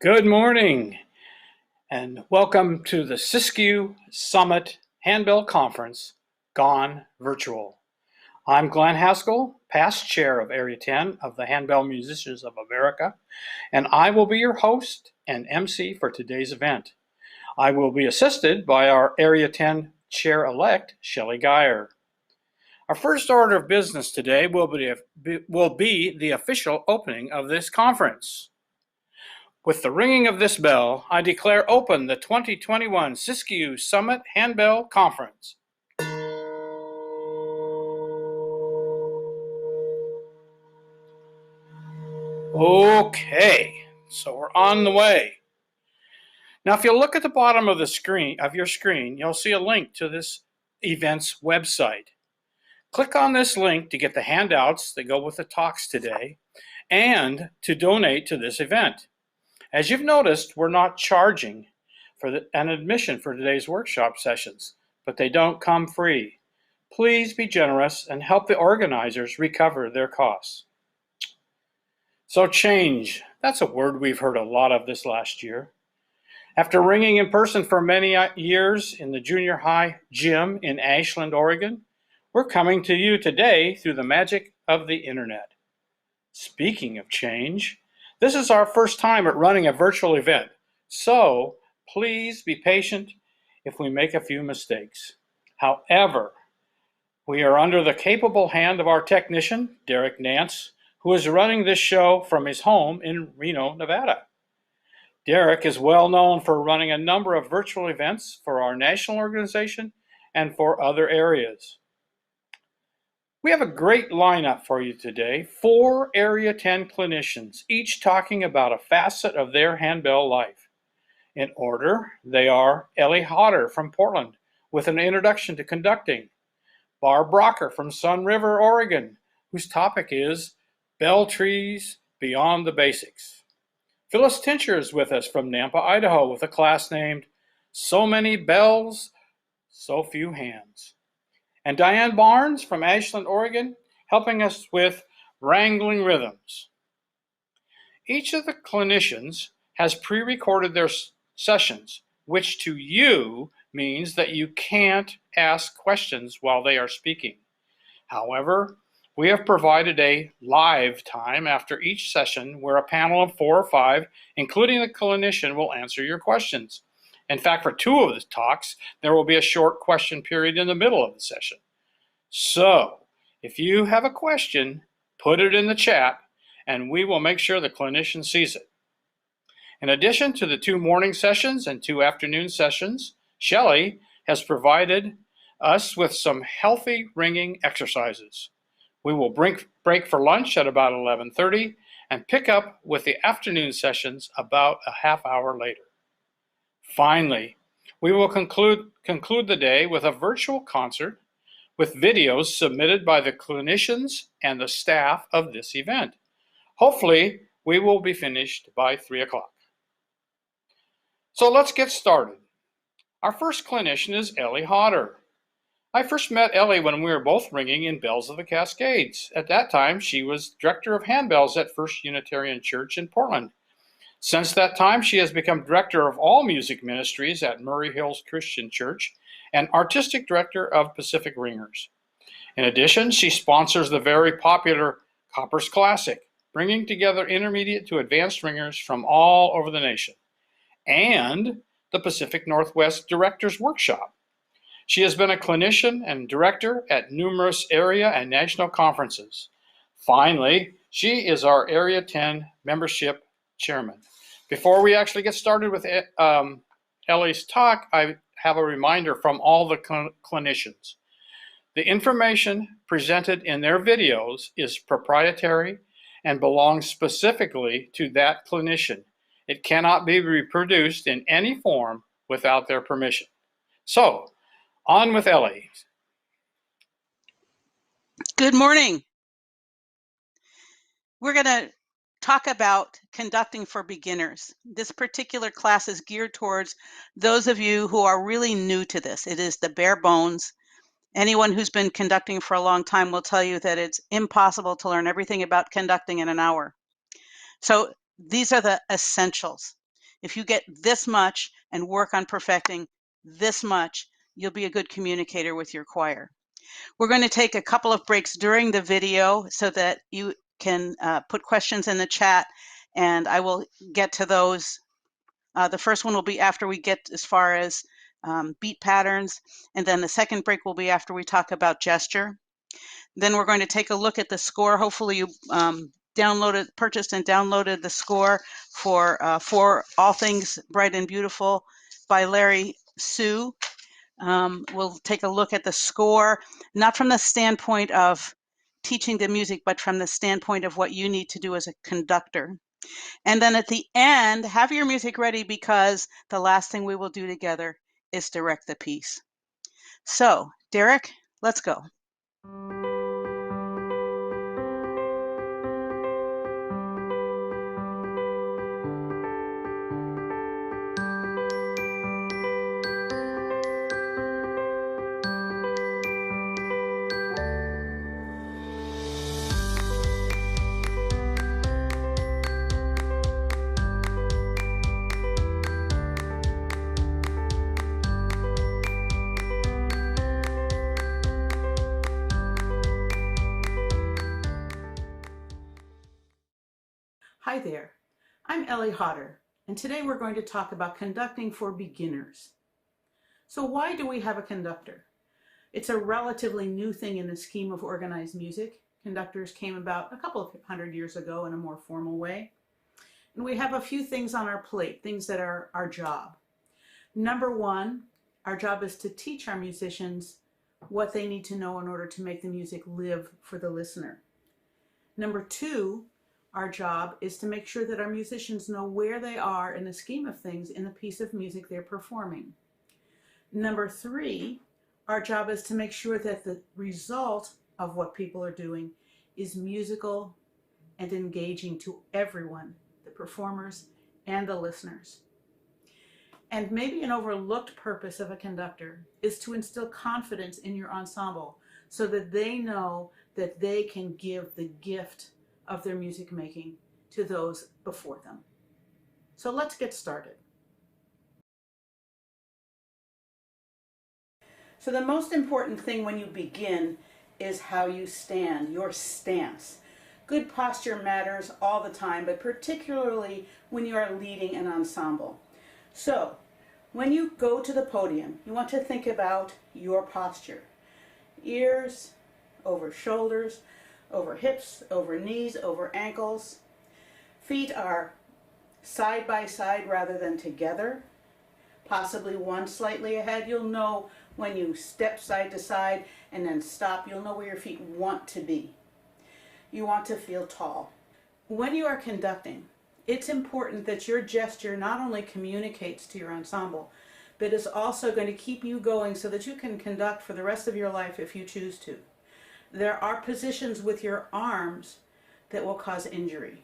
Good morning, and welcome to the Siskiyou Summit Handbell Conference, gone virtual. I'm Glenn Haskell, past chair of Area 10 of the Handbell Musicians of America, and I will be your host and MC for today's event. I will be assisted by our Area 10 chair-elect, Shelley Geyer. Our first order of business today will be the official opening of this conference. With the ringing of this bell, I declare open the 2021 Siskiyou Summit Handbell Conference. Okay, so we're on the way. Now, if you look at the bottom of your screen, you'll see a link to this event's website. Click on this link to get the handouts that go with the talks today and to donate to this event. As you've noticed, we're not charging for an admission for today's workshop sessions, but they don't come free. Please be generous and help the organizers recover their costs. So change, that's a word we've heard a lot of this last year. After ringing in person for many years in the junior high gym in Ashland, Oregon, we're coming to you today through the magic of the internet. Speaking of change, this is our first time at running a virtual event, so please be patient if we make a few mistakes. However, we are under the capable hand of our technician, Derek Nance, who is running this show from his home in Reno, Nevada. Derek is well known for running a number of virtual events for our national organization and for other areas. We have a great lineup for you today. 4 Area 10 clinicians, each talking about a facet of their handbell life. In order, they are Ellie Hodder from Portland with an introduction to conducting. Barb from Sun River, Oregon, whose topic is Bell Trees Beyond the Basics. Phyllis Tincher is with us from Nampa, Idaho with a class named So Many Bells, So Few Hands. And Diane Barnes from Ashland, Oregon, helping us with Wrangling Rhythms. Each of the clinicians has pre-recorded their sessions, which to you means that you can't ask questions while they are speaking. However, we have provided a live time after each session where a panel of 4 or 5, including the clinician, will answer your questions. In fact, for 2 of the talks, there will be a short question period in the middle of the session. So, if you have a question, put it in the chat, and we will make sure the clinician sees it. In addition to the 2 morning sessions and 2 afternoon sessions, Shelley has provided us with some healthy ringing exercises. We will break for lunch at about 11:30 and pick up with the afternoon sessions about a half hour later. Finally, we will conclude the day with a virtual concert with videos submitted by the clinicians and the staff of this event. Hopefully, we will be finished by 3 o'clock. So let's get started. Our first clinician is Ellie Hodder. I first met Ellie when we were both ringing in Bells of the Cascades. At that time, she was director of handbells at First Unitarian Church in Portland. Since that time, she has become director of all music ministries at Murray Hills Christian Church and artistic director of Pacific Ringers. In addition, she sponsors the very popular Coppers Classic, bringing together intermediate to advanced ringers from all over the nation, and the Pacific Northwest Directors Workshop. She has been a clinician and director at numerous area and national conferences. Finally, she is our Area 10 membership chairman. Before we actually get started with Ellie's talk, I have a reminder from all the clinicians. The information presented in their videos is proprietary and belongs specifically to that clinician. It cannot be reproduced in any form without their permission. So, on with Ellie. Good morning. We're going to talk about conducting for beginners. This particular class is geared towards those of you who are really new to this. It is the bare bones. Anyone who's been conducting for a long time will tell you that it's impossible to learn everything about conducting in an hour. So these are the essentials. If you get this much and work on perfecting this much, you'll be a good communicator with your choir. We're going to take a couple of breaks during the video so that you can put questions in the chat, and I will get to those. The first one will be after we get as far as beat patterns, and then the second break will be after we talk about gesture. Then we're going to take a look at the score. Hopefully you purchased and downloaded the score for All Things Bright and Beautiful by Larry Sue. We'll take a look at the score, not from the standpoint of teaching the music, but from the standpoint of what you need to do as a conductor. And then at the end, have your music ready, because the last thing we will do together is direct the piece. So, Derek, let's go. Hi there, I'm Ellie Hodder, and today we're going to talk about conducting for beginners. So why do we have a conductor? It's a relatively new thing in the scheme of organized music. Conductors came about a couple of hundred years ago in a more formal way. And we have a few things on our plate, things that are our job. Number one, our job is to teach our musicians what they need to know in order to make the music live for the listener. Number two, our job is to make sure that our musicians know where they are in the scheme of things in the piece of music they're performing. Number three, our job is to make sure that the result of what people are doing is musical and engaging to everyone, the performers and the listeners. And maybe an overlooked purpose of a conductor is to instill confidence in your ensemble so that they know that they can give the gift of their music making to those before them. So let's get started. So the most important thing when you begin is how you stand, your stance. Good posture matters all the time, but particularly when you are leading an ensemble. So when you go to the podium, you want to think about your posture. Ears over shoulders, over hips, over knees, over ankles. Feet are side by side rather than together, possibly one slightly ahead. You'll know when you step side to side and then stop, you'll know where your feet want to be. You want to feel tall. When you are conducting, it's important that your gesture not only communicates to your ensemble, but is also going to keep you going so that you can conduct for the rest of your life if you choose to. There are positions with your arms that will cause injury.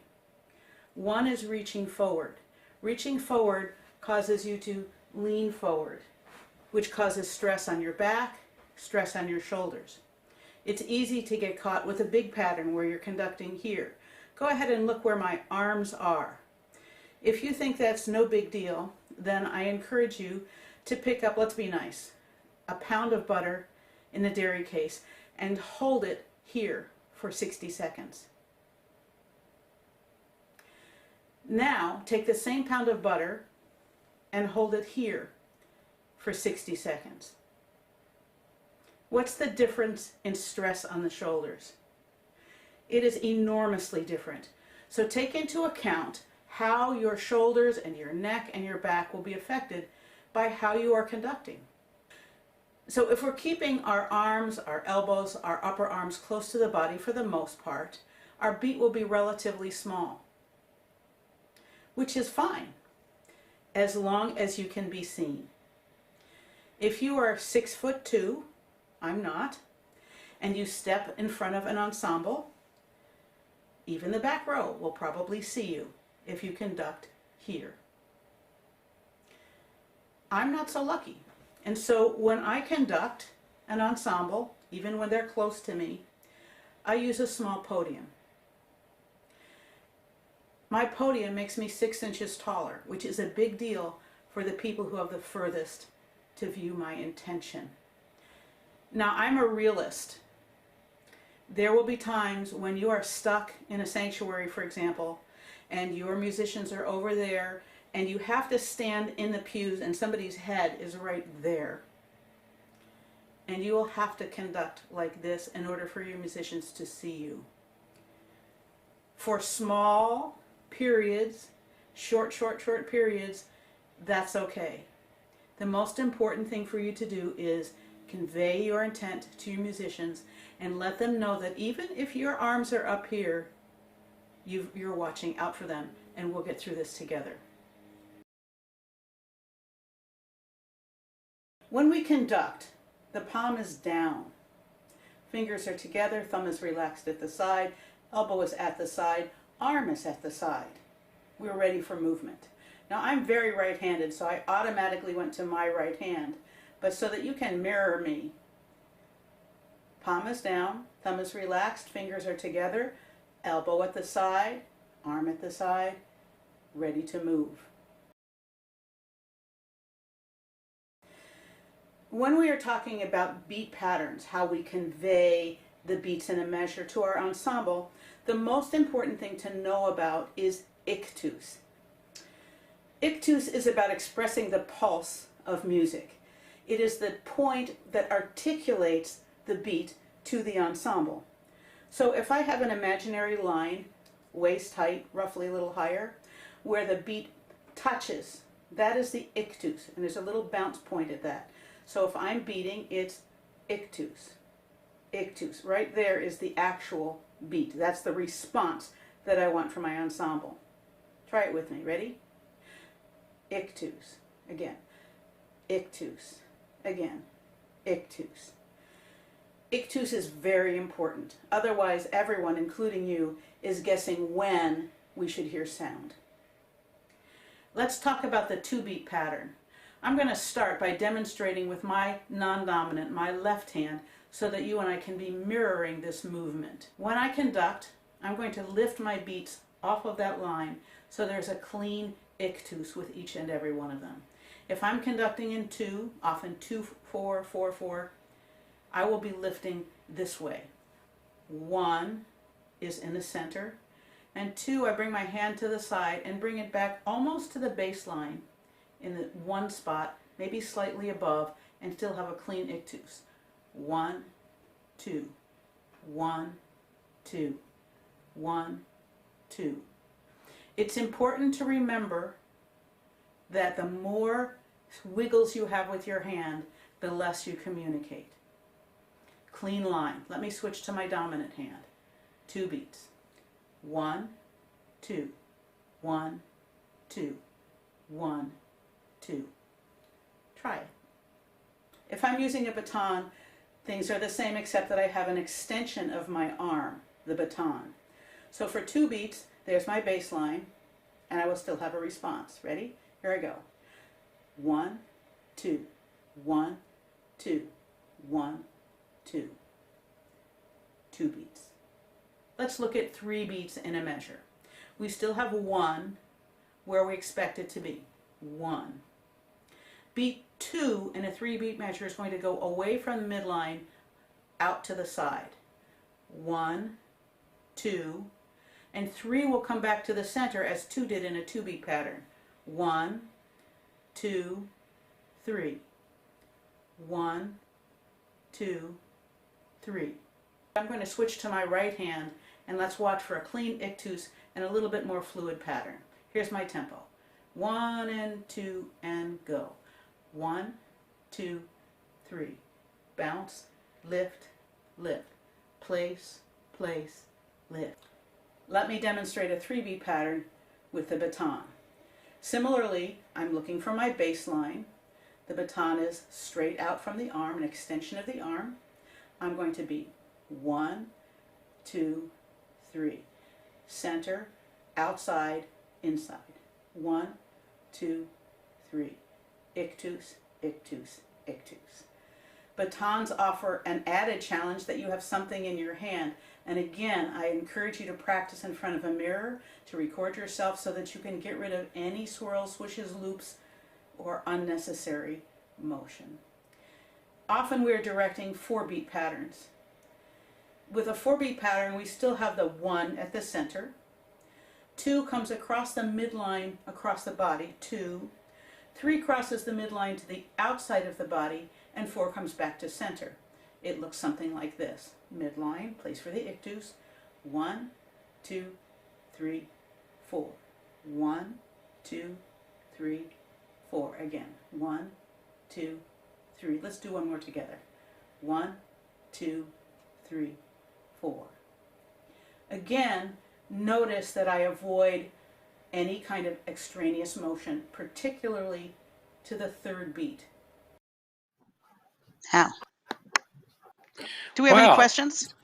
One is reaching forward. Reaching forward causes you to lean forward, which causes stress on your back, stress on your shoulders. It's easy to get caught with a big pattern where you're conducting here. Go ahead and look where my arms are. If you think that's no big deal, then I encourage you to pick up, let's be nice, a pound of butter in the dairy case and hold it here for 60 seconds. Now take the same pound of butter and hold it here for 60 seconds. What's the difference in stress on the shoulders? It is enormously different. So take into account how your shoulders and your neck and your back will be affected by how you are conducting. So if we're keeping our arms, our elbows, our upper arms close to the body for the most part, our beat will be relatively small, which is fine, as long as you can be seen. If you are 6'2", I'm not, and you step in front of an ensemble, even the back row will probably see you if you conduct here. I'm not so lucky. And so when I conduct an ensemble, even when they're close to me, I use a small podium. My podium makes me 6 inches taller, which is a big deal for the people who have the furthest to view my intention. Now, I'm a realist. There will be times when you are stuck in a sanctuary, for example, and your musicians are over there, and you have to stand in the pews and somebody's head is right there. And you will have to conduct like this in order for your musicians to see you. For small periods, short periods, that's okay. The most important thing for you to do is convey your intent to your musicians and let them know that even if your arms are up here, you're watching out for them, and we'll get through this together. When we conduct, the palm is down. Fingers are together, thumb is relaxed at the side, elbow is at the side, arm is at the side. We're ready for movement. Now, I'm very right-handed, so I automatically went to my right hand, but so that you can mirror me. Palm is down, thumb is relaxed, fingers are together, elbow at the side, arm at the side, ready to move. When we are talking about beat patterns, how we convey the beats in a measure to our ensemble, the most important thing to know about is ictus. Ictus is about expressing the pulse of music. It is the point that articulates the beat to the ensemble. So if I have an imaginary line, waist height, roughly a little higher, where the beat touches, that is the ictus, and there's a little bounce point at that. So if I'm beating, it's ictus. Ictus. Right there is the actual beat. That's the response that I want from my ensemble. Try it with me. Ready? Ictus. Again. Ictus. Again. Ictus. Ictus is very important. Otherwise, everyone, including you, is guessing when we should hear sound. Let's talk about the two-beat pattern. I'm going to start by demonstrating with my non-dominant, my left hand, so that you and I can be mirroring this movement. When I conduct, I'm going to lift my beats off of that line so there's a clean ictus with each and every one of them. If I'm conducting in 2, often 2-4, 4-4, I will be lifting this way. 1 is in the center, and 2, I bring my hand to the side and bring it back almost to the bass line in the one spot, maybe slightly above, and still have a clean ictus. 1, 2, 1, 2, 1, 2. It's important to remember that the more wiggles you have with your hand, the less you communicate. Clean line. Let me switch to my dominant hand. 2 beats. 1, 2, 1, 2, 1, 2. Try it. If I'm using a baton, things are the same except that I have an extension of my arm, the baton. So for 2 beats, there's my bass line, and I will still have a response. Ready? Here I go. 1, 2, 1, 2, 1, 2. 2 beats. Let's look at 3 beats in a measure. We still have 1 where we expect it to be. 1. Beat 2 in a 3-beat measure is going to go away from the midline out to the side. 1, 2, and 3 will come back to the center as 2 did in a 2-beat pattern. 1, 2, 3. 1, 2, 3. I'm going to switch to my right hand, and let's watch for a clean ictus and a little bit more fluid pattern. Here's my tempo. 1 and 2 and go. 1, 2, 3. Bounce, lift, lift. Place, place, lift. Let me demonstrate a 3-beat pattern with the baton. Similarly, I'm looking for my bass line. The baton is straight out from the arm, an extension of the arm. I'm going to beat 1, 2, 3. Center, outside, inside. 1, 2, 3. Ictus, ictus, ictus. Batons offer an added challenge that you have something in your hand. And again, I encourage you to practice in front of a mirror, to record yourself so that you can get rid of any swirls, swishes, loops, or unnecessary motion. Often we're directing 4-beat patterns. With a 4-beat pattern, we still have the 1 at the center. 2 comes across the midline across the body, 2. 3 crosses the midline to the outside of the body, and 4 comes back to center. It looks something like this. Midline, place for the ictus, 1, 2, 3, 4. 1, 2, 3, 4. Again, 1, 2, 3. Let's do one more together. 1, 2, 3, 4. Again, notice that I avoid any kind of extraneous motion, particularly to the 3rd beat. How? Do we have any questions?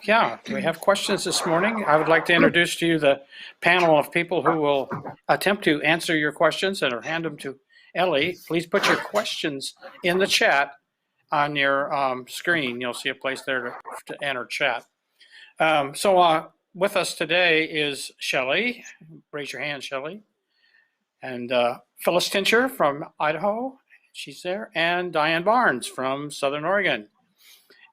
Yeah, we have questions this morning. I would like to introduce to you the panel of people who will attempt to answer your questions and hand them to Ellie. Please put your questions in the chat on your screen. You'll see a place there to enter chat. With us today is Shelley. Raise your hand, Shelley. And Phyllis Tincher from Idaho. She's there. And Diane Barnes from Southern Oregon.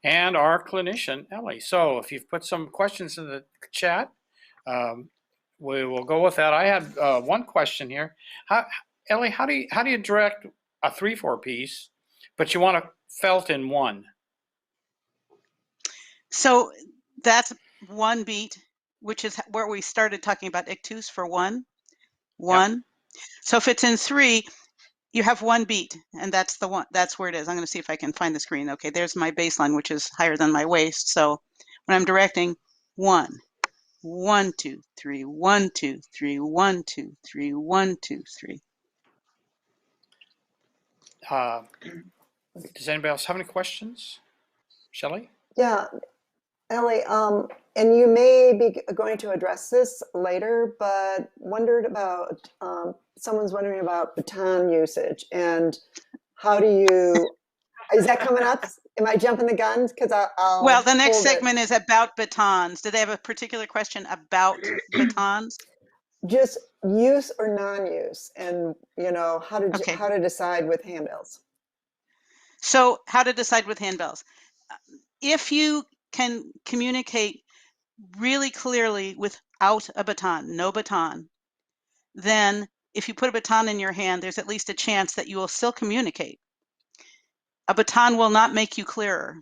And our clinician, Ellie. So if you've put some questions in the chat, we will go with that. I had one question here. Ellie, how do you direct a 3/4 piece, but you want to felt in 1? So that's 1 beat, which is where we started talking about ictus for 1. 1. Yep. So if it's in 3, you have 1 beat, and that's the one. That's where it is. I'm going to see if I can find the screen. Okay, there's my baseline, which is higher than my waist. So when I'm directing 1, 1, 2, 3, 1, 2, 3, 1, 2, 3, 1, 2, 3. Does anybody else have any questions? Shelley? Yeah, Ellie, and you may be going to address this later, but wondered about, someone's wondering about baton usage and how do you, is that coming up? Am I jumping the gun? Because I'll well, the next segment is about batons. Do they have a particular question about batons? Just use or non-use, and how to decide with handbells. So how to decide with handbells. If you can communicate really clearly without a baton, no baton, then if you put a baton in your hand, there's at least a chance that you will still communicate. A baton will not make you clearer.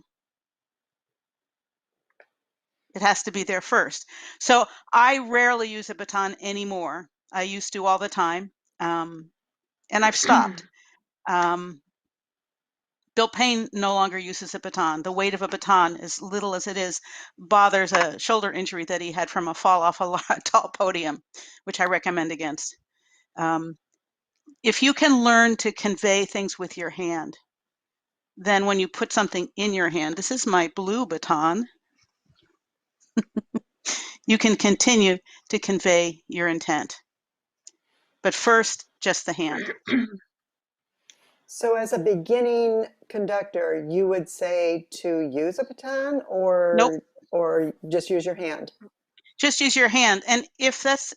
It has to be there first. So I rarely use a baton anymore. I used to all the time, and I've stopped. Bill Payne no longer uses a baton. The weight of a baton, as little as it is, bothers a shoulder injury that he had from a fall off a tall podium, which I recommend against. If you can learn to convey things with your hand, then when you put something in your hand, this is my blue baton, you can continue to convey your intent. But first, just the hand. So as a beginning conductor, you would say to use a baton or, nope. Or just use your hand? Just use your hand. And if that's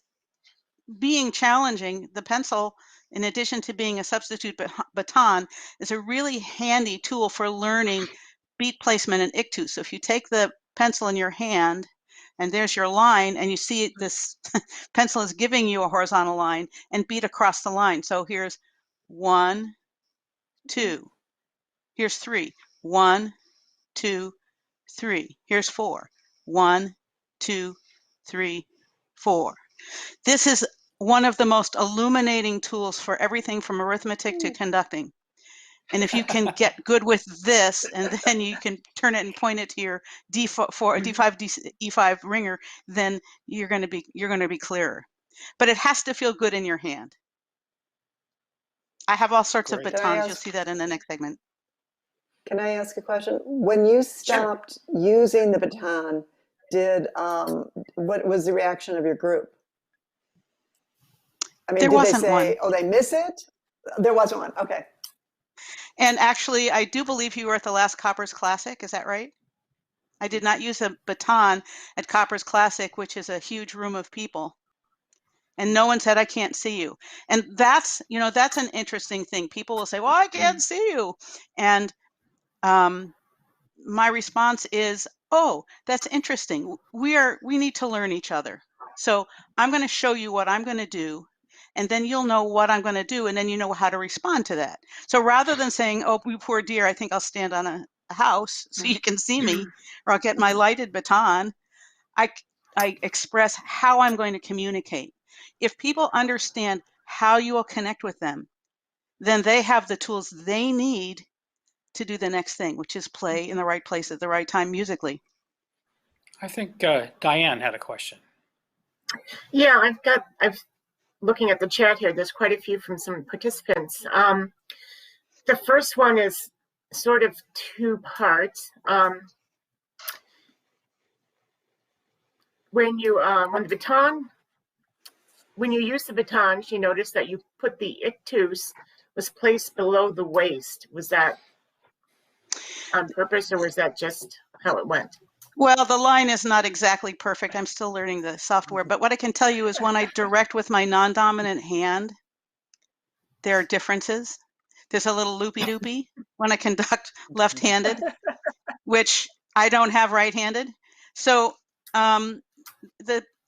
being challenging, the pencil, in addition to being a substitute baton, is a really handy tool for learning beat placement and ictus. So if you take the pencil in your hand and there's your line and you see this pencil is giving you a horizontal line, and beat across the line. So here's 1, 2. Here's 3. 1, 2, 3. Here's 4. 1, 2, 3, 4. This is one of the most illuminating tools for everything from arithmetic to conducting. And if you can get good with this, and then you can turn it and point it to your D4, D5, E5 ringer, then you're going to be clearer. But it has to feel good in your hand. I have all sorts of batons. You'll see that in the next segment. Can I ask a question? When you stopped using the baton, what was the reaction of your group? I mean, there did wasn't they say, one. oh, they miss it? There wasn't one. Okay. And actually, I do believe you were at the last Coppers Classic. Is that right? I did not use a baton at Coppers Classic, which is a huge room of people. And no one said, I can't see you. And that's, that's an interesting thing. People will say, well, I can't see you. And my response is, oh, that's interesting. We need to learn each other. So I'm going to show you what I'm going to do, and then you'll know what I'm going to do, and then you know how to respond to that. So rather than saying, oh, you poor dear, I think I'll stand on a house so you can see me, or I'll get my lighted baton, I express how I'm going to communicate. If people understand how you will connect with them, then they have the tools they need to do the next thing, which is play in the right place at the right time musically. I think Diane had a question. Yeah, I've looking at the chat here, there's quite a few from some participants. The first one is sort of two parts. When you use the baton, she noticed that you put the ictus was placed below the waist. Was that on purpose, or was that just how it went? Well, the line is not exactly perfect. I'm still learning the software, but what I can tell you is when I direct with my non-dominant hand, there are differences. There's a little loopy-doopy when I conduct left-handed, which I don't have right-handed. So all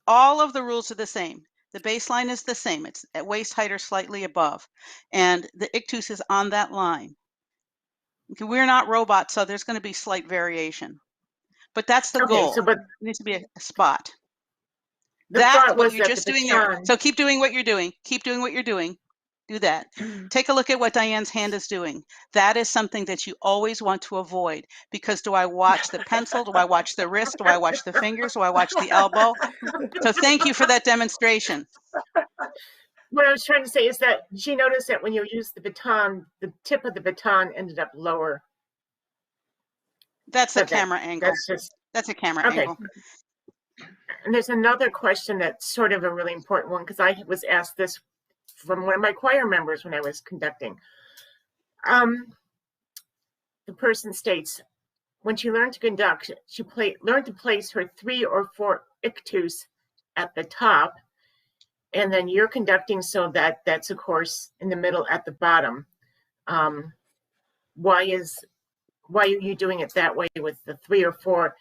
of the rules are the same. The baseline is the same. It's at waist height or slightly above, and the ictus is on that line. Okay, we're not robots, so there's going to be slight variation. But that's the goal. So, but it needs to be a spot. That's what you're just doing there. So keep doing what you're doing. Keep doing what you're doing. Do that. Take a look at what Diane's hand is doing. That is something that you always want to avoid, because do I watch the pencil? Do I watch the wrist? Do I watch the fingers? Do I watch the elbow? So thank you for that demonstration. What I was trying to say is that she noticed that when you use the baton, the tip of the baton ended up lower. That's a camera angle. That's a camera angle. And there's another question that's sort of a really important one, because I was asked this from one of my choir members when I was conducting. The person states, when she learned to conduct, she learned to place her 3 or 4 ictus at the top, and then you're conducting so that that's, of course, in the middle at the bottom. Why are you doing it that way with the 3 or 4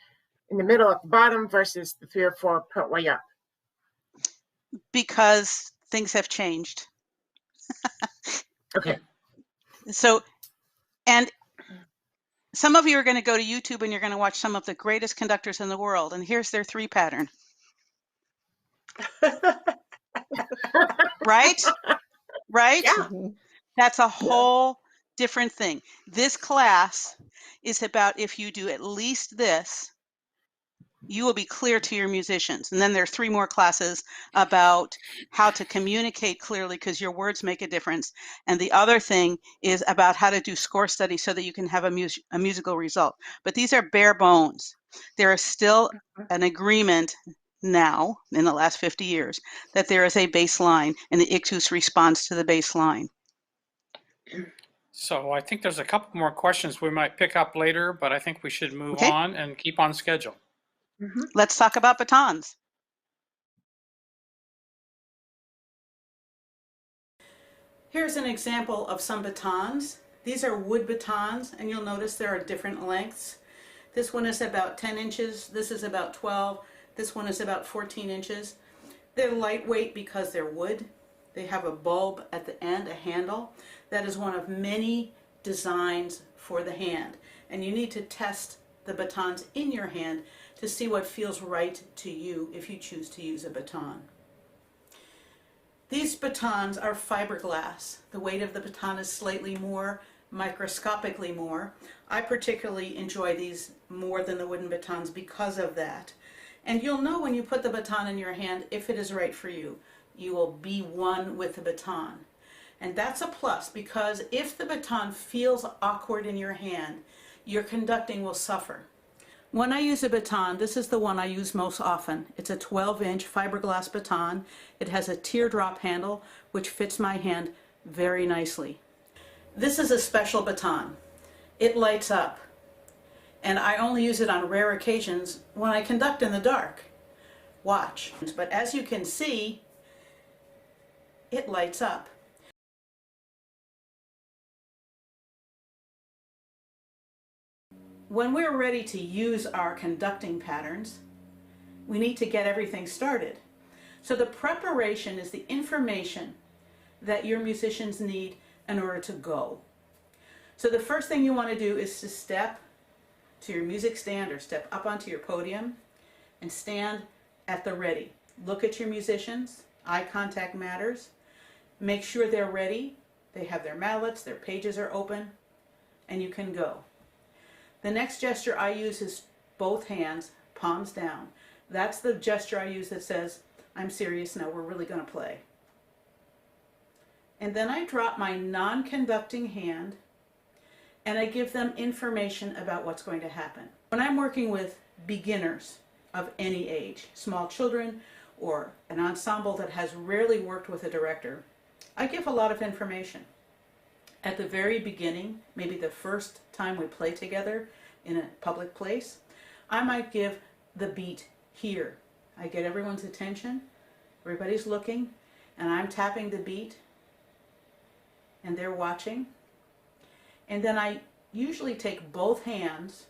in the middle at the bottom versus the 3 or 4 part way up? Because things have changed. Okay. So, and some of you are going to go to YouTube and you're going to watch some of the greatest conductors in the world, and here's their 3 pattern. Right? Right? Yeah. That's a whole different thing. This class is about, if you do at least this, you will be clear to your musicians. And then there are 3 more classes about how to communicate clearly, because your words make a difference. And the other thing is about how to do score study so that you can have a musical result. But these are bare bones. There is still an agreement now, in the last 50 years, that there is a baseline and the ictus responds to the baseline. So I think there's a couple more questions we might pick up later, but I think we should move on and keep on schedule. Let's talk about batons. Here's an example of some batons. These are wood batons, and you'll notice there are different lengths. This one is about 10 inches. This is about 12. This one is about 14 inches. They're lightweight because they're wood. They have a bulb at the end, a handle. That is one of many designs for the hand. And you need to test the batons in your hand to see what feels right to you if you choose to use a baton. These batons are fiberglass. The weight of the baton is slightly more, microscopically more. I particularly enjoy these more than the wooden batons because of that. And you'll know when you put the baton in your hand if it is right for you. You will be one with the baton. And that's a plus, because if the baton feels awkward in your hand, your conducting will suffer. When I use a baton, this is the one I use most often. It's a 12-inch fiberglass baton. It has a teardrop handle, which fits my hand very nicely. This is a special baton. It lights up, and I only use it on rare occasions when I conduct in the dark. Watch. But as you can see, it lights up. When we're ready to use our conducting patterns, we need to get everything started. So the preparation is the information that your musicians need in order to go. So the first thing you want to do is to step to your music stand or step up onto your podium and stand at the ready. Look at your musicians. Eye contact matters. Make sure they're ready. They have their mallets, their pages are open, and you can go. The next gesture I use is both hands, palms down. That's the gesture I use that says, I'm serious now, we're really going to play. And then I drop my non-conducting hand and I give them information about what's going to happen. When I'm working with beginners of any age, small children or an ensemble that has rarely worked with a director, I give a lot of information. At the very beginning, maybe the first time we play together in a public place, I might give the beat here. I get everyone's attention, everybody's looking, and I'm tapping the beat, and they're watching. And then I usually take both hands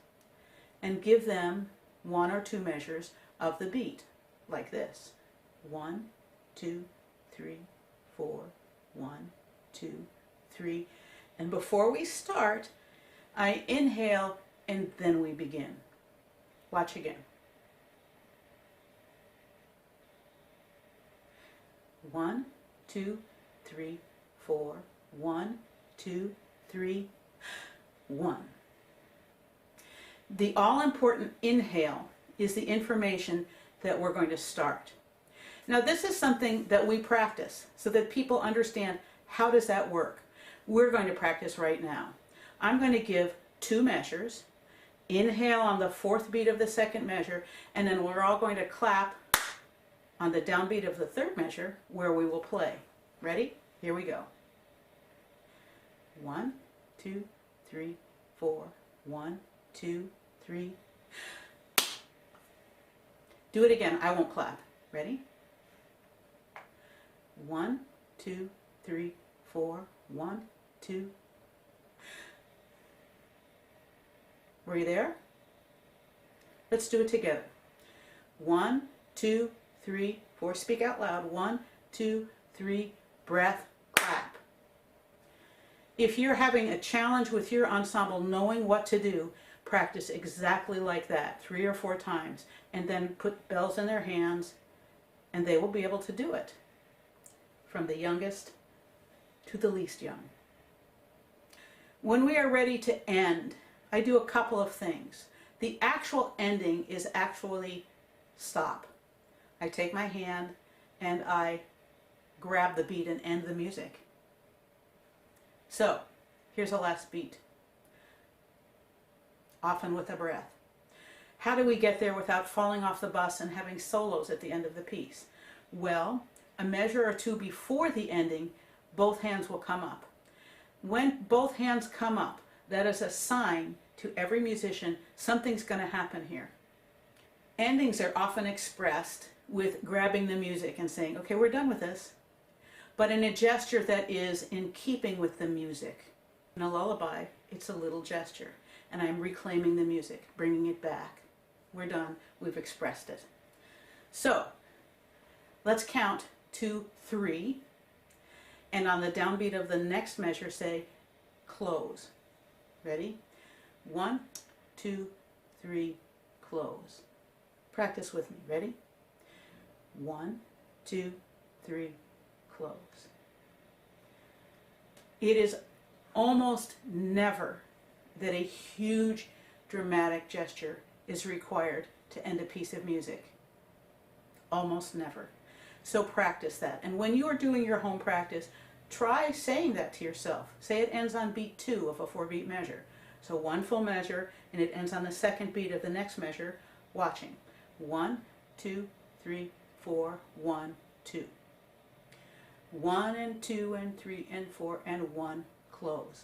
and give them 1 or 2 measures of the beat, like this. 1, 2, 3, 4, 1, 2, 3. And before we start, I inhale and then we begin. Watch again. 1, 2, 3, 4. 1, 2, 3, 1. The all-important inhale is the information that we're going to start. Now this is something that we practice so that people understand how does that work. We're going to practice right now. I'm going to give 2 measures, inhale on the 4th beat of the 2nd measure, and then we're all going to clap on the downbeat of the 3rd measure where we will play. Ready? Here we go. 1, 2, 3, 4. 1, 2, 3. Do it again. I won't clap. Ready? 1, 2, 3, 4. 1, 2. Were you there? Let's do it together. 1, 2, 3, 4. Speak out loud. 1, 2, 3. Breath. Clap. If you're having a challenge with your ensemble knowing what to do, practice exactly like that 3 or 4 times, and then put bells in their hands, and they will be able to do it, from the youngest to the least young. When we are ready to end, I do a couple of things. The actual ending is actually stop. I take my hand and I grab the beat and end the music. So, here's a last beat, often with a breath. How do we get there without falling off the bus and having solos at the end of the piece? Well, a measure or 2 before the ending, both hands will come up. When both hands come up, that is a sign to every musician something's going to happen here. Endings are often expressed with grabbing the music and saying, okay, we're done with this, but in a gesture that is in keeping with the music. In a lullaby, it's a little gesture, and I'm reclaiming the music, bringing it back. We're done. We've expressed it. So, let's count 2, 3, and on the downbeat of the next measure say, close. Ready? 1, 2, 3, close. Practice with me. Ready? 1, 2, 3, close. It is almost never that a huge dramatic gesture is required to end a piece of music. Almost never. So practice that. And when you are doing your home practice, try saying that to yourself. Say it ends on beat 2 of a 4-beat measure. So 1 full measure, and it ends on the 2nd beat of the next measure, watching. 1, 2, 3, 4, 1, 2. 1 and 2 and 3 and 4 and 1, close.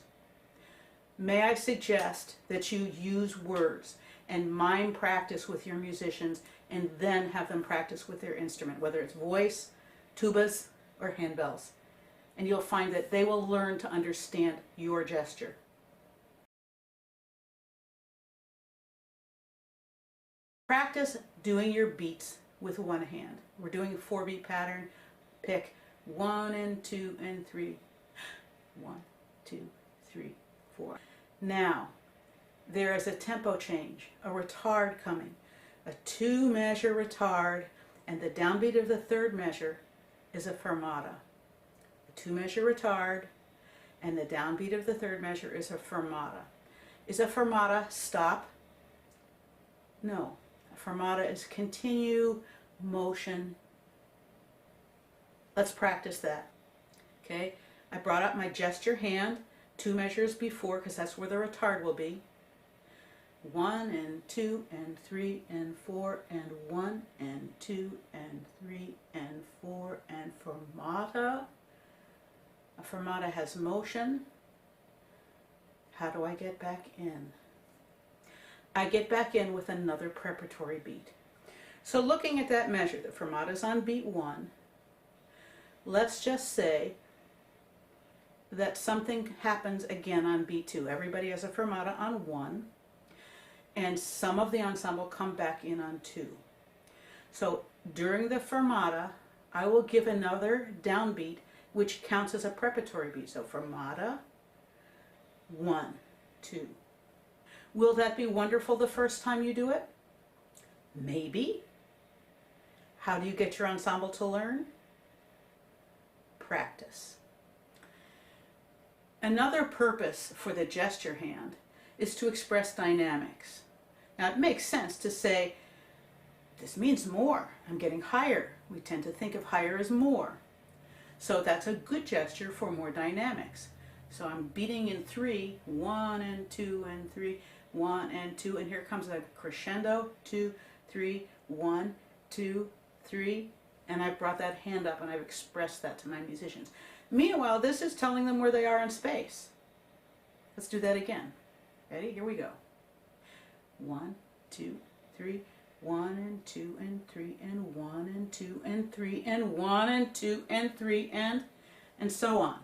may I suggest that you use words and mime practice with your musicians and then have them practice with their instrument, whether it's voice, tubas, or handbells. And you'll find that they will learn to understand your gesture. Practice doing your beats with one hand. We're doing a 4-beat pattern. Pick 1 and 2 and 3. 1, 2, 3, 4. Now, there is a tempo change, a retard coming. A 2-measure retard, and the downbeat of the 3rd measure is a fermata. A 2-measure retard, and the downbeat of the 3rd measure is a fermata. Is a fermata stop? No. A fermata is continue motion. Let's practice that. Okay? I brought up my gesture hand 2 measures before because that's where the retard will be. 1 and 2 and 3 and 4 and 1 and 2 and 3 and 4 and fermata. A fermata has motion. How do I get back in? I get back in with another preparatory beat. So looking at that measure, the fermata is on beat 1. Let's just say that something happens again on beat 2. Everybody has a fermata on 1, and some of the ensemble come back in on 2. So during the fermata, I will give another downbeat, which counts as a preparatory beat. So fermata, 1, 2. Will that be wonderful the first time you do it? Maybe. How do you get your ensemble to learn? Practice. Another purpose for the gesture hand is to express dynamics. Now it makes sense to say, this means more, I'm getting higher. We tend to think of higher as more. So that's a good gesture for more dynamics. So I'm beating in 3, 1 and 2 and 3, 1 and 2, and here comes a crescendo, 2, 3, 1, 2, 3, and I've brought that hand up and I've expressed that to my musicians. Meanwhile, this is telling them where they are in space. Let's do that again. Ready? Here we go. 1, 2, 3, 1 and 2 and 3 and 1 and 2 and 3 and 1 and 2 and 3 and so on.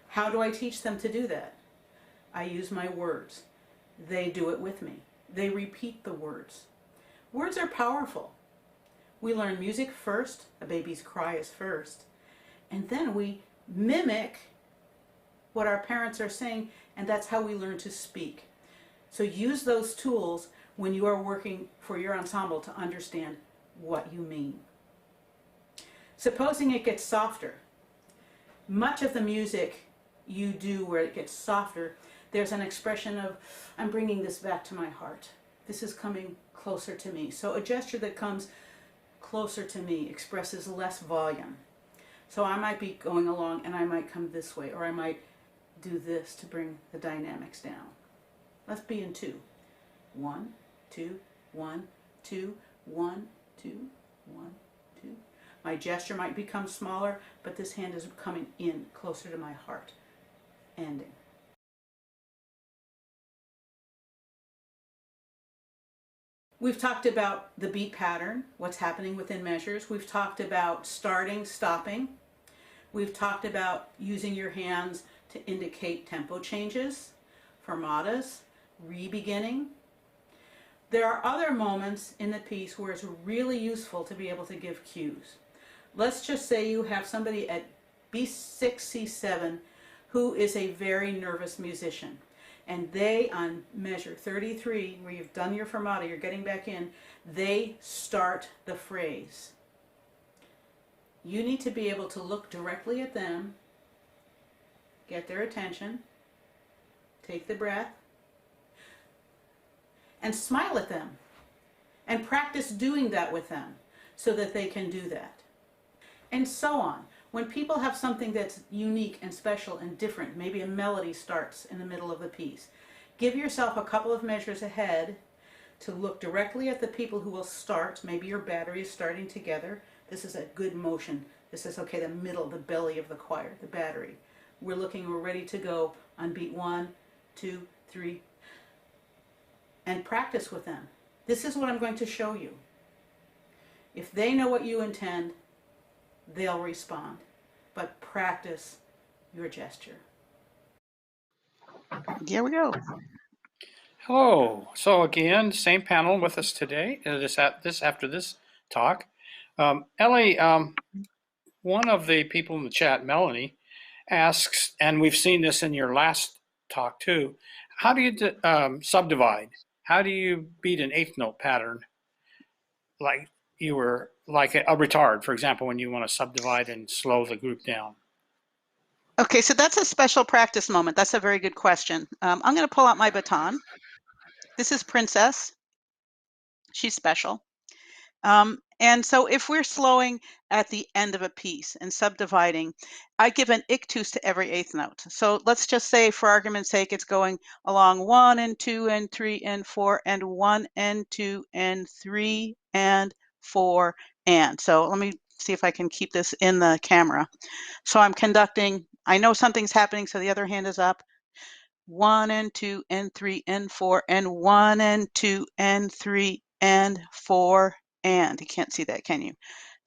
How do I teach them to do that? I use my words. They do it with me. They repeat the words. Words are powerful. We learn music first, a baby's cry is first, and then we mimic what our parents are saying, and that's how we learn to speak. So use those tools when you are working for your ensemble to understand what you mean. Supposing it gets softer. Much of the music you do where it gets softer, there's an expression of, I'm bringing this back to my heart. This is coming closer to me. So a gesture that comes closer to me expresses less volume. So I might be going along and I might come this way, or I might do this to bring the dynamics down. Let's be in 2. 1, 2, 1, 2, 1, 2, 1, 2. My gesture might become smaller, but this hand is coming in closer to my heart. Ending. We've talked about the beat pattern, what's happening within measures. We've talked about starting, stopping. We've talked about using your hands to indicate tempo changes, fermatas, re-beginning. There are other moments in the piece where it's really useful to be able to give cues. Let's just say you have somebody at B6, C7 who is a very nervous musician. And they, on measure 33, where you've done your fermata, you're getting back in, they start the phrase. You need to be able to look directly at them, get their attention, take the breath, and smile at them. And practice doing that with them so that they can do that. And so on. When people have something that's unique and special and different, maybe a melody starts in the middle of the piece, give yourself a couple of measures ahead to look directly at the people who will start. Maybe your battery is starting together. This is a good motion. This is, okay, the middle, the belly of the choir, the battery. We're ready to go on beat 1, 2, 3, and practice with them. This is what I'm going to show you. If they know what you intend, they'll respond. But practice your gesture. Here we go. Hello. So again, same panel with us today. After this talk, Ellie, one of the people in the chat, Melanie, asks, and we've seen this in your last talk too. How do you subdivide? How do you beat an eighth note pattern? Like you were like a retard, for example, when you want to subdivide and slow the group down. Okay, so that's a special practice moment. That's a very good question. I'm going to pull out my baton. This is Princess. She's special. And so if we're slowing at the end of a piece and subdividing, I give an ictus to every eighth note. So let's just say, for argument's sake, it's going along 1 and 2 and 3 and 4 and 1 and 2 and 3 and 4 and. So let me see if I can keep this in the camera. So I'm conducting, I know something's happening, so the other hand is up. 1 and 2 and 3 and 4 and 1 and 2 and 3 and 4 and. You can't see that, can you?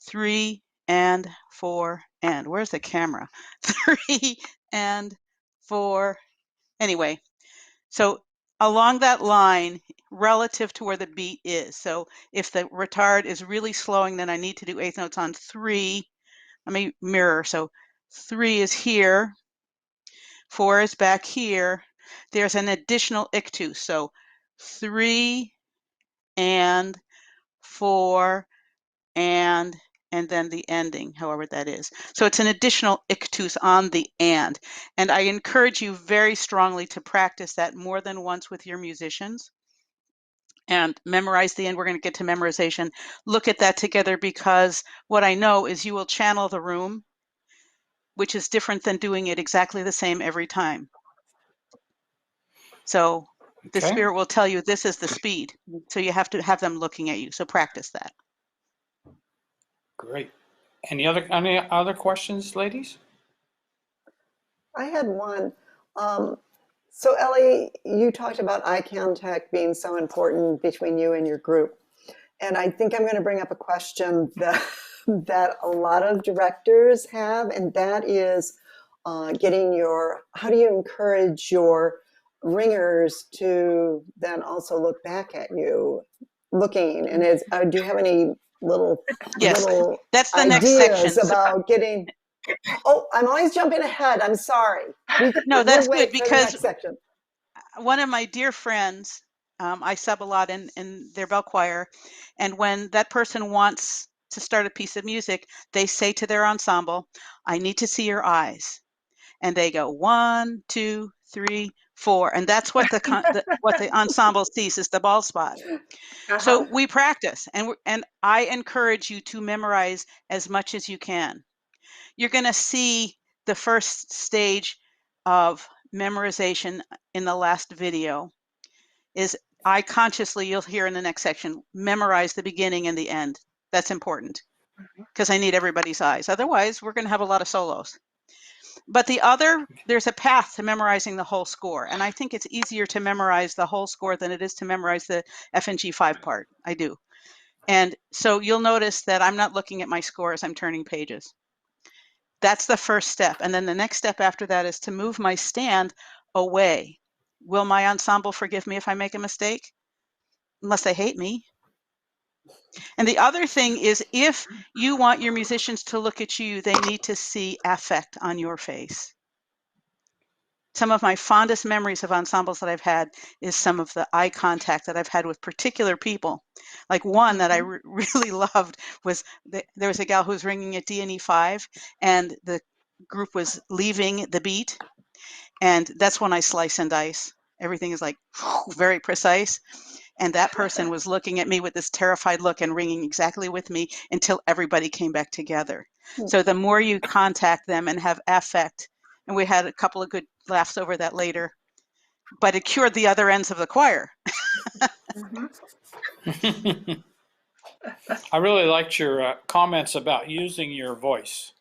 3 and 4 and. Where's the camera? 3 and 4. Anyway, so along that line, relative to where the beat is. So if the retard is really slowing, then I need to do eighth notes on 3. Let me mirror. So 3 is here. 4 is back here. There's an additional ictus. So 3 and 4 and then the ending, however that is. So it's an additional ictus on the and. And I encourage you very strongly to practice that more than once with your musicians and memorize the end. We're going to get to memorization. Look at that together, because what I know is you will channel the room, which is different than doing it exactly the same every time. So the Okay. spirit will tell you this is the speed. So you have to have them looking at you. So practice that. Great. Any other questions, ladies? I had one. So Ellie, you talked about eye contact being so important between you and your group. And I think I'm going to bring up a question that a lot of directors have, and that is how do you encourage your ringers to then also look back at you looking? And do you have any little that's the next section about getting... Oh, I'm always jumping ahead. I'm sorry. No, that's good, because the next section. One of my dear friends, I sub a lot in their bell choir, and when that person wants to start a piece of music, they say to their ensemble, I need to see your eyes. And they go 1, 2, 3, 4, and that's what what the ensemble sees is the bald spot. So we practice, and I encourage you to memorize as much as you can. You're going to see the first stage of memorization in the last video is I consciously, you'll hear in the next section, memorize the beginning and the end. That's important because I need everybody's eyes. Otherwise, we're going to have a lot of solos. But there's a path to memorizing the whole score. And I think it's easier to memorize the whole score than it is to memorize the F and G5 part. I do. And so you'll notice that I'm not looking at my score as I'm turning pages. That's the first step. And then the next step after that is to move my stand away. Will my ensemble forgive me if I make a mistake? Unless they hate me. And the other thing is, if you want your musicians to look at you, they need to see affect on your face. Some of my fondest memories of ensembles that I've had is some of the eye contact that I've had with particular people. Like one that I really loved was there was a gal who was ringing at D&E 5, and the group was leaving the beat, and that's when I slice and dice. Everything is like very precise. And that person was looking at me with this terrified look and ringing exactly with me until everybody came back together. So the more you contact them and have affect, and we had a couple of good laughs over that later, but it cured the other ends of the choir. I really liked your comments about using your voice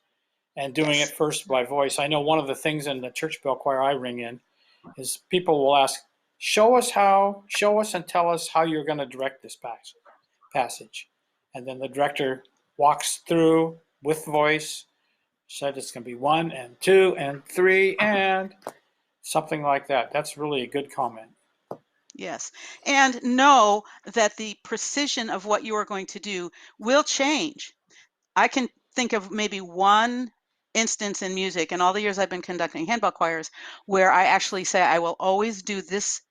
and doing it first by voice. I know one of the things in the church bell choir I ring in is people will ask, show us and tell us how you're going to direct this passage. And then the director walks through with voice, said it's going to be 1 and 2 and 3 and something like that. That's really a good comment. Yes. And know that the precision of what you are going to do will change. I can think of maybe one instance in music in all the years I've been conducting handbell choirs where I actually say I will always do this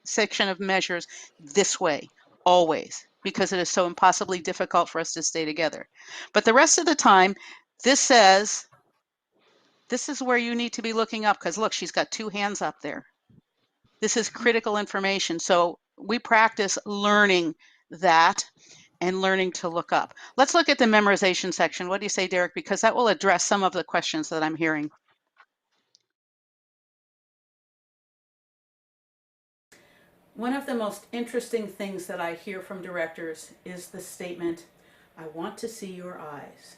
section of measures this way, always, because it is so impossibly difficult for us to stay together. But the rest of the time, this says, this is where you need to be looking up, because look, she's got 2 hands up there. This is critical information. So we practice learning that and learning to look up. Let's look at the memorization section. What do you say, Derek? Because that will address some of the questions that I'm hearing. One of the most interesting things that I hear from directors is the statement, "I want to see your eyes,"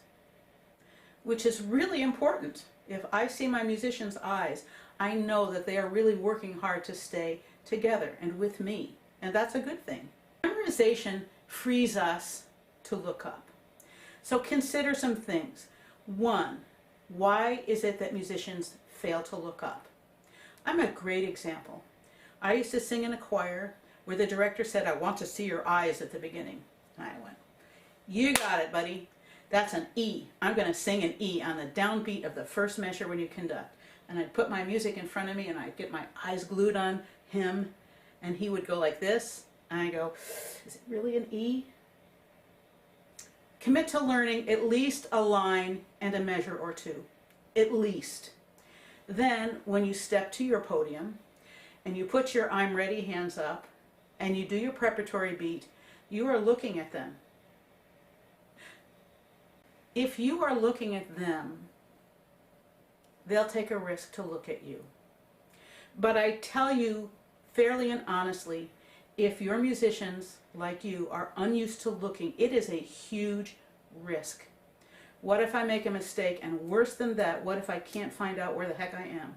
which is really important. If I see my musicians' eyes, I know that they are really working hard to stay together and with me, and that's a good thing. Memorization frees us to look up. So consider some things. 1, why is it that musicians fail to look up? I'm a great example. I used to sing in a choir where the director said, "I want to see your eyes" at the beginning. And I went, "You got it, buddy. That's an E. I'm going to sing an E on the downbeat of the first measure when you conduct." And I'd put my music in front of me and I'd get my eyes glued on him and he would go like this. And I go, "Is it really an E?" Commit to learning at least a line and a measure or 2. At least. Then when you step to your podium and you put your "I'm ready" hands up and you do your preparatory beat, you are looking at them. If you are looking at them, they'll take a risk to look at you. But I tell you fairly and honestly, if your musicians, like you, are unused to looking, it is a huge risk. What if I make a mistake? And worse than that, what if I can't find out where the heck I am?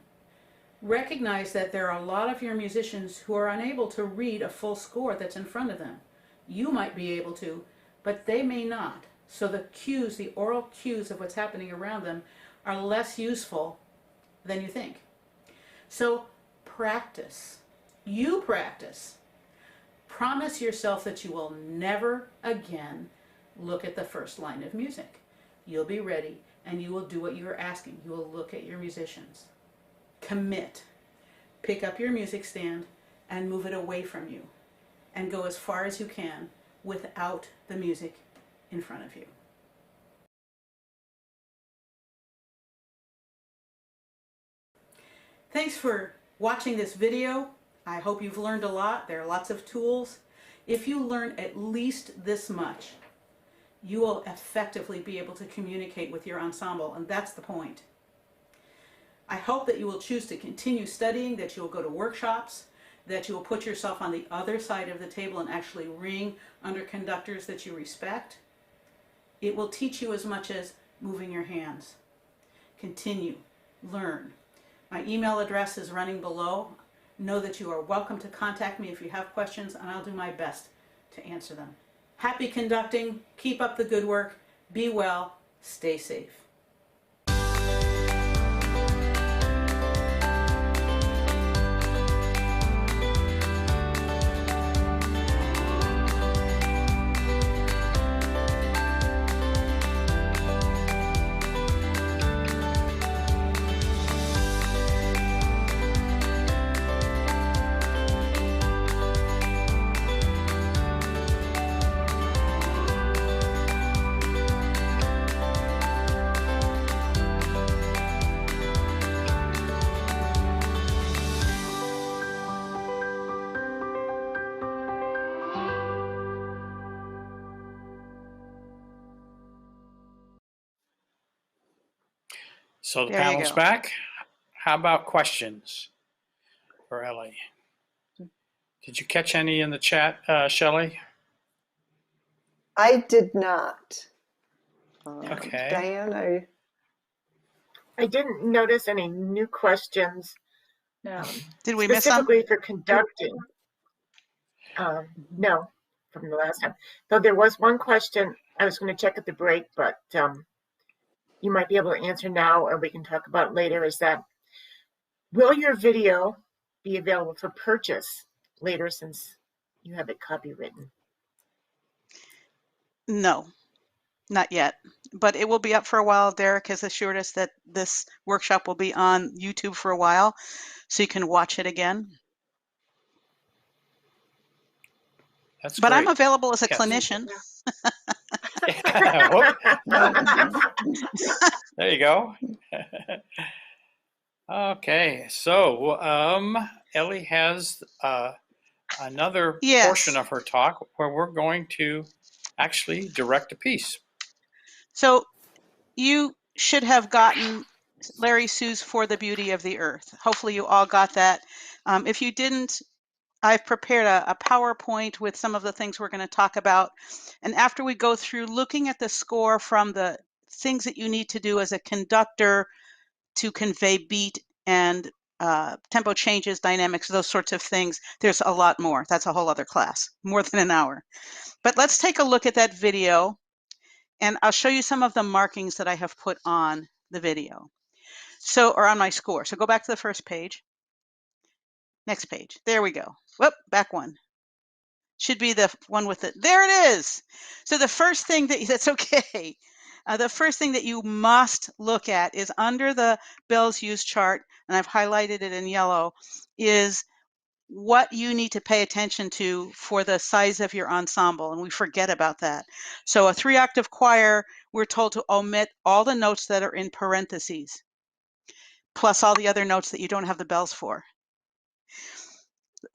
Recognize that there are a lot of your musicians who are unable to read a full score that's in front of them. You might be able to, but they may not. So the cues, the oral cues of what's happening around them are less useful than you think. So practice. You practice. Promise yourself that you will never again look at the first line of music. You'll be ready and you will do what you are asking. You will look at your musicians. Commit. Pick up your music stand and move it away from you and go as far as you can without the music in front of you. Thanks for watching this video. I hope you've learned a lot. There are lots of tools. If you learn at least this much, you will effectively be able to communicate with your ensemble, and that's the point. I hope that you will choose to continue studying, that you will go to workshops, that you will put yourself on the other side of the table and actually ring under conductors that you respect. It will teach you as much as moving your hands. Continue, learn. My email address is running below. Know that you are welcome to contact me if you have questions, and I'll do my best to answer them. Happy conducting. Keep up the good work. Be well. Stay safe. So the There you panel's go. back. How about questions for Ellie? Did you catch any in the chat, Shelley? I did not. Okay. Diane, I didn't notice any new questions. Did we miss some? Specifically for conducting. No, from the last time. Though there was one question I was going to check at the break, but you might be able to answer now, or we can talk about it later, is that will your video be available for purchase later since you have it copywritten? No, not yet, but it will be up for a while. Derek has assured us that this workshop will be on YouTube for a while, so you can watch it again. That's but great. I'm available as a Yes. clinician. There you go. Okay, so Ellie has another Yes. portion of her talk where we're going to actually direct a piece. So you should have gotten Larry Sue's For the Beauty of the Earth. Hopefully you all got that. If you didn't, I've prepared a PowerPoint with some of the things we're going to talk about. And after we go through looking at the score from the things that you need to do as a conductor to convey beat and tempo changes, dynamics, those sorts of things, there's a lot more. That's a whole other class, more than an hour. But let's take a look at that video, and I'll show you some of the markings that I have put on the video. So, or on my score. So go back to the first page. Next page. There we go. Whoop, back one. Should be the one with it. There it is. So the first thing that's okay. The first thing that you must look at is under the bells used chart, and I've highlighted it in yellow, is what you need to pay attention to for the size of your ensemble, and we forget about that. So a 3-octave choir, we're told to omit all the notes that are in parentheses, plus all the other notes that you don't have the bells for.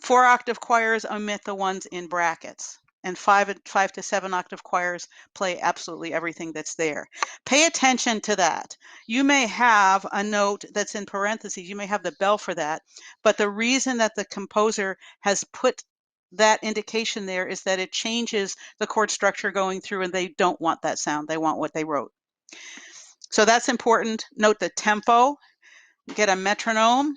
4-octave choirs omit the ones in brackets, and 5 to 7-octave choirs play absolutely everything that's there. Pay attention to that. You may have a note that's in parentheses, you may have the bell for that, but the reason that the composer has put that indication there is that it changes the chord structure going through, and they don't want that sound. They want what they wrote. So that's important. Note the tempo. Get a metronome.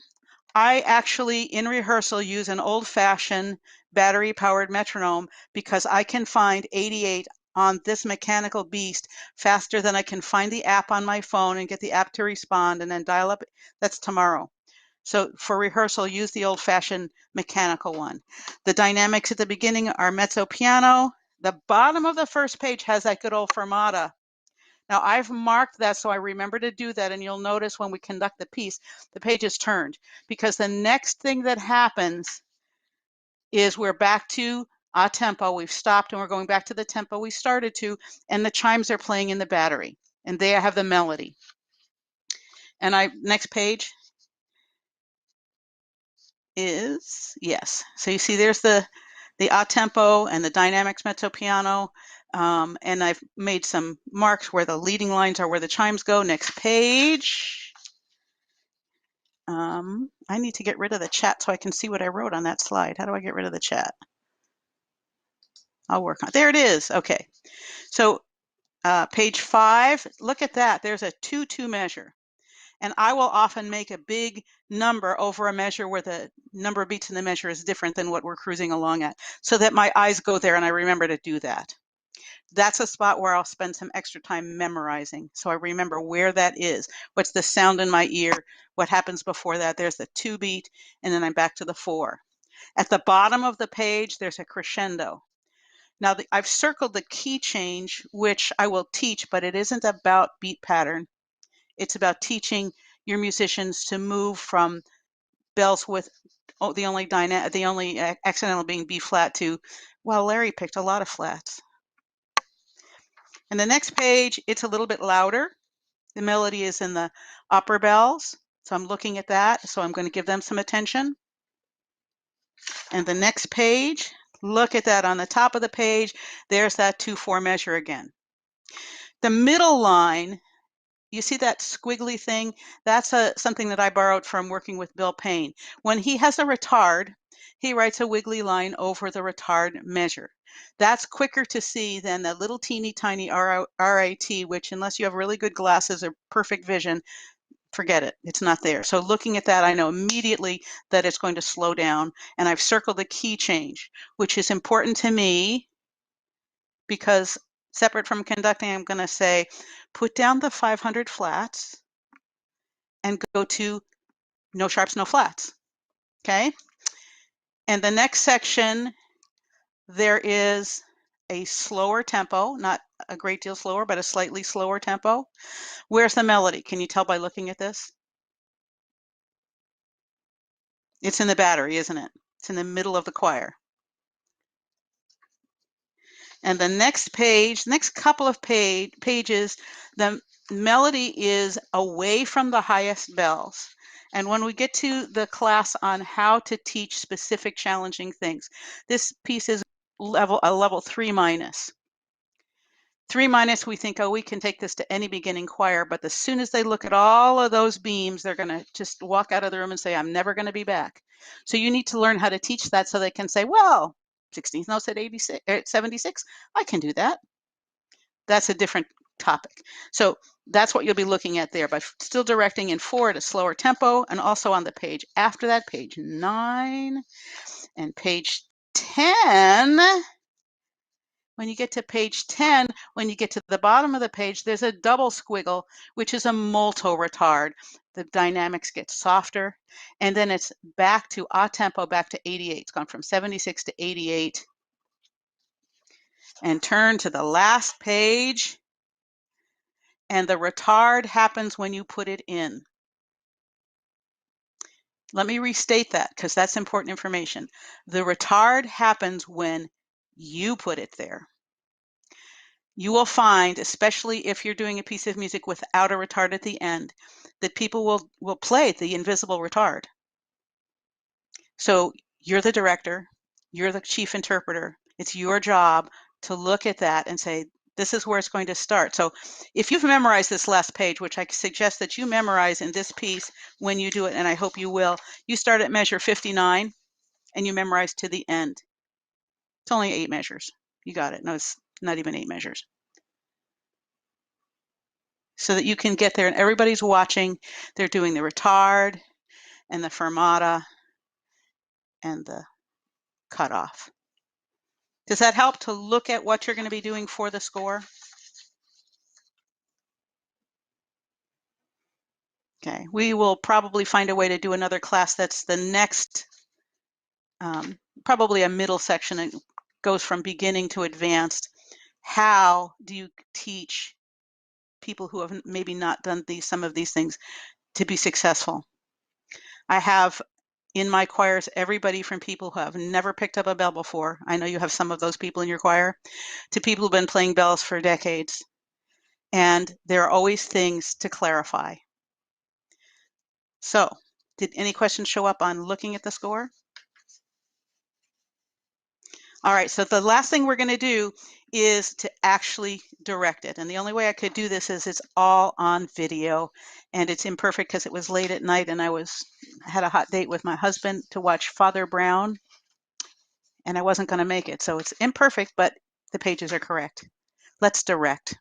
I actually, in rehearsal, use an old-fashioned battery-powered metronome because I can find 88 on this mechanical beast faster than I can find the app on my phone and get the app to respond and then dial up. That's tomorrow. So for rehearsal, use the old-fashioned mechanical one. The dynamics at the beginning are mezzo piano. The bottom of the first page has that good old fermata. Now I've marked that so I remember to do that, and you'll notice when we conduct the piece, the page is turned, because the next thing that happens is we're back to a tempo. We've stopped and we're going back to the tempo we started to, and the chimes are playing in the battery, and there I have the melody. And next page is, yes. So you see there's the a tempo and the dynamics mezzo piano. And I've made some marks where the leading lines are where the chimes go. Next page. I need to get rid of the chat so I can see what I wrote on that slide. How do I get rid of the chat? I'll work on it. There it is. Okay. So page 5, look at that. There's a 2-2 measure. And I will often make a big number over a measure where the number of beats in the measure is different than what we're cruising along at, so that my eyes go there and I remember to do that. That's a spot where I'll spend some extra time memorizing, so I remember where that is. What's the sound in my ear? What happens before that? There's the 2 beat, and then I'm back to the 4. At the bottom of the page, there's a crescendo. Now, I've circled the key change, which I will teach, but it isn't about beat pattern. It's about teaching your musicians to move from bells with the only accidental being B flat to, well, Larry picked a lot of flats. And the next page, it's a little bit louder. The melody is in the upper bells, so I'm looking at that. So I'm going to give them some attention. And the next page, look at that on the top of the page. There's that 2-4 measure again. The middle line, you see that squiggly thing? That's something that I borrowed from working with Bill Payne. When he has a retard, he writes a wiggly line over the retard measure. That's quicker to see than the little teeny tiny RAT, which unless you have really good glasses or perfect vision, Forget it. It's not there. So looking at that, I know immediately that it's going to slow down. And I've circled the key change, which is important to me because separate from conducting, I'm going to say, put down the 500 flats and go to no sharps, no flats. Okay. And the next section, there is a slower tempo, not a great deal slower, but a slightly slower tempo. Where's the melody? Can you tell by looking at this? It's in the battery, isn't it? It's in the middle of the choir. And the next page, next couple of pages, the melody is away from the highest bells. And when we get to the class on how to teach specific challenging things, this piece is a level 3 minus. 3 minus, we think, oh, we can take this to any beginning choir, but as soon as they look at all of those beams, they're going to just walk out of the room and say, I'm never going to be back. So you need to learn how to teach that so they can say, well, 16th notes at 76, I can do that. That's a different topic. So that's what you'll be looking at there, but still directing in 4 at a slower tempo, and also on the page after that, page 9 and page 10. When you get to page 10, when you get to the bottom of the page, there's a double squiggle, which is a molto retard. The dynamics get softer, and then it's back to a tempo, back to 88. It's gone from 76 to 88. And turn to the last page, and the retard happens when you put it in. Let me restate that because that's important information. The retard happens when you put it there. You will find, especially if you're doing a piece of music without a retard at the end, that people will play the invisible retard. So you're the director, you're the chief interpreter. It's your job to look at that and say, this is where it's going to start. So if you've memorized this last page, which I suggest that you memorize in this piece when you do it, and I hope you will, you start at measure 59 and you memorize to the end. It's only 8 measures. You got it. No, it's not even 8 measures. So that you can get there and everybody's watching. They're doing the retard and the fermata and the cutoff. Does that help to look at what you're going to be doing for the score? Okay, we will probably find a way to do another class that's the next, probably a middle section. It goes from beginning to advanced. How do you teach people who have maybe not done some of these things to be successful? I have in my choirs everybody from people who have never picked up a bell before. I know you have some of those people in your choir, to people who've been playing bells for decades. And there are always things to clarify. So, did any questions show up on looking at the score? All right, so the last thing we're going to do is to actually direct it. And the only way I could do this is it's all on video, and it's imperfect because it was late at night and I had a hot date with my husband to watch Father Brown, and I wasn't going to make it. So it's imperfect, but the pages are correct. Let's direct.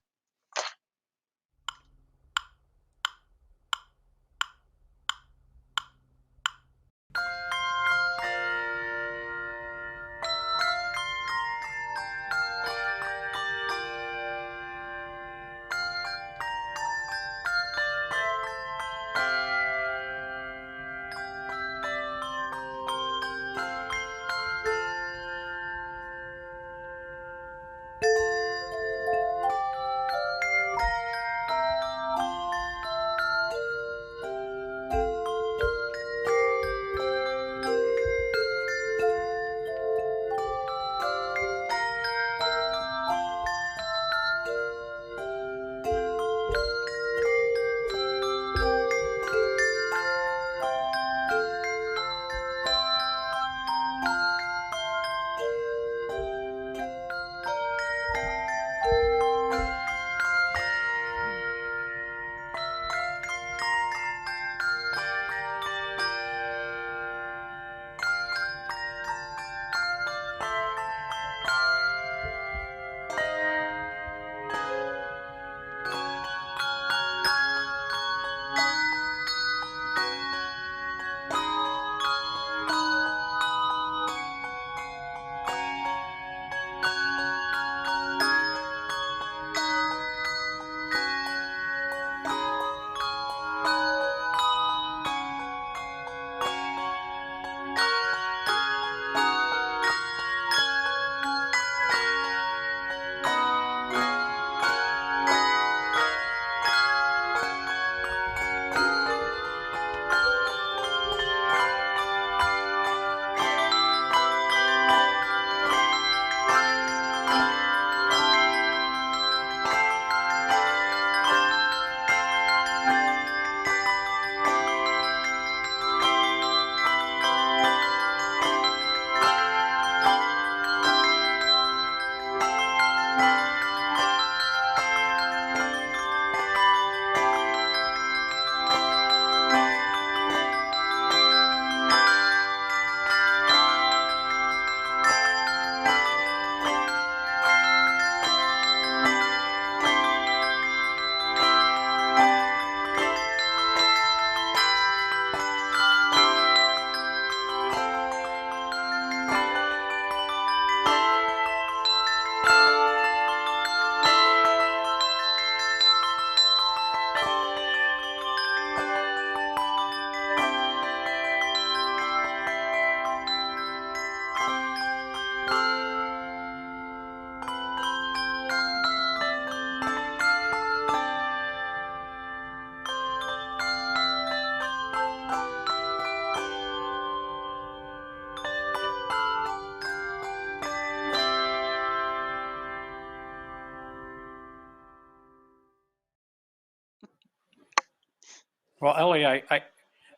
Well, Ellie, I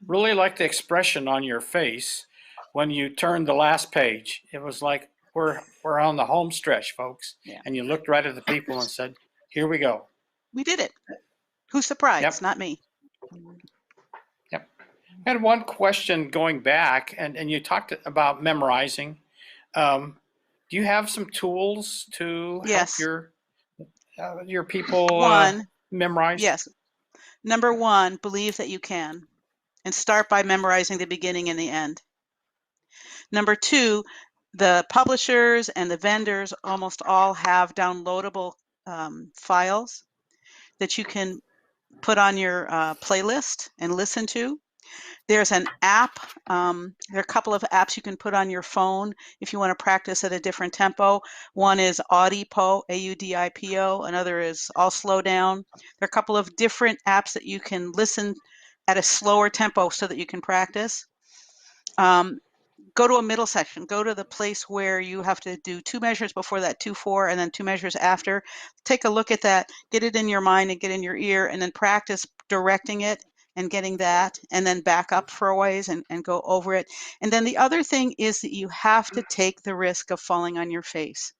really like the expression on your face when you turned the last page. It was like we're on the home stretch, folks. Yeah. And you looked right at the people and said, "Here we go." We did it. Who's surprised? Yep. Not me. Yep. I had one question going back, and you talked about memorizing. Do you have some tools to Yes. help your people One, memorize? yes. Number one, believe that you can, and start by memorizing the beginning and the end. Number two, the publishers and the vendors almost all have downloadable files that you can put on your playlist and listen to. There's an app. There are a couple of apps you can put on your phone if you want to practice at a different tempo. One is Audipo, Audipo. Another is All Slow Down. There are a couple of different apps that you can listen at a slower tempo so that you can practice. Go to a middle section. Go to the place where you have to do 2 measures before that 2/4 and then 2 measures after. Take a look at that, get it in your mind and get in your ear, and then practice directing it and getting that, and then back up for a ways and go over it. And then the other thing is that you have to take the risk of falling on your face.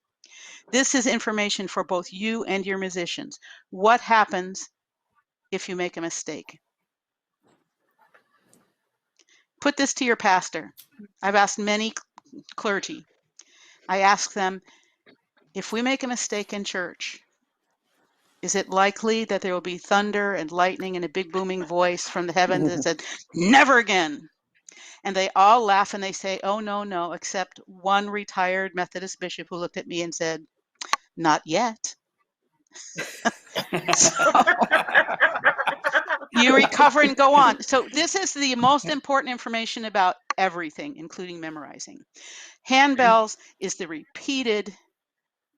This is information for both you and your musicians. What happens if you make a mistake? Put this to your pastor. I've asked many clergy. I ask them, if we make a mistake in church, is it likely that there will be thunder and lightning and a big booming voice from the heavens that said, never again? And they all laugh and they say, oh, no, no, except one retired Methodist bishop who looked at me and said, not yet. So, you recover and go on. So this is the most important information about everything, including memorizing. Handbells is the repeated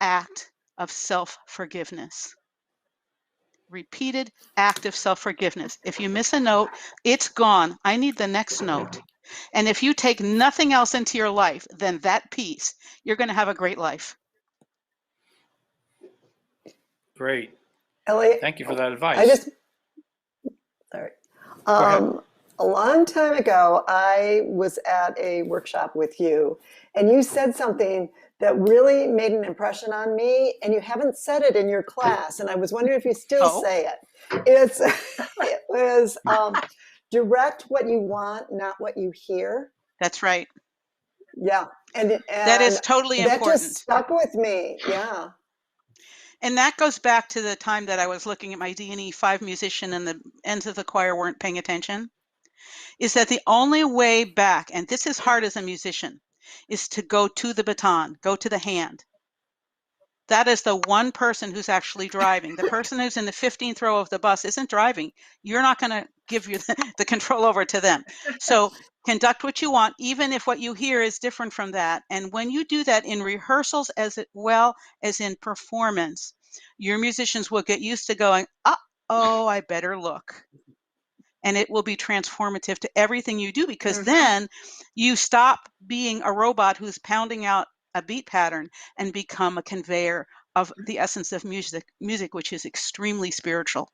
act of self-forgiveness. Repeated act of self-forgiveness. If you miss a note, it's gone. I need the next note. And if you take nothing else into your life than that piece, you're going to have a great life. Great. Ellie, Thank you for that advice. Sorry. Go ahead. A long time ago, I was at a workshop with you, and you said something that really made an impression on me, and you haven't said it in your class, and I was wondering if you still say it. It was direct what you want, not what you hear. That's right. Yeah. And that is totally that important. Just stuck with me. Yeah. And that goes back to the time that I was looking at my D&E 5 musician and the ends of the choir weren't paying attention, is that the only way back, and this is hard as a musician, is to go to the baton, go to the hand. That is the one person who's actually driving. The person who's in the 15th row of the bus isn't driving. You're not going to give you the control over to them. So conduct what you want, even if what you hear is different from that. And when you do that in rehearsals as well as in performance, your musicians will get used to going, uh-oh, I better look. And it will be transformative to everything you do, because then you stop being a robot who's pounding out a beat pattern and become a conveyor of the essence of music, which is extremely spiritual.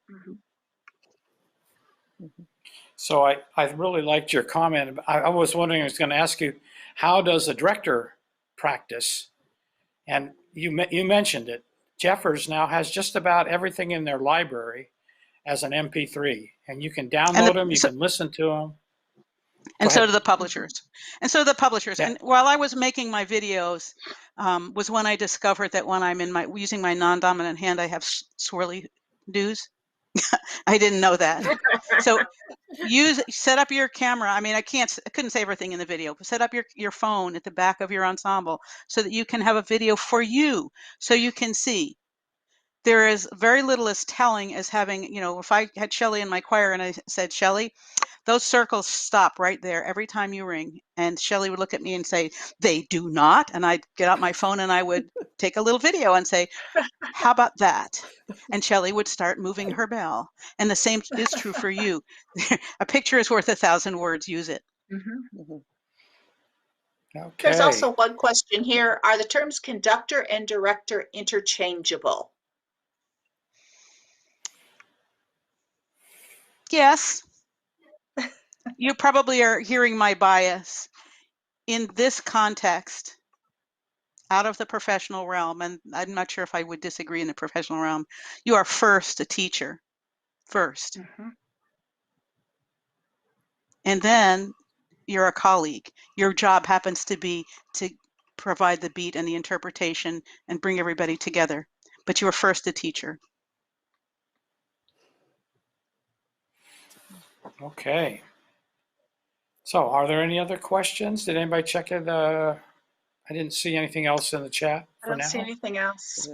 So I really liked your comment. I was wondering, I was going to ask you, how does a director practice? And you mentioned it. Jeffers now has just about everything in their library as an MP3, and you can download them, you can listen to them. And so do the publishers. Yeah. And while I was making my videos, was when I discovered that when I'm using my non-dominant hand, I have swirly doos. I didn't know that. So set up your camera. I mean, I couldn't say everything in the video, but set up your phone at the back of your ensemble so that you can have a video for you, so you can see. There is very little as telling as having, if I had Shelley in my choir and I said, Shelley, those circles stop right there every time you ring. And Shelley would look at me and say, they do not. And I'd get out my phone and I would take a little video and say, how about that? And Shelley would start moving her bell. And the same is true for you. A picture is worth 1,000 words. Use it. Okay. There's also one question here. Are the terms conductor and director interchangeable? Yes. You probably are hearing my bias. In this context, out of the professional realm, and I'm not sure if I would disagree in the professional realm, you are first a teacher, first. And then you're a colleague. Your job happens to be to provide the beat and the interpretation and bring everybody together. But you are first a teacher. Okay. So are there any other questions? Did anybody check it? I didn't see anything else in the chat I for don't now. see anything else.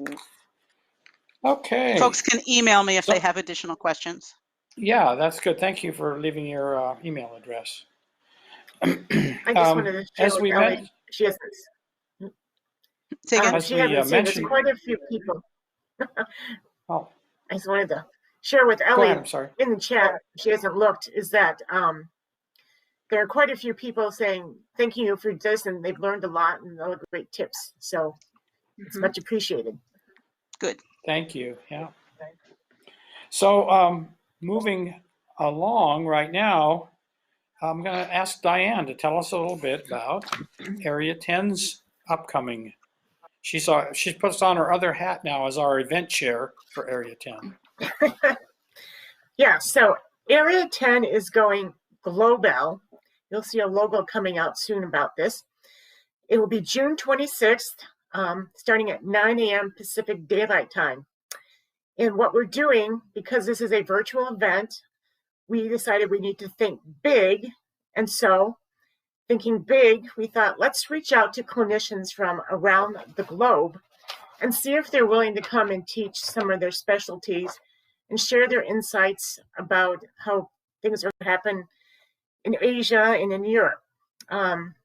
Okay. Folks can email me if So- they have additional questions. Yeah, that's good. Thank you for leaving your email address. I just wanted to share as with we Ellie. met, She has Say again? As she we, hasn't seen. There's mentioned- quite a few people. oh, I just wanted to share with go Ellie ahead. I'm sorry. in the chat. She hasn't looked. Is that there are quite a few people saying thank you for this, and they've learned a lot and all the great tips. So it's much appreciated. Good. Thank you. Yeah. So moving along right now, I'm going to ask Diane to tell us a little bit about Area 10's upcoming. She's puts on her other hat now as our event chair for Area 10. Yeah, so Area 10 is going global. You'll see a logo coming out soon about this. It will be June 26th, starting at 9 a.m. Pacific Daylight Time. And what we're doing, because this is a virtual event, we decided we need to think big. And so, thinking big, we thought, let's reach out to clinicians from around the globe and see if they're willing to come and teach some of their specialties and share their insights about how things are happening in Asia and in Europe. And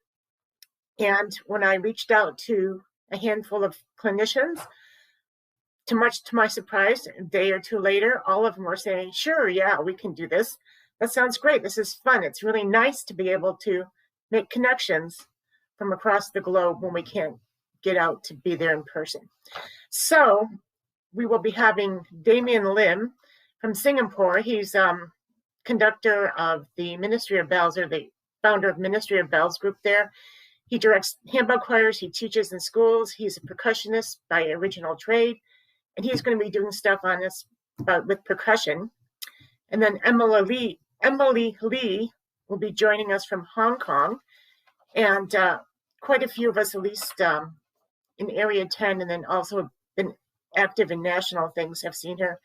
when I reached out to a handful of clinicians, much to my surprise, a day or two later, all of them were saying, sure, yeah, we can do this. That sounds great. This is fun. It's really nice to be able to make connections from across the globe when we can't get out to be there in person. So we will be having Damien Lim from Singapore. He's conductor of the Ministry of Bells, or the founder of Ministry of Bells group there. He directs handbell choirs. He teaches in schools. He's a percussionist by original trade. And he's going to be doing stuff on this with percussion. And then Emily Lee will be joining us from Hong Kong. And quite a few of us, at least in Area 10, and then also been active in national things, have seen her.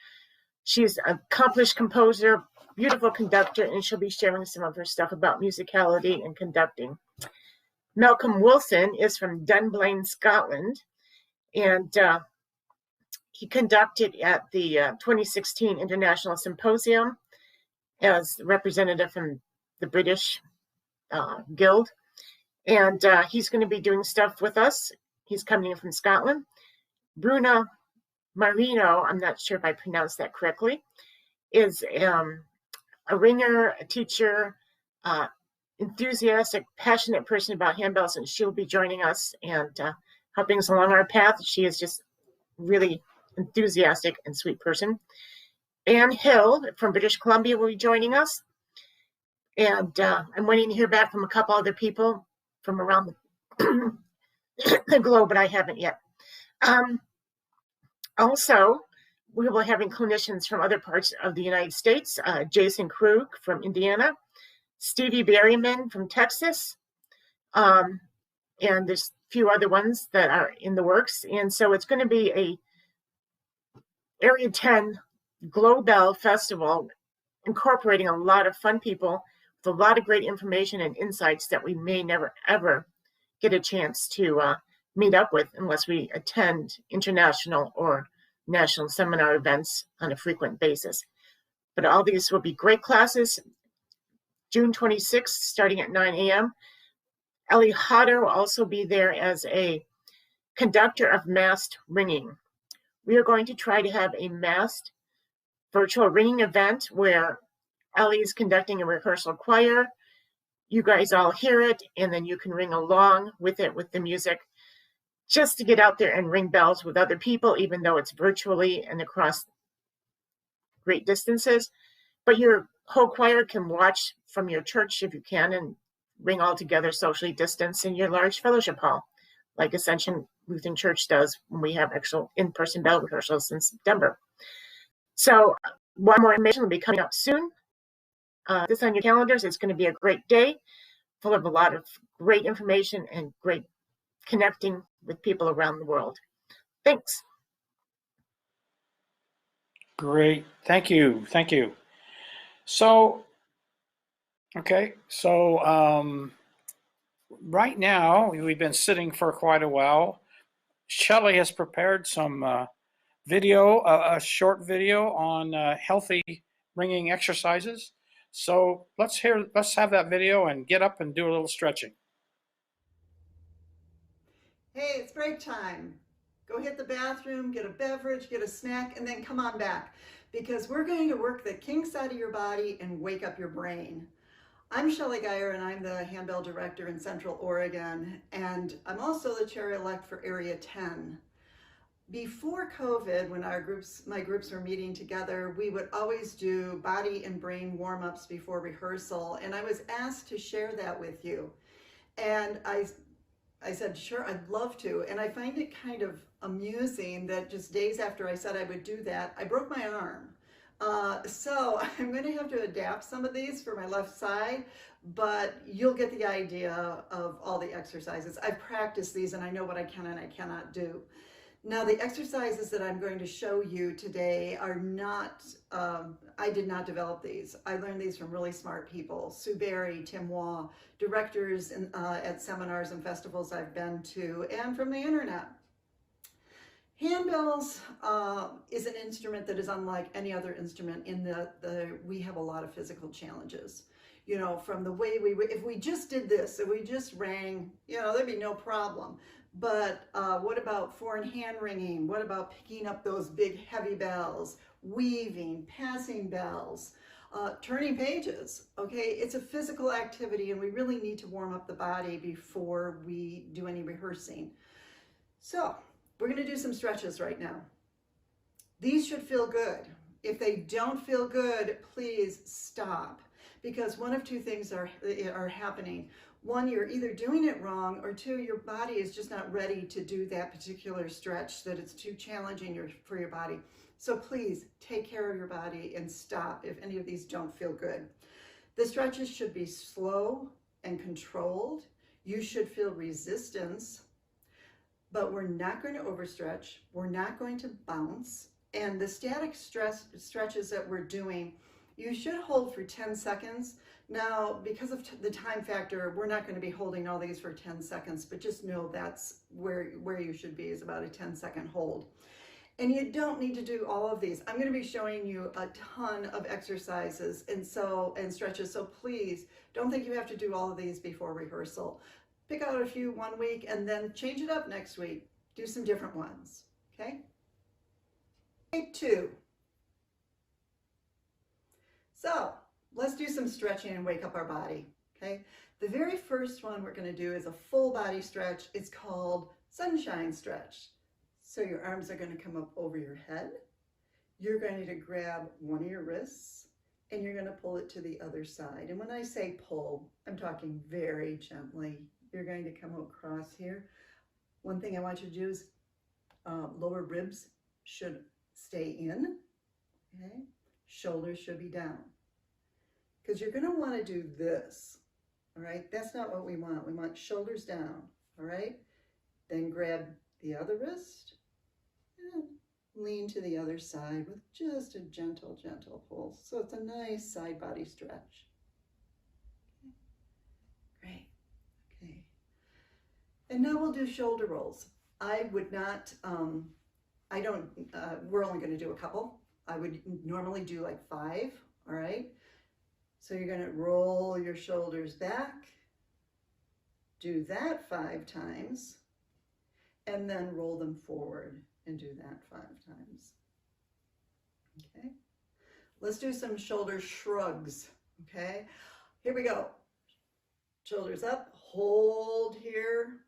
She's an accomplished composer, beautiful conductor, and she'll be sharing some of her stuff about musicality and conducting. Malcolm Wilson is from Dunblane, Scotland, and he conducted at the 2016 International Symposium as representative from the British Guild. And he's going to be doing stuff with us. He's coming in from Scotland. Bruna Marino, I'm not sure if I pronounced that correctly, is a ringer, a teacher, enthusiastic, passionate person about handbells, and she'll be joining us and helping us along our path. She is just really enthusiastic and sweet person. Anne Hill from British Columbia will be joining us. And I'm waiting to hear back from a couple other people from around the globe, but I haven't yet. Also, we will be having clinicians from other parts of the United States, Jason Krug from Indiana, Stevie Berryman from Texas, and there's a few other ones that are in the works. And so it's going to be a Area 10 Global Festival, incorporating a lot of fun people with a lot of great information and insights that we may never, ever get a chance to meet up with unless we attend international or national seminar events on a frequent basis. But all these will be great classes. June 26th, starting at 9 a.m. Ellie Hodder will also be there as a conductor of massed ringing. We are going to try to have a massed virtual ringing event where Ellie is conducting a rehearsal choir. You guys all hear it, and then you can ring along with it with the music, just to get out there and ring bells with other people, even though it's virtually and across great distances. But you're whole choir can watch from your church if you can and bring all together socially distanced in your large fellowship hall, like Ascension Lutheran Church does when we have actual in-person bell rehearsals in September. So one more information will be coming up soon. This on your calendars. It's going to be a great day, full of a lot of great information and great connecting with people around the world. Thanks. Great. Thank you. Thank you. So, okay. So right now, we've been sitting for quite a while. Shelley has prepared some video, a short video on healthy ringing exercises. So let's have that video and get up and do a little stretching. Hey, it's break time. Go hit the bathroom, get a beverage, get a snack, and then come on back, because we're going to work the kinks out of your body and wake up your brain. I'm Shelley Geyer, and I'm the Handbell Director in Central Oregon, and I'm also the Chair-elect for Area 10. Before COVID, when my groups were meeting together, we would always do body and brain warm-ups before rehearsal, and I was asked to share that with you. And I said, sure, I'd love to. And I find it kind of amusing that just days after I said I would do that, I broke my arm. So I'm going to have to adapt some of these for my left side, but you'll get the idea of all the exercises. I've practiced these and I know what I can and I cannot do. Now, the exercises that I'm going to show you today are not, I did not develop these. I learned these from really smart people. Sue Berry, Tim Waugh, directors at seminars and festivals I've been to, and from the internet. Handbells is an instrument that is unlike any other instrument in that we have a lot of physical challenges. You know, from the way if we just did this, if we just rang, you know, there'd be no problem. But what about foreign hand ringing? What about picking up those big heavy bells, weaving, passing bells, turning pages? Okay, it's a physical activity and we really need to warm up the body before we do any rehearsing. So we're going to do some stretches right now. These should feel good. If they don't feel good, please stop, because one of two things are happening. One, you're either doing it wrong, or two, your body is just not ready to do that particular stretch, that it's too challenging for your body. So please take care of your body and stop if any of these don't feel good. The stretches should be slow and controlled. You should feel resistance, but we're not going to overstretch. We're not going to bounce. And the static stretches that we're doing, you should hold for 10 seconds. Now, because of the time factor, we're not going to be holding all these for 10 seconds, but just know that's where you should be, is about a 10-second hold. And you don't need to do all of these. I'm going to be showing you a ton of exercises and stretches, so please don't think you have to do all of these before rehearsal. Pick out a few one week and then change it up next week. Do some different ones, okay? Day 2. So let's do some stretching and wake up our body, okay? The very first one we're going to do is a full body stretch. It's called sunshine stretch. So your arms are going to come up over your head. You're going to grab one of your wrists and you're going to pull it to the other side. And when I say pull, I'm talking very gently. You're going to come across here. One thing I want you to do is lower ribs should stay in, okay? Shoulders should be down, because you're going to want to do this, all right? That's not what we want. We want shoulders down, all right? Then grab the other wrist and lean to the other side with just a gentle, gentle pull. So it's a nice side body stretch. Okay. Great. Okay. And now we'll do shoulder rolls. I would not, we're only going to do a couple. I would normally do like 5, all right? So you're going to roll your shoulders back, do that 5 times, and then roll them forward and do that 5 times. Okay? Let's do some shoulder shrugs, okay? Here we go. Shoulders up, hold here.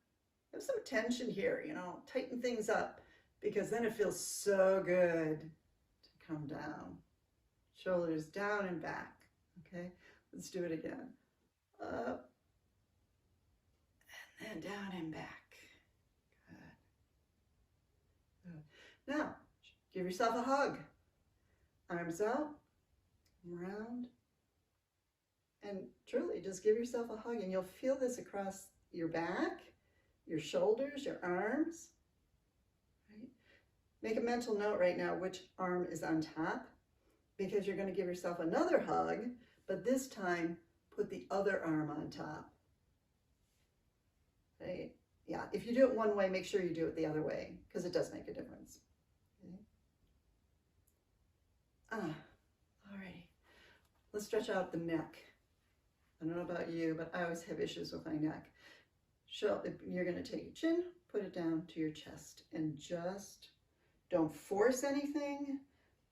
Have some tension here, you know, tighten things up, because then it feels so good to come down. Shoulders down and back, Okay, let's do it again. Up and then down and back. Good. Good. Now, give yourself a hug. Arms out, around, and truly just give yourself a hug, and you'll feel this across your back, your shoulders, your arms. Right? Make a mental note right now which arm is on top, because you're going to give yourself another hug, but this time put the other arm on top. Right? Yeah, if you do it one way, make sure you do it the other way, because it does make a difference. Okay? All right. Let's stretch out the neck. I don't know about you, but I always have issues with my neck. You're going to take your chin, put it down to your chest, and just don't force anything.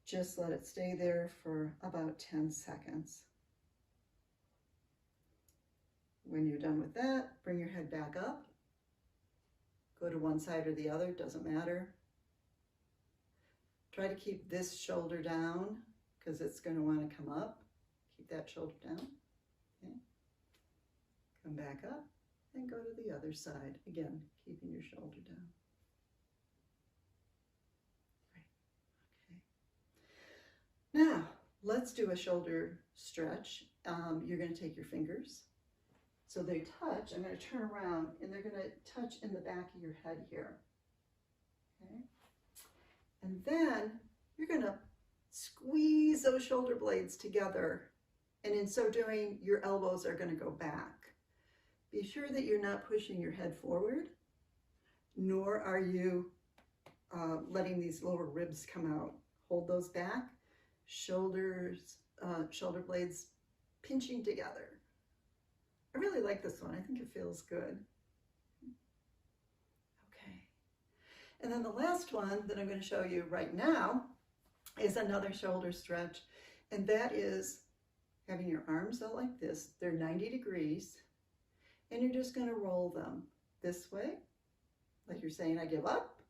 Just let it stay there for about 10 seconds. When you're done with that, bring your head back up. Go to one side or the other, doesn't matter. Try to keep this shoulder down because it's going to want to come up. Keep that shoulder down. Okay. Come back up and go to the other side. Again, keeping your shoulder down. Right. Okay. Now, let's do a shoulder stretch. You're going to take your fingers. So they touch. I'm going to turn around and they're going to touch in the back of your head here. Okay. And then you're going to squeeze those shoulder blades together. And in so doing, your elbows are going to go back. Be sure that you're not pushing your head forward, nor are you letting these lower ribs come out. Hold those back. Shoulder blades pinching together. I really like this one. I think it feels good. Okay. And then the last one that I'm going to show you right now is another shoulder stretch. And that is having your arms out like this. They're 90 degrees. And you're just going to roll them this way, like you're saying, I give up,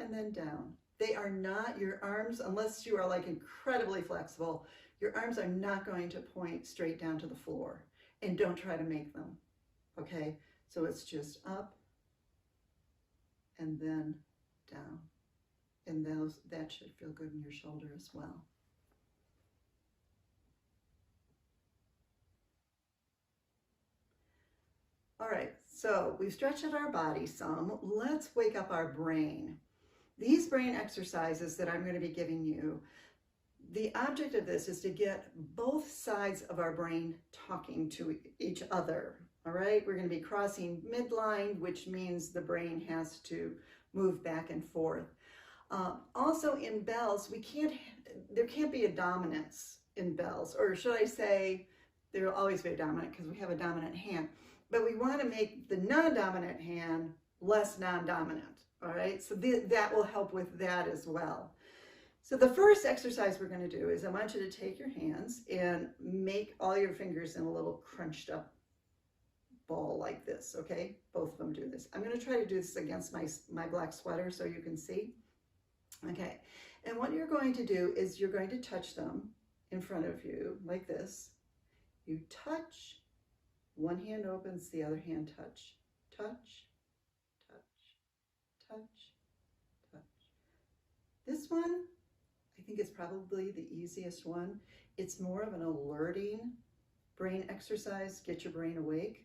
and then down. They are not, your arms, unless you are like incredibly flexible, your arms are not going to point straight down to the floor. And don't try to make them, okay? So it's just up and then down. And that should feel good in your shoulder as well. All right, so we've stretched out our body some. Let's wake up our brain. These brain exercises that I'm going to be giving you, the object of this is to get both sides of our brain talking to each other. All right, we're going to be crossing midline, which means the brain has to move back and forth. Also in bells, there can't be a dominance in bells, or should I say, there will always be a dominant because we have a dominant hand. But we want to make the non-dominant hand less non-dominant, all right? So that will help with that as well. So the first exercise we're going to do is I want you to take your hands and make all your fingers in a little crunched up ball like this, okay? Both of them do this. I'm going to try to do this against my black sweater so you can see. Okay, and what you're going to do is you're going to touch them in front of you like this. You touch. One hand opens, the other hand touch, touch, touch, touch, touch. This one, I think is probably the easiest one. It's more of an alerting brain exercise, get your brain awake.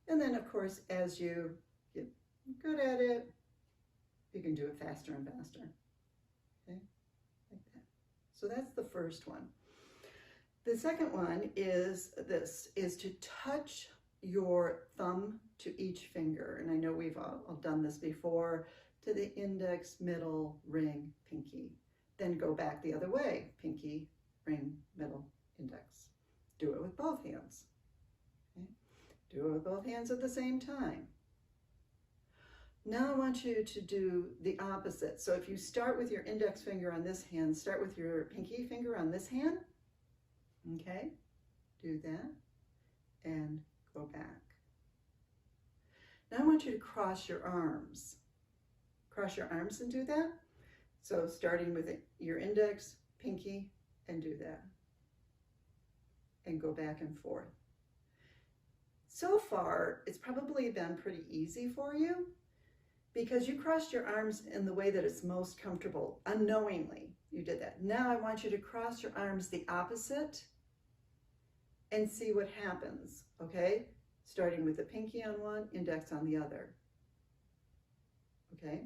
And then of course, as you get good at it, you can do it faster and faster. Okay, like that. So that's the first one. The second one is to touch your thumb to each finger. And I know we've all done this before, to the index, middle, ring, pinky. Then go back the other way, pinky, ring, middle, index. Do it with both hands. Okay? Do it with both hands at the same time. Now I want you to do the opposite. So if you start with your index finger on this hand, start with your pinky finger on this hand. Okay, do that and go back. Now I want you to cross your arms. Cross your arms and do that. So starting with your index, pinky, and do that. and go back and forth. So far, it's probably been pretty easy for you because you crossed your arms in the way that it's most comfortable. Unknowingly, you did that. Now I want you to cross your arms the opposite and see what happens, okay? Starting with the pinky on one, index on the other, okay?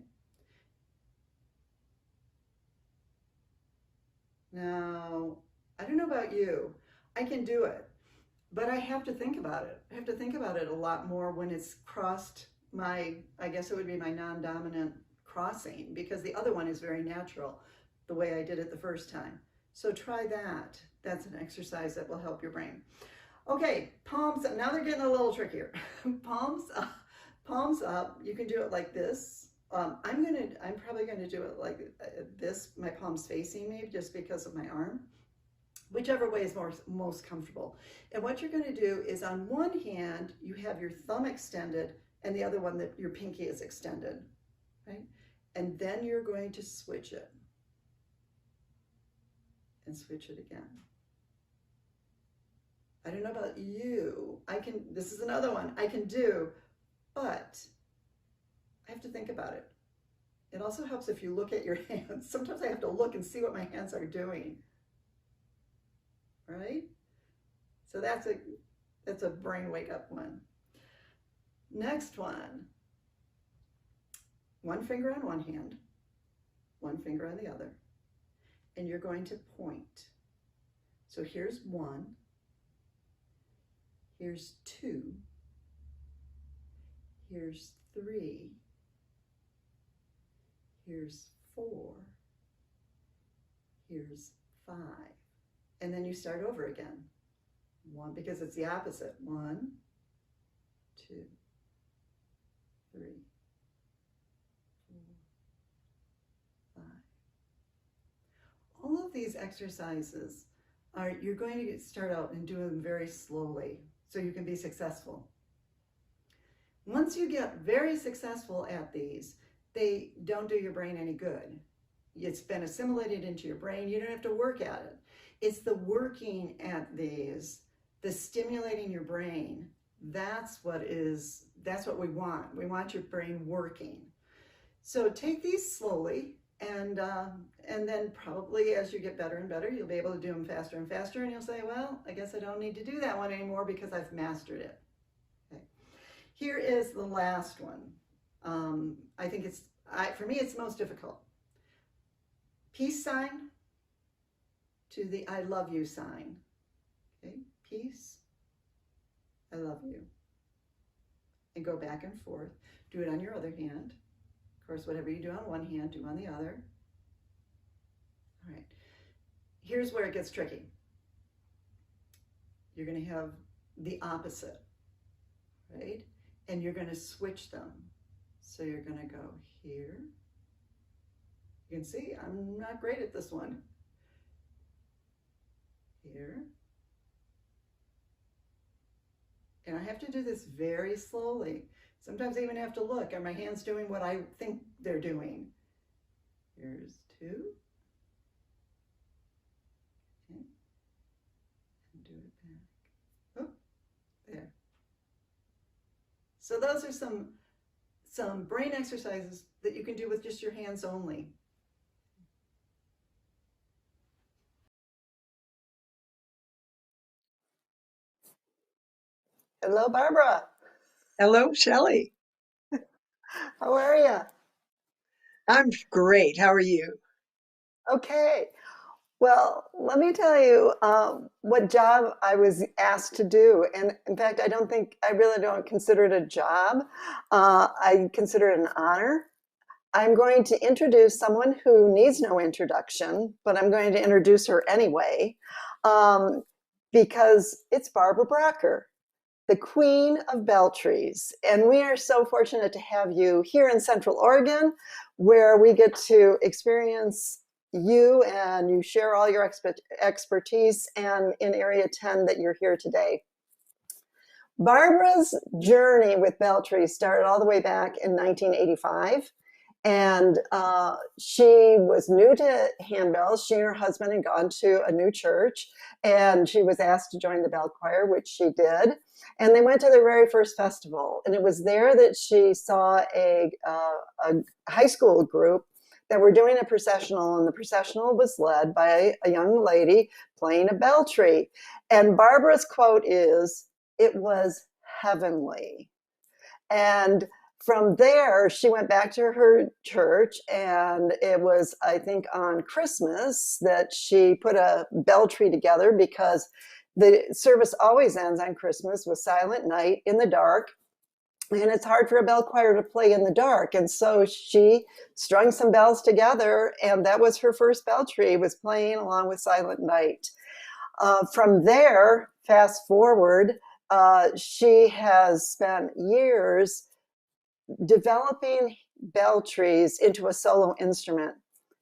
Now, I don't know about you. I can do it, but I have to think about it. I have to think about it a lot more when it's crossed my, I guess it would be my non-dominant crossing, because the other one is very natural, the way I did it the first time. So try that. That's an exercise that will help your brain. Okay, palms up. Now they're getting a little trickier. Palms up. Palms up. You can do it like this. I'm probably gonna do it like this, my palms facing me, just because of my arm. Whichever way is most comfortable. And what you're gonna do is on one hand, you have your thumb extended and the other one that your pinky is extended, right? And then you're going to switch it and switch it again. I don't know about you. This is another one I can do, but I have to think about it. It also helps if you look at your hands. Sometimes I have to look and see what my hands are doing. Right? So that's a brain wake up one. Next one. One finger on one hand, one finger on the other, and you're going to point. So here's 1, here's 2, here's 3, here's 4, here's 5. And then you start over again. 1, because it's the opposite. 1, 2, 3, 4, 5. All of these exercises you're going to start out and do them very slowly so you can be successful. Once you get very successful at these, they don't do your brain any good. It's been assimilated into your brain. You don't have to work at it. It's the working at these, the stimulating your brain. That's what we want. We want your brain working. So take these slowly, and then probably as you get better and better, you'll be able to do them faster and faster, and you'll say, well, I guess I don't need to do that one anymore because I've mastered it. Okay. Here is the last one. I think for me, it's most difficult. Peace sign to the I love you sign. Okay, peace, I love you. And go back and forth. Do it on your other hand. Of course, whatever you do on one hand, do on the other. All right. Here's where it gets tricky. You're going to have the opposite, right? And you're going to switch them. So you're going to go here. You can see I'm not great at this one. Here. And I have to do this very slowly. Sometimes I even have to look. Are my hands doing what I think they're doing? Here's 2. Okay. And do it back. Oh, there. So those are some brain exercises that you can do with just your hands only. Hello, Barbara. Hello, Shelley. How are you? I'm great. How are you? Okay. Well, let me tell you what job I was asked to do. And in fact, I really don't consider it a job. I consider it an honor. I'm going to introduce someone who needs no introduction, but I'm going to introduce her anyway, because it's Barbara Brocker, the Queen of Bell Trees. And we are so fortunate to have you here in Central Oregon, where we get to experience you and you share all your expertise, and in Area 10 that you're here today. Barbara's journey with Bell Trees started all the way back in 1985. And she was new to handbell. She and her husband had gone to a new church, and she was asked to join the bell choir, which she did. And they went to their very first festival. And it was there that she saw a high school group that were doing a processional, and the processional was led by a young lady playing a bell tree. And Barbara's quote is, "It was heavenly." And from there, she went back to her church, and it was, I think, on Christmas that she put a bell tree together, because the service always ends on Christmas with Silent Night in the dark. And it's hard for a bell choir to play in the dark. And so she strung some bells together, and that was her first bell tree, was playing along with Silent Night. From there, fast forward, she has spent years developing bell trees into a solo instrument.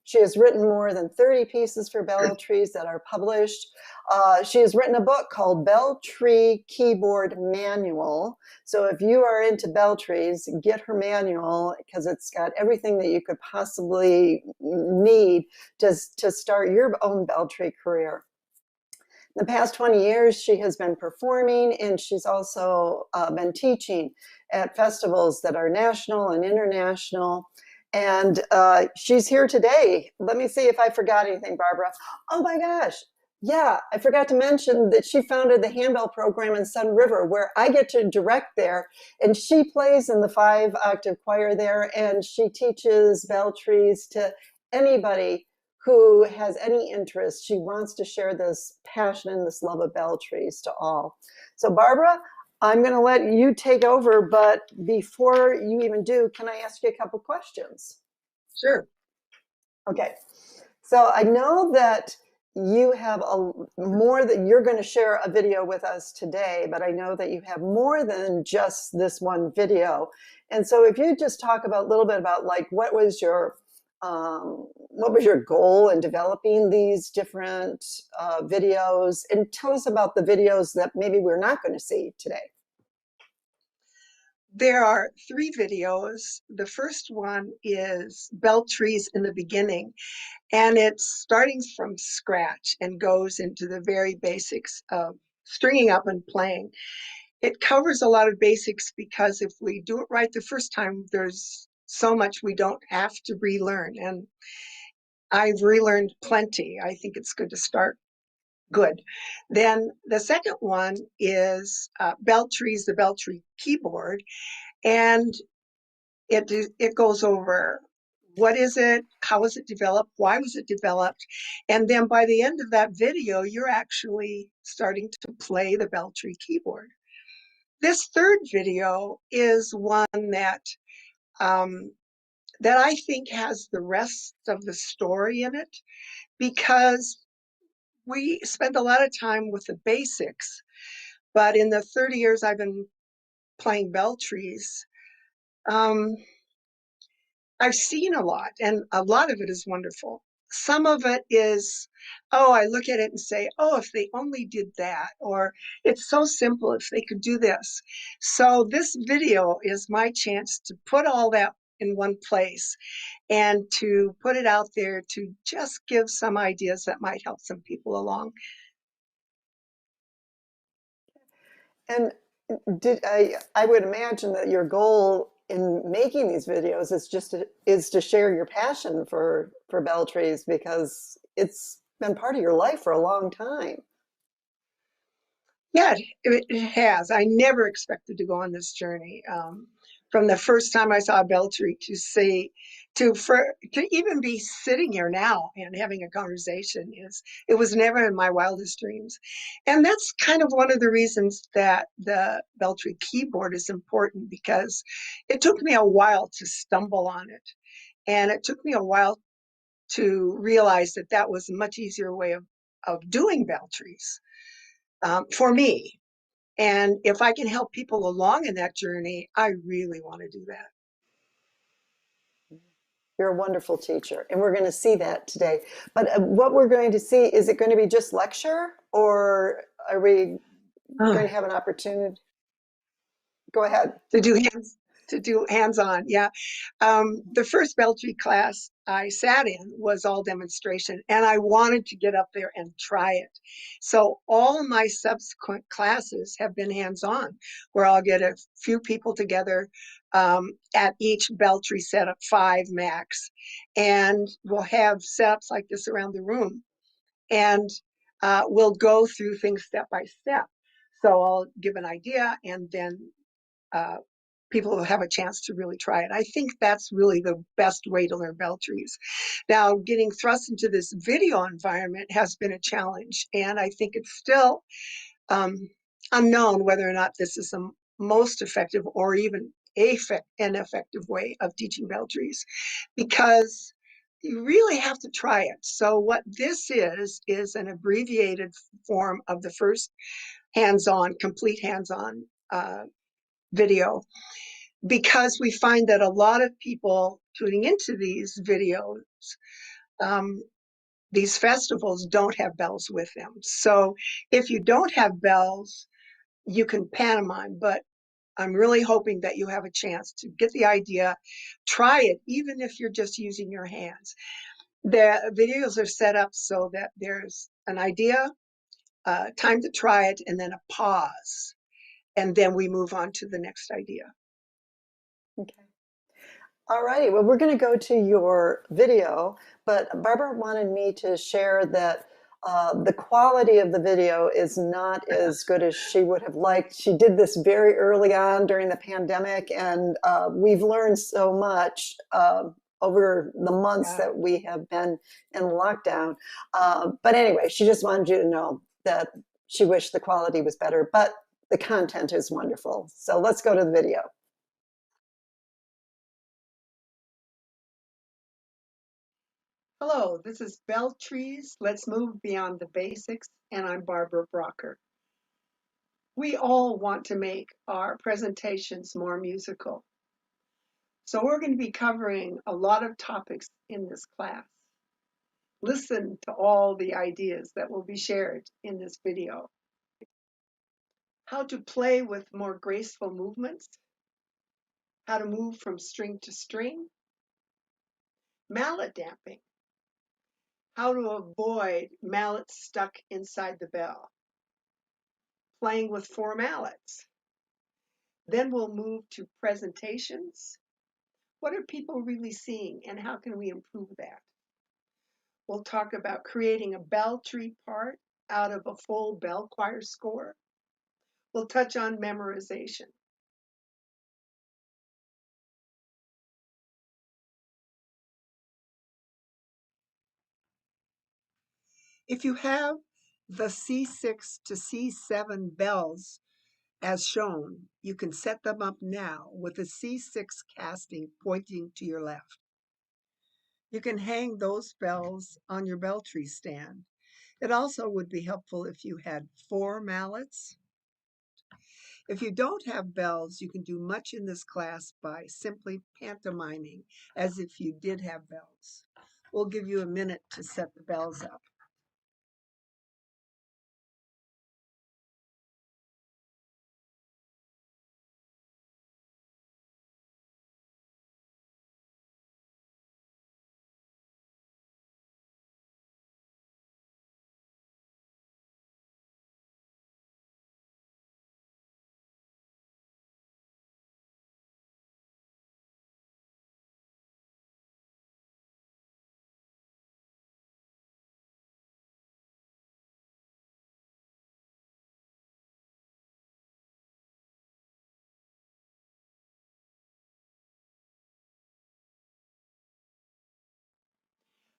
She has written more than 30 pieces for bell trees that are published. She has written a book called Bell Tree Keyboard Manual. So if you are into bell trees, get her manual, because it's got everything that you could possibly need to start your own bell tree career. The past 20 years, she has been performing, and she's also been teaching at festivals that are national and international. And she's here today. Let me see if I forgot anything, Barbara. Oh my gosh. Yeah, I forgot to mention that she founded the handbell program in Sun River, where I get to direct there. And she plays in the 5-octave choir there, and she teaches bell trees to anybody who has any interest. She wants to share this passion and this love of bell trees to all. So Barbara, I'm going to let you take over, but before you even do, can I ask you a couple questions? Sure. Okay. So I know that you have more that you're going to share a video with us today, but I know that you have more than just this one video. And so if you just talk about a little bit about, like, what was your goal in developing these different videos, and tell us about the videos that maybe we're not going to see today. There are 3 videos. The first one is Bell Trees in the Beginning, and it's starting from scratch and goes into the very basics of stringing up and playing. It covers a lot of basics, because if we do it right the first time, there's so much we don't have to relearn. And I've relearned plenty. I think it's good to start good. Then the second one is Bell Trees, the Bell Tree Keyboard. And it goes over what is it, how was it developed, why was it developed, and then by the end of that video, you're actually starting to play the bell tree keyboard. This third video is one that that I think has the rest of the story in it, because we spend a lot of time with the basics, but in the 30 years I've been playing bell trees, I've seen a lot, and a lot of it is wonderful. Some of it is, oh, I look at it and say, oh, if they only did that, or it's so simple if they could do this. So this video is my chance to put all that in one place and to put it out there to just give some ideas that might help some people along. And I would imagine that your goal in making these videos is to share your passion for bell trees, because it's been part of your life for a long time. Yeah, it has. I never expected to go on this journey. From the first time I saw a bell tree to even be sitting here now and having a conversation, it was never in my wildest dreams. And that's kind of one of the reasons that the bell tree keyboard is important, because it took me a while to stumble on it. And it took me a while to realize that that was a much easier way of doing bell trees for me. And if I can help people along in that journey, I really want to do that. You're a wonderful teacher, and we're going to see that today. But what we're going to see, is it going to be just lecture, or are we going to have an opportunity? Go ahead. To do to do hands-on. Yeah. The first bell tree class I sat in was all demonstration, and I wanted to get up there and try it. So all my subsequent classes have been hands-on, where I'll get a few people together at each bell tree setup, 5 max, and we'll have setups like this around the room, and we'll go through things step by step. So I'll give an idea, and then people will have a chance to really try it. I think that's really the best way to learn bell trees. Now, getting thrust into this video environment has been a challenge, and I think it's still unknown whether or not this is the most effective or even an effective way of teaching bell trees, because you really have to try it. So what this is an abbreviated form of the first hands-on, complete hands-on video, because we find that a lot of people tuning into these videos, these festivals don't have bells with them. So if you don't have bells, you can pantomime, but I'm really hoping that you have a chance to get the idea, try it, even if you're just using your hands. The videos are set up so that there's an idea, time to try it, and then a pause. And then we move on to the next idea. Okay. All righty. Well, we're going to go to your video, but Barbara wanted me to share that the quality of the video is not as good as she would have liked. She did this very early on during the pandemic, and we've learned so much over the months that we have been in lockdown. But anyway, she just wanted you to know that she wished the quality was better, but the content is wonderful. So let's go to the video. Hello, this is Bell Trees. Let's move beyond the basics, and I'm Barbara Brocker. We all want to make our presentations more musical. So we're going to be covering a lot of topics in this class. Listen to all the ideas that will be shared in this video. How to play with more graceful movements, how to move from string to string, mallet damping, how to avoid mallets stuck inside the bell, playing with 4 mallets. Then we'll move to presentations. What are people really seeing, and how can we improve that? We'll talk about creating a bell tree part out of a full bell choir score. We'll touch on memorization. If you have the C6 to C7 bells as shown, you can set them up now with a C6 casting pointing to your left. You can hang those bells on your bell tree stand. It also would be helpful if you had 4 mallets. If you don't have bells, you can do much in this class by simply pantomiming as if you did have bells. We'll give you a minute to set the bells up.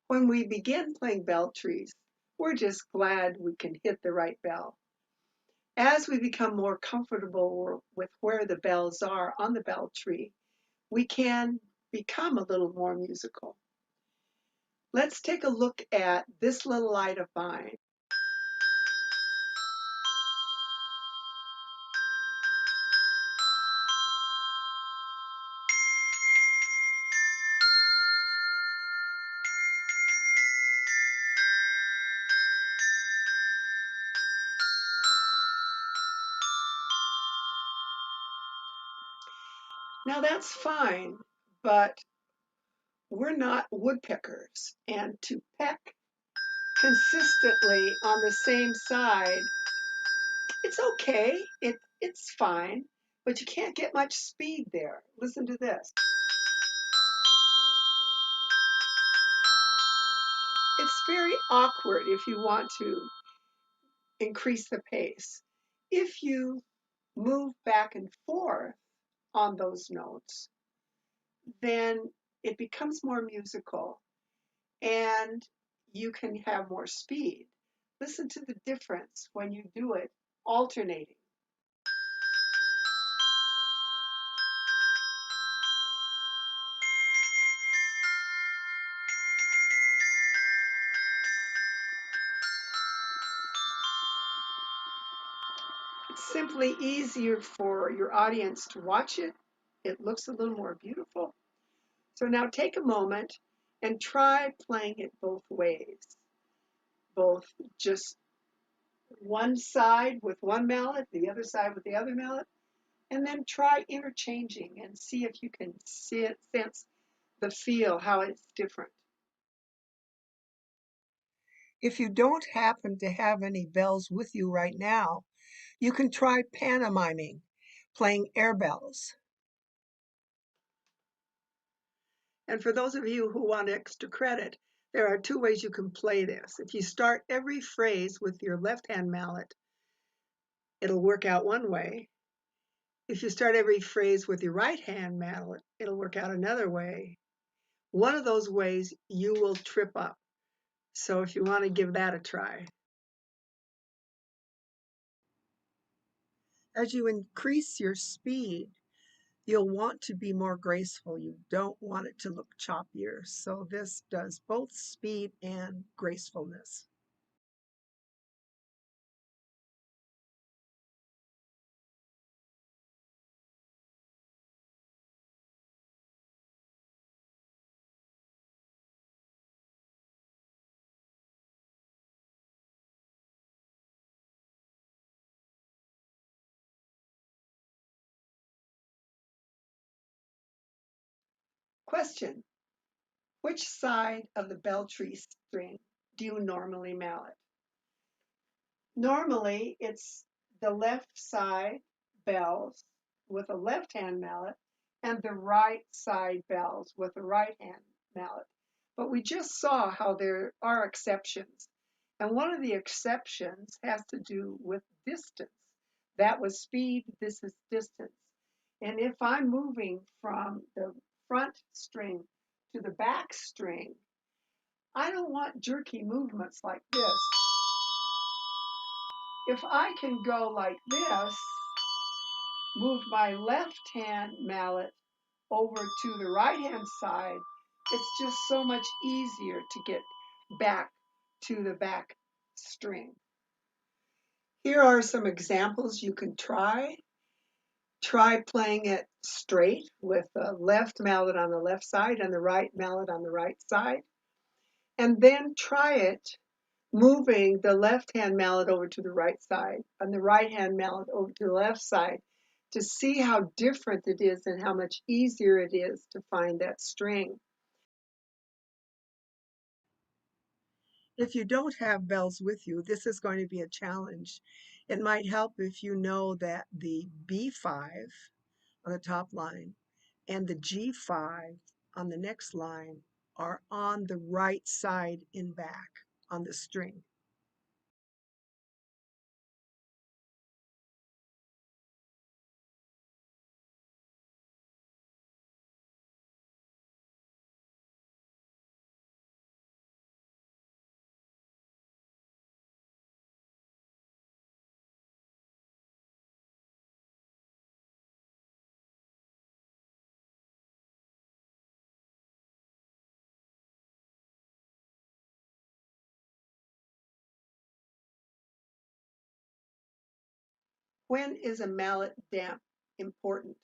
When we begin playing bell trees, we're just glad we can hit the right bell. As we become more comfortable with where the bells are on the bell tree, we can become a little more musical. Let's take a look at this little light of mine. Now that's fine, but we're not woodpeckers, and to peck consistently on the same side, it's okay, it's fine, but you can't get much speed there. Listen to this. It's very awkward if you want to increase the pace. If you move back and forth on those notes, then it becomes more musical and you can have more speed. Listen to the difference when you do it alternating. It's simply easier for your audience to watch it. It looks a little more beautiful. So now take a moment and try playing it both ways, both just one side with one mallet, the other side with the other mallet, and then try interchanging and see if you can sense the feel, how it's different. If you don't happen to have any bells with you right now, you can try pantomiming, playing air bells. And for those of you who want extra credit, there are two ways you can play this. If you start every phrase with your left-hand mallet, it'll work out one way. If you start every phrase with your right-hand mallet, it'll work out another way. One of those ways you will trip up. So if you want to give that a try. As you increase your speed, you'll want to be more graceful. You don't want it to look choppier. So this does both speed and gracefulness. Question: which side of the bell tree string do you normally mallet? Normally, it's the left side bells with a left-hand mallet and the right side bells with a right-hand mallet. But we just saw how there are exceptions. And one of the exceptions has to do with distance. That was speed, this is distance. And if I'm moving from the front string to the back string, I don't want jerky movements like this. If I can go like this, move my left hand mallet over to the right hand side, it's just so much easier to get back to the back string. Here are some examples you can try. Try playing it straight with the left mallet on the left side and the right mallet on the right side. And then try it moving the left-hand mallet over to the right side and the right-hand mallet over to the left side to see how different it is and how much easier it is to find that string. If you don't have bells with you, this is going to be a challenge. It might help if you know that the B5 on the top line and the G5 on the next line are on the right side in back on the string. When is a mallet damp important?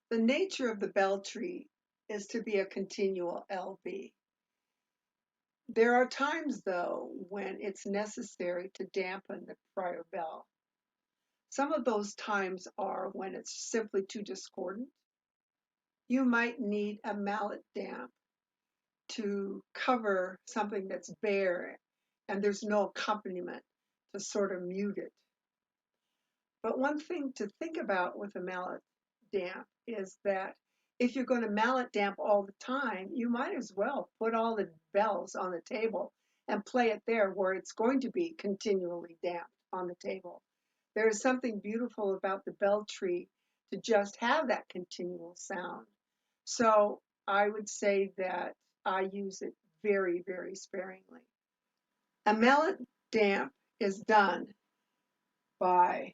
The nature of the bell tree is to be a continual LB. There are times, though, when it's necessary to dampen the prior bell. Some of those times are when it's simply too discordant, you might need a mallet damp to cover something that's bare and there's no accompaniment to sort of mute it. But one thing to think about with a mallet damp is that if you're going to mallet damp all the time, you might as well put all the bells on the table and play it there where it's going to be continually damped on the table. There is something beautiful about the bell tree to just have that continual sound. So I would say that I use it very, very sparingly. A mallet damp is done by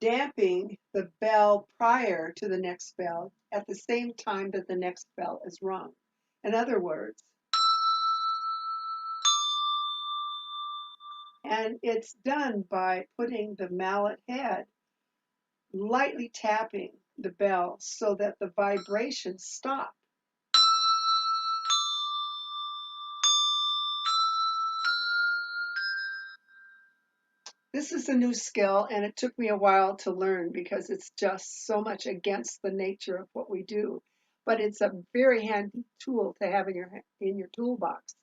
damping the bell prior to the next bell at the same time that the next bell is rung. In other words, and it's done by putting the mallet head lightly tapping the bell so that the vibrations stop. This is a new skill and it took me a while to learn because it's just so much against the nature of what we do. But it's a very handy tool to have in your toolbox.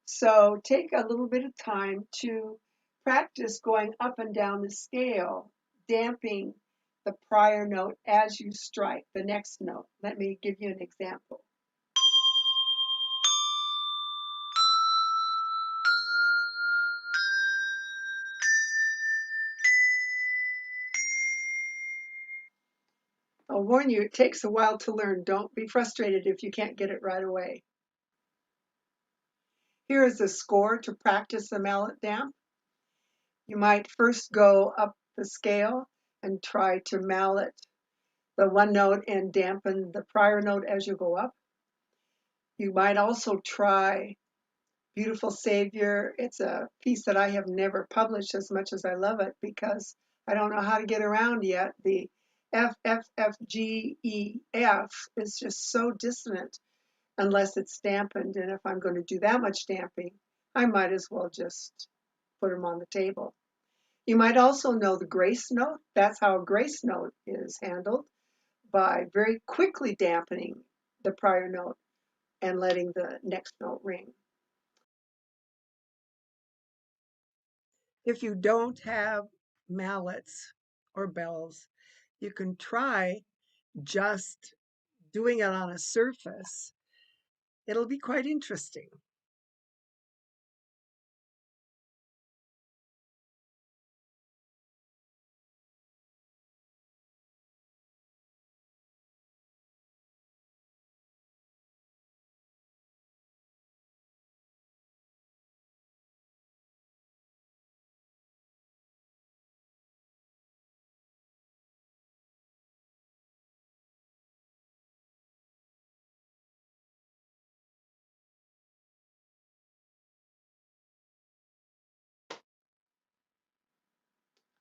So take a little bit of time to practice going up and down the scale, damping the prior note as you strike the next note. Let me give you an example. I'll warn you, it takes a while to learn. Don't be frustrated if you can't get it right away. Here is a score to practice the mallet damp. You might first go up the scale and try to mallet the one note and dampen the prior note as you go up. You might also try Beautiful Savior. It's a piece that I have never published as much as I love it because I don't know how to get around yet. The F, F, F, G, E, F is just so dissonant unless it's dampened. And if I'm going to do that much damping, I might as well just put them on the table. You might also know the grace note. That's how a grace note is handled, by very quickly dampening the prior note and letting the next note ring. If you don't have mallets or bells, you can try just doing it on a surface. It'll be quite interesting.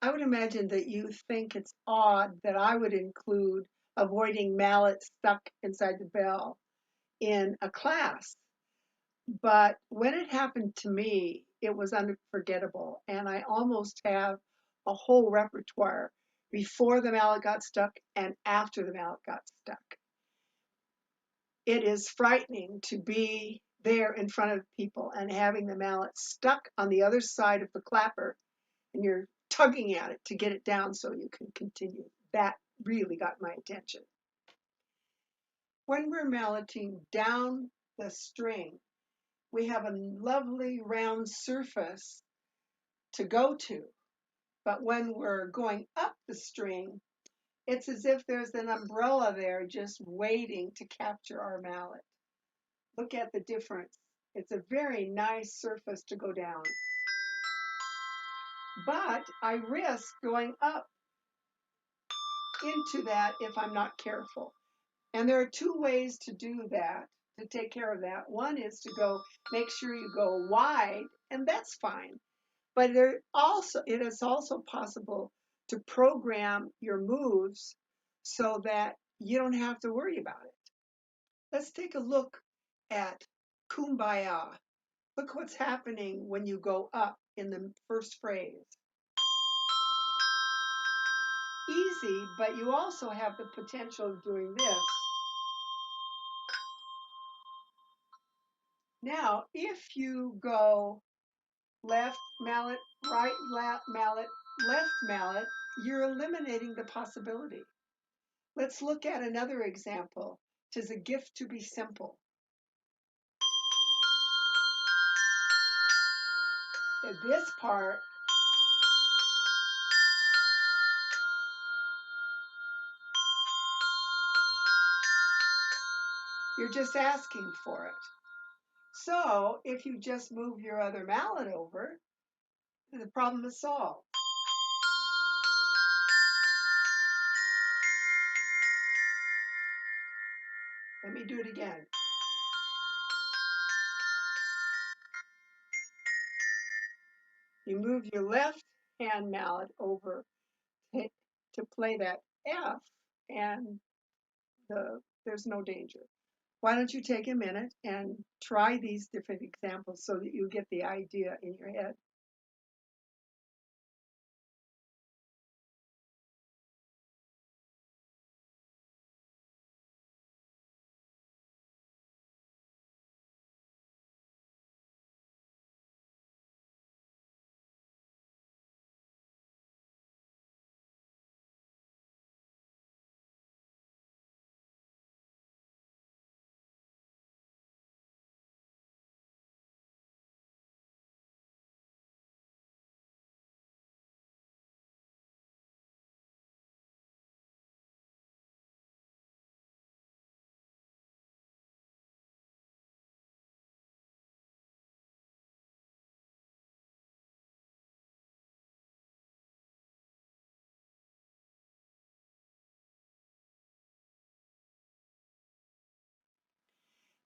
I would imagine that you think it's odd that I would include avoiding mallets stuck inside the bell in a class. But when it happened to me, it was unforgettable. And I almost have a whole repertoire before the mallet got stuck and after the mallet got stuck. It is frightening to be there in front of people and having the mallet stuck on the other side of the clapper and you're tugging at it to get it down so you can continue. That really got my attention. When we're malleting down the string, we have a lovely round surface to go to. But when we're going up the string, it's as if there's an umbrella there just waiting to capture our mallet. Look at the difference. It's a very nice surface to go down. But I risk going up into that if I'm not careful. And there are two ways to do that, to take care of that. One is to make sure you go wide, and that's fine. But it is also possible to program your moves so that you don't have to worry about it. Let's take a look at Kumbaya. Look what's happening when you go up in the first phrase. easy, but you also have the potential of doing this. Now, if you go left mallet, right mallet, left mallet, you're eliminating the possibility. Let's look at another example. 'Tis a gift to be simple. At this part, you're just asking for it. So if you just move your other mallet over, the problem is solved. Let me do it again. You move your left hand mallet over to play that F, and there's no danger. Why don't you take a minute and try these different examples so that you get the idea in your head.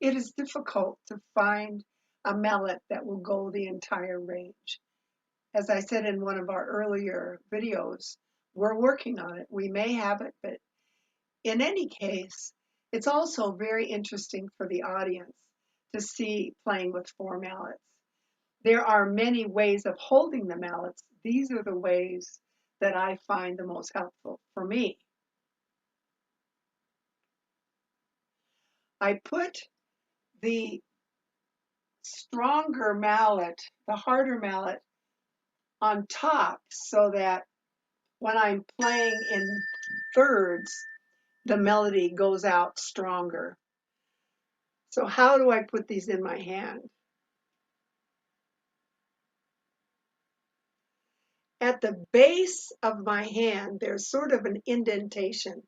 It is difficult to find a mallet that will go the entire range. As I said in one of our earlier videos, we're working on it. We may have it, but in any case, it's also very interesting for the audience to see playing with 4 mallets. There are many ways of holding the mallets. These are the ways that I find the most helpful for me. I put the stronger mallet, the harder mallet, on top so that when I'm playing in thirds, the melody goes out stronger. So how do I put these in my hand? At the base of my hand, there's sort of an indentation,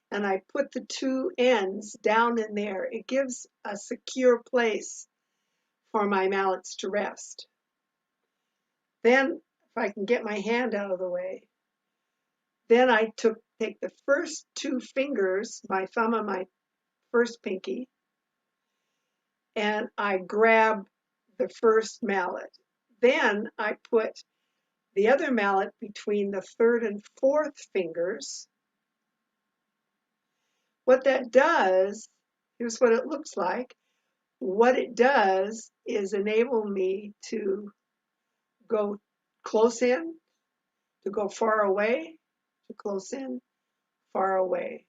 and I put the 2 ends down in there. It gives a secure place for my mallets to rest. Then, if I can get my hand out of the way, then I take the first 2 fingers, my thumb and my first pinky, and I grab the first mallet. Then I put the other mallet between the 3rd and 4th fingers. What that does, here's what it looks like. What it does is enable me to go close in, to go far away, to close in, far away.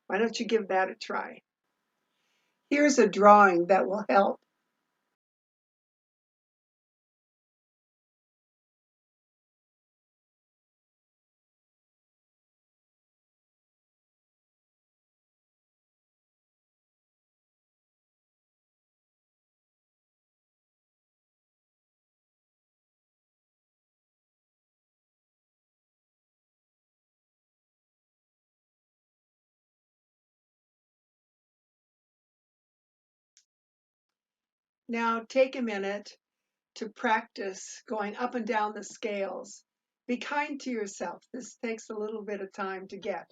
Why don't you give that a try? Here's a drawing that will help. Now take a minute to practice going up and down the scales. Be kind to yourself. This takes a little bit of time to get.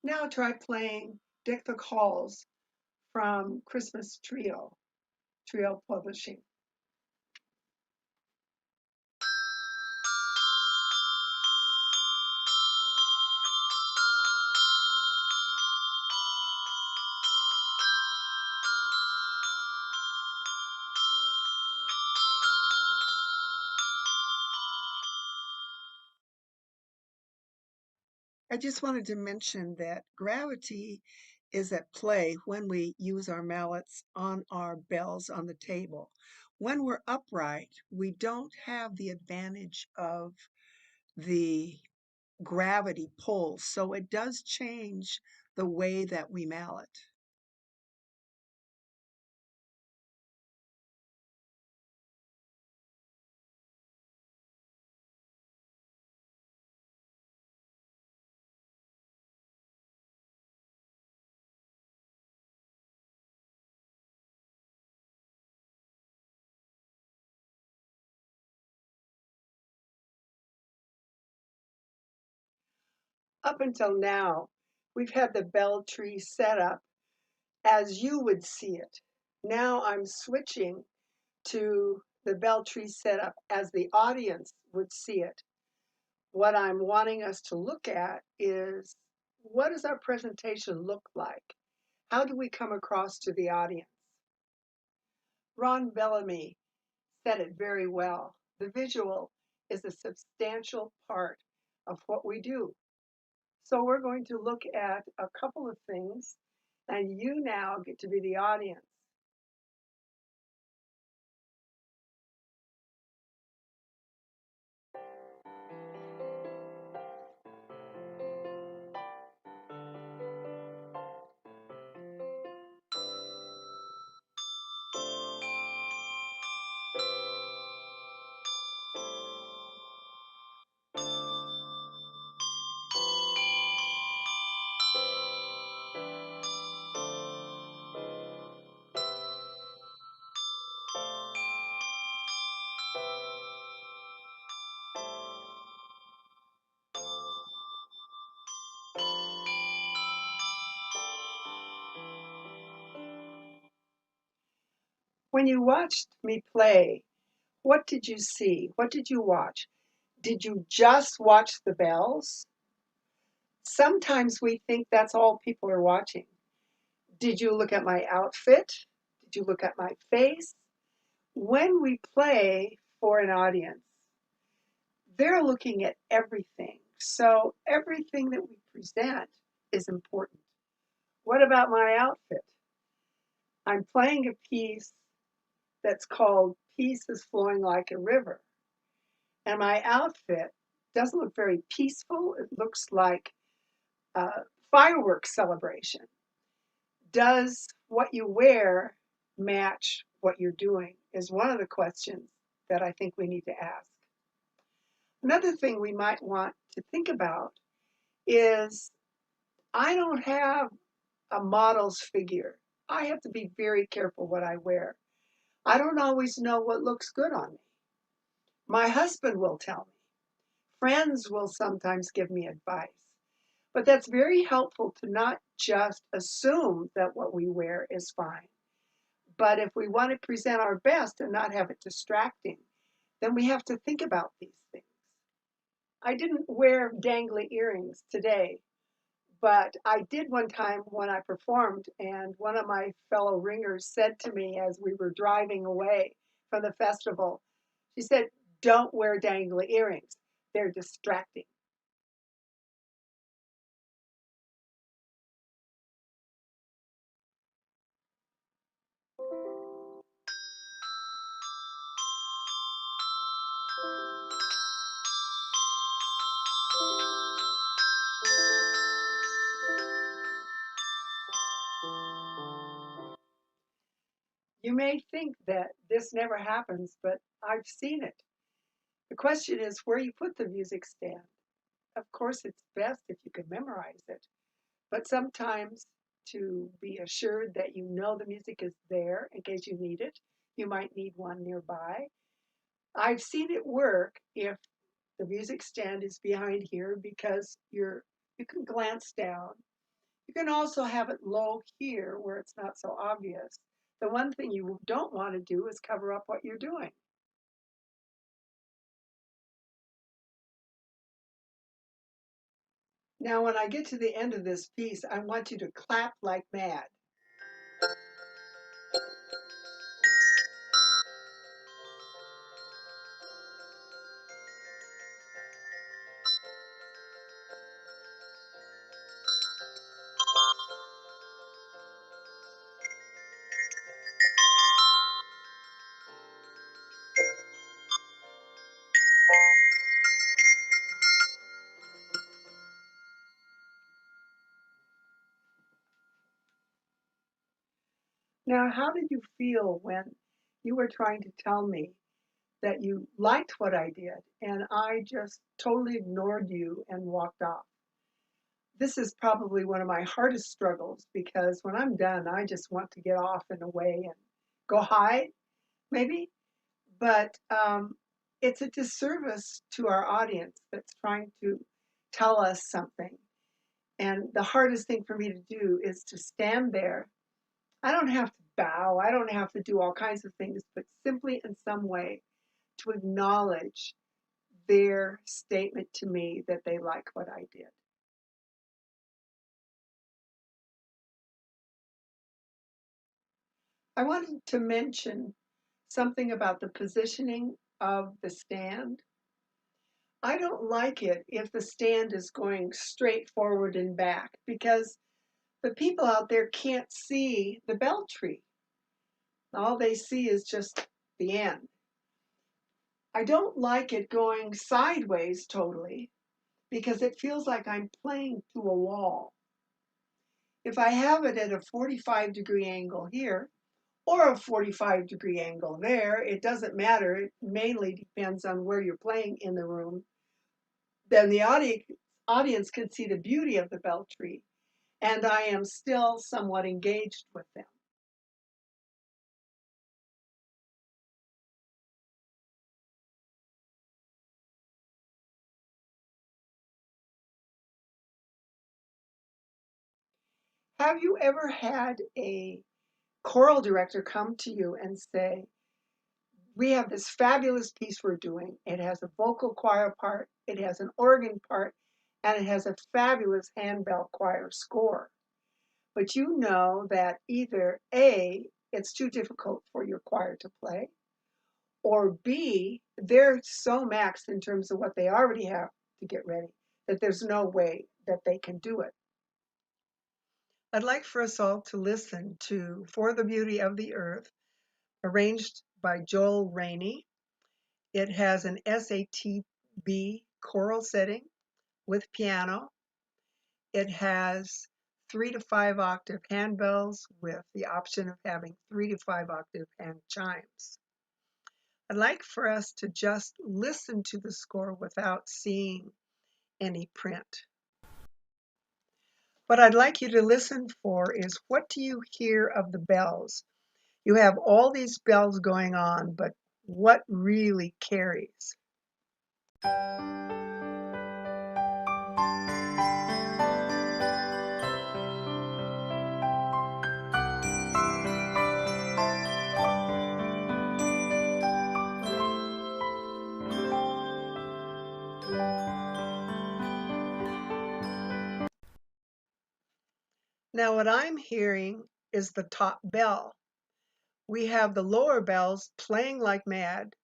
Now try playing Deck the Halls from Christmas Trio Publishing. I just wanted to mention that gravity is at play when we use our mallets on our bells on the table. When we're upright, we don't have the advantage of the gravity pull, so it does change the way that we mallet. Up until now, we've had the bell tree set up as you would see it. Now I'm switching to the bell tree setup as the audience would see it. What I'm wanting us to look at is, what does our presentation look like? How do we come across to the audience? Ron Bellamy said it very well. The visual is a substantial part of what we do. So we're going to look at a couple of things, and you now get to be the audience. When you watched me play, what did you see? What did you watch? Did you just watch the bells? Sometimes we think that's all people are watching. Did you look at my outfit? Did you look at my face? When we play for an audience, they're looking at everything. So everything that we present is important. What about my outfit? I'm playing a piece that's called Peace is Flowing Like a River. And my outfit doesn't look very peaceful. It looks like a fireworks celebration. Does what you wear match what you're doing is one of the questions that I think we need to ask. Another thing we might want to think about is, I don't have a model's figure. I have to be very careful what I wear. I don't always know what looks good on me. My husband will tell me. Friends will sometimes give me advice. But that's very helpful to not just assume that what we wear is fine. But if we want to present our best and not have it distracting, then we have to think about these things. I didn't wear dangly earrings today, but I did one time when I performed, and one of my fellow ringers said to me as we were driving away from the festival, she said, "Don't wear dangly earrings. They're distracting." You may think that this never happens, but I've seen it. The question is where you put the music stand. Of course, it's best if you can memorize it, but sometimes to be assured that you know the music is there in case you need it, you might need one nearby. I've seen it work if the music stand is behind here because you can glance down You can also have it low here where it's not so obvious. The one thing you don't want to do is cover up what you're doing. Now, when I get to the end of this piece, I want you to clap like mad. Now, how did you feel when you were trying to tell me that you liked what I did and I just totally ignored you and walked off? This is probably one of my hardest struggles because when I'm done, I just want to get off and away and go hide, maybe. But it's a disservice to our audience that's trying to tell us something. And the hardest thing for me to do is to stand there. I don't have to bow, I don't have to do all kinds of things, but simply in some way to acknowledge their statement to me that they like what I did. I wanted to mention something about the positioning of the stand. I don't like it if the stand is going straight forward and back because the people out there can't see the bell tree. All they see is just the end. I don't like it going sideways totally because it feels like I'm playing to a wall. If I have it at a 45-degree angle here or a 45-degree angle there, it doesn't matter. It mainly depends on where you're playing in the room. Then the audience can see the beauty of the bell tree, and I am still somewhat engaged with them. Have you ever had a choral director come to you and say, we have this fabulous piece we're doing. It has a vocal choir part, it has an organ part, and it has a fabulous handbell choir score. But you know that either A, it's too difficult for your choir to play, or B, they're so maxed in terms of what they already have to get ready that there's no way that they can do it. I'd like for us all to listen to For the Beauty of the Earth, arranged by Joel Rainey. It has an SATB choral setting with piano. It has 3 to 5 octave handbells with the option of having 3 to 5 octave hand chimes. I'd like for us to just listen to the score without seeing any print. What I'd like you to listen for is, what do you hear of the bells? You have all these bells going on, but what really carries? Now what I'm hearing is the top bell. We have the lower bells playing like mad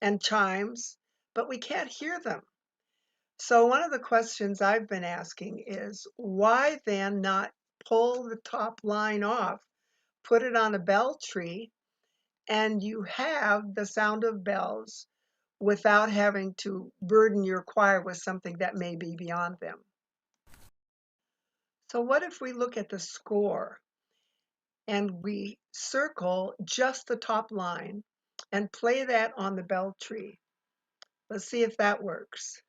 and chimes, but we can't hear them. So one of the questions I've been asking is, why then not pull the top line off, put it on a bell tree, and you have the sound of bells without having to burden your choir with something that may be beyond them. So what if we look at the score and we circle just the top line and play that on the bell tree? Let's see if that works.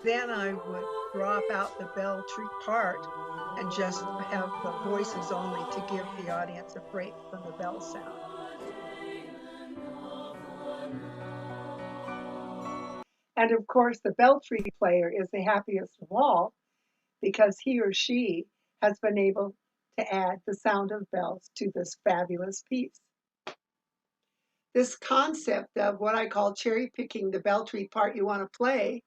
Then I would drop out the bell tree part and just have the voices only to give the audience a break from the bell sound. And of course, the bell tree player is the happiest of all because he or she has been able to add the sound of bells to this fabulous piece. This concept of what I call cherry picking the bell tree part you want to play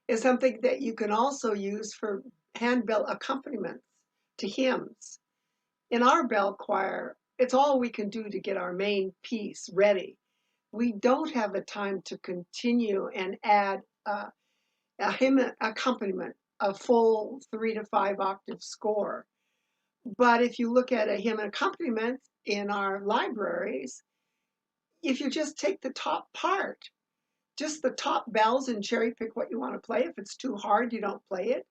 is something that you can also use for handbell accompaniments to hymns. In our bell choir, it's all we can do to get our main piece ready. We don't have the time to continue and add a hymn accompaniment, a full 3 to 5 octave score. But if you look at a hymn accompaniment in our libraries, if you just take the top part, just the top bells, and cherry pick what you want to play. If it's too hard, you don't play it.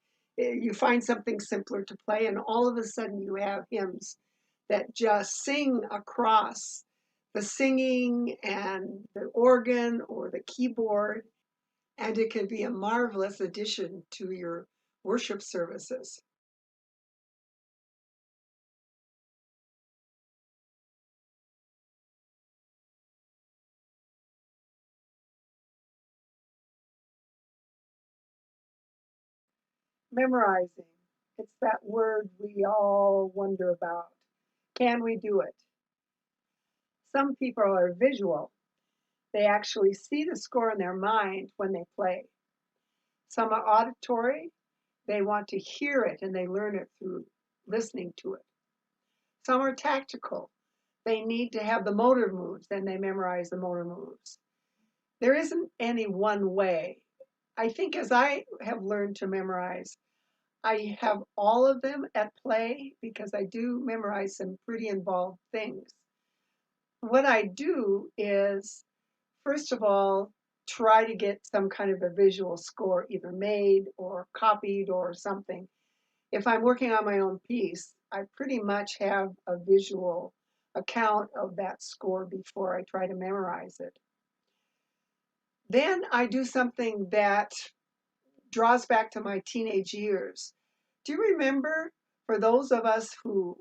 You find something simpler to play, and all of a sudden you have hymns that just sing across the singing and the organ or the keyboard, and it can be a marvelous addition to your worship services. Memorizing. It's that word we all wonder about. Can we do it? Some people are visual. They actually see the score in their mind when they play. Some are auditory. They want to hear it and they learn it through listening to it. Some are tactical. They need to have the motor moves and they memorize the motor moves. There isn't any one way. I think as I have learned to memorize, I have all of them at play because I do memorize some pretty involved things. What I do is, first of all, try to get some kind of a visual score either made or copied or something. If I'm working on my own piece, I pretty much have a visual account of that score before I try to memorize it. Then I do something that draws back to my teenage years. Do you remember, for those of us who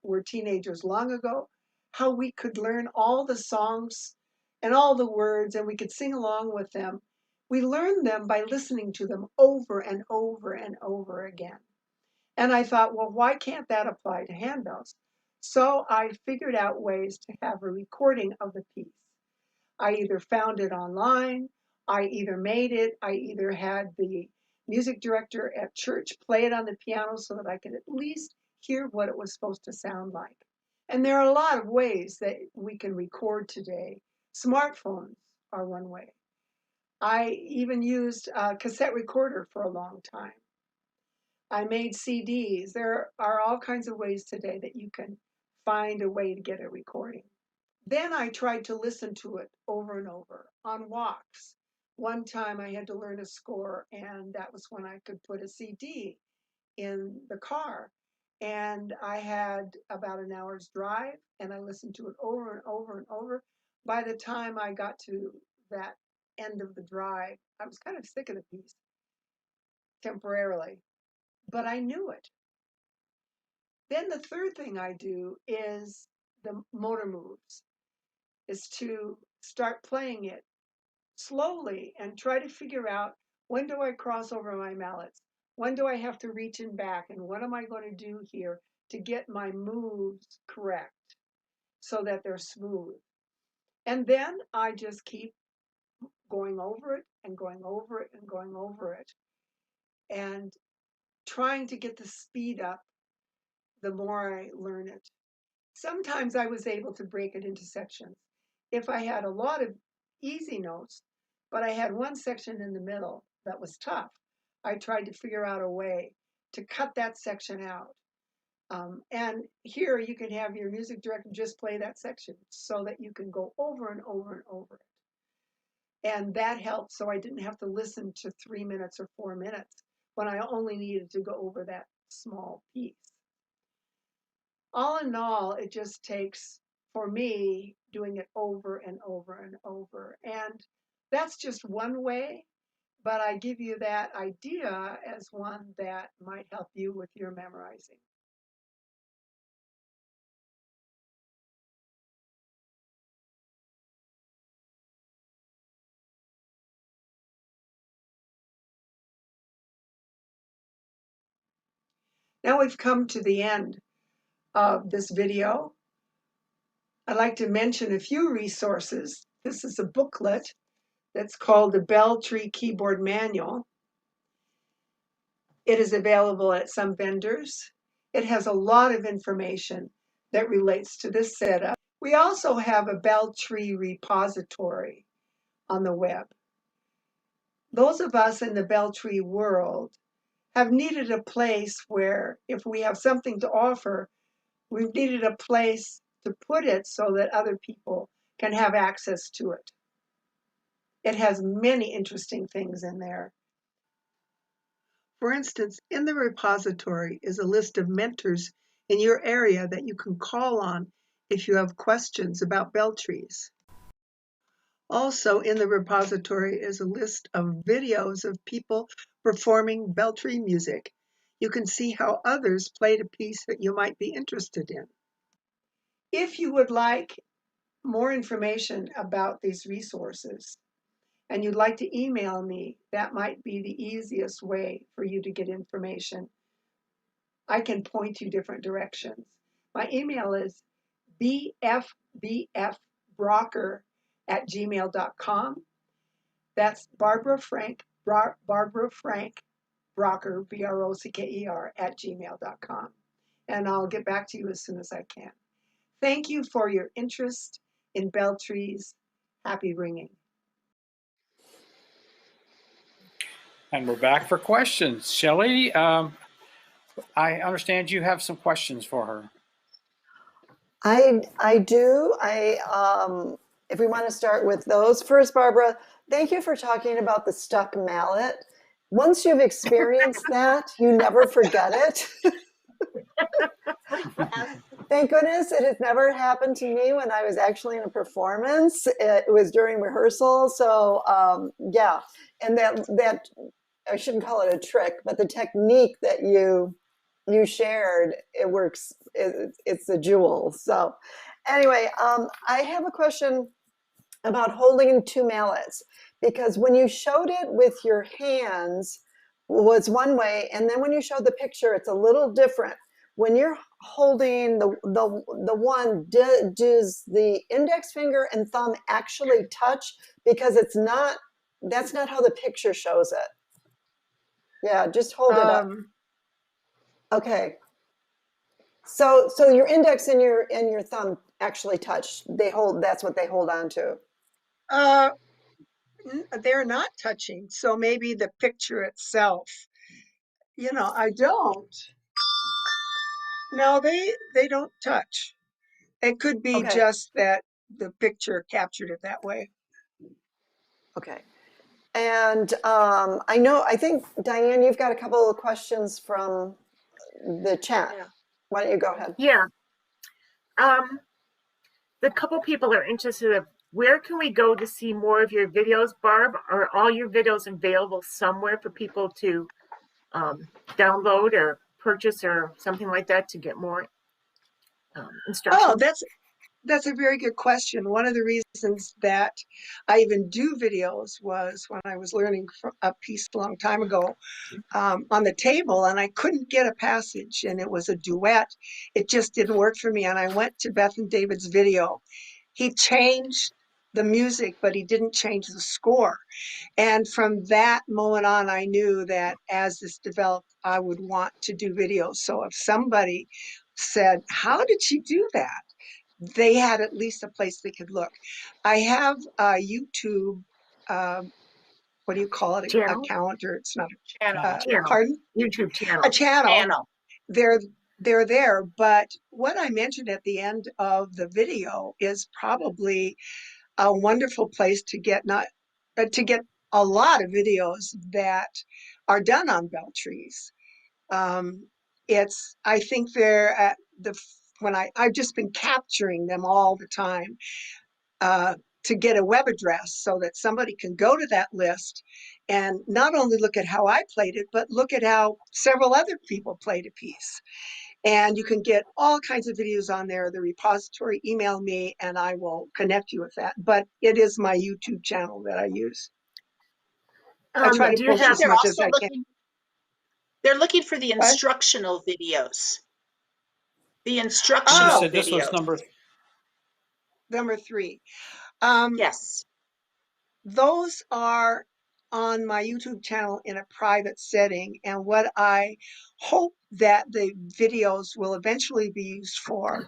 were teenagers long ago, how we could learn all the songs and all the words and we could sing along with them? We learned them by listening to them over and over and over again. And I thought, well, why can't that apply to handbells? So I figured out ways to have a recording of the piece. I either found it online, I either made it, I either had the music director at church play it on the piano so that I could at least hear what it was supposed to sound like. And there are a lot of ways that we can record today. Smartphones are one way. I even used a cassette recorder for a long time. I made CDs. There are all kinds of ways today that you can find a way to get a recording. Then I tried to listen to it over and over on walks. One time I had to learn a score, and that was when I could put a CD in the car. And I had about an hour's drive, and I listened to it over and over and over. By the time I got to that end of the drive, I was kind of sick of the piece temporarily, but I knew it. Then the third thing I do is the motor moves, is to start playing it slowly and try to figure out, when do I cross over my mallets? When do I have to reach in back? And what am I going to do here to get my moves correct so that they're smooth? And then I just keep going over it and going over it and going over it and trying to get the speed up the more I learn it. Sometimes I was able to break it into sections. If I had a lot of easy notes, but I had one section in the middle that was tough, I tried to figure out a way to cut that section out. And here you can have your music director just play that section so that you can go over and over and over it. And that helped, so I didn't have to listen to 3 minutes or 4 minutes when I only needed to go over that small piece. All in all, it just takes, for me, doing it over and over and over. And that's just one way, but I give you that idea as one that might help you with your memorizing. Now we've come to the end of this video. I'd like to mention a few resources. This is a booklet that's called the Bell Tree Keyboard Manual. It is available at some vendors. It has a lot of information that relates to this setup. We also have a Bell Tree repository on the web. Those of us in the Bell Tree world have needed a place where, if we have something to offer, we've needed a place to put it so that other people can have access to it. It has many interesting things in there. For instance, in the repository is a list of mentors in your area that you can call on if you have questions about bell trees. Also in the repository is a list of videos of people performing bell tree music. You can see how others played a piece that you might be interested in. If you would like more information about these resources and you'd like to email me, that might be the easiest way for you to get information. I can point you different directions. My email is bffbrocker@gmail.com. That's Barbara Frank, Barbara Frank Brocker, BROCKER @gmail.com. And I'll get back to you as soon as I can. Thank you for your interest in bell trees. Happy ringing. And we're back for questions. Shelley, I understand you have some questions for her. I do. If we want to start with those first, Barbara, thank you for talking about the stuck mallet. Once you've experienced that, you never forget it. Thank goodness it has never happened to me when I was actually in a performance. It was during rehearsal. So yeah, and that I shouldn't call it a trick, but the technique that you shared, it works. It's a jewel. So anyway, I have a question about holding two mallets, because when you showed it with your hands was one way, and then when you showed the picture, it's a little different. When you're holding the one, does the index finger and thumb actually touch? Because that's not how the picture shows it. Yeah, just hold it up. Okay. So your index and your thumb actually touch. That's what they hold on to. They're not touching, so maybe the picture itself. I don't. No, they don't touch. It could be Okay. just that the picture captured it that way. Okay. And I think, Diane, you've got a couple of questions from the chat. Yeah. Why don't you go ahead? Yeah. The couple people are interested in where can we go to see more of your videos, Barb? Are all your videos available somewhere for people to download or purchase or something like that to get more instruction? Oh, that's a very good question. One of the reasons that I even do videos was when I was learning a piece a long time ago on the table, and I couldn't get a passage, and it was a duet. It just didn't work for me, and I went to Beth and David's video. He changed the music, but he didn't change the score. And from that moment on, I knew that as this developed, I would want to do videos. So if somebody said, how did she do that? They had at least a place they could look. I have a YouTube, what do you call it? Channel? Account, or it's not Channel. Channel. Pardon? YouTube channel. A channel. Channel. They're there, but what I mentioned at the end of the video is probably a wonderful place to get a lot of videos that are done on bell trees. I think they're at I've just been capturing them all the time. to get a web address so that somebody can go to that list and not only look at how I played it, but look at how several other people played a piece. And you can get all kinds of videos on there. The repository, email me and I will connect you with that. But it is my YouTube channel that I use. I try to Do you post have? as They're much as also I can. they're looking for the What? instructional videos. The She instructional said this was videos. number 3. Yes. Those are on my YouTube channel in a private setting. And what I hope that the videos will eventually be used for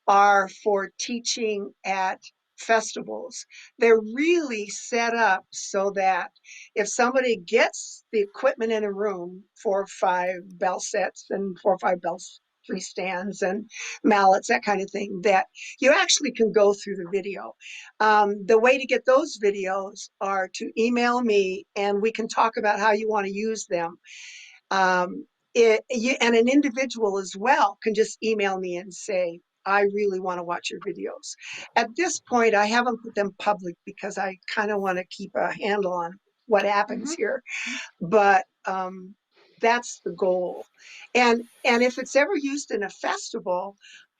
are for teaching at festivals. They're really set up so that if somebody gets the equipment in a room, 4 or 5 bell sets and 4 or 5 bell tree stands and mallets, that kind of thing, that you actually can go through the video. The way to get those videos are to email me and we can talk about how you want to use them. And an individual as well can just email me and say, I really want to watch your videos. At this point, I haven't put them public because I kind of want to keep a handle on what happens here. But that's the goal. And if it's ever used in a festival,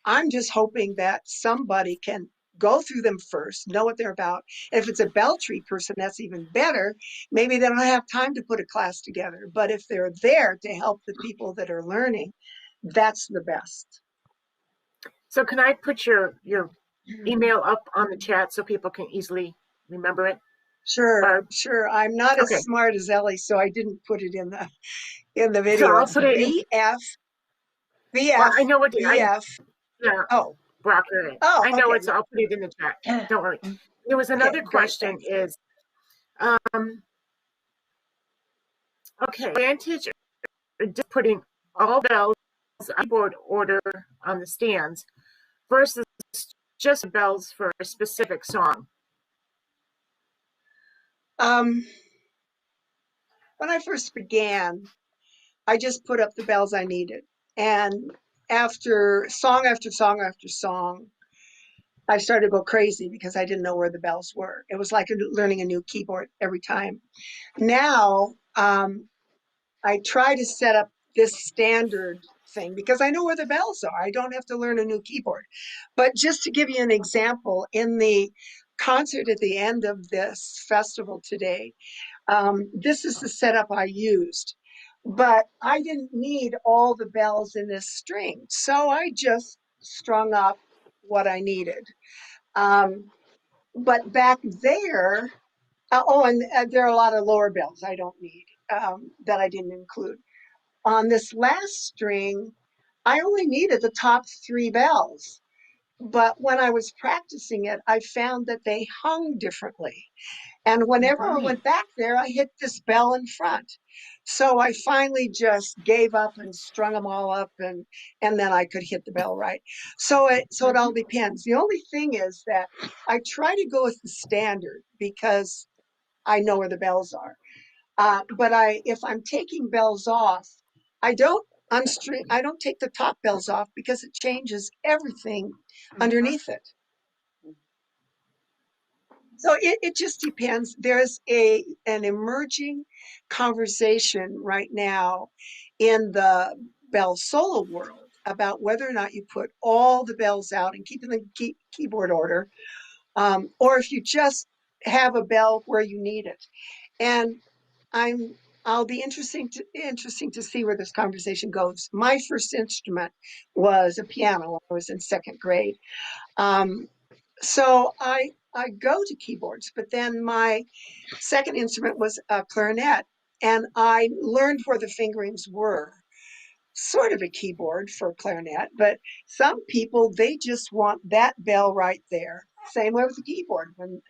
I'm just hoping that somebody can go through them first, know what they're about. And if it's a bell tree person, that's even better. Maybe they don't have time to put a class together, but if they're there to help the people that are learning, that's the best. So can I put your email up on the chat so people can easily remember it? Sure, Barb? sure. I'm not Okay. as smart as Ellie, so I didn't put it in the So video. I'll It's put it in. Well, I know what BF. yeah, Oh, Brocker. oh, I know okay. it's. I'll put it in the chat. Don't worry. There was another Great, question. thanks. Is okay. Advantage or just putting all bells on board order on the stands versus just bells for a specific song. When I first began, I just put up the bells I needed. And after song after song after song, I started to go crazy because I didn't know where the bells were. It was like learning a new keyboard every time. Now, I try to set up this standard thing because I know where the bells are. I don't have to learn a new keyboard. But just to give you an example, in the concert at the end of this festival today, this is the setup I used. But I didn't need all the bells in this string, so I just strung up what I needed. But back there, and there are a lot of lower bells I don't need that I didn't include. On this last string, I only needed the top 3 bells. But when I was practicing it, I found that they hung differently. And whenever I went back there, I hit this bell in front. So I finally just gave up and strung them all up, and then I could hit the bell right. So it all depends. The only thing is that I try to go with the standard because I know where the bells are. But if I'm taking bells off, I don't take the top bells off because it changes everything underneath it. So it just depends. There's an emerging conversation right now in the bell solo world about whether or not you put all the bells out and keep in the keyboard order, or if you just have a bell where you need it. And I'll be interesting to see where this conversation goes. My first instrument was a piano when I was in 2nd grade. So I go to keyboards, but then my second instrument was a clarinet, and I learned where the fingerings were. Sort of a keyboard for a clarinet, but some people, they just want that bell right there. Same way with the keyboard. When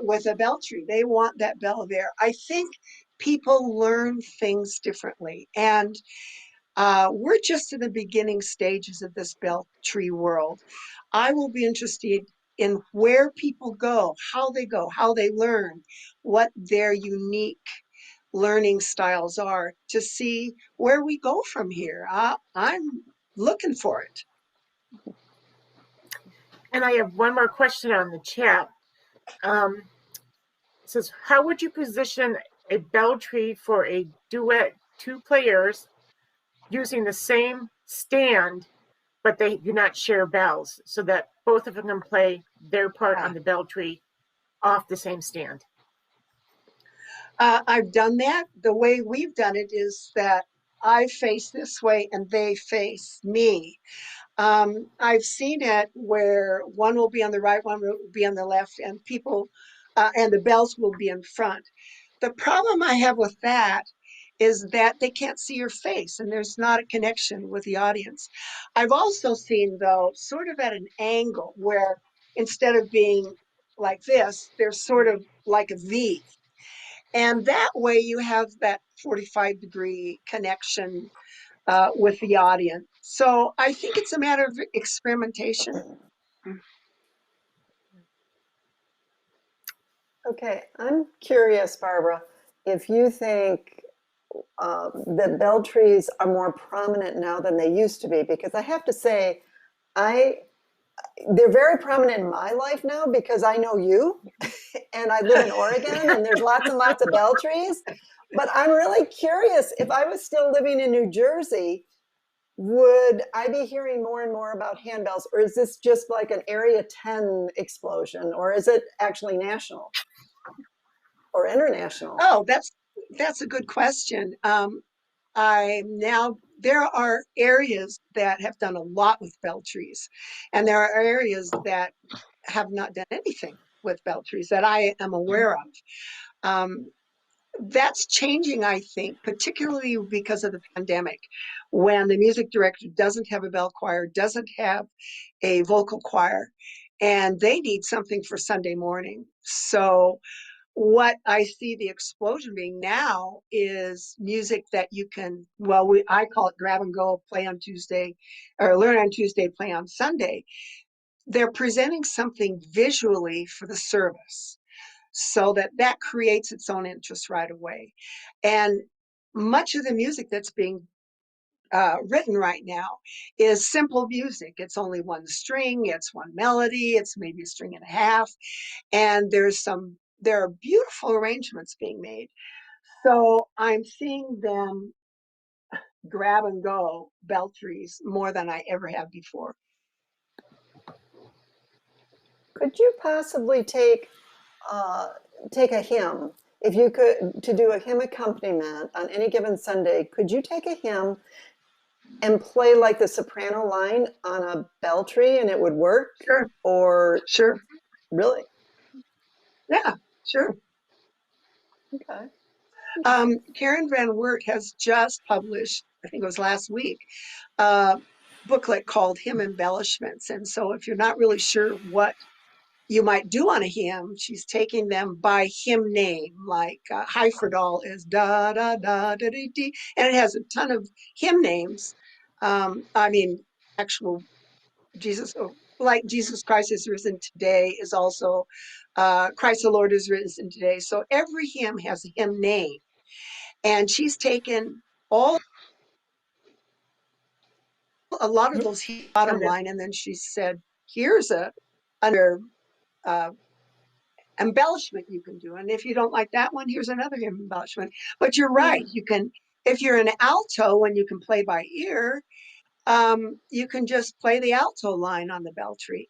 with a bell tree, they want that bell there. I think people learn things differently, and we're just in the beginning stages of this bell tree world. I will be interested in where people go, how they learn, what their unique learning styles are, to see where we go from here. I'm looking for it. And I have one more question on the chat. Says, how would you position a bell tree for a duet, 2 players using the same stand, but they do not share bells, so that both of them can play their part on the bell tree off the same stand? I've done that. The way we've done it is that I face this way and they face me. I've seen it where one will be on the right, one will be on the left, and people, and the bells will be in front. The problem I have with that is that they can't see your face and there's not a connection with the audience. I've also seen, though, sort of at an angle where instead of being like this, they're sort of like a V. And that way you have that 45-degree connection with the audience. So I think it's a matter of experimentation. Okay, I'm curious, Barbara, if you think that bell trees are more prominent now than they used to be, because I have to say, they're very prominent in my life now because I know you and I live in Oregon and there's lots and lots of bell trees. But I'm really curious, if I was still living in New Jersey, would I be hearing more and more about handbells, or is this just like an Area 10 explosion, or is it actually national or international? Oh, that's a good question. There are areas that have done a lot with bell trees, and there are areas that have not done anything with bell trees that I am aware of. That's changing, I think, particularly because of the pandemic, when the music director doesn't have a bell choir, doesn't have a vocal choir, and they need something for Sunday morning. So what I see the explosion being now is music that you can, I call it grab and go, play on Tuesday, or learn on Tuesday, play on Sunday. They're presenting something visually for the service, so that creates its own interest right away. And much of the music that's being written right now is simple music. It's only one string, it's one melody, it's maybe a string and a half, and there are beautiful arrangements being made. So I'm seeing them grab and go bell trees more than I ever have before. Could you possibly take a hymn? If you could, to do a hymn accompaniment on any given Sunday, could you take a hymn and play like the soprano line on a bell tree and it would work? Sure. Or Sure. really? Yeah, sure. Okay. Karen Van Wert has just published, I think it was last week, a booklet called Hymn Embellishments. And so if you're not really sure what you might do on a hymn, she's taking them by hymn name, like Heiferdal is da da da da dee dee, and it has a ton of hymn names. Actual Jesus, like Jesus Christ is risen today is also Christ the Lord is risen today. So every hymn has a hymn name, and she's taken a lot of those bottom line, and then she said, "Here's another embellishment you can do, and if you don't like that one, here's another embellishment." But you're right. You can, if you're an alto and you can play by ear, you can just play the alto line on the bell tree.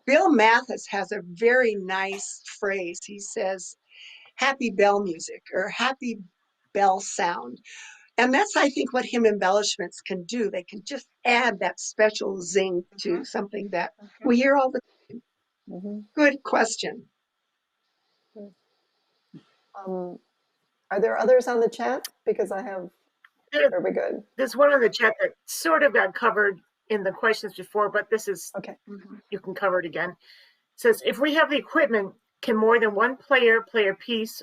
Bill Mathis has a very nice phrase. He says, "Happy bell music," or "happy bell sound." And that's, I think, what hymn embellishments can do. They can just add that special zing to something that we hear all the time. Mm-hmm. Good question. Are there others on the chat? Because are we good? There's one on the chat that sort of got covered in the questions before, but this is, okay. You can cover it again. It says, if we have the equipment, can more than one player play a piece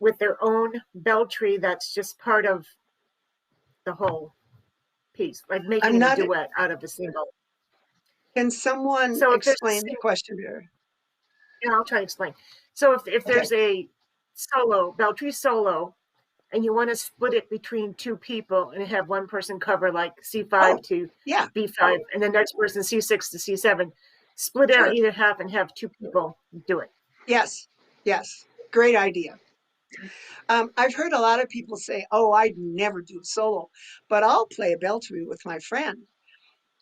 with their own bell tree that's just part of the whole piece, like making a duet out of a single? Can someone explain the question here? Yeah, I'll try to explain. So if there's a solo, bell tree solo, and you want to split it between 2 people and have one person cover like C5 to B5, and the next person C6 to C7. split Sure. out either half and have two people do it. Yes, yes, great idea. I've heard a lot of people say, oh, I'd never do a solo, but I'll play a bell tree with my friend.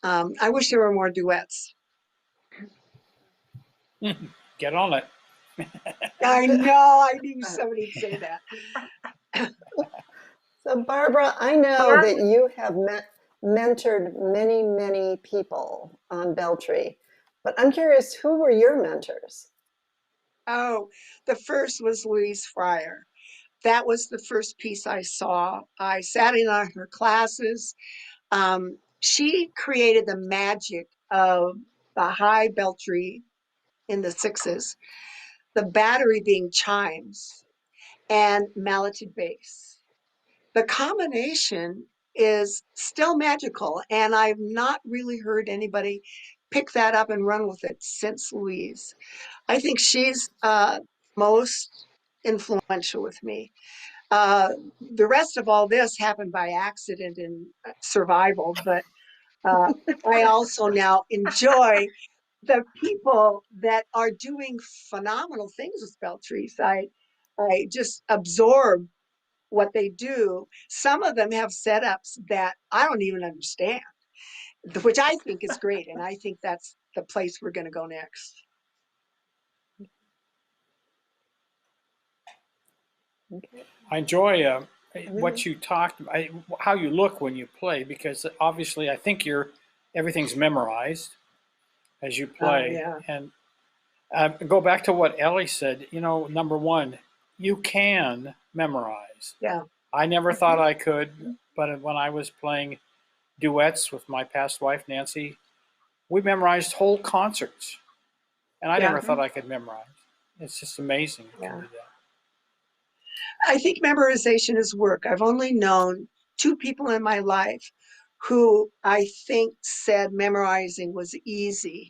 I wish there were more duets. Get on it. I know, I knew somebody'd say that. So Barbara, I know Barb? that you have mentored many, many people on Beltree, but I'm curious, who were your mentors? Oh, the first was Louise Fryer. That was the first piece I saw. I sat in on her classes. She created the magic of the high Beltree in the sixes, the battery being chimes, and malleted bass. The combination is still magical, and I've not really heard anybody pick that up and run with it since Louise. I think she's most influential with me. The rest of all this happened by accident and survival, but I also now enjoy the people that are doing phenomenal things with bell trees. I just absorb what they do. Some of them have setups that I don't even understand, which I think is great. And I think that's the place we're going to go next. I enjoy what you talked about, how you look when you play, because obviously I think everything's memorized as you play. Yeah. And go back to what Ellie said, number one, you can memorize. Yeah. I never thought I could, but when I was playing duets with my past wife, Nancy, we memorized whole concerts. And I never thought I could memorize. It's just amazing you can do that. I think memorization is work. I've only known two people in my life who I think said memorizing was easy.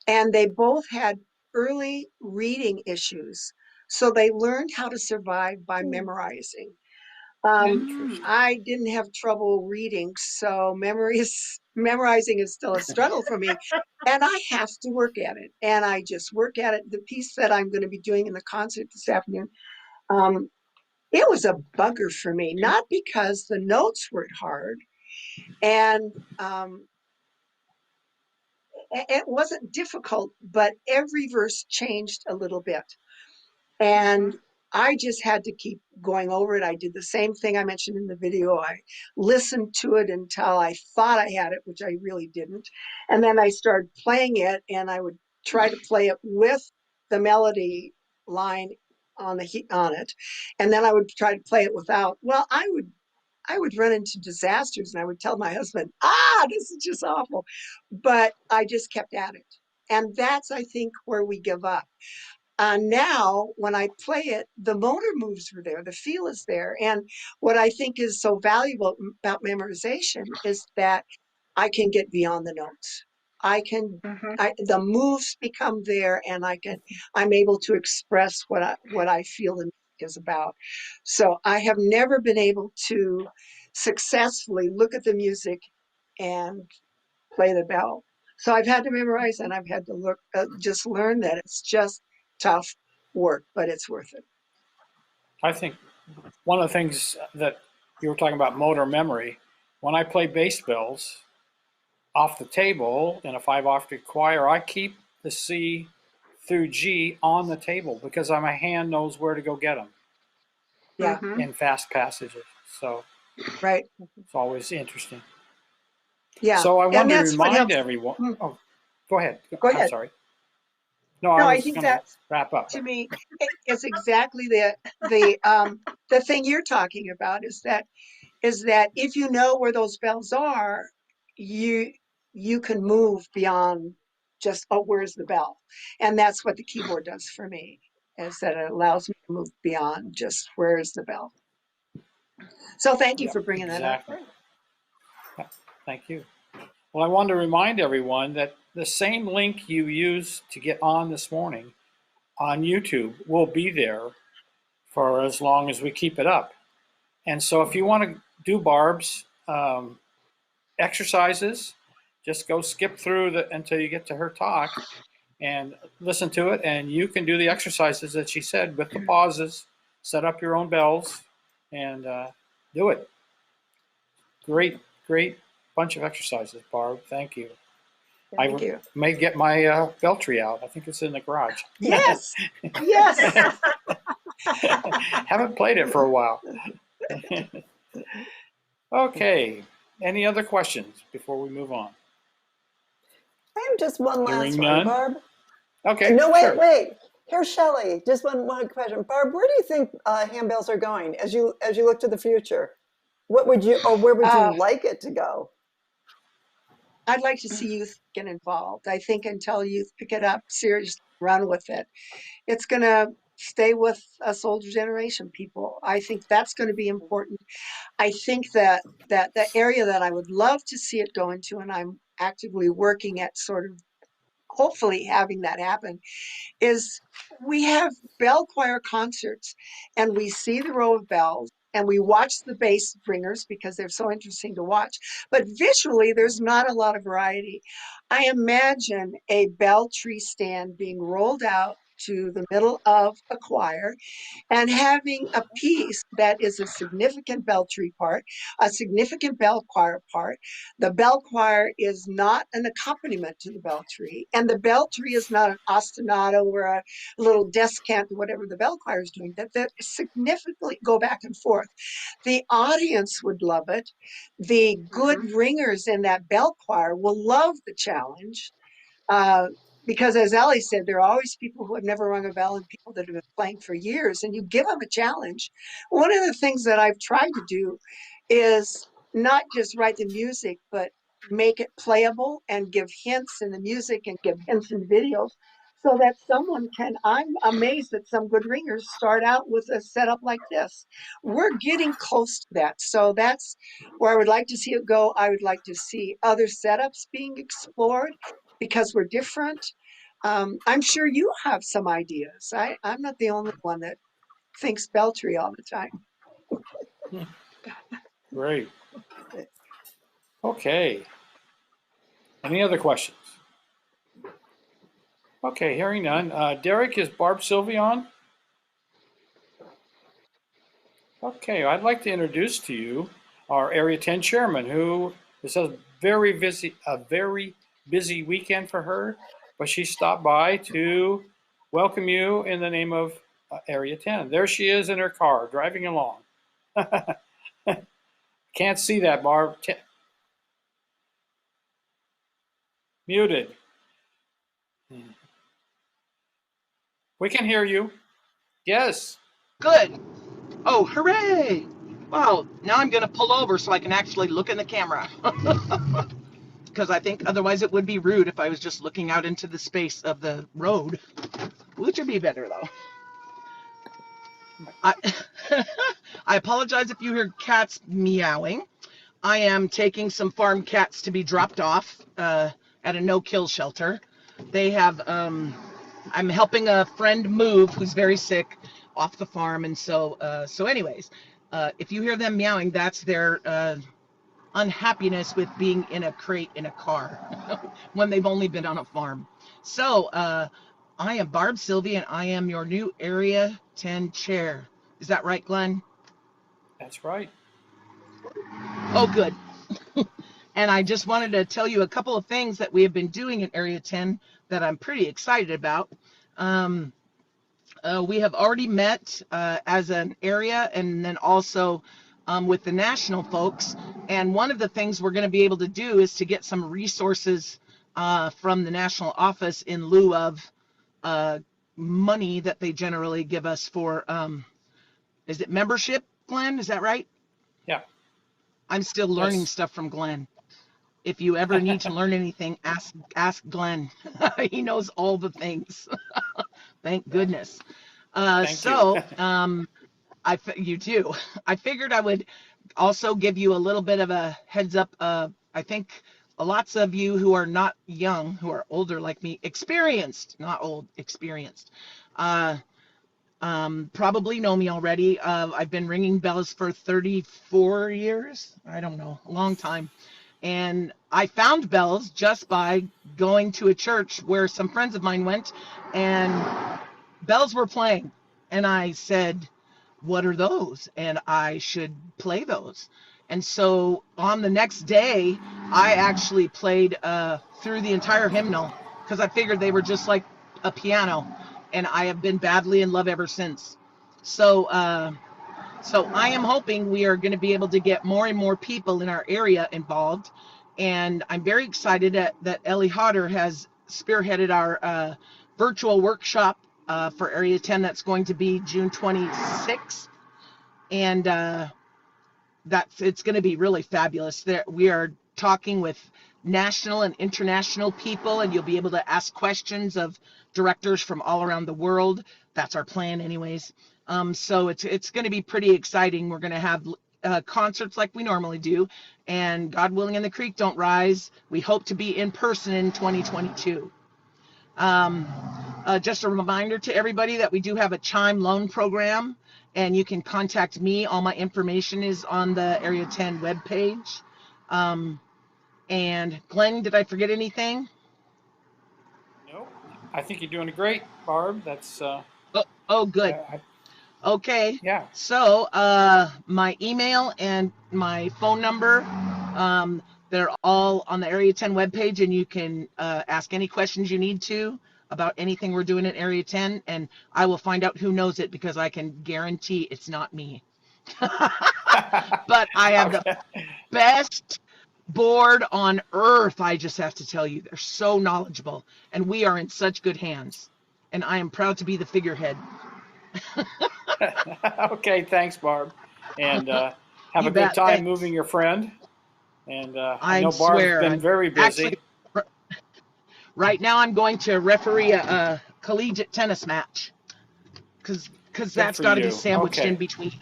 And they both had early reading issues. So they learned how to survive by memorizing. I didn't have trouble reading, so memorizing is still a struggle for me. And I have to work at it. And I just work at it. The piece that I'm going to be doing in the concert this afternoon, it was a bugger for me, not because the notes weren't hard, and it wasn't difficult, but every verse changed a little bit. And I just had to keep going over it. I did the same thing I mentioned in the video. I listened to it until I thought I had it, which I really didn't. And then I started playing it, and I would try to play it with the melody line on it. And then I would try to play it without. Well, I would run into disasters, and I would tell my husband, this is just awful. But I just kept at it. And that's, I think, where we give up. Now, when I play it, the motor moves are there, the feel is there. And what I think is so valuable about memorization is that I can get beyond the notes. The moves become there, and I'm able to express what I feel the music is about. So I have never been able to successfully look at the music and play the bell. So I've had to memorize, and I've had to just learn that it's just tough work, but it's worth it. I think one of the things that you were talking about, motor memory, when I play bass bells off the table in a 5-octave choir, I keep the C through G on the table because my hand knows where to go get them. Yeah. In fast passages. So right. It's always interesting. Yeah. So I want to remind everyone. Oh, go ahead. Go ahead. I'm sorry. No, I was going to wrap up. To me, it's exactly the thing you're talking about is that if you know where those bells are, you can move beyond just, where's the bell? And that's what the keyboard does for me, is that it allows me to move beyond just where's the bell. So thank you for bringing that up. Yeah, thank you. Well, I wanted to remind everyone that the same link you used to get on this morning on YouTube will be there for as long as we keep it up. And so if you want to do Barb's exercises, just go skip through until you get to her talk and listen to it. And you can do the exercises that she said with the pauses, set up your own bells, and do it. Great, great bunch of exercises, Barb. Thank you. Thank you. May get my bell tree out. I think it's in the garage. Yes, yes. Haven't played it for a while. Okay. Any other questions before we move on? I have just one last Hearing one, none. Barb. Okay. No, wait, sure. wait. Here's Shelley. Just one question. Barb, where do you think handbells are going as you look to the future? What would you, or where would you like it to go? I'd like to see youth get involved. I think until youth pick it up, seriously run with it, it's going to stay with us older generation people. I think that's going to be important. I think that the area that I would love to see it go into, and I'm actively working at sort of hopefully having that happen, is we have bell choir concerts and we see the row of bells and we watch the bass ringers because they're so interesting to watch. But visually, there's not a lot of variety. I imagine a bell tree stand being rolled out to the middle of a choir and having a piece that is a significant bell tree part, a significant bell choir part. The bell choir is not an accompaniment to the bell tree, and the bell tree is not an ostinato or a little descant or whatever the bell choir is doing, that significantly go back and forth. The audience would love it. The good ringers in that bell choir will love the challenge. Because as Ellie said, there are always people who have never rung a bell and people that have been playing for years, and you give them a challenge. One of the things that I've tried to do is not just write the music, but make it playable and give hints in the music and give hints in videos so that someone can, I'm amazed that some good ringers start out with a setup like this. We're getting close to that. So that's where I would like to see it go. I would like to see other setups being explored because we're different. I'm sure you have some ideas. I'm not the only one that thinks Beltry all the time. Great. Okay. Any other questions? Okay, hearing none. Derek, is Barb Sylvie on? Okay, I'd like to introduce to you our Area 10 chairman, who this is a very busy weekend for her, but she stopped by to welcome you in the name of Area 10. There she is in her car, driving along. Can't see that, Barb. Muted. We can hear you. Yes. Good. Oh, hooray! Wow, now I'm going to pull over so I can actually look in the camera. Because I think otherwise it would be rude if I was just looking out into the space of the road, which would be better though. I apologize if you hear cats meowing. I am taking some farm cats to be dropped off at a no-kill shelter. They have, I'm helping a friend move who's very sick off the farm, and so anyways, if you hear them meowing, that's their unhappiness with being in a crate in a car when they've only been on a farm. So I am Barb Sylvie, and I am your new Area 10 chair. Is that right, Glenn? That's right. Oh, good. And I just wanted to tell you a couple of things that we have been doing in Area 10 that I'm pretty excited about. We have already met as an area, and then also with the national folks. And one of the things we're going to be able to do is to get some resources from the national office in lieu of money that they generally give us for, is it membership, Glenn? Is that right? Yeah. I'm still learning Yes. stuff from Glenn. If you ever need to learn anything, ask Glenn. He knows all the things. Thank goodness. Thank you. You too. I figured I would also give you a little bit of a heads up. I think lots of you who are not young, who are older like me, experienced, not old, experienced, probably know me already. I've been ringing bells for 34 years. I don't know, a long time. And I found bells just by going to a church where some friends of mine went, and bells were playing. And I said, what are those? And I should play those. And so on the next day, I actually played through the entire hymnal because I figured they were just like a piano. And I have been badly in love ever since. So I am hoping we are going to be able to get more and more people in our area involved. And I'm very excited that Ellie Hodder has spearheaded our virtual workshop for Area 10 that's going to be June 26th. And it's going to be really fabulous. We are talking with national and international people, and you'll be able to ask questions of directors from all around the world. That's our plan anyways. So it's going to be pretty exciting. We're going to have concerts like we normally do, and God willing and the creek don't rise, we hope to be in person in 2022. Just a reminder to everybody that we do have a Chime loan program, and you can contact me. All my information is on the Area 10 webpage. And Glenn, did I forget anything? Nope. I think you're doing great, Barb. That's Good. Okay. Yeah. So my email and my phone number, they're all on the Area 10 webpage, and you can ask any questions you need to about anything we're doing at Area 10, and I will find out who knows it, because I can guarantee it's not me. But I have the best board on earth, I just have to tell you. They're so knowledgeable, and we are in such good hands, and I am proud to be the figurehead. Okay, thanks, Barb. And have You a good bet, time thanks. moving your friend. And I I know Barb's swear, been I'm very busy. actually, right now I'm going to referee a collegiate tennis match, because that's for got to be you. sandwiched Okay. in between.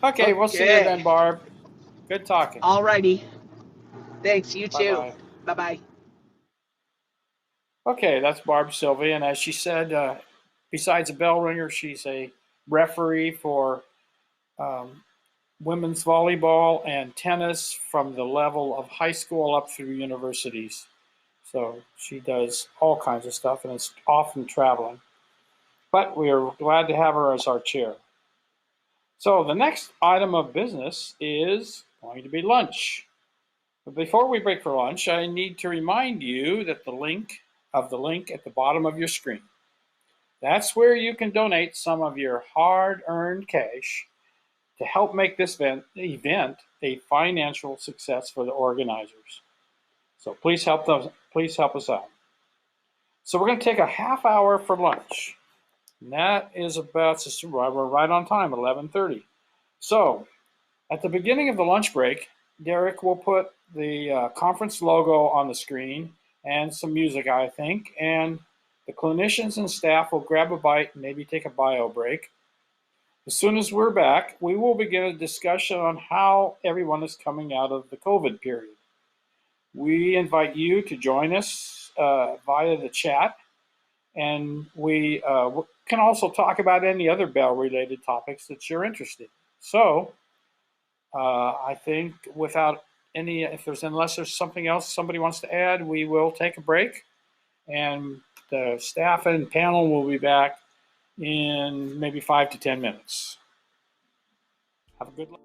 Okay, we'll see you Okay. then, Barb. Good talking. All righty. Thanks, you too. Bye-bye. Bye-bye. Okay, that's Barb Sylvia, and as she said, besides a bell ringer, she's a referee for women's volleyball and tennis from the level of high school up through universities. So she does all kinds of stuff, and is often traveling. But we are glad to have her as our chair. So the next item of business is going to be lunch. But before we break for lunch, I need to remind you that the link at the bottom of your screen. That's where you can donate some of your hard-earned cash to help make this event a financial success for the organizers. So please help us out. So we're going to take a half hour for lunch. And that is about, we're right on time, 11:30. So at the beginning of the lunch break, Derek will put the conference logo on the screen and some music, I think, and the clinicians and staff will grab a bite and maybe take a bio break. As soon as we're back, we will begin a discussion on how everyone is coming out of the COVID period. We invite you to join us via the chat, and we can also talk about any other bell-related topics that you're interested in. So I think unless there's something else somebody wants to add, we will take a break, and the staff and panel will be back in maybe 5 to 10 minutes. Have a good lunch.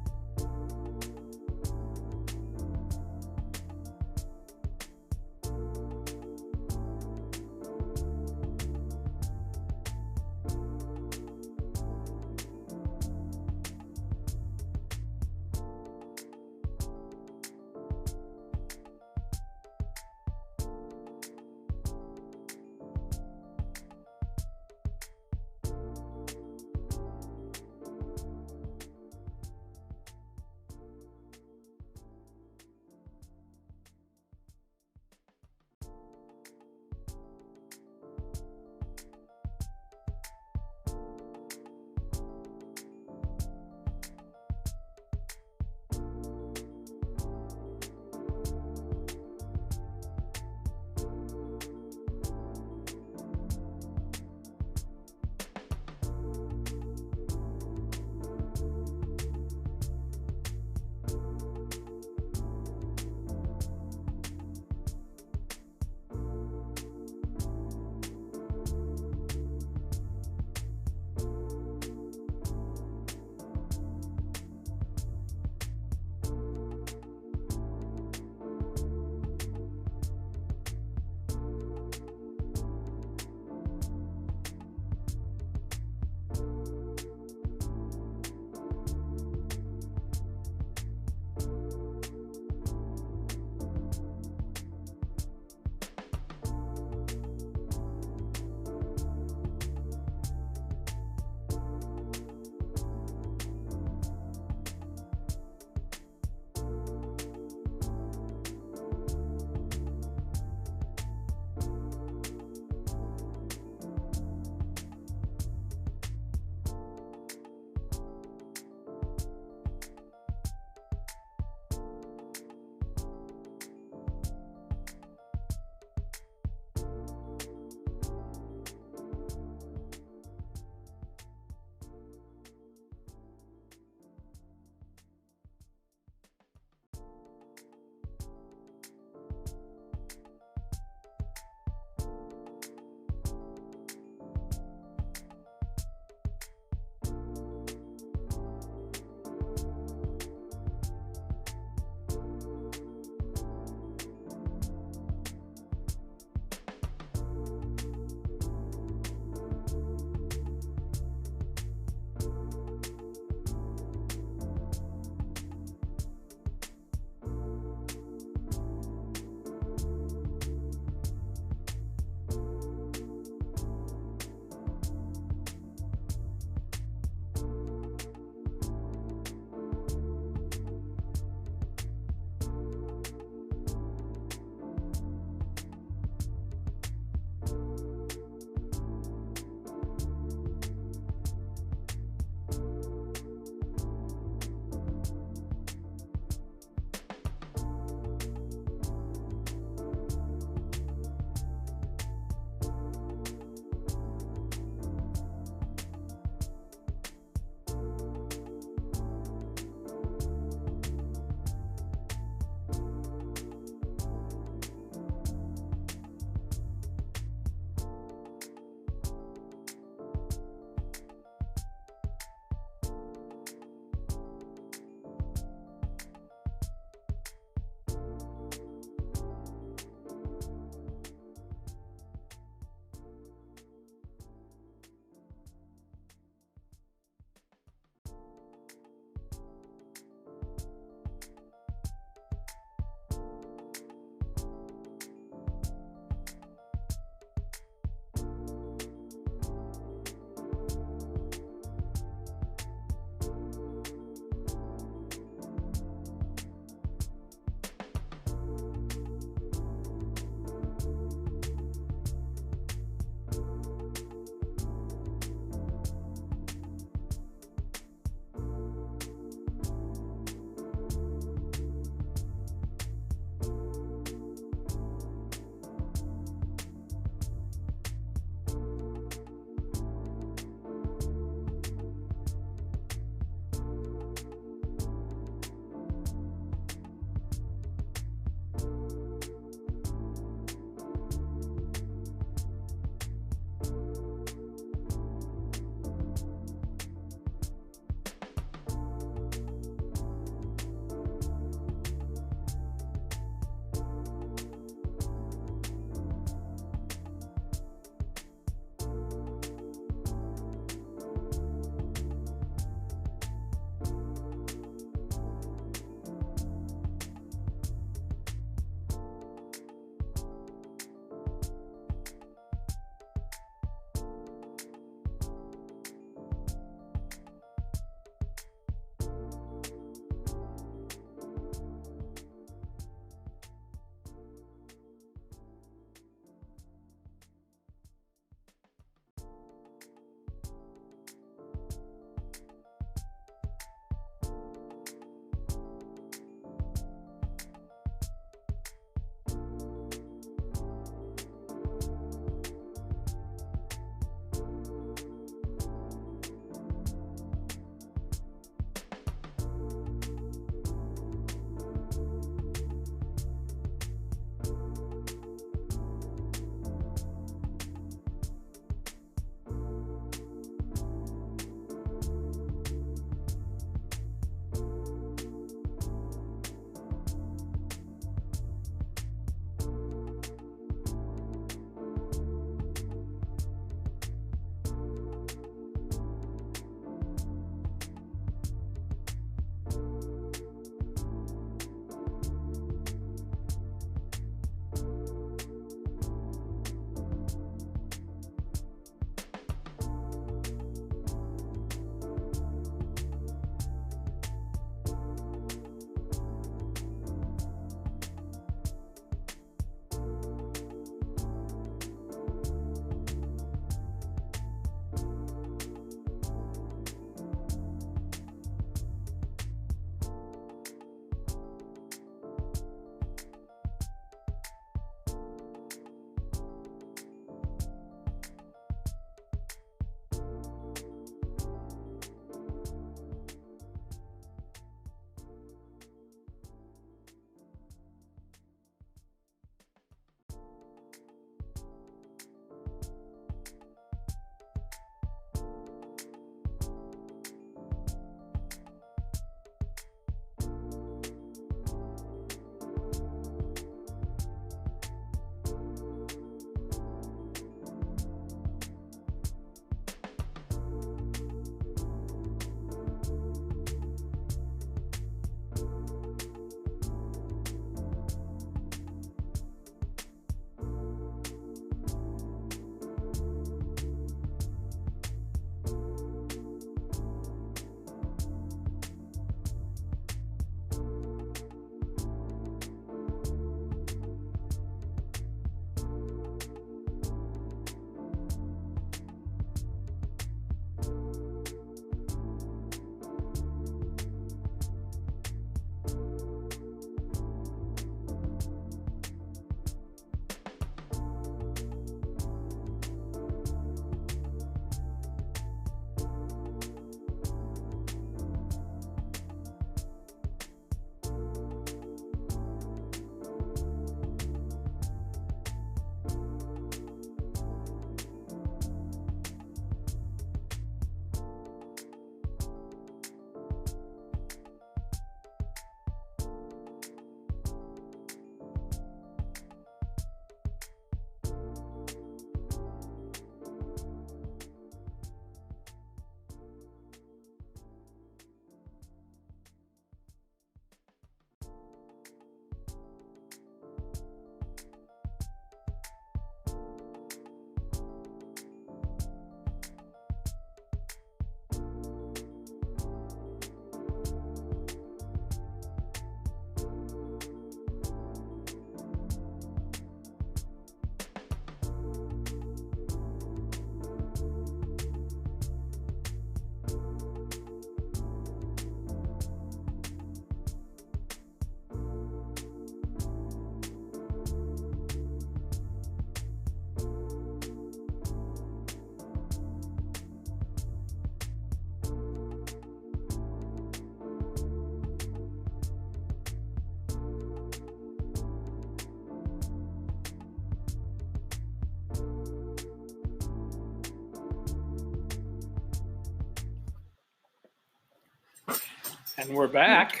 And we're back.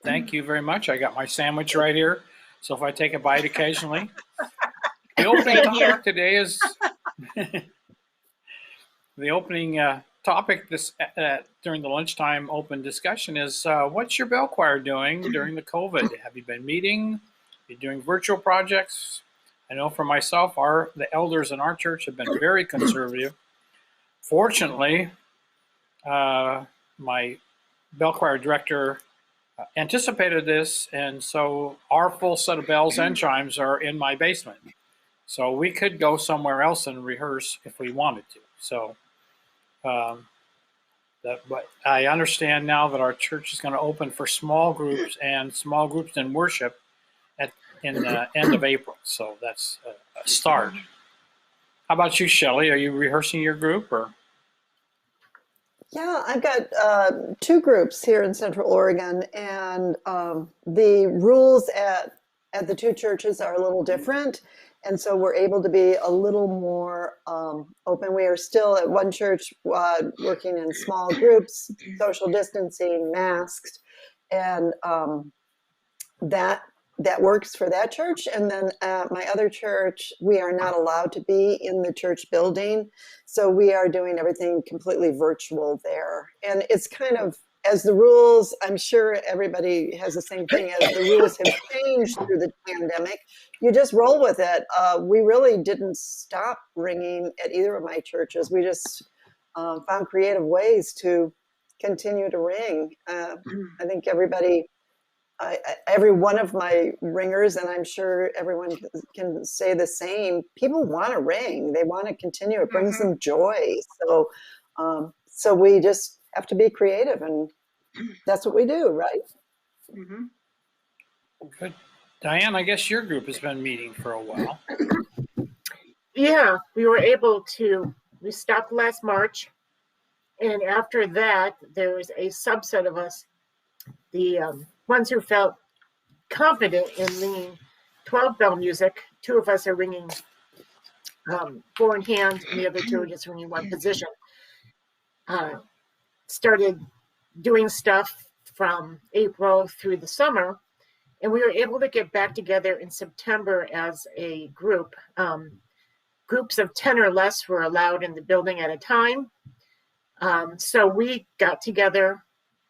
Thank you very much. I got my sandwich right here. So if I take a bite occasionally. The opening topic today is the opening topic this during the lunchtime open discussion is what's your bell choir doing during the COVID? Have you been meeting? Are you doing virtual projects? I know for myself, the elders in our church have been very conservative. Fortunately, my bell choir director anticipated this, and so our full set of bells and chimes are in my basement. So we could go somewhere else and rehearse if we wanted to. So, but I understand now that our church is going to open for small groups and small groups in worship in the end of April. So that's a start. How about you, Shelley? Are you rehearsing your group or? Yeah, I've got 2 groups here in Central Oregon, and the rules at the 2 churches are a little different, and so we're able to be a little more open. We are still at one church working in small groups, social distancing, masked, and that works for that church. And then at my other church, we are not allowed to be in the church building. So we are doing everything completely virtual there. And it's kind of, as the rules, I'm sure everybody has the same thing, as the rules have changed through the pandemic, you just roll with it. We really didn't stop ringing at either of my churches. We just found creative ways to continue to ring. I think everybody, every one of my ringers, and I'm sure everyone can say the same, people want to ring. They want to continue. It brings them joy. So we just have to be creative, and that's what we do, right? Good. Diane, I guess your group has been meeting for a while. Yeah, we stopped last March. And after that, there was a subset of us, the ones who felt confident in ringing 12 bell music. 2 of us are ringing 4 in hand, and the other 2 are just ringing 1 position. Started doing stuff from April through the summer, and we were able to get back together in September as a group. Groups of 10 or less were allowed in the building at a time. So we got together.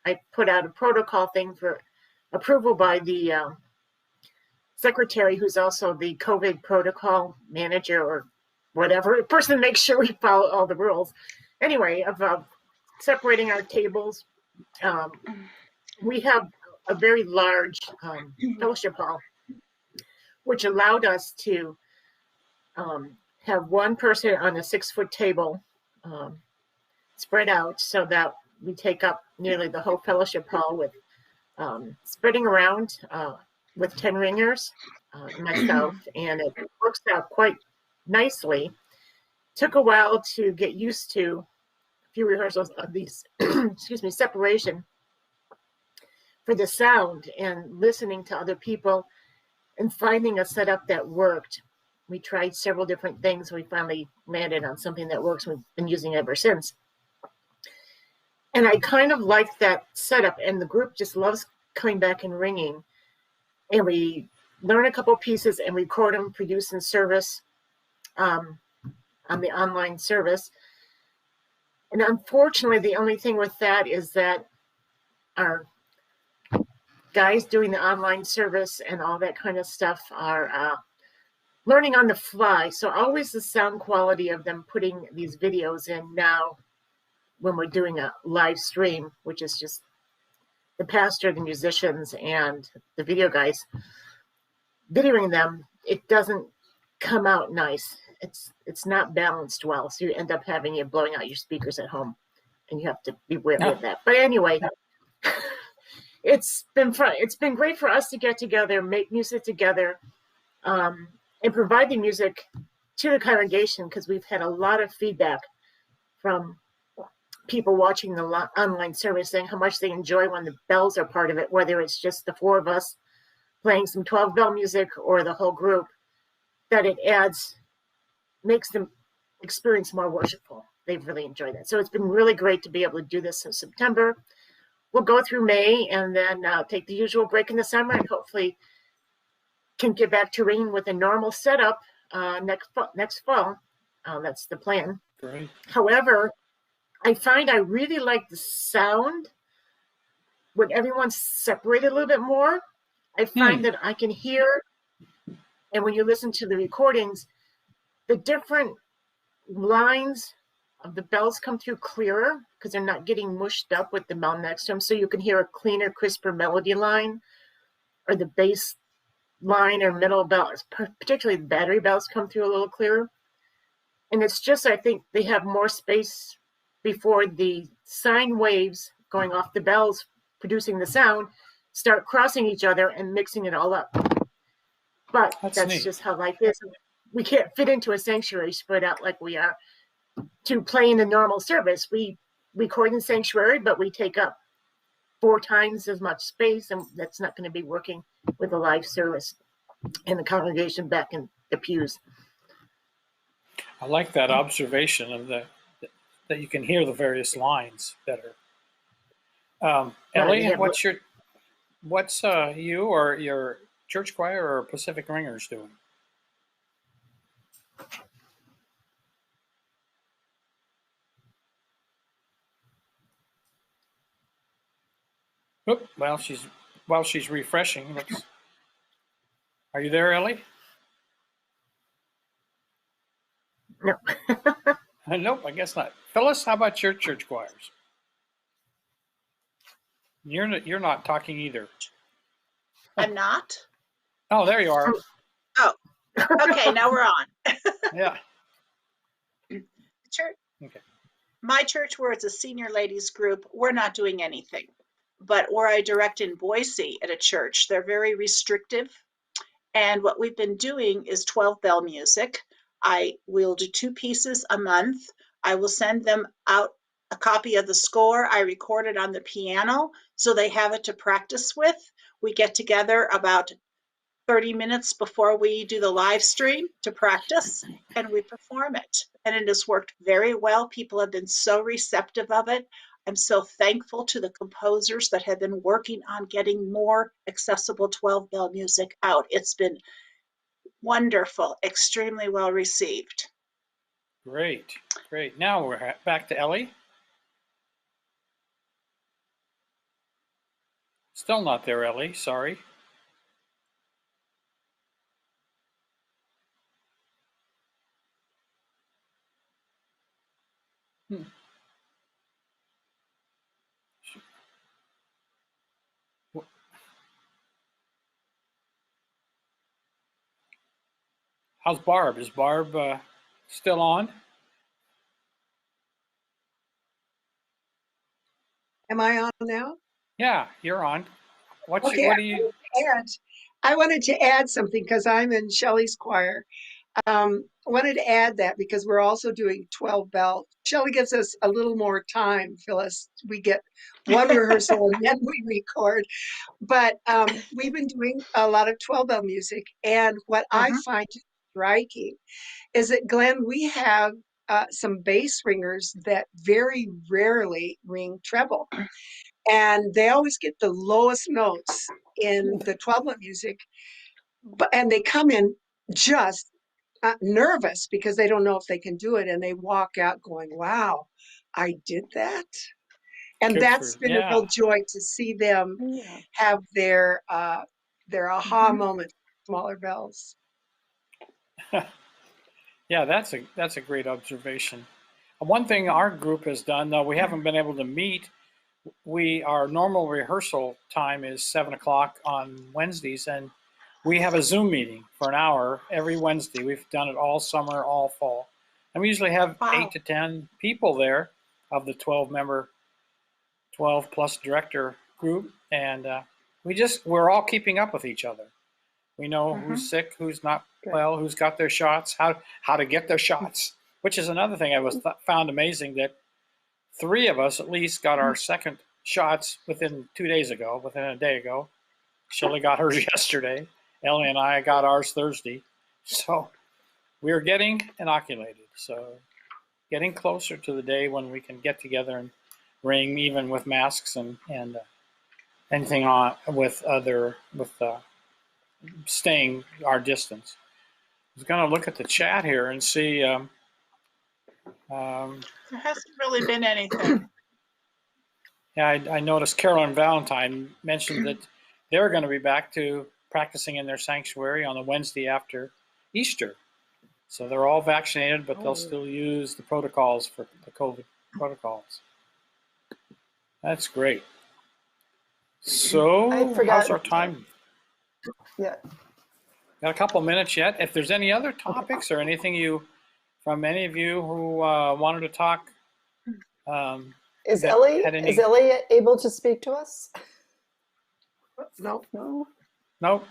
I put out a protocol thing for approval by the secretary, who's also the COVID protocol manager or whatever, person that makes sure we follow all the rules. Anyway, of separating our tables. We have a very large fellowship hall, which allowed us to have one person on a 6-foot table spread out, so that we take up nearly the whole fellowship hall with spreading around with 10 ringers, myself, and it works out quite nicely. Took a while to get used to, a few rehearsals of these, separation for the sound and listening to other people and finding a setup that worked. We tried several different things. We finally landed on something that works. We've been using it ever since. And I kind of like that setup, and the group just loves coming back and ringing. And we learn a couple pieces and record them, produce and service on the online service. And unfortunately, the only thing with that is that our guys doing the online service and all that kind of stuff are learning on the fly. So always the sound quality of them putting these videos in now, when we're doing a live stream, which is just the pastor, the musicians, and the video guys videoing them, it doesn't come out nice. It's not balanced well, so you end up having it blowing out your speakers at home, and you have to be aware of that. But anyway, it's been fun. It's been great for us to get together, make music together, and provide the music to the congregation, because we've had a lot of feedback from people watching the online service saying how much they enjoy when the bells are part of it, whether it's just the 4 of us playing some 12 bell music or the whole group, that it makes them experience more worshipful. They've really enjoyed that. So it's been really great to be able to do this in September. we'll go through May and then take the usual break in the summer, and hopefully can get back to ringing with a normal setup next fall. That's the plan. Great. However, I find I really like the sound when everyone's separated a little bit more. I find that I can hear, and when you listen to the recordings, the different lines of the bells come through clearer because they're not getting mushed up with the bell next to them. So you can hear a cleaner, crisper melody line, or the bass line or middle bells, particularly the battery bells, come through a little clearer. And it's just, I think they have more space before the sine waves going off the bells producing the sound start crossing each other and mixing it all up. But that's just how life is. We can't fit into a sanctuary spread out like we are to play in a normal service. We record in sanctuary, but we take up 4 times as much space, and that's not going to be working with a live service and the congregation back in the pews. I like that observation of that you can hear the various lines better. Ellie, what's you or your church choir or Pacific Ringers doing? Oop, while she's refreshing, are you there, Ellie? No. Nope, I guess not. Phyllis, how about your church choirs? You're not talking either. I'm not? Oh, there you are. Oh, okay, now we're on. Yeah. Church. Okay. My church, where it's a senior ladies group, we're not doing anything. But where I direct in Boise at a church, they're very restrictive. And what we've been doing is 12 bell music. I will do 2 pieces a month. I will send them out a copy of the score. I record it on the piano so they have it to practice with. We get together about 30 minutes before we do the live stream to practice, and we perform it. And it has worked very well. People have been so receptive of it. I'm so thankful to the composers that have been working on getting more accessible 12 bell music out. It's been wonderful, extremely well received. Great, great. Now we're back to Ellie. Still not there, Ellie, sorry. How's Barb? Is Barb still on? Am I on now? Yeah, you're on. What do you add? I wanted to add something because I'm in Shelley's choir. I wanted to add that because we're also doing 12 bell. Shelley gives us a little more time, Phyllis. We get one rehearsal and then we record. But we've been doing a lot of 12 bell music. And what I find striking is that, Glenn, we have some bass ringers that very rarely ring treble. And they always get the lowest notes in the 12 bell music. And they come in just nervous because they don't know if they can do it, and they walk out going, wow, I did that. And that's been a real joy to see them have their aha moment, smaller bells. Yeah, that's a great observation. One thing our group has done, though we haven't been able to meet, our normal rehearsal time is 7 o'clock on Wednesdays, and we have a Zoom meeting for an hour every Wednesday. We've done it all summer, all fall. And we usually have 8 to 10 people there of the 12 plus director group. And we're all keeping up with each other. We know who's sick, who's not well, who's got their shots, how to get their shots, which is another thing I found amazing, that 3 of us at least got our second shots within a day ago. Shelley got hers yesterday. Ellie and I got ours Thursday. So we're getting inoculated. So getting closer to the day when we can get together and ring, even with masks and anything on with staying our distance. I was going to look at the chat here and see. There hasn't really been anything. Yeah, I noticed Carolyn Valentine mentioned that they're going to be back to practicing in their sanctuary on the Wednesday after Easter. So they're all vaccinated, but they'll still use the protocols for the COVID protocols. That's great. So how's our time? Yeah. Got a couple minutes yet. If there's any other topics or anything from any of you who wanted to talk. Is Ellie able to speak to us? No. Nope.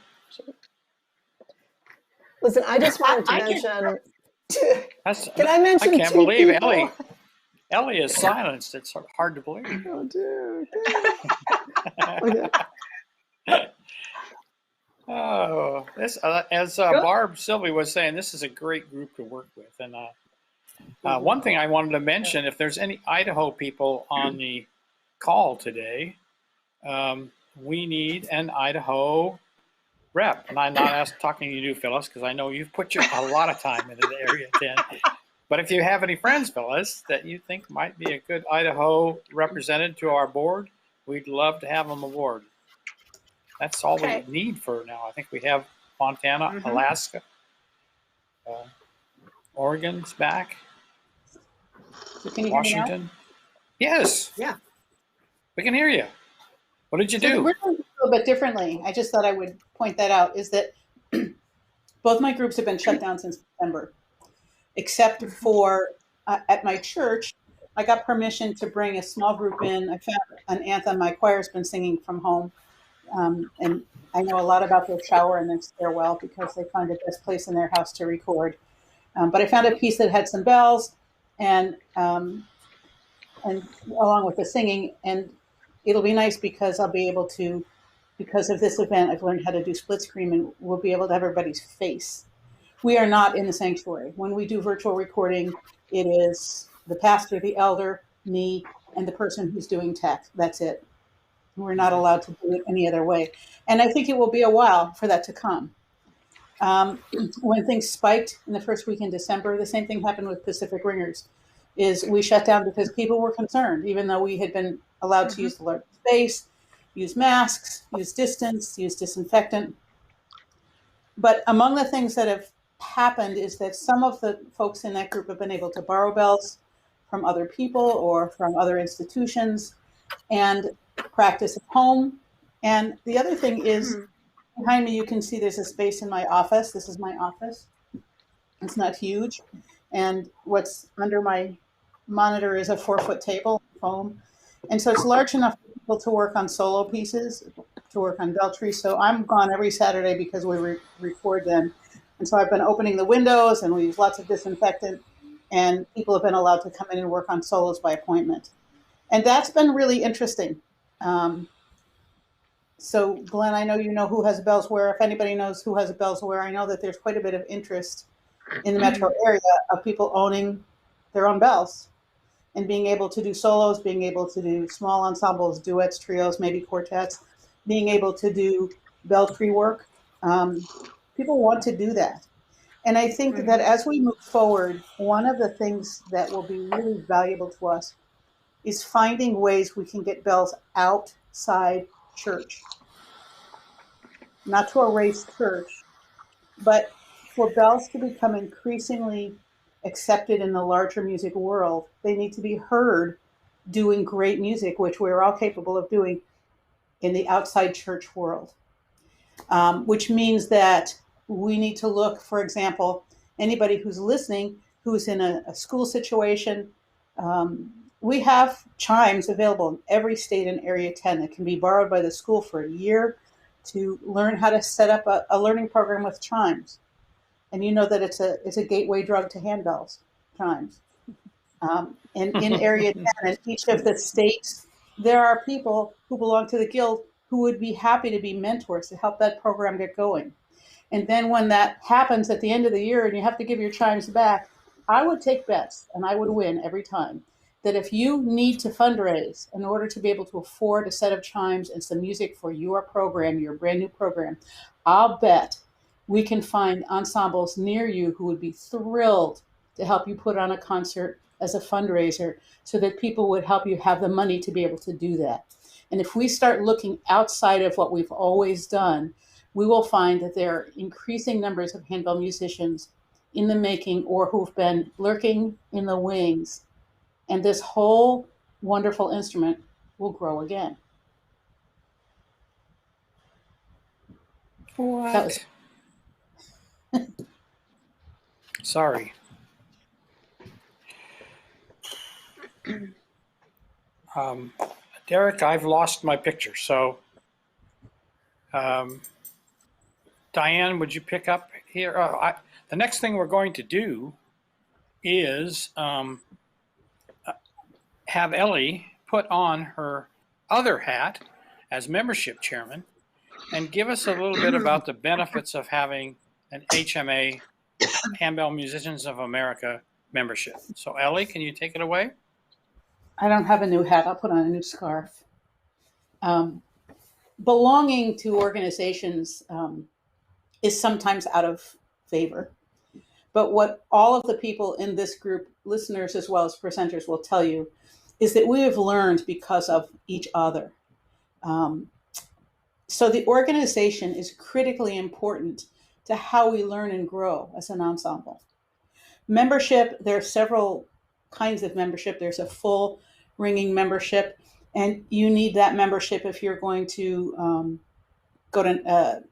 Listen, I just wanted to mention. Can I mention? I can't believe people? Ellie is silenced. It's hard to believe. Oh dear. Okay. Oh, this as Barb Sylvie was saying, this is a great group to work with. And one thing I wanted to mention, if there's any Idaho people on the call today, we need an Idaho rep. And I'm not talking to you, Phyllis, because I know you've put a lot of time into the Area 10. But if you have any friends, Phyllis, that you think might be a good Idaho representative to our board, we'd love to have them aboard. That's all we need for now. I think we have Montana, Alaska, Oregon's back, So can you Washington. hear me now? Yes. Yeah. We can hear you. What did you do? We're doing a little bit differently. I just thought I would point that out, is that both my groups have been shut down since September, except for at my church, I got permission to bring a small group in. I found an anthem my choir's been singing from home. And I know a lot about their shower and their stairwell because they find the best place in their house to record. But I found a piece that had some bells and along with the singing, and it'll be nice because I'll be able to, because of this event, I've learned how to do split screen and we'll be able to have everybody's face. We are not in the sanctuary. When we do virtual recording, it is the pastor, the elder, me, and the person who's doing tech. That's it. We're not allowed to do it any other way. And I think it will be a while for that to come. When things spiked in the first week in December, the same thing happened with Pacific Ringers, is we shut down because people were concerned, even though we had been allowed to use the large space, use masks, use distance, use disinfectant. But among the things that have happened is that some of the folks in that group have been able to borrow bells from other people or from other institutions and practice at home. And the other thing is, behind me, you can see there's a space in my office. This is my office. It's not huge. And what's under my monitor is a 4-foot table, foam. And so it's large enough for people to work on solo pieces, to work on beltry. So I'm gone every Saturday because we record then. And so I've been opening the windows and we use lots of disinfectant, and people have been allowed to come in and work on solos by appointment. And that's been really interesting. So Glenn, I know you know who has bells where. If anybody knows who has bells where, I know that there's quite a bit of interest in the metro area of people owning their own bells and being able to do solos, being able to do small ensembles, duets, trios, maybe quartets, being able to do beltry work. People want to do that. And I think that as we move forward, one of the things that will be really valuable to us is finding ways we can get bells outside church. Not to erase church, but for bells to become increasingly accepted in the larger music world, they need to be heard doing great music, which we're all capable of doing in the outside church world. Which means that we need to look, for example, anybody who's listening, who's in a school situation, we have chimes available in every state in Area 10 that can be borrowed by the school for a year to learn how to set up a learning program with chimes. And you know that it's a gateway drug to handbells, chimes. And in Area 10, in each of the states, there are people who belong to the guild who would be happy to be mentors to help that program get going. And then when that happens at the end of the year and you have to give your chimes back, I would take bets and I would win every time that if you need to fundraise in order to be able to afford a set of chimes and some music for your program, your brand new program, I'll bet we can find ensembles near you who would be thrilled to help you put on a concert as a fundraiser so that people would help you have the money to be able to do that. And if we start looking outside of what we've always done, we will find that there are increasing numbers of handbell musicians in the making or who've been lurking in the wings. And this whole wonderful instrument will grow again. What? That was Sorry. Derek, I've lost my picture. So, Diane, would you pick up here? The next thing we're going to do is have Ellie put on her other hat as membership chairman and give us a little bit about the benefits of having an HMA, Handbell Musicians of America membership. So Ellie, can you take it away? I don't have a new hat. I'll put on a new scarf. Belonging to organizations is sometimes out of favor. But what all of the people in this group, listeners as well as presenters, will tell you is that we have learned because of each other. So the organization is critically important to how we learn and grow as an ensemble. Membership, there are several kinds of membership. There's a full ringing membership, and you need that membership if you're going to go to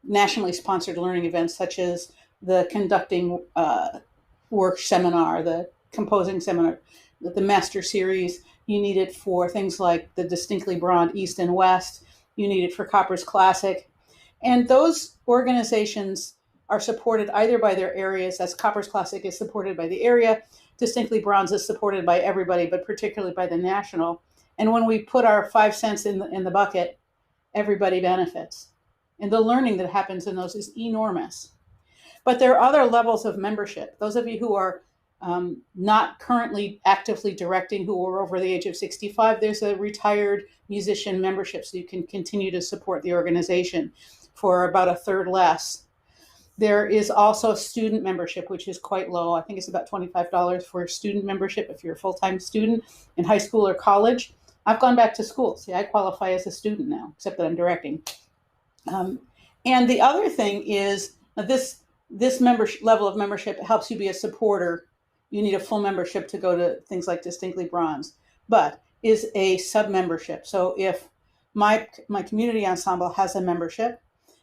nationally sponsored learning events such as the conducting work seminar, the composing seminar, the master series. You need it for things like the Distinctly Bronze East and West. You need it for Copper's Classic. And those organizations are supported either by their areas, as Copper's Classic is supported by the area, Distinctly Bronze is supported by everybody, but particularly by the national. And when we put our 5 cents in the bucket, everybody benefits. And the learning that happens in those is enormous. But there are other levels of membership. Those of you who are not currently actively directing, who are over the age of 65, there's a retired musician membership, so you can continue to support the organization for about a third less. There is also student membership, which is quite low. I think it's about $25 for student membership if you're a full-time student in high school or college. I've gone back to school. See, I qualify as a student now, except that I'm directing. And the other thing is this level of membership helps you be a supporter. You need a full membership to go to things like Distinctly Bronze, but is a sub-membership. So if my community ensemble has a membership,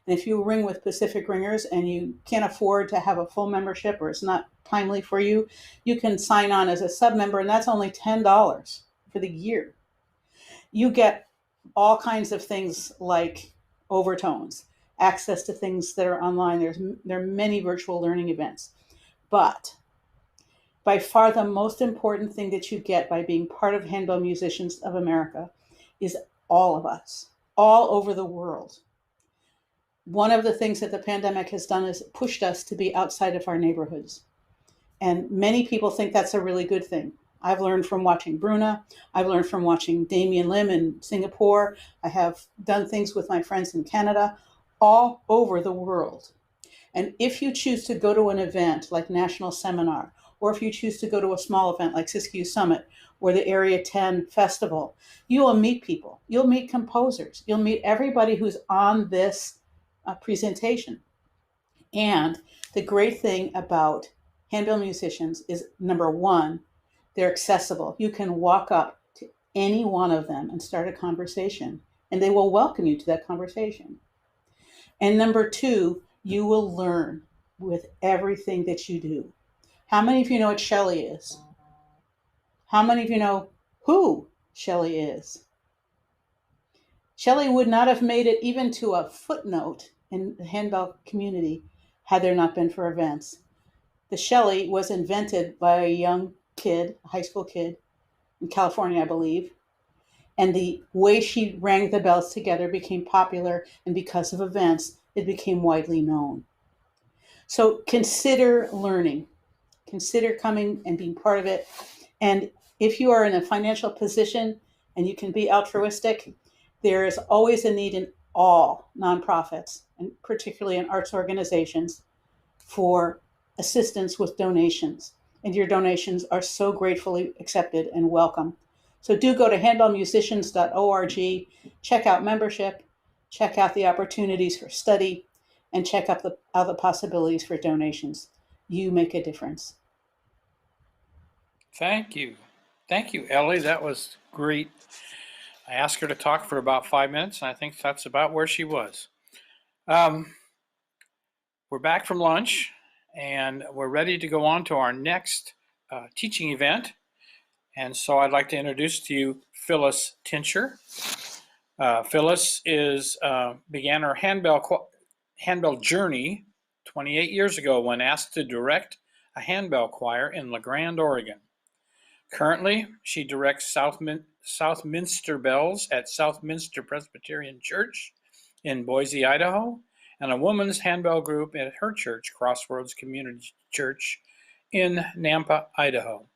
and if you ring with Pacific Ringers and you can't afford to have a full membership or it's not timely for you, you can sign on as a sub-member, and that's only $10 for the year. You get all kinds of things like overtones, access to things that are online. There are many virtual learning events. But by far the most important thing that you get by being part of Handbell Musicians of America is all of us, all over the world. One of the things that the pandemic has done is pushed us to be outside of our neighborhoods. And many people think that's a really good thing. I've learned from watching Bruna. I've learned from watching Damien Lim in Singapore. I have done things with my friends in Canada, all over the world. And if you choose to go to an event like National Seminar, or if you choose to go to a small event like Siskiyou Summit or the Area 10 Festival, you will meet people. You'll meet composers. You'll meet everybody who's on this presentation. And the great thing about Handbell Musicians is, number one, they're accessible. You can walk up to any one of them and start a conversation, and they will welcome you to that conversation. And number two, you will learn with everything that you do. How many of you know what Shelley is? How many of you know who Shelley is? Shelley would not have made it even to a footnote in the handbell community had there not been for events. The Shelley was invented by a young kid, a high school kid in California, I believe. And the way she rang the bells together became popular, and because of events, it became widely known. So consider learning. Consider coming and being part of it. And If you are in a financial position and you can be altruistic, there is always a need in all nonprofits, and particularly in arts organizations, for assistance with donations. And your donations are so gratefully accepted and welcome. So do go to handbellmusicians.org, check out membership, check out the opportunities for study, and check out the other possibilities for donations. You make a difference. Thank you. Thank you, Ellie. That was great. I asked her to talk for about 5 minutes, and I think that's about where she was. We're back from lunch, and we're ready to go on to our next teaching event. And so I'd like to introduce to you Phyllis Tincher. Phyllis began her handbell journey 28 years ago when asked to direct a handbell choir in La Grande, Oregon. Currently, she directs Southminster Bells at Southminster Presbyterian Church in Boise, Idaho, and a women's handbell group at her church, Crossroads Community Church in Nampa, Idaho.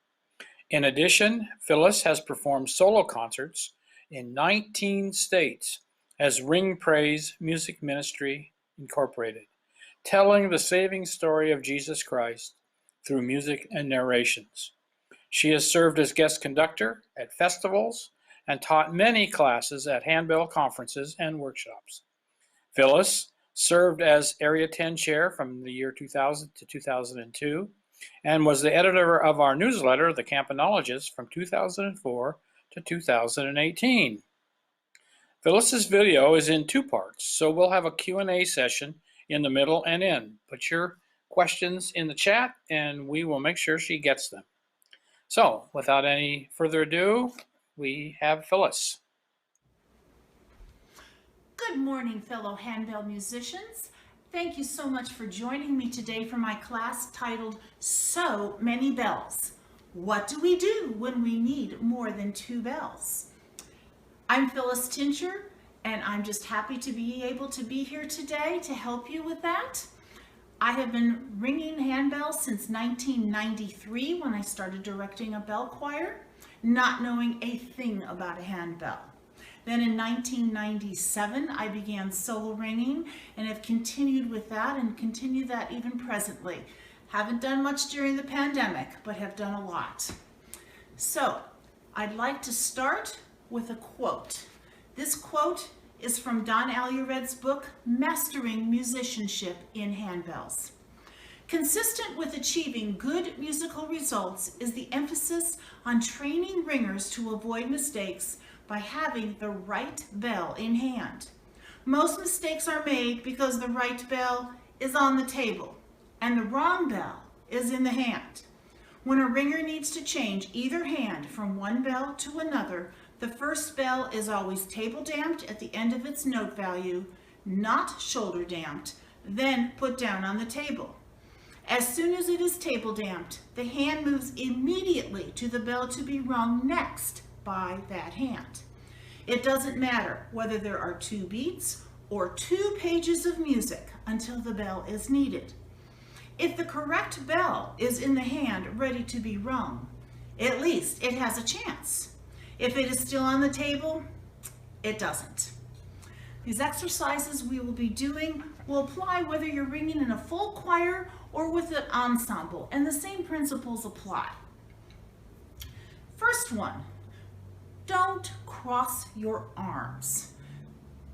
In addition, Phyllis has performed solo concerts in 19 states as Ring Praise Music Ministry Incorporated, telling the saving story of Jesus Christ through music and narrations. She has served as guest conductor at festivals and taught many classes at handbell conferences and workshops. Phyllis served as Area 10 Chair from the year 2000 to 2002 and was the editor of our newsletter, The Campanologist, from 2004 to 2018. Phyllis's video is in 2 parts, so we'll have a Q&A session in the middle and end. Put your questions in the chat and we will make sure she gets them. So, without any further ado, we have Phyllis. Good morning, fellow handbell musicians. Thank you so much for joining me today for my class titled So Many Bells. What do we do when we need more than 2 bells? I'm Phyllis Tincher, and I'm just happy to be able to be here today to help you with that. I have been ringing handbells since 1993 when I started directing a bell choir, not knowing a thing about a handbell. Then in 1997, I began solo ringing and have continued with that and continue that even presently. Haven't done much during the pandemic, but have done a lot. So I'd like to start with a quote. This quote is from Don Alured's book, Mastering Musicianship in Handbells. Consistent with achieving good musical results is the emphasis on training ringers to avoid mistakes by having the right bell in hand. Most mistakes are made because the right bell is on the table and the wrong bell is in the hand. When a ringer needs to change either hand from one bell to another, the first bell is always table damped at the end of its note value, not shoulder damped, then put down on the table. As soon as it is table damped, the hand moves immediately to the bell to be rung next by that hand. It doesn't matter whether there are 2 beats or 2 pages of music until the bell is needed. If the correct bell is in the hand ready to be rung, at least it has a chance. If it is still on the table, it doesn't. These exercises we will be doing will apply whether you're ringing in a full choir or with an ensemble, and the same principles apply. First one, don't cross your arms.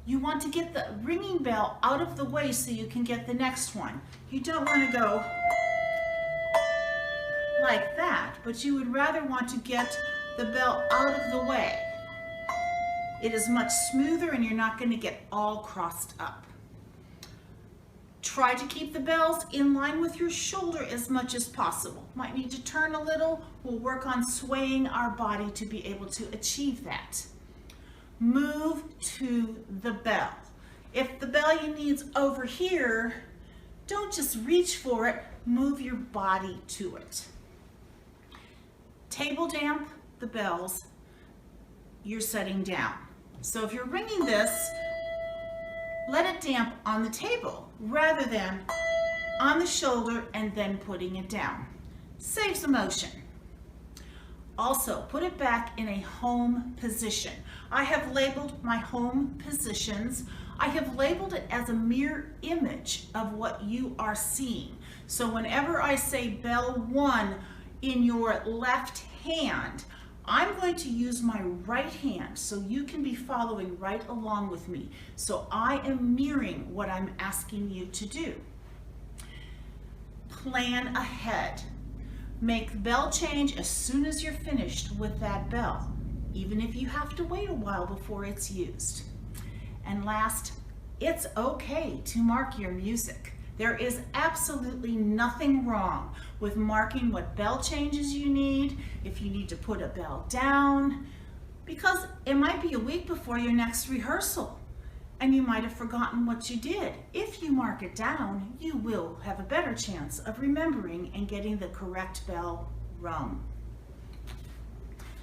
You want to get the ringing bell out of the way so you can get the next one. You don't want to go like that, but you would rather want to get the bell out of the way. It is much smoother and you're not going to get all crossed up. Try to keep the bells in line with your shoulder as much as possible. Might need to turn a little. We'll work on swaying our body to be able to achieve that. Move to the bell. If the bell you need's over here, don't just reach for it, move your body to it. Table damp the bells you're setting down. So if you're ringing this, let it damp on the table rather than on the shoulder and then putting it down. Saves the motion. Also, put it back in a home position. I have labeled my home positions. I have labeled it as a mirror image of what you are seeing. So whenever I say bell 1 in your left hand, I'm going to use my right hand so you can be following right along with me. So I am mirroring what I'm asking you to do. Plan ahead. Make the bell change as soon as you're finished with that bell, even if you have to wait a while before it's used. And last, it's okay to mark your music. There is absolutely nothing wrong with marking what bell changes you need, if you need to put a bell down, because it might be a week before your next rehearsal and you might have forgotten what you did. If you mark it down, you will have a better chance of remembering and getting the correct bell rung.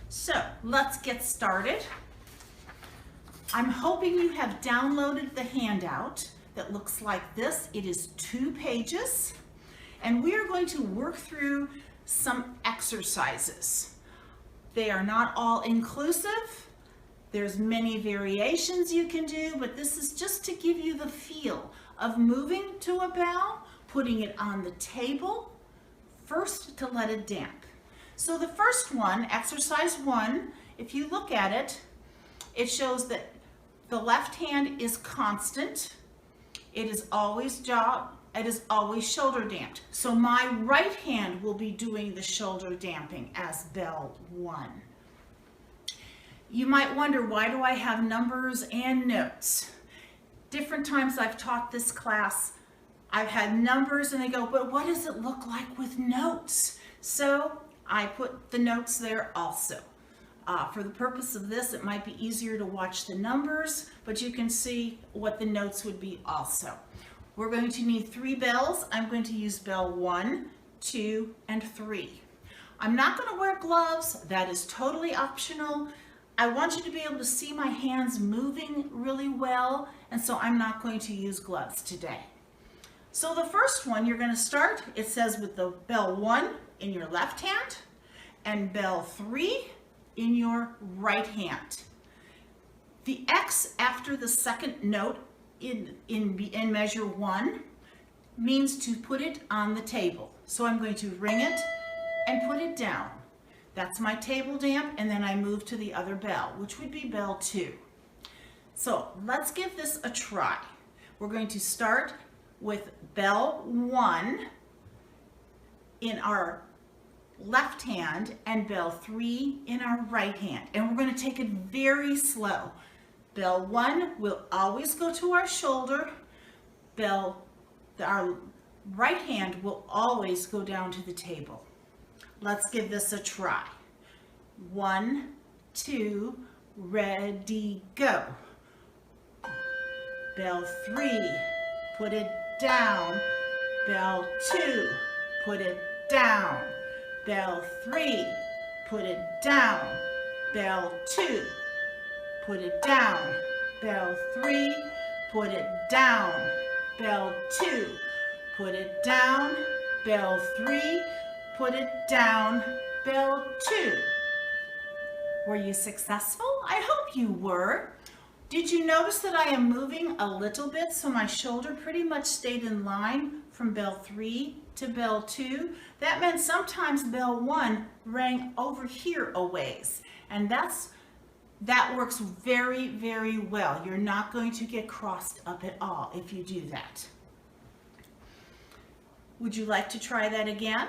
So let's get started. I'm hoping you have downloaded the handout that looks like this. It is 2 pages, and we are going to work through some exercises. They are not all inclusive. There's many variations you can do, but this is just to give you the feel of moving to a bell, putting it on the table, first to let it damp. So the first one, exercise 1, if you look at it, it shows that the left hand is constant. It is always shoulder damped. So my right hand will be doing the shoulder damping as bell 1. You might wonder, why do I have numbers and notes? Different times I've taught this class, I've had numbers and they go, but what does it look like with notes? So I put the notes there also. For the purpose of this, it might be easier to watch the numbers, but you can see what the notes would be also. We're going to need 3 bells. I'm going to use bell 1, 2, and 3. I'm not going to wear gloves. That is totally optional. I want you to be able to see my hands moving really well, and so I'm not going to use gloves today. So the first one, you're going to start, it says with the bell 1 in your left hand and bell 3 in your right hand. The X after the second note in measure 1 means to put it on the table. So I'm going to ring it and put it down. That's my table damp, and then I move to the other bell, which would be bell 2. So let's give this a try. We're going to start with bell 1 in our left hand and bell 3 in our right hand. And we're going to take it very slow. Bell 1 will always go to our shoulder. Our right hand will always go down to the table. Let's give this a try. 1, 2, ready, go. Bell 3, put it down. Bell 2, put it down. Bell 3, put it down. Bell 2, put it down. Bell 3, put it down. Bell 2, put it down. Bell 3, put it down. Bell 2. Were you successful? I hope you were. Did you notice that I am moving a little bit so my shoulder pretty much stayed in line from bell 3 to bell 2? That meant sometimes bell 1 rang over here a ways, and that works very, very well. You're not going to get crossed up at all if you do that. Would you like to try that again?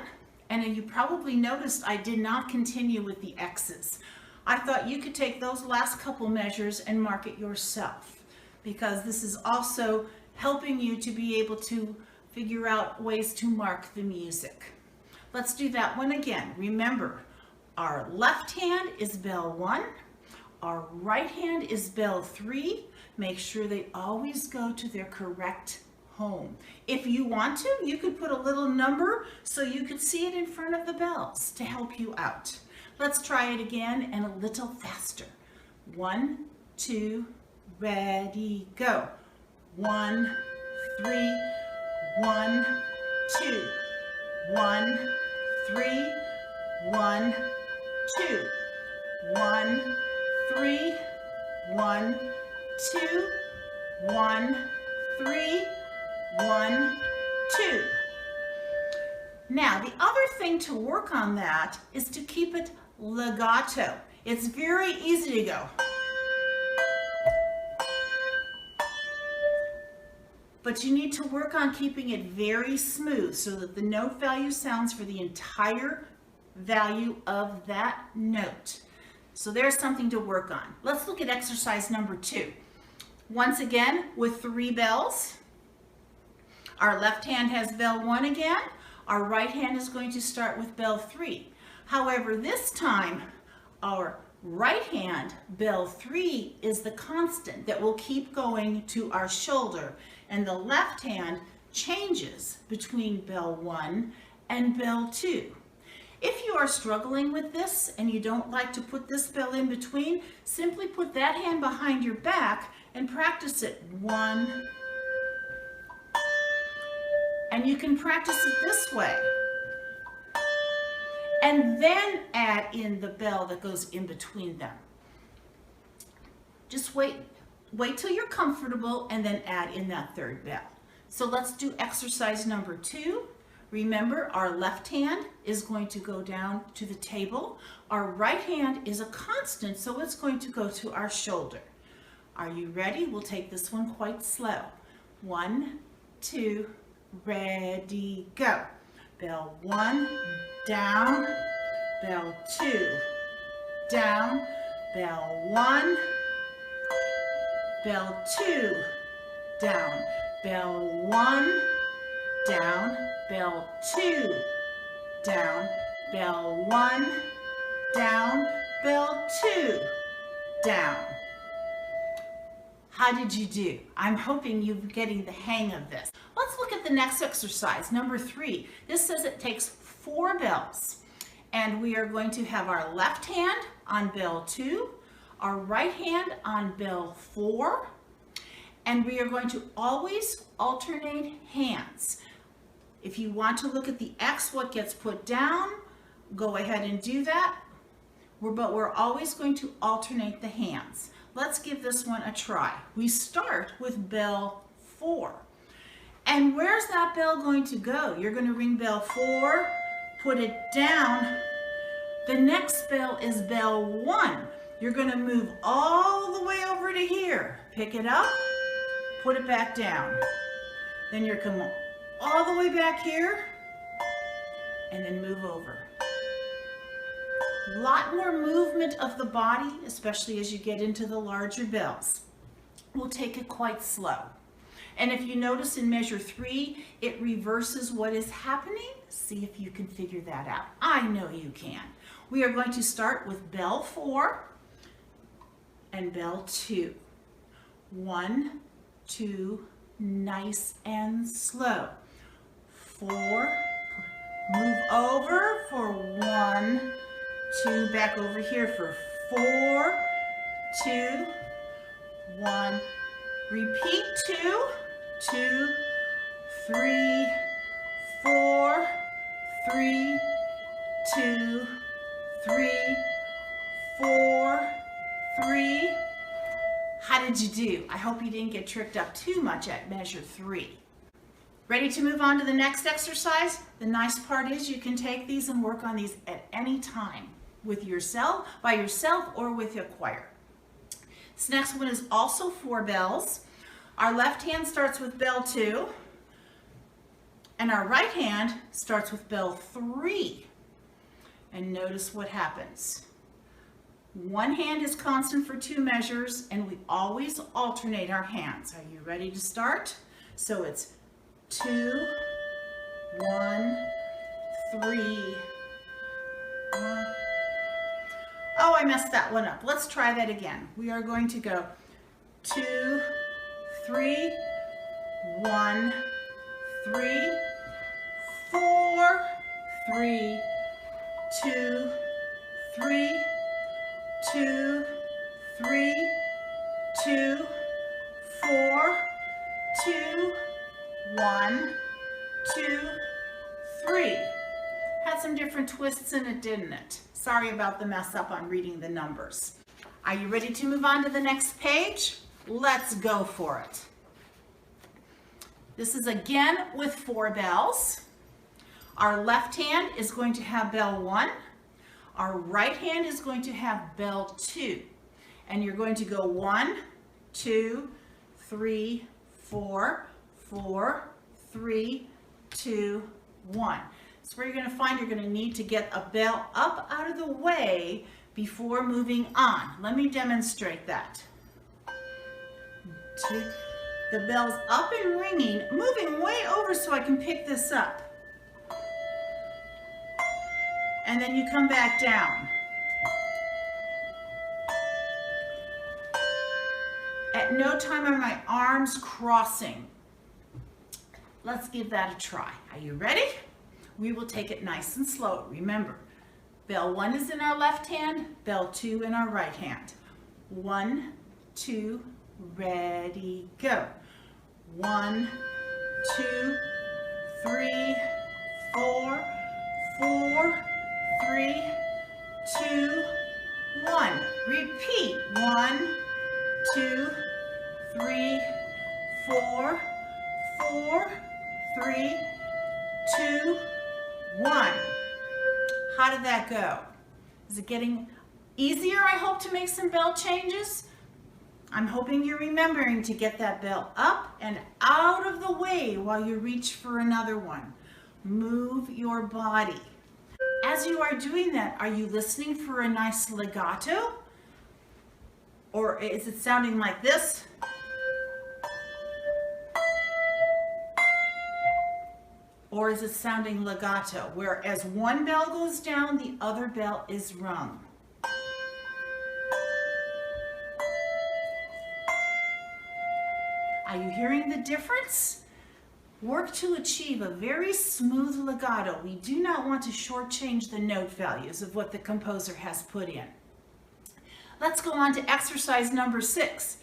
And you probably noticed I did not continue with the X's. I thought you could take those last couple measures and mark it yourself, because this is also helping you to be able to figure out ways to mark the music. Let's do that one again. Remember, our left hand is bell 1, our right hand is bell 3. Make sure they always go to their correct home. If you want to, you could put a little number so you could see it in front of the bells to help you out. Let's try it again and a little faster. 1, 2, ready, go. 1, 3, 1, 2, 1, 3, 1, 2. 1, 3, 1, 2, 1, 3, 1, 2. Now, the other thing to work on that is to keep it legato. It's very easy to go. But you need to work on keeping it very smooth so that the note value sounds for the entire value of that note. So there's something to work on. Let's look at exercise number 2. Once again, with 3 bells. Our left hand has bell 1 again. Our right hand is going to start with bell 3. However, this time, our right hand, bell 3, is the constant that will keep going to our shoulder, and the left hand changes between bell 1 and bell 2. If you are struggling with this and you don't like to put this bell in between, simply put that hand behind your back and practice it 1. And you can practice it this way. And then add in the bell that goes in between them. Just wait till you're comfortable and then add in that 3rd bell. So let's do exercise number 2. Remember, our left hand is going to go down to the table. Our right hand is a constant, so it's going to go to our shoulder. Are you ready? We'll take this one quite slow. 1, 2, ready, go. Bell 1, down, bell 2, down, bell 1, bell 2, down, bell 1, down, bell 2, down, bell 1, down, bell 2, down. How did you do? I'm hoping you're getting the hang of this. Let's look at the next exercise, number 3. This says it takes 4 bells, and we are going to have our left hand on bell 2, our right hand on bell 4, and we are going to always alternate hands. If you want to look at the X, what gets put down, go ahead and do that, but we're always going to alternate the hands. Let's give this one a try. We start with bell 4. And where's that bell going to go? You're going to ring bell 4, put it down. The next bell is bell 1. You're going to move all the way over to here. Pick it up, put it back down. Then you're coming all the way back here, and then move over. A lot more movement of the body, especially as you get into the larger bells. We'll take it quite slow. And if you notice in measure 3, it reverses what is happening. See if you can figure that out. I know you can. We are going to start with bell 4 and bell 2. 1, 2, nice and slow. 4, move over for 1, 2, back over here for 4, 2, 1, repeat 2, 2, 3, 4, 3, 2, 3, 4, 3. How did you do? I hope you didn't get tripped up too much at measure 3. Ready to move on to the next exercise? The nice part is you can take these and work on these at any time with yourself, by yourself, or with your choir. This next one is also 4 bells. Our left hand starts with bell 2, and our right hand starts with bell 3. And notice what happens. One hand is constant for 2 measures, and we always alternate our hands. Are you ready to start? So it's 2, 1, 3, 1. Oh, I messed that one up. Let's try that again. We are going to go 2, 3, 1, 3, 4, 3, 2, 3, 2, 3, 2, 4, 2, 1, 2, 3. Had some different twists in it, didn't it? Sorry about the mess up on reading the numbers. Are you ready to move on to the next page? Let's go for it. This is again with 4 bells. Our left hand is going to have bell 1. Our right hand is going to have bell 2. And you're going to go 1, 2, 3, 4, 4, 3, 2, 1. That's where you're going to find you're going to need to get a bell up out of the way before moving on. Let me demonstrate that. 2. The bell's up and ringing, moving way over so I can pick this up. And then you come back down. At no time are my arms crossing. Let's give that a try. Are you ready? We will take it nice and slow. Remember, bell 1 is in our left hand, bell 2 in our right hand. 1, 2, ready, go. 1, 2, 3, 4, 4, 3, 2, 1. Repeat. 1, 2, 3, 4, 4, 3, 2, 1. How did that go? Is it getting easier, I hope, to make some bell changes? I'm hoping you're remembering to get that bell up and out of the way while you reach for another one. Move your body. As you are doing that, are you listening for a nice legato? Or is it sounding like this? Or is it sounding legato, where as one bell goes down, the other bell is rung? Are you hearing the difference? Work to achieve a very smooth legato. We do not want to shortchange the note values of what the composer has put in. Let's go on to exercise number 6.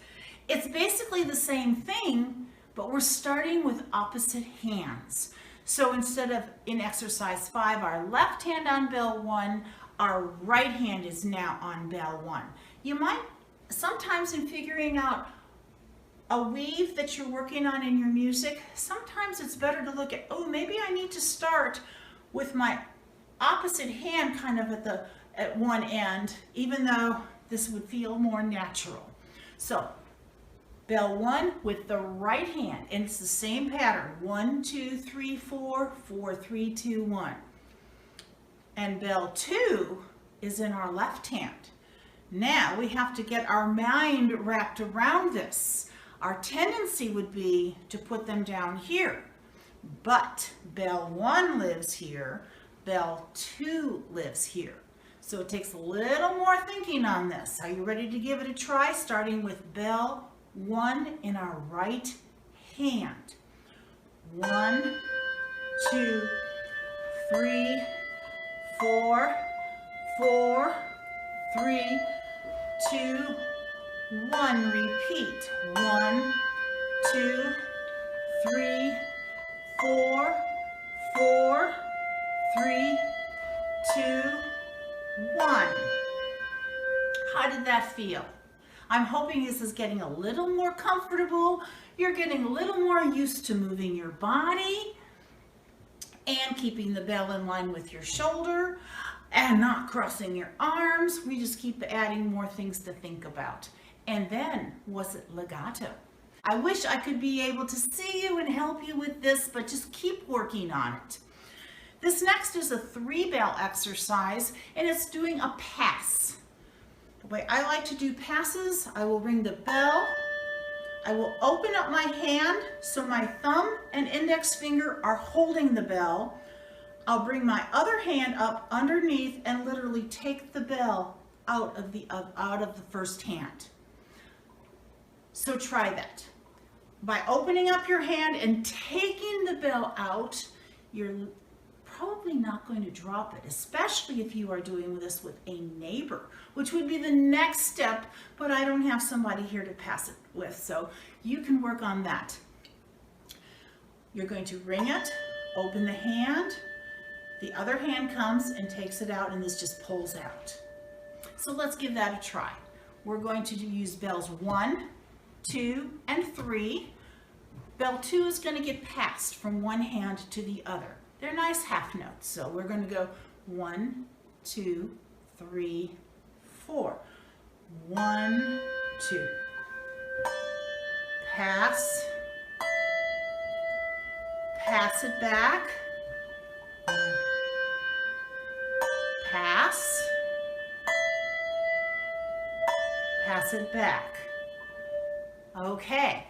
It's basically the same thing, but we're starting with opposite hands. So instead of in exercise 5, our left hand on bell 1, our right hand is now on bell 1. You might, sometimes in figuring out a weave that you're working on in your music, sometimes it's better to look at, oh, maybe I need to start with my opposite hand kind of at one end, even though this would feel more natural. So bell 1 with the right hand, and it's the same pattern, 1, 2, 3, 4, 4, 3, 2, 1. And bell 2 is in our left hand. Now we have to get our mind wrapped around this. Our tendency would be to put them down here, but bell 1 lives here, bell 2 lives here. So it takes a little more thinking on this. Are you ready to give it a try? Starting with bell 1 in our right hand. 1, 2, 3, 4, 4, 3, 2, 1. Repeat. 1, 2, 3, 4, 4, 3, 2, 1. How did that feel? I'm hoping this is getting a little more comfortable. You're getting a little more used to moving your body and keeping the bell in line with your shoulder and not crossing your arms. We just keep adding more things to think about. And then, was it legato? I wish I could be able to see you and help you with this, but just keep working on it. This next is a 3-bell exercise, and it's doing a pass. The way I like to do passes, I will ring the bell. I will open up my hand so my thumb and index finger are holding the bell. I'll bring my other hand up underneath and literally take the bell out of the first hand. So try that. By opening up your hand and taking the bell out, you're probably not going to drop it, especially if you are doing this with a neighbor, which would be the next step, but I don't have somebody here to pass it with, so you can work on that. You're going to ring it, open the hand, The other hand comes and takes it out, and this just pulls out. So let's give that a try. We're going to use bells 1, 2, and 3. Bell 2 is going to get passed from one hand to the other. They're nice half notes, so we're going to go 1, 2, 3, 4. 1, 2. Pass. Pass it back. Pass. Pass it back. Okay.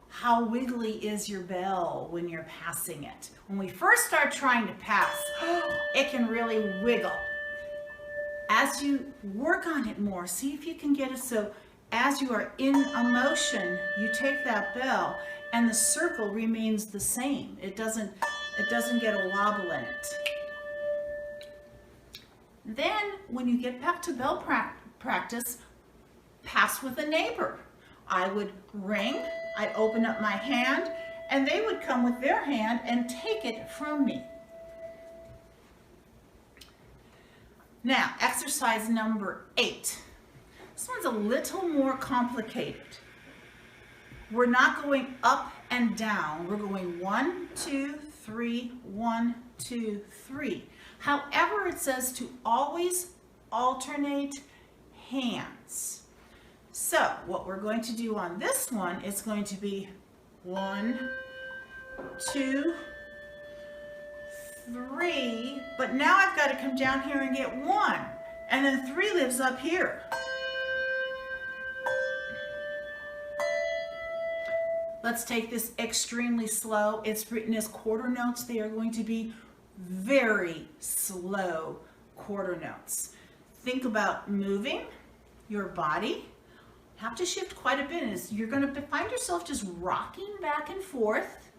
How wiggly is your bell when you're passing it? When we first start trying to pass, it can really wiggle. As you work on it more, see if you can get it so as you are in a motion, you take that bell and the circle remains the same. It doesn't get a wobble in it. Then when you get back to bell practice, pass with a neighbor. I would ring, I'd open up my hand, and they would come with their hand and take it from me. Now, exercise number 8. This one's a little more complicated. We're not going up and down. We're going 1, 2, 3, 1, 2, 3. However, it says to always alternate hands. So what we're going to do on this one is going to be 1, 2, 3, but now I've got to come down here and get 1, and then 3 lives up here. Let's take this extremely slow. It's written as quarter notes. They are going to be very slow quarter notes. Think about moving your body. You have to shift quite a bit. You're going to find yourself just rocking back and forth,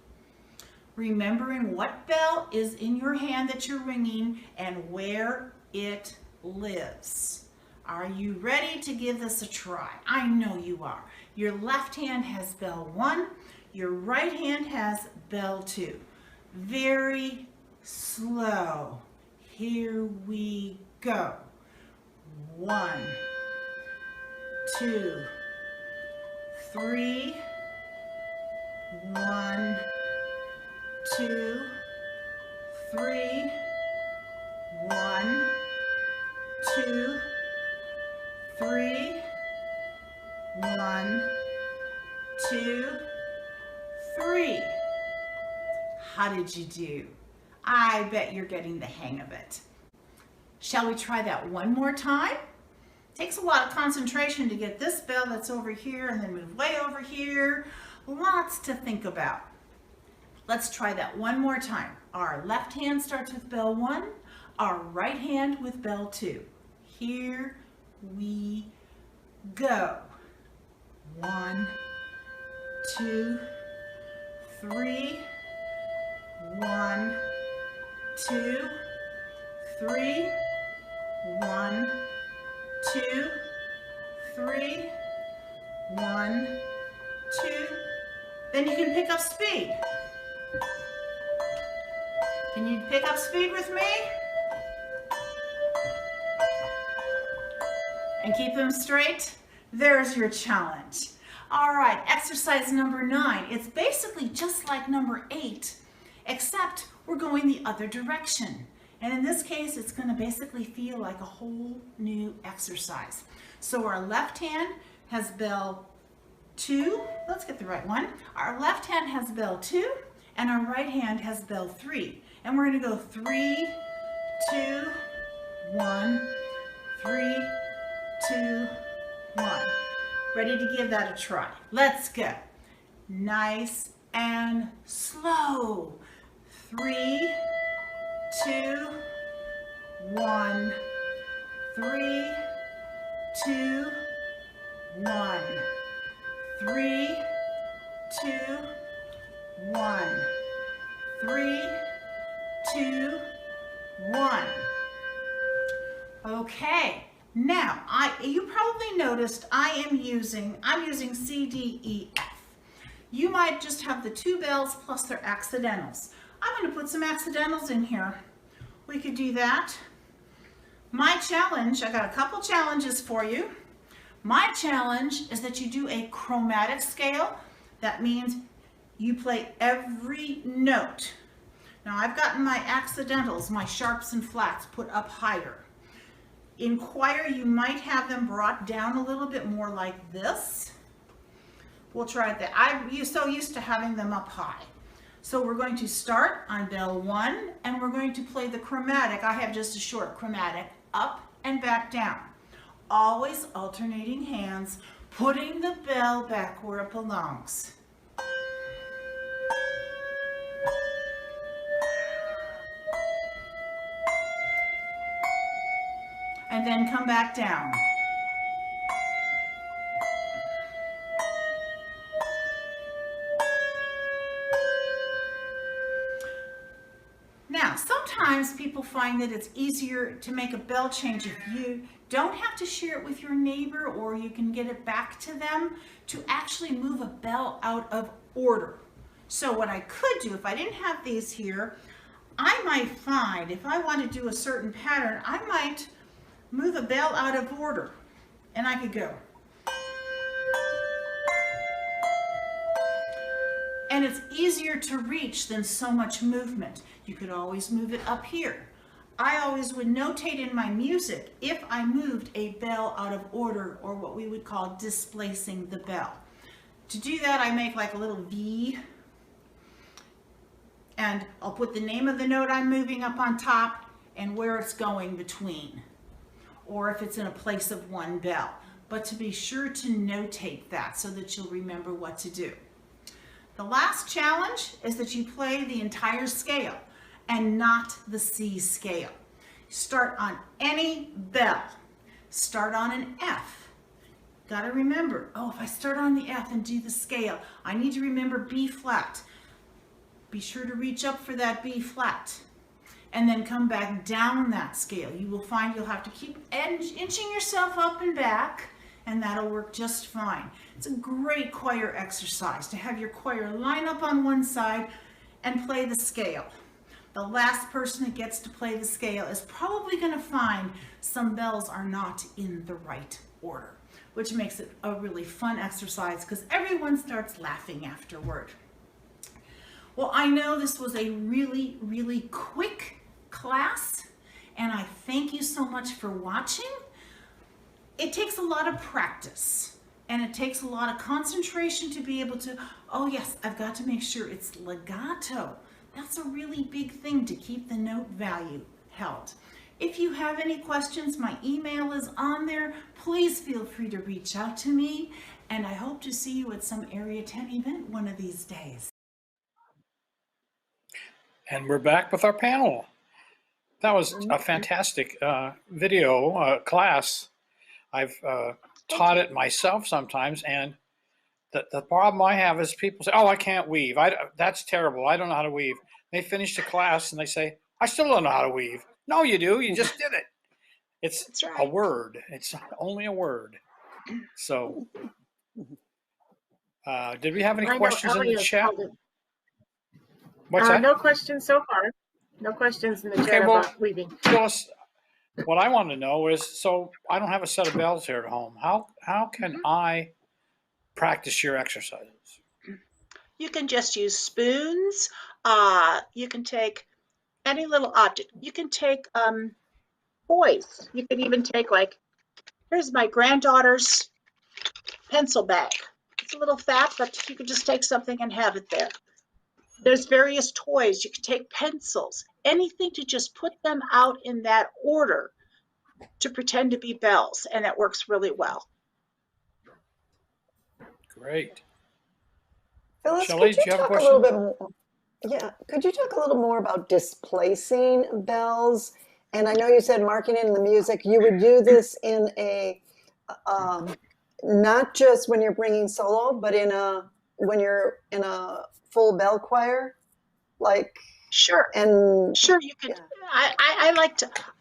remembering what bell is in your hand that you're ringing and where it lives. Are you ready to give this a try? I know you are. Your left hand has bell 1, your right hand has bell 2. Very slow. Here we go. 1, 2, 3, 1, 2, 3, 1, 2, 3, 1, 2, 3. How did you do? I bet you're getting the hang of it. Shall we try that one more time? Takes a lot of concentration to get this bell that's over here and then move way over here. Lots to think about. Let's try that one more time. Our left hand starts with bell 1, our right hand with bell 2. Here we go. 1, 2, 3, 1, 2, 3, 1, 2, 3, 1, 2. Then you can pick up speed. Can you pick up speed with me? And keep them straight? There's your challenge. All right, exercise number 9. It's basically just like number 8, except we're going the other direction. And in this case, it's going to basically feel like a whole new exercise. So our left hand has bell 2. Let's get the right one. Our left hand has bell 2, and our right hand has bell 3. And we're going to go 3, 2, 1, 3, 2, 1. Ready to give that a try. Let's go. Nice and slow. 3, 2, 1, 3, 2, 1, 3, 2, 1, 3, 2, 1. Okay. Now, you probably noticed I'm using C, D, E, F. You might just have the 2 bells plus their accidentals. I'm going to put some accidentals in here we could do that. My challenge, I got a couple challenges for you. My challenge is that you do a chromatic scale. That means you play every note. Now I've gotten my accidentals, my sharps and flats put up higher. In choir, you might have them brought down a little bit more like this. We'll try that. I'm so used to having them up high. So we're going to start on bell 1 and we're going to play the chromatic. I have just a short chromatic, up and back down. Always alternating hands, putting the bell back where it belongs. And then come back down. Now, sometimes people find that it's easier to make a bell change if you don't have to share it with your neighbor, or you can get it back to them to actually move a bell out of order. So what I could do, if I didn't have these here, I might find if I want to do a certain pattern, I might move a bell out of order and I could go. And it's easier to reach than so much movement. You could always move it up here. I always would notate in my music if I moved a bell out of order, or what we would call displacing the bell. To do that, I make like a little V, and I'll put the name of the note I'm moving up on top and where it's going between, or if it's in a place of one bell. But to be sure to notate that so that you'll remember what to do. The last challenge is that you play the entire scale and not the C scale. Start on any bell. Start on an F. Got to remember, oh, if I start on the F and do the scale, I need to remember B flat. Be sure to reach up for that B flat and then come back down that scale. You will find you'll have to keep inching yourself up and back, and that'll work just fine. It's a great choir exercise to have your choir line up on one side and play the scale. The last person that gets to play the scale is probably going to find some bells are not in the right order, which makes it a really fun exercise because everyone starts laughing afterward. Well, I know this was a really, really quick class, and I thank you so much for watching. It takes a lot of practice, and it takes a lot of concentration to be able to, oh yes, I've got to make sure it's legato. That's a really big thing to keep the note value held. If you have any questions, my email is on there. Please feel free to reach out to me, and I hope to see you at some Area 10 event one of these days. And we're back with our panel. That was a fantastic video class. I've taught it myself sometimes, and the problem I have is people say, oh, I can't weave. That's terrible. I don't know how to weave. They finish the class and they say, I still don't know how to weave. No, you do. You just did it. It's right. a word. It's only a word. So did we have any questions in the chat? What's that? No questions so far. No questions in the chat about weaving. Phyllis, what I want to know is, so I don't have a set of bells here at home. How can I practice your exercises? You can just use spoons. You can take any little object. You can take toys. You can even take, like, here's my granddaughter's pencil bag. It's a little fat, but you can just take something and have it there. There's various toys. You can take pencils, anything to just put them out in that order to pretend to be bells, and that works really well. Great. Phyllis, Shelley, could you talk a little bit more? Yeah, could you talk a little more about displacing bells? And I know you said marking in the music. You would do this in a not just when you're bringing solo, but when you're in a full bell choir, like sure. And sure, you could. Yeah.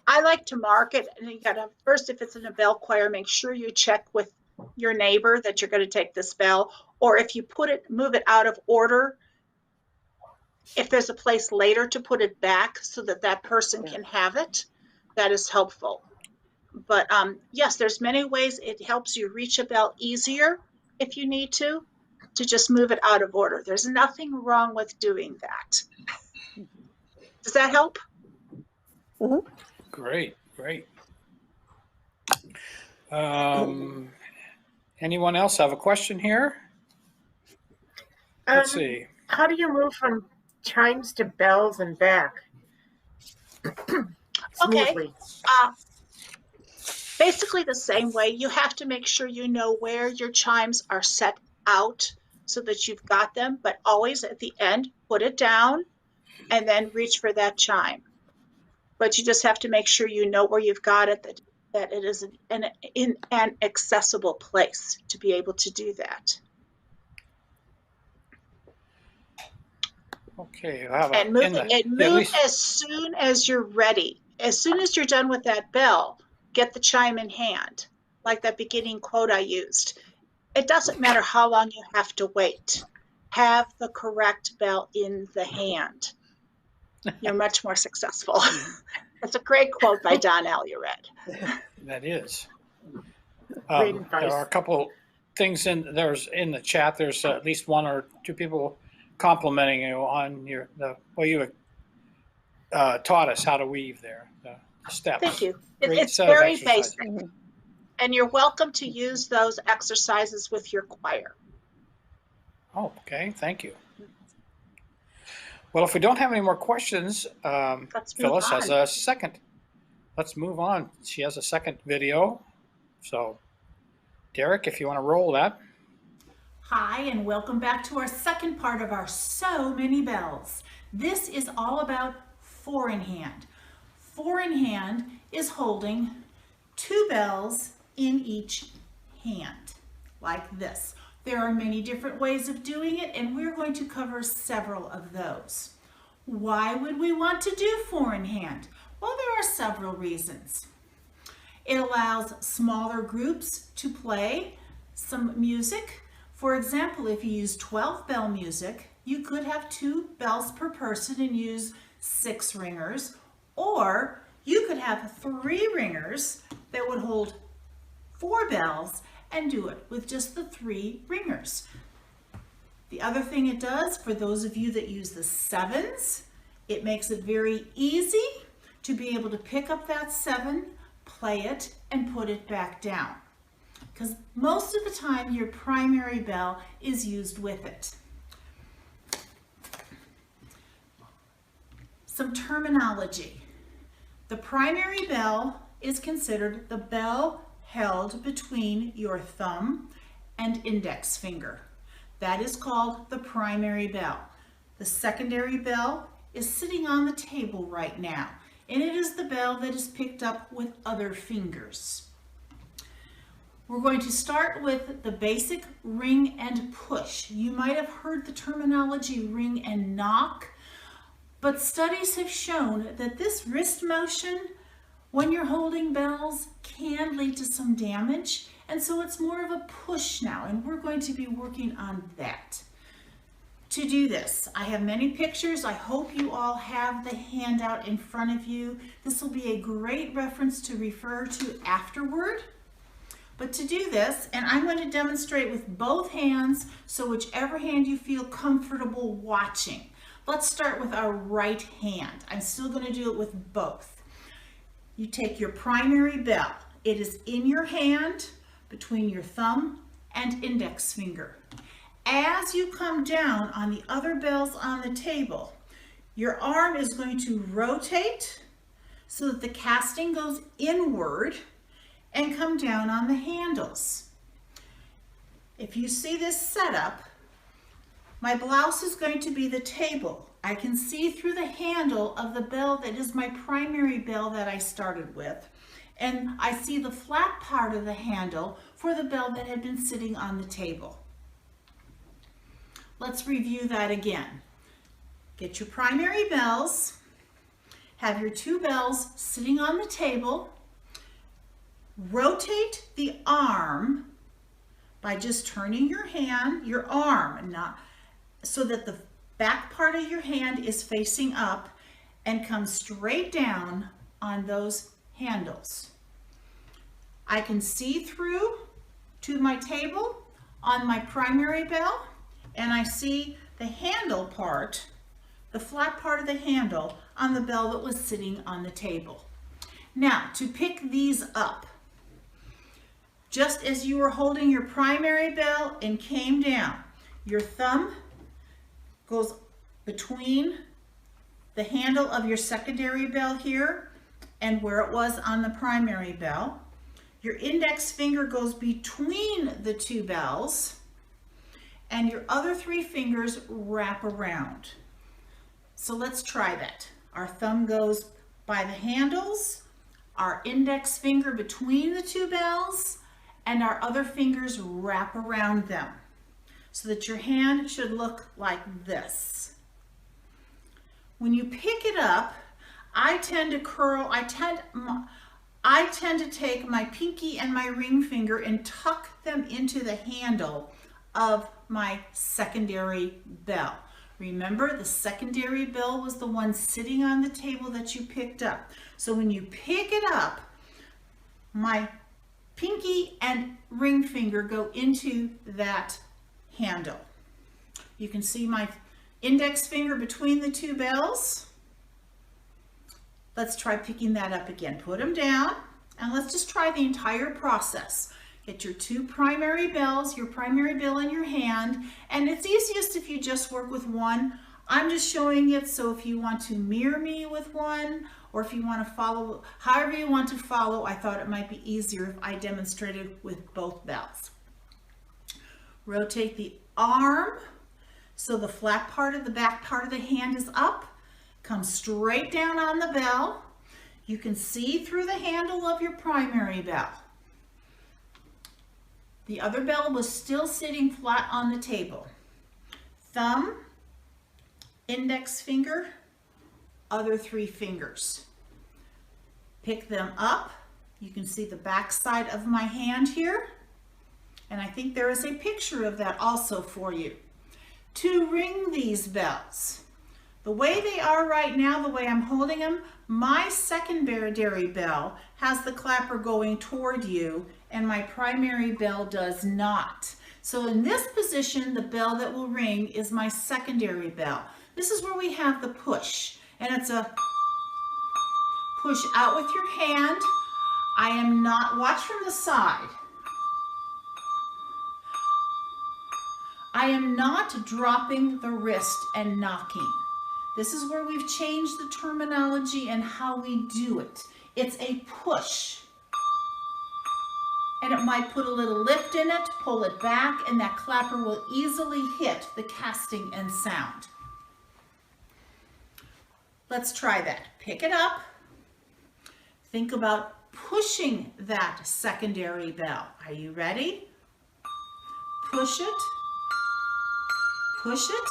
I like to mark it, and you gotta first, if it's in a bell choir, make sure you check with your neighbor that you're going to take this bell, or if you move it out of order, if there's a place later to put it back so that that person Yeah. can have it, that is helpful. But yes, there's many ways it helps you reach a bell easier if you need to just move it out of order. There's nothing wrong with doing that. Does that help? Mhm. Great, great. Anyone else have a question here? Let's see. How do you move from chimes to bells and back? Smoothly. Basically the same way. You have to make sure you know where your chimes are set out so that you've got them, but always at the end, put it down and then reach for that chime. But you just have to make sure you know where you've got it, that it is in an accessible place to be able to do that. Okay, I have And move as soon as you're ready. As soon as you're done with that bell, get the chime in hand, like that beginning quote I used. It doesn't matter how long you have to wait. Have the correct bell in the hand. You're much more successful. That's a great quote by Don Elliott. That is. Great advice. There are a couple things in the chat. There's at least one or two people complimenting you on the way you taught us how to weave there, the steps. Thank you. Great It's set of very exercises. basic. And you're welcome to use those exercises with your choir. Oh, okay. Thank you. Well, if we don't have any more questions, Phyllis has a second. Let's move on. She has a second video. So, Derek, if you want to roll that. Hi, and welcome back to our second part of our So Many Bells. This is all about four in hand. Four in hand is holding two bells in each hand, like this. There are many different ways of doing it, and we're going to cover several of those. Why would we want to do four in hand? Well, there are several reasons. It allows smaller groups to play some music. For example, if you use 12 bell music, you could have 2 bells per person and use 6 ringers, or you could have 3 ringers that would hold 4 bells and do it with just the 3 ringers. The other thing it does, for those of you that use the 7s, it makes it very easy to be able to pick up that 7, play it, and put it back down. Because most of the time your primary bell is used with it. Some terminology. The primary bell is considered the bell held between your thumb and index finger. That is called the primary bell. The secondary bell is sitting on the table right now, and it is the bell that is picked up with other fingers. We're going to start with the basic ring and push. You might have heard the terminology ring and knock, but studies have shown that this wrist motion when you're holding bells can lead to some damage, and so it's more of a push now, and we're going to be working on that. To do this, I have many pictures. I hope you all have the handout in front of you. This will be a great reference to refer to afterward. But to do this, and I'm going to demonstrate with both hands, so whichever hand you feel comfortable watching. Let's start with our right hand. I'm still going to do it with both. You take your primary bell. It is in your hand between your thumb and index finger. As you come down on the other bells on the table, your arm is going to rotate so that the casting goes inward and come down on the handles. If you see this setup, my blouse is going to be the table. I can see through the handle of the bell that is my primary bell that I started with, and I see the flat part of the handle for the bell that had been sitting on the table. Let's review that again. Get your primary bells, have your 2 bells sitting on the table, rotate the arm by just turning your hand, your arm, not so that the back part of your hand is facing up and comes straight down on those handles. I can see through to my table on my primary bell, and I see the handle part, the flat part of the handle on the bell that was sitting on the table. Now, to pick these up, just as you were holding your primary bell and came down, your thumb goes between the handle of your secondary bell here and where it was on the primary bell. Your index finger goes between the two bells, and your other three fingers wrap around. So let's try that. Our thumb goes by the handles, our index finger between the two bells, and our other fingers wrap around them so that your hand should look like this. When you pick it up, I tend to take my pinky and my ring finger and tuck them into the handle of my secondary bell. Remember, the secondary bell was the one sitting on the table that you picked up. So when you pick it up, my pinky and ring finger go into that handle. You can see my index finger between the two bells. Let's try picking that up again. Put them down, and let's just try the entire process. Get your two primary bells, your primary bell in your hand, and it's easiest if you just work with one. I'm just showing it, so if you want to mirror me with one, or if you want to follow, however you want to follow, I thought it might be easier if I demonstrated with both bells. Rotate the arm so the flat part of the back part of the hand is up. Come straight down on the bell. You can see through the handle of your primary bell. The other bell was still sitting flat on the table. Thumb, index finger, other three fingers. Pick them up. You can see the back side of my hand here. And I think there is a picture of that also for you. To ring these bells, the way they are right now, the way I'm holding them, my secondary bell has the clapper going toward you and my primary bell does not. So in this position, the bell that will ring is my secondary bell. This is where we have the push, and it's a push out with your hand. I am not, watch from the side. I am not dropping the wrist and knocking. This is where we've changed the terminology and how we do it. It's a push. And it might put a little lift in it, pull it back, and that clapper will easily hit the casting and sound. Let's try that. Pick it up. Think about pushing that secondary bell. Are you ready? Push it. Push it.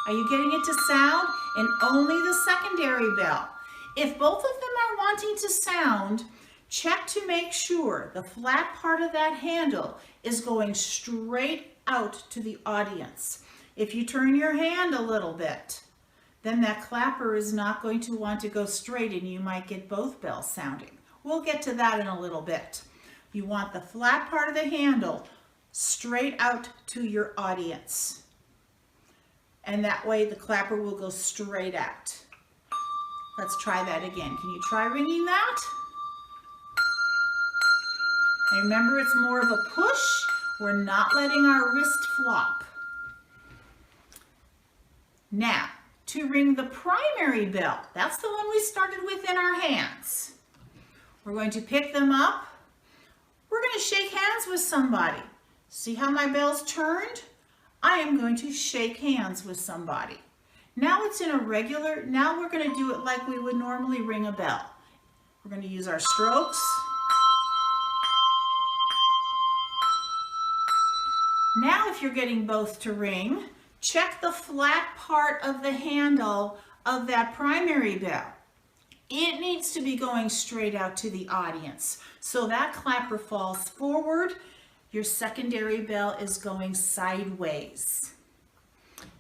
Are you getting it to sound? And only the secondary bell. If both of them are wanting to sound, check to make sure the flat part of that handle is going straight out to the audience. If you turn your hand a little bit, then that clapper is not going to want to go straight and you might get both bells sounding. We'll get to that in a little bit. You want the flat part of the handle straight out to your audience. And that way the clapper will go straight out. Let's try that again. Can you try ringing that? And remember, it's more of a push. We're not letting our wrist flop. Now, to ring the primary bell, that's the one we started with in our hands. We're going to pick them up. We're going to shake hands with somebody. See how my bell's turned? I am going to shake hands with somebody. Now it's in a regular, now we're going to do it like we would normally ring a bell. We're going to use our strokes. Now if you're getting both to ring, check the flat part of the handle of that primary bell. It needs to be going straight out to the audience. So that clapper falls forward. Your secondary bell is going sideways.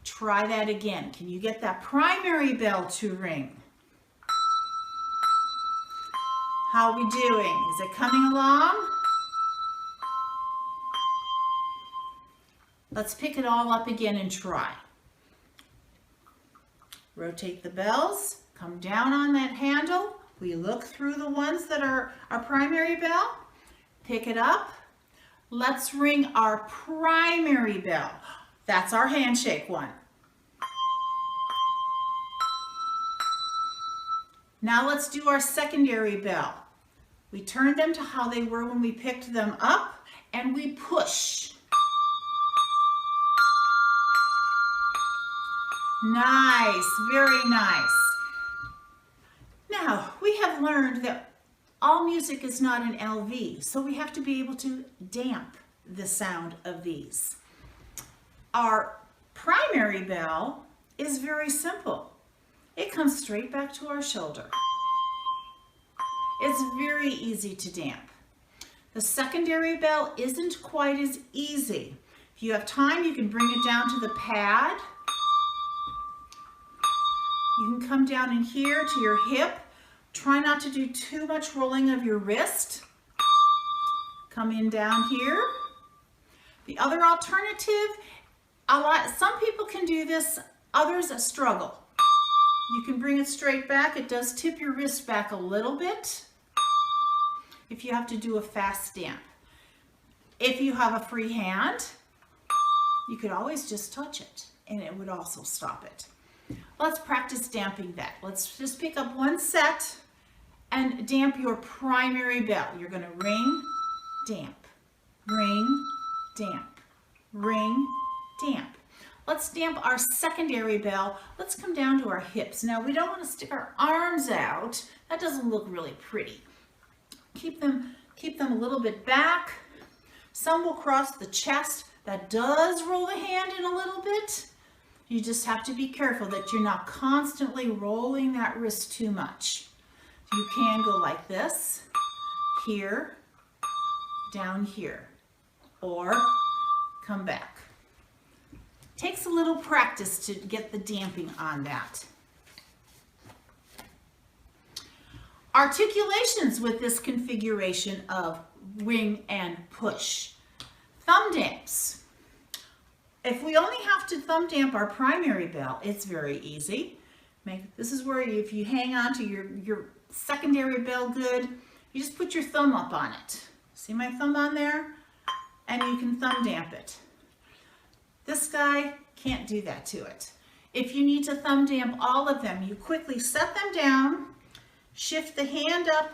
Try that again. Can you get that primary bell to ring? How are we doing? Is it coming along? Let's pick it all up again and try. Rotate the bells, come down on that handle. We look through the ones that are our primary bell, pick it up. Let's ring our primary bell. That's our handshake one. Now let's do our secondary bell. We turn them to how they were when we picked them up, and we push. Nice, very nice. Now, we have learned that all music is not an LV, so we have to be able to damp the sound of these. Our primary bell is very simple. It comes straight back to our shoulder. It's very easy to damp. The secondary bell isn't quite as easy. If you have time, you can bring it down to the pad. You can come down in here to your hip. Try not to do too much rolling of your wrist. Come in down here. The other alternative, some people can do this, others struggle. You can bring it straight back. It does tip your wrist back a little bit if you have to do a fast stamp. If you have a free hand, you could always just touch it and it would also stop it. Let's practice damping that. Let's just pick up one set and damp your primary bell. You're going to ring, damp, ring, damp, ring, damp. Let's damp our secondary bell. Let's come down to our hips. Now, we don't want to stick our arms out. That doesn't look really pretty. Keep them a little bit back. Some will cross the chest. That does roll the hand in a little bit. You just have to be careful that you're not constantly rolling that wrist too much. You can go like this, here, down here, or come back. Takes a little practice to get the damping on that. Articulations with this configuration of ring and push. Thumb damps. If we only have to thumb damp our primary bell, it's very easy. This is where if you hang on to your secondary bell good, you just put your thumb up on it. See my thumb on there? And you can thumb damp it. This guy can't do that to it. If you need to thumb damp all of them, you quickly set them down, shift the hand up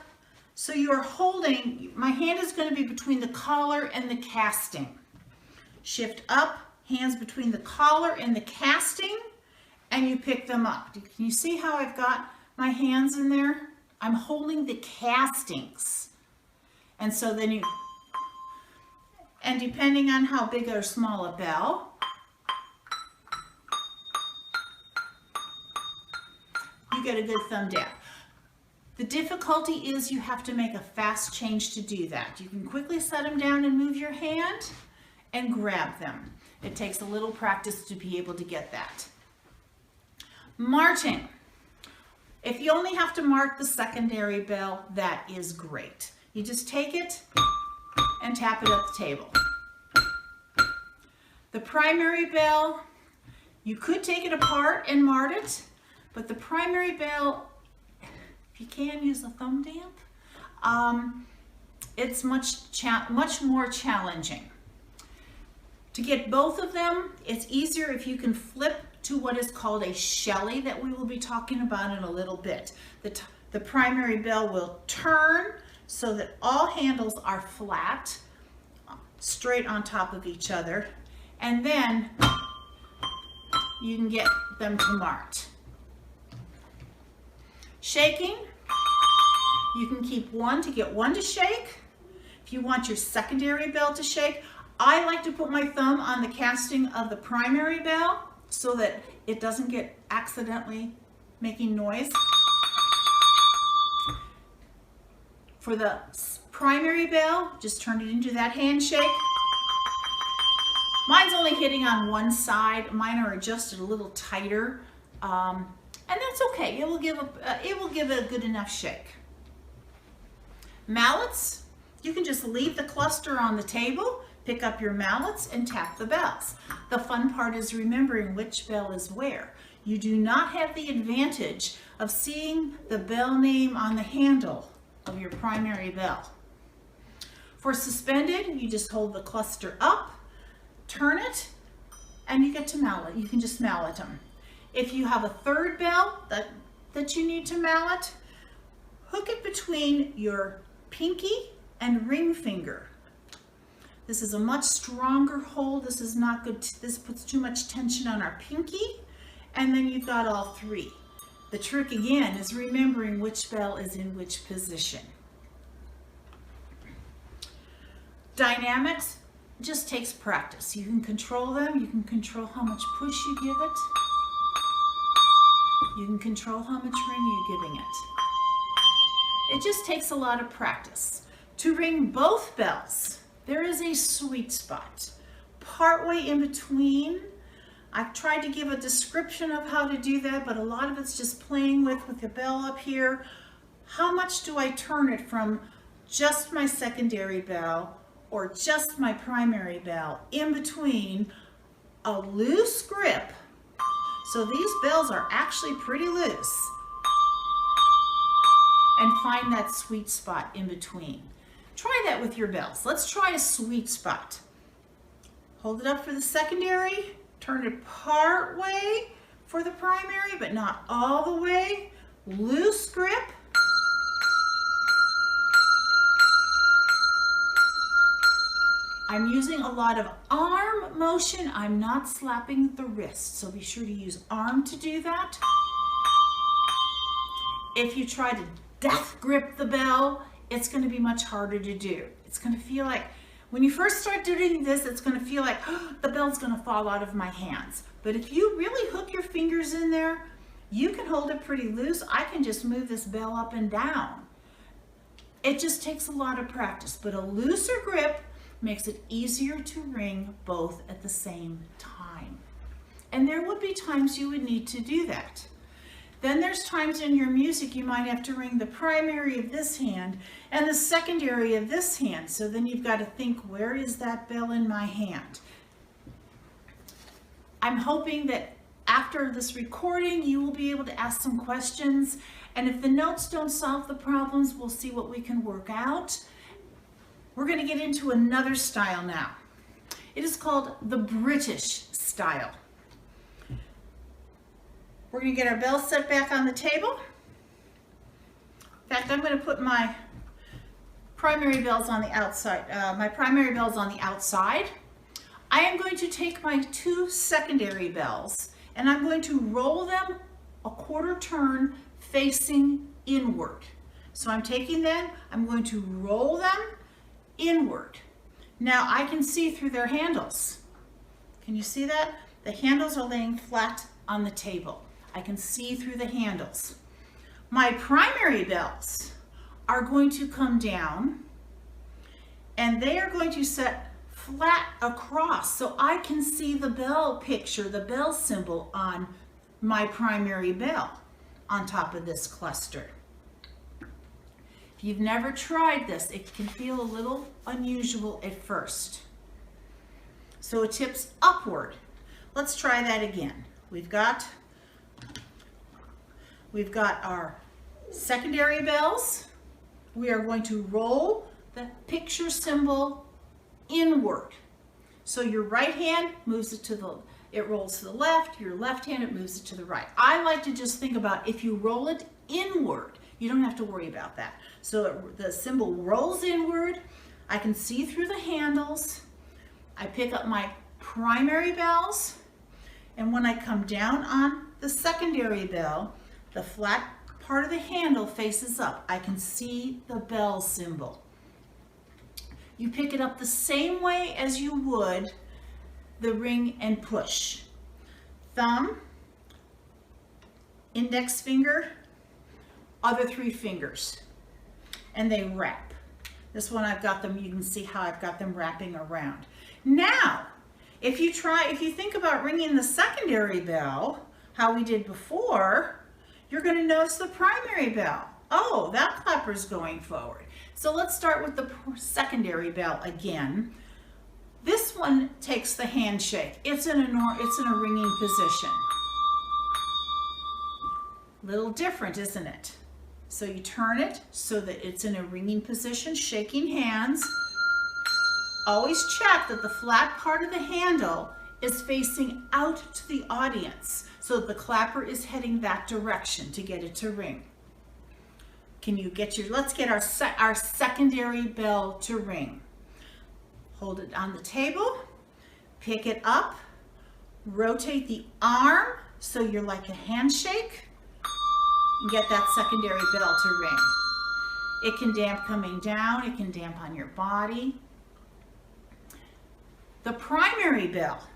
so you're holding, my hand is going to be between the collar and the casting. Shift up, hands between the collar and the casting, and you pick them up. Can you see how I've got my hands in there? I'm holding the castings. And so then and depending on how big or small a bell, you get a good thumb damp. The difficulty is you have to make a fast change to do that. You can quickly set them down and move your hand and grab them. It takes a little practice to be able to get that. Marching. If you only have to mark the secondary bell, that is great. You just take it and tap it at the table. The primary bell, you could take it apart and mark it, but the primary bell, if you can use a thumb damp, it's much more challenging. To get both of them, it's easier if you can flip to what is called a Shelley that we will be talking about in a little bit. The primary bell will turn so that all handles are flat, straight on top of each other, and then you can get them to marked. Shaking, you can keep one to get one to shake. If you want your secondary bell to shake, I like to put my thumb on the casting of the primary bell so that it doesn't get accidentally making noise. For the primary bell, just turn it into that handshake. Mine's only hitting on one side. Mine are adjusted a little tighter, and that's okay. It will give it a good enough shake. Mallets, you can just leave the cluster on the table, pick up your mallets, and tap the bells. The fun part is remembering which bell is where. You do not have the advantage of seeing the bell name on the handle of your primary bell. For suspended, you just hold the cluster up, turn it, and you get to mallet. You can just mallet them. If you have a third bell that you need to mallet, hook it between your pinky and ring finger. This is a much stronger hold. This is not good. This puts too much tension on our pinky, and then you've got all three. The trick again is remembering which bell is in which position. Dynamics just takes practice. You can control them. You can control how much push you give it. You can control how much ring you're giving it. It just takes a lot of practice. To ring both bells, there is a sweet spot. Partway in between, I've tried to give a description of how to do that, but a lot of it's just playing with the bell up here. How much do I turn it from just my secondary bell or just my primary bell in between a loose grip? So these bells are actually pretty loose. And find that sweet spot in between. Try that with your bells. Let's try a sweet spot. Hold it up for the secondary, turn it part way for the primary, but not all the way. Loose grip. I'm using a lot of arm motion. I'm not slapping the wrist, so be sure to use arm to do that. If you try to death grip the bell, it's going to be much harder to do. It's going to feel like, when you first start doing this, it's going to feel like, oh, the bell's going to fall out of my hands. But if you really hook your fingers in there, you can hold it pretty loose. I can just move this bell up and down. It just takes a lot of practice, but a looser grip makes it easier to ring both at the same time. And there would be times you would need to do that. Then there's times in your music you might have to ring the primary of this hand and the secondary of this hand. So then you've got to think, where is that bell in my hand? I'm hoping that after this recording, you will be able to ask some questions. And if the notes don't solve the problems, we'll see what we can work out. We're going to get into another style now. It is called the British style. We're going to get our bells set back on the table. In fact, I'm going to put my primary bells on the outside. I am going to take my two secondary bells and I'm going to roll them a quarter turn facing inward. So I'm taking them, I'm going to roll them inward. Now I can see through their handles. Can you see that? The handles are laying flat on the table. I can see through the handles. My primary bells are going to come down and they are going to set flat across so I can see the bell picture, the bell symbol on my primary bell on top of this cluster. If you've never tried this, it can feel a little unusual at first. So it tips upward. Let's try that again. We've got our secondary bells. We are going to roll the picture symbol inward. So your right hand moves it it rolls to the left, your left hand, it moves it to the right. I like to just think about if you roll it inward, you don't have to worry about that. So the symbol rolls inward, I can see through the handles, I pick up my primary bells, and when I come down on the secondary bell, the flat part of the handle faces up. I can see the bell symbol. You pick it up the same way as you would the ring and push. Thumb, index finger, other three fingers, and they wrap. This one I've got them, you can see how I've got them wrapping around. Now, If you think about ringing the secondary bell, how we did before, you're going to notice the primary bell. Oh, that clapper's going forward. So let's start with the secondary bell again. This one takes the handshake. It's in a ringing position. Little different, isn't it? So you turn it so that it's in a ringing position, shaking hands. Always check that the flat part of the handle is facing out to the audience so that the clapper is heading that direction to get it to ring. Can you get let's get our secondary bell to ring. Hold it on the table, pick it up, rotate the arm so you're like a handshake, and get that secondary bell to ring. It can damp coming down, it can damp on your body. The primary bell,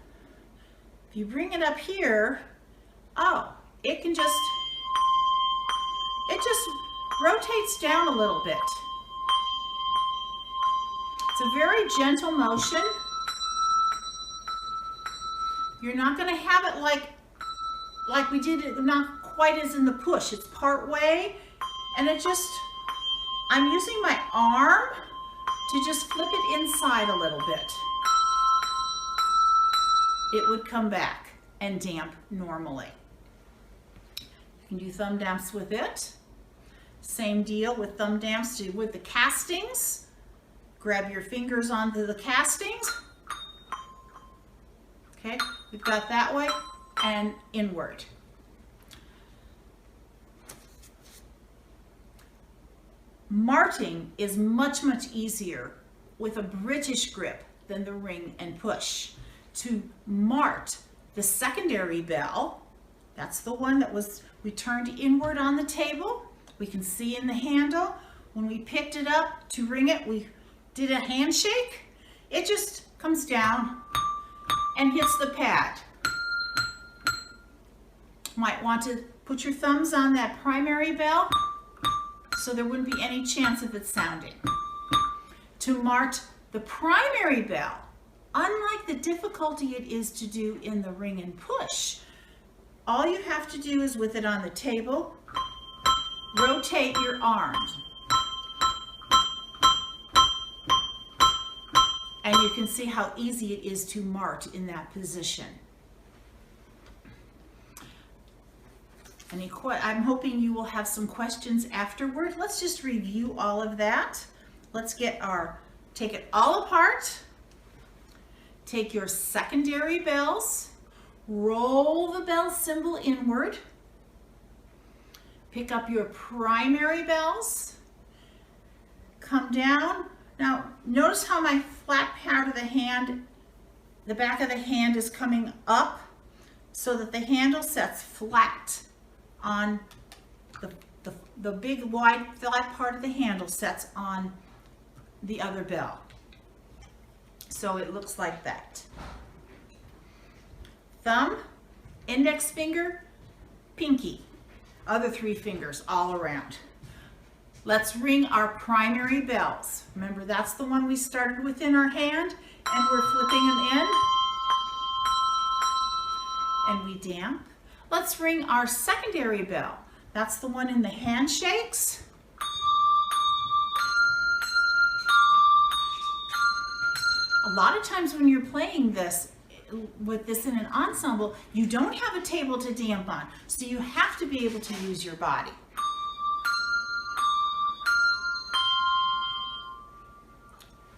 if you bring it up here, it just rotates down a little bit. It's a very gentle motion. You're not going to have it like we did it, not quite as in the push. It's part way, and I'm using my arm to just flip it inside a little bit. It would come back and damp normally. You can do thumb damps with it. Same deal with thumb damps with the castings. Grab your fingers onto the castings. Okay, we've got that way and inward. Marting is much, much easier with a British grip than the ring and push. To mart the secondary bell, that's the one that we turned inward on the table. We can see in the handle. When we picked it up to ring it, we did a handshake. It just comes down and hits the pad. Might want to put your thumbs on that primary bell so there wouldn't be any chance of it sounding. To mart the primary bell, unlike the difficulty it is to do in the ring and push, all you have to do is with it on the table, rotate your arms. And you can see how easy it is to mart in that position. I'm hoping you will have some questions afterward. Let's just review all of that. Let's take it all apart. Take your secondary bells, roll the bell symbol inward, pick up your primary bells, come down. Now, notice how my flat part of the hand, the back of the hand is coming up so that the handle sets flat on the big wide flat part of the handle sets on the other bell. So it looks like that. Thumb, index finger, pinky, other three fingers all around. Let's ring our primary bells. Remember, that's the one we started with in our hand, and we're flipping them in. And we damp. Let's ring our secondary bell. That's the one in the handshakes. A lot of times when you're playing this, with this in an ensemble, you don't have a table to damp on, so you have to be able to use your body.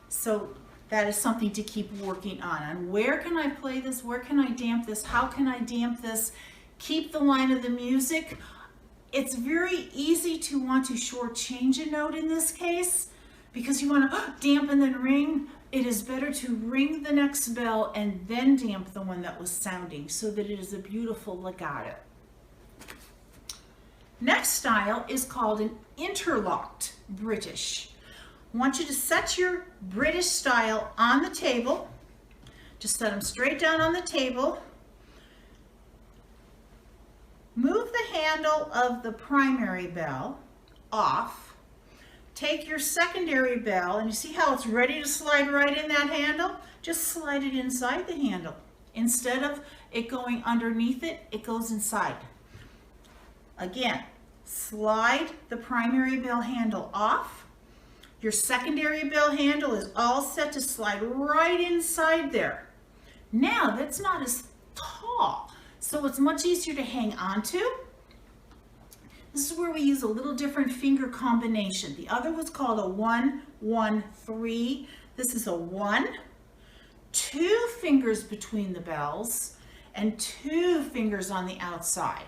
So that is something to keep working on. And where can I play this? Where can I damp this? How can I damp this? Keep the line of the music. It's very easy to want to shortchange a note in this case because you want to damp and then ring. It is better to ring the next bell and then damp the one that was sounding so that it is a beautiful legato. Next style is called an interlocked British. I want you to set your British style on the table. Just set them straight down on the table. Move the handle of the primary bell off. take your secondary bell, and you see how it's ready to slide right in that handle? Just slide it inside the handle. Instead of it going underneath it, it goes inside. Again, slide the primary bell handle off. Your secondary bell handle is all set to slide right inside there. Now, that's not as tall, so it's much easier to hang on to. This is where we use a little different finger combination. The other was called a 1, 1, 3. This is a 1, 2 fingers between the bells, and 2 fingers on the outside.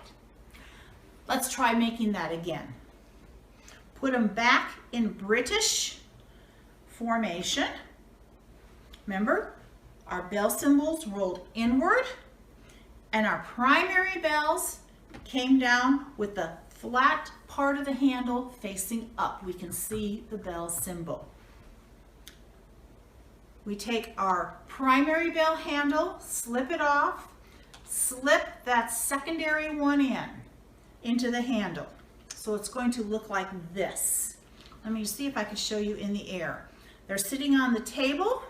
Let's try making that again. Put them back in British formation. Remember, our bell cymbals rolled inward, and our primary bells came down with the flat part of the handle facing up. We can see the bell symbol. We take our primary bell handle, slip it off, slip that secondary one into the handle. So it's going to look like this. Let me see if I can show you in the air. They're sitting on the table.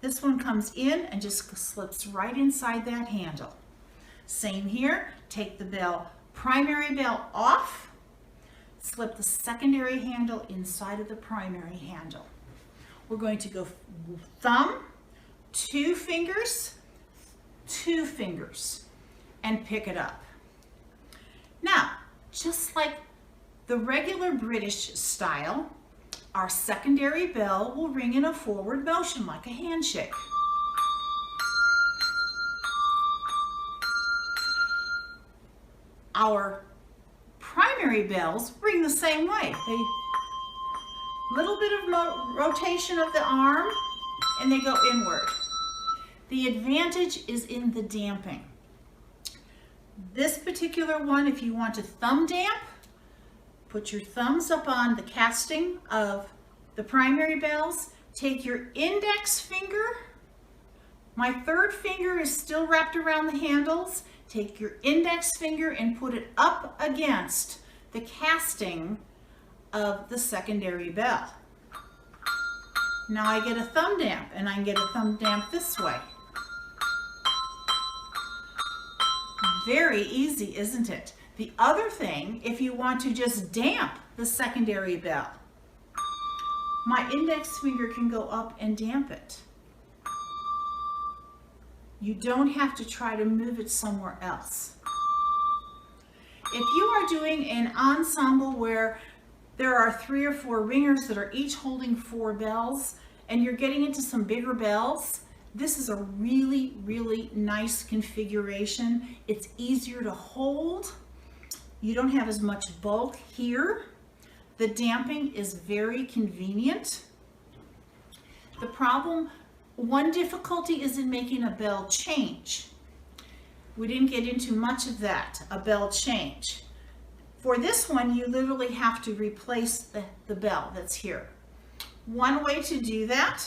This one comes in and just slips right inside that handle. Same here, take the primary bell off, slip the secondary handle inside of the primary handle. We're going to go thumb, 2 fingers, 2 fingers, and pick it up. Now, just like the regular British style, our secondary bell will ring in a forward motion like a handshake. Our primary bells ring the same way. Little bit of rotation of the arm, and they go inward. The advantage is in the damping. This particular one, if you want to thumb damp, put your thumbs up on the casting of the primary bells. Take your index finger. My 3rd finger is still wrapped around the handles. Take your index finger and put it up against the casting of the secondary bell. Now I get a thumb damp, and I can get a thumb damp this way. Very easy, isn't it? The other thing, if you want to just damp the secondary bell, my index finger can go up and damp it. You don't have to try to move it somewhere else. If you are doing an ensemble where there are 3 or 4 ringers that are each holding 4 bells, and you're getting into some bigger bells, this is a really, really nice configuration. It's easier to hold. You don't have as much bulk here. The damping is very convenient. The problem, one difficulty is in making a bell change. We didn't get into much of that, a bell change. For this one, you literally have to replace the bell that's here. One way to do that,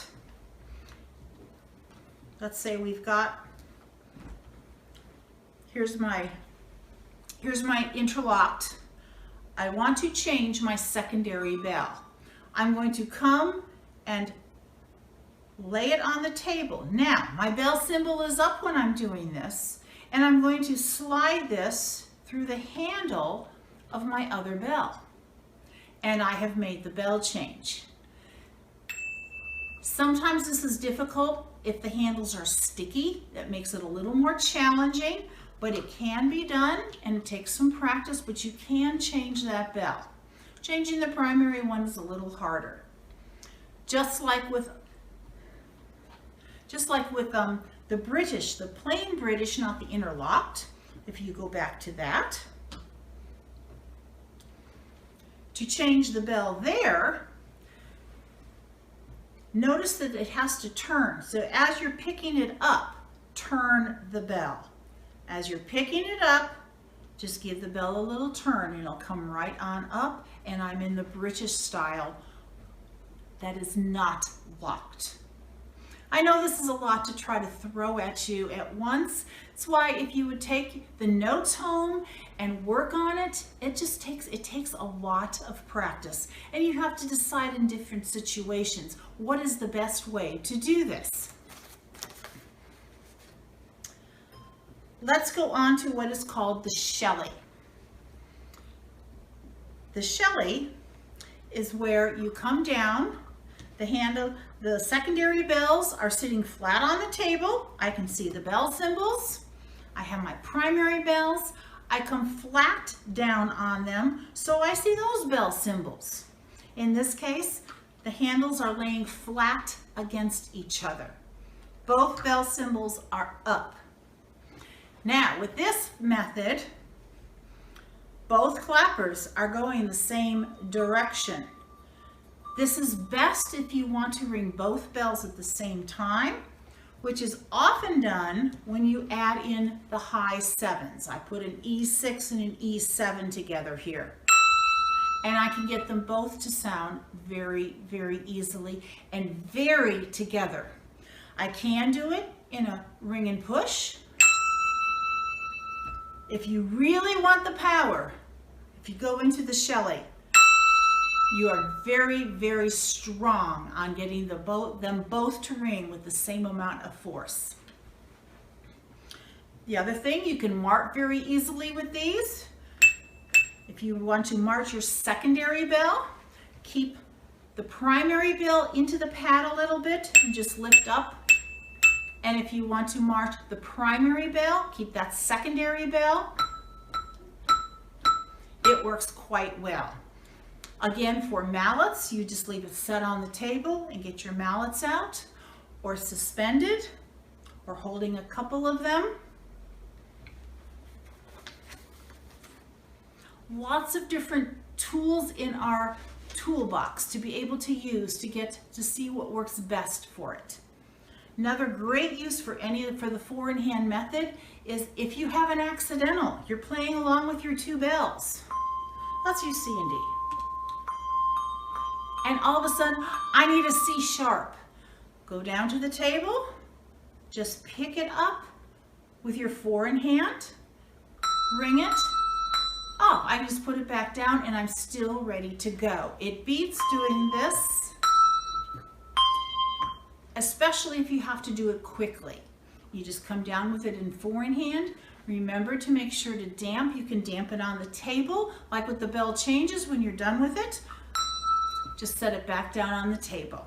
let's say we've got, here's my interlocked. I want to change my secondary bell. I'm going to come and lay it on the table. Now, my bell symbol is up when I'm doing this, and I'm going to slide this through the handle of my other bell. And I have made the bell change. Sometimes this is difficult if the handles are sticky. That makes it a little more challenging, but it can be done, and it takes some practice, but you can change that bell. Changing the primary one is a little harder. Just like with the British, the plain British, not the interlocked. If you go back to that, to change the bell there, notice that it has to turn. So as you're picking it up, turn the bell. As you're picking it up, just give the bell a little turn, and it'll come right on up, and I'm in the British style that is not locked. I know this is a lot to try to throw at you at once. That's why if you would take the notes home and work on it, it takes a lot of practice. And you have to decide in different situations, what is the best way to do this? Let's go on to what is called the Shelley. The Shelley is where you come down, the secondary bells are sitting flat on the table. I can see the bell symbols. I have my primary bells. I come flat down on them, so I see those bell symbols. In this case, the handles are laying flat against each other. Both bell symbols are up. Now, with this method, both clappers are going the same direction. This is best if you want to ring both bells at the same time, which is often done when you add in the high sevens. I put an E6 and an E7 together here. And I can get them both to sound very, very easily and very together. I can do it in a ring and push. If you really want the power, if you go into the Shelley, you are very, very strong on getting them both to ring with the same amount of force. The other thing, you can mark very easily with these. If you want to march your secondary bell, keep the primary bell into the pad a little bit and just lift up. And if you want to march the primary bell, keep that secondary bell. It works quite well. Again, for mallets, you just leave it set on the table and get your mallets out, or suspended, or holding a couple of them. Lots of different tools in our toolbox to be able to use to see what works best for it. Another great use for the four-in-hand method is if you have an accidental, you're playing along with your two bells. Let's use C and D. And all of a sudden, I need a C sharp. Go down to the table, just pick it up with your four-in-hand, ring it. Oh, I just put it back down and I'm still ready to go. It beats doing this, especially if you have to do it quickly. You just come down with it in four-in-hand. Remember to make sure to damp. You can damp it on the table, like with the bell changes when you're done with it. Just set it back down on the table.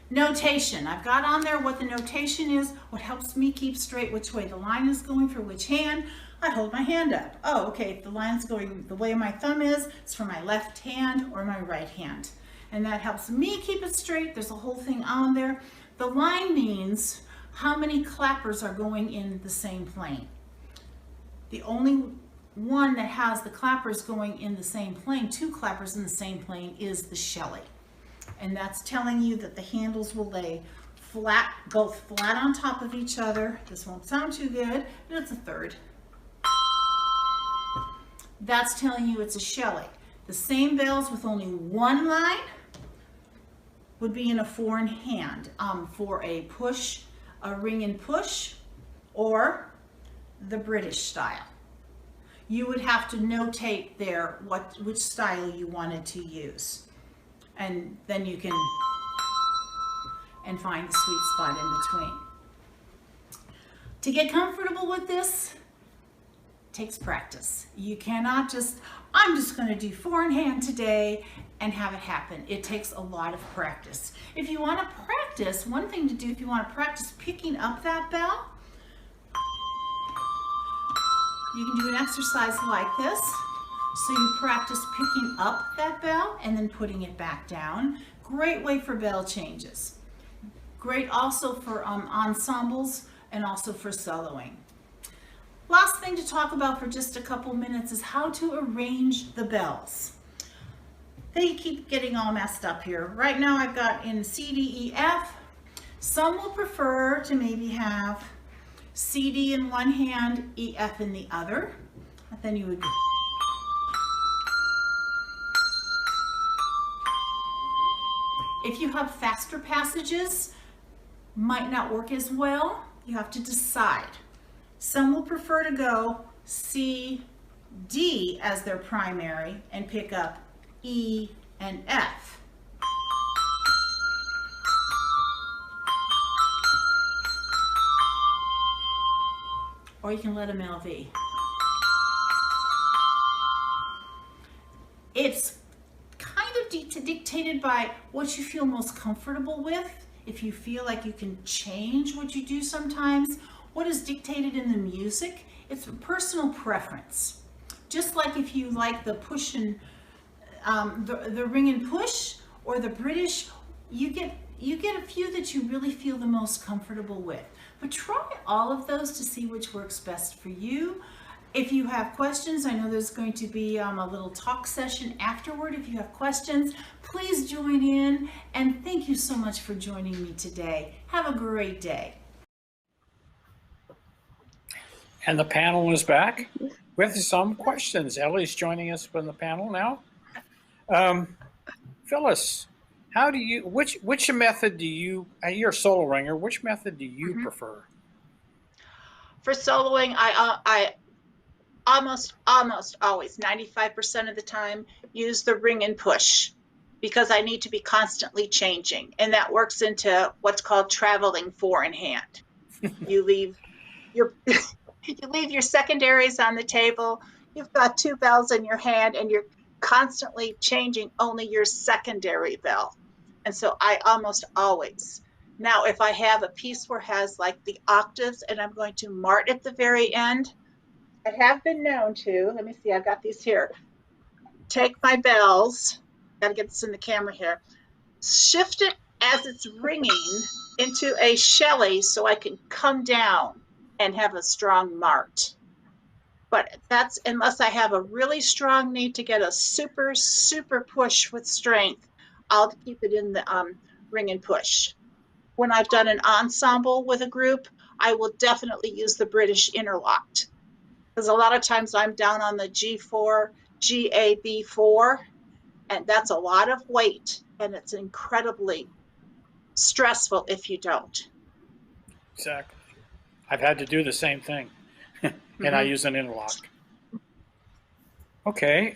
Notation. I've got on there what the notation is, what helps me keep straight which way the line is going for which hand. I hold my hand up. Oh, okay, if the line's going the way my thumb is, it's for my left hand or my right hand. And that helps me keep it straight. There's a whole thing on there. The line means how many clappers are going in the same plane. The only one that has the clappers going in the same plane, two clappers in the same plane, is the Shelley. And that's telling you that the handles will lay flat, both flat on top of each other. This won't sound too good, but it's a third. That's telling you it's a Shelley. The same bells with only one line would be in a four-in-hand for a push, a ring and push, or the British style. You would have to notate there which style you wanted to use. And then you can find the sweet spot in between. To get comfortable with this, takes practice. You cannot just, I'm just going to do four-in-hand today and have it happen. It takes a lot of practice. If you want to practice, one thing to do if you want to practice picking up that bell, you can do an exercise like this. So you practice picking up that bell and then putting it back down. Great way for bell changes. Great also for ensembles and also for soloing. Last thing to talk about for just a couple minutes is how to arrange the bells. They keep getting all messed up here. Right now I've got in C, D, E, F. Some will prefer to maybe have C, D in one hand, E, F in the other. But then you would if you have faster passages, might not work as well. You have to decide. Some will prefer to go C, D as their primary and pick up E and F. Or you can let them LV. It's kind of dictated by what you feel most comfortable with. If you feel like you can change what you do sometimes, what is dictated in the music, it's a personal preference. Just like if you like the push and the ring and push or the British, you get a few that you really feel the most comfortable with. But try all of those to see which works best for you. If you have questions, I know there's going to be a little talk session afterward. If you have questions, please join in. And thank you so much for joining me today. Have a great day. And the panel is back with some questions. Ellie's joining us from the panel now. Phyllis, how do you, which method do you, you're a solo ringer, which method do you prefer? For soloing, I almost always, 95% of the time, use the ring and push because I need to be constantly changing. And that works into what's called traveling four in hand. You leave your you leave your secondaries on the table. You've got two bells in your hand and you're constantly changing only your secondary bell. And so I almost always. Now, if I have a piece where it has like the octaves and I'm going to mart at the very end, I have been known to, let me see, I've got these here. Take my bells, gotta get this in the camera here, shift it as it's ringing into a Shelley so I can come down and have a strong mart. But that's unless I have a really strong need to get a super, super push with strength, I'll keep it in the ring and push. When I've done an ensemble with a group, I will definitely use the British interlocked. Because a lot of times I'm down on the G4, GAB4, and that's a lot of weight, and it's incredibly stressful if you don't. Exactly. I've had to do the same thing, and I use an interlock. Okay.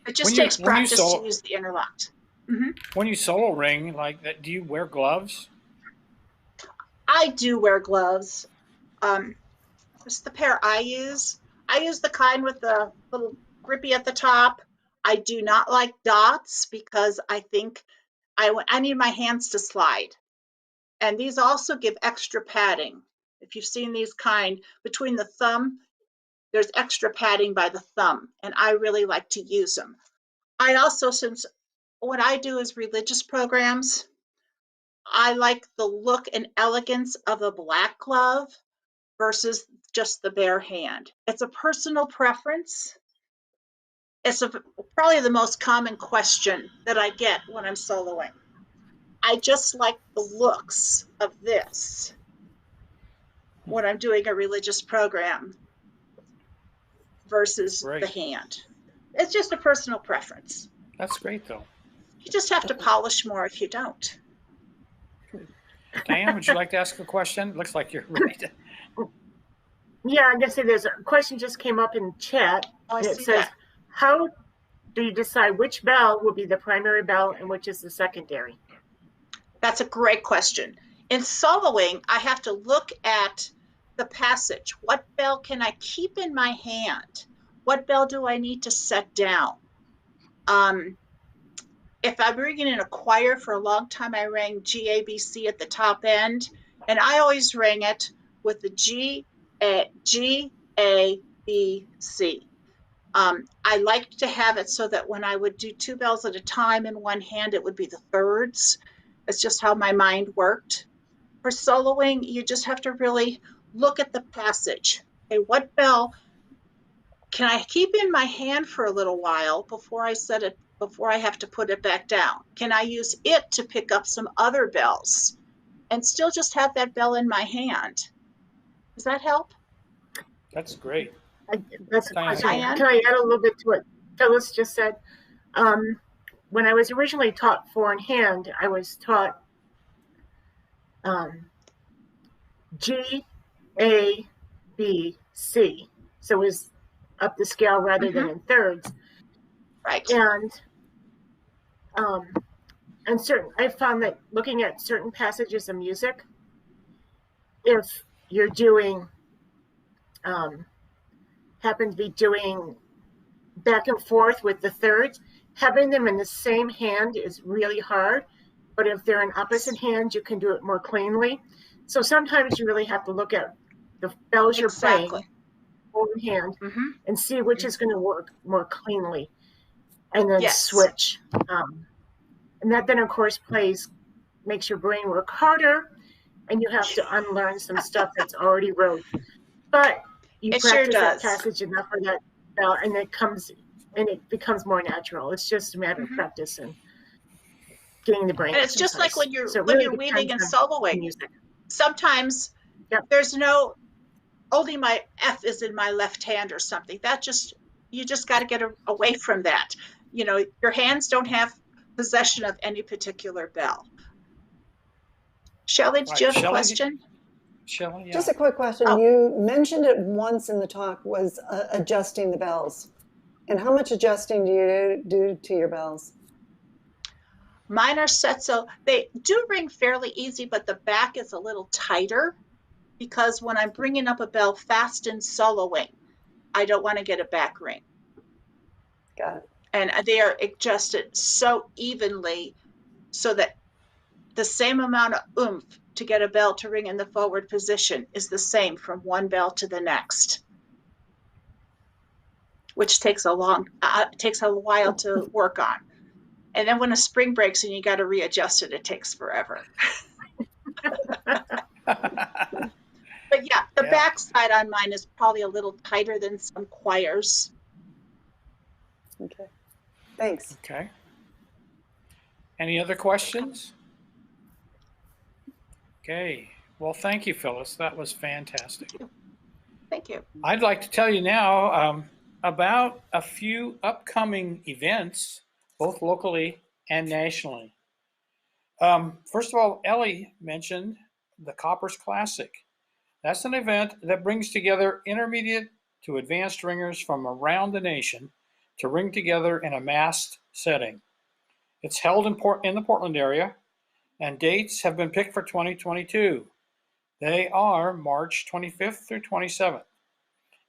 It just takes practice to use the interlocked. When you solo ring like that, do you wear gloves? I do wear gloves. It's the pair I use. I use the kind with the little grippy at the top. I do not like dots because I think I need my hands to slide. And these also give extra padding. If you've seen these kind, between the thumb, there's extra padding by the thumb, and I really like to use them. I also, since what I do is religious programs, I like the look and elegance of a black glove versus just the bare hand. It's a personal preference. It's probably the most common question that I get when I'm soloing. I just like the looks of this when I'm doing a religious program versus the hand. It's just a personal preference. That's great, though. You just have to polish more if you don't. Diane, would you like to ask a question? Looks like you're ready to. Yeah, I'm going to say there's a question just came up in chat. And it says, how do you decide which bell will be the primary bell and which is the secondary? That's a great question. In soloing, I have to look at the passage. What bell can I keep in my hand? What bell do I need to set down? If I'm ringing in a choir for a long time, I rang GABC at the top end, and I always ring it with the G, A, B, C. I like to have it so that when I would do two bells at a time in one hand, it would be the thirds. It's just how my mind worked. For soloing, you just have to really look at the passage. Okay, what bell can I keep in my hand for a little while before I set it, before I have to put it back down? Can I use it to pick up some other bells and still just have that bell in my hand? Does that help? That's great. That's a question. Diane? Can I add a little bit to what Phyllis just said? When I was originally taught four in hand, I was taught G, A, B, C. So it was up the scale rather than in thirds. Right. And I found that looking at certain passages of music, if you're doing, happen to be doing back and forth with the thirds, having them in the same hand is really hard. But if they're in opposite hands, you can do it more cleanly. So sometimes you really have to look at the bells you're playing in hand and see which is going to work more cleanly, and then switch. And that then, of course, makes your brain work harder, and you have to unlearn some stuff that's already wrote. But you practice that passage enough for that bell, and it becomes more natural. It's just a matter of practice and getting the brain. And it's just like when you're weaving and soloing. Music. Sometimes there's only my F is in my left hand or something. You just got to get away from that. You know, your hands don't have possession of any particular bell. Shelley, did you have a question? Shelley, Just a quick question. You mentioned it once in the talk, was adjusting the bells. And how much adjusting do you do to your bells? Mine are set so they do ring fairly easy, but the back is a little tighter because when I'm bringing up a bell fast and soloing, I don't want to get a back ring. Got it. And they are adjusted so evenly so that the same amount of oomph to get a bell to ring in the forward position is the same from one bell to the next, which takes a while to work on. And then when a spring breaks and you got to readjust it, it takes forever. But yeah, the backside on mine is probably a little tighter than some choirs. Okay, thanks. Okay. Any other questions? Okay. Well, thank you, Phyllis. That was fantastic. Thank you. I'd like to tell you now about a few upcoming events, both locally and nationally. First of all, Ellie mentioned the Coppers Classic. That's an event that brings together intermediate to advanced ringers from around the nation to ring together in a massed setting. It's held in the Portland area, and dates have been picked for 2022. They are March 25th through 27th.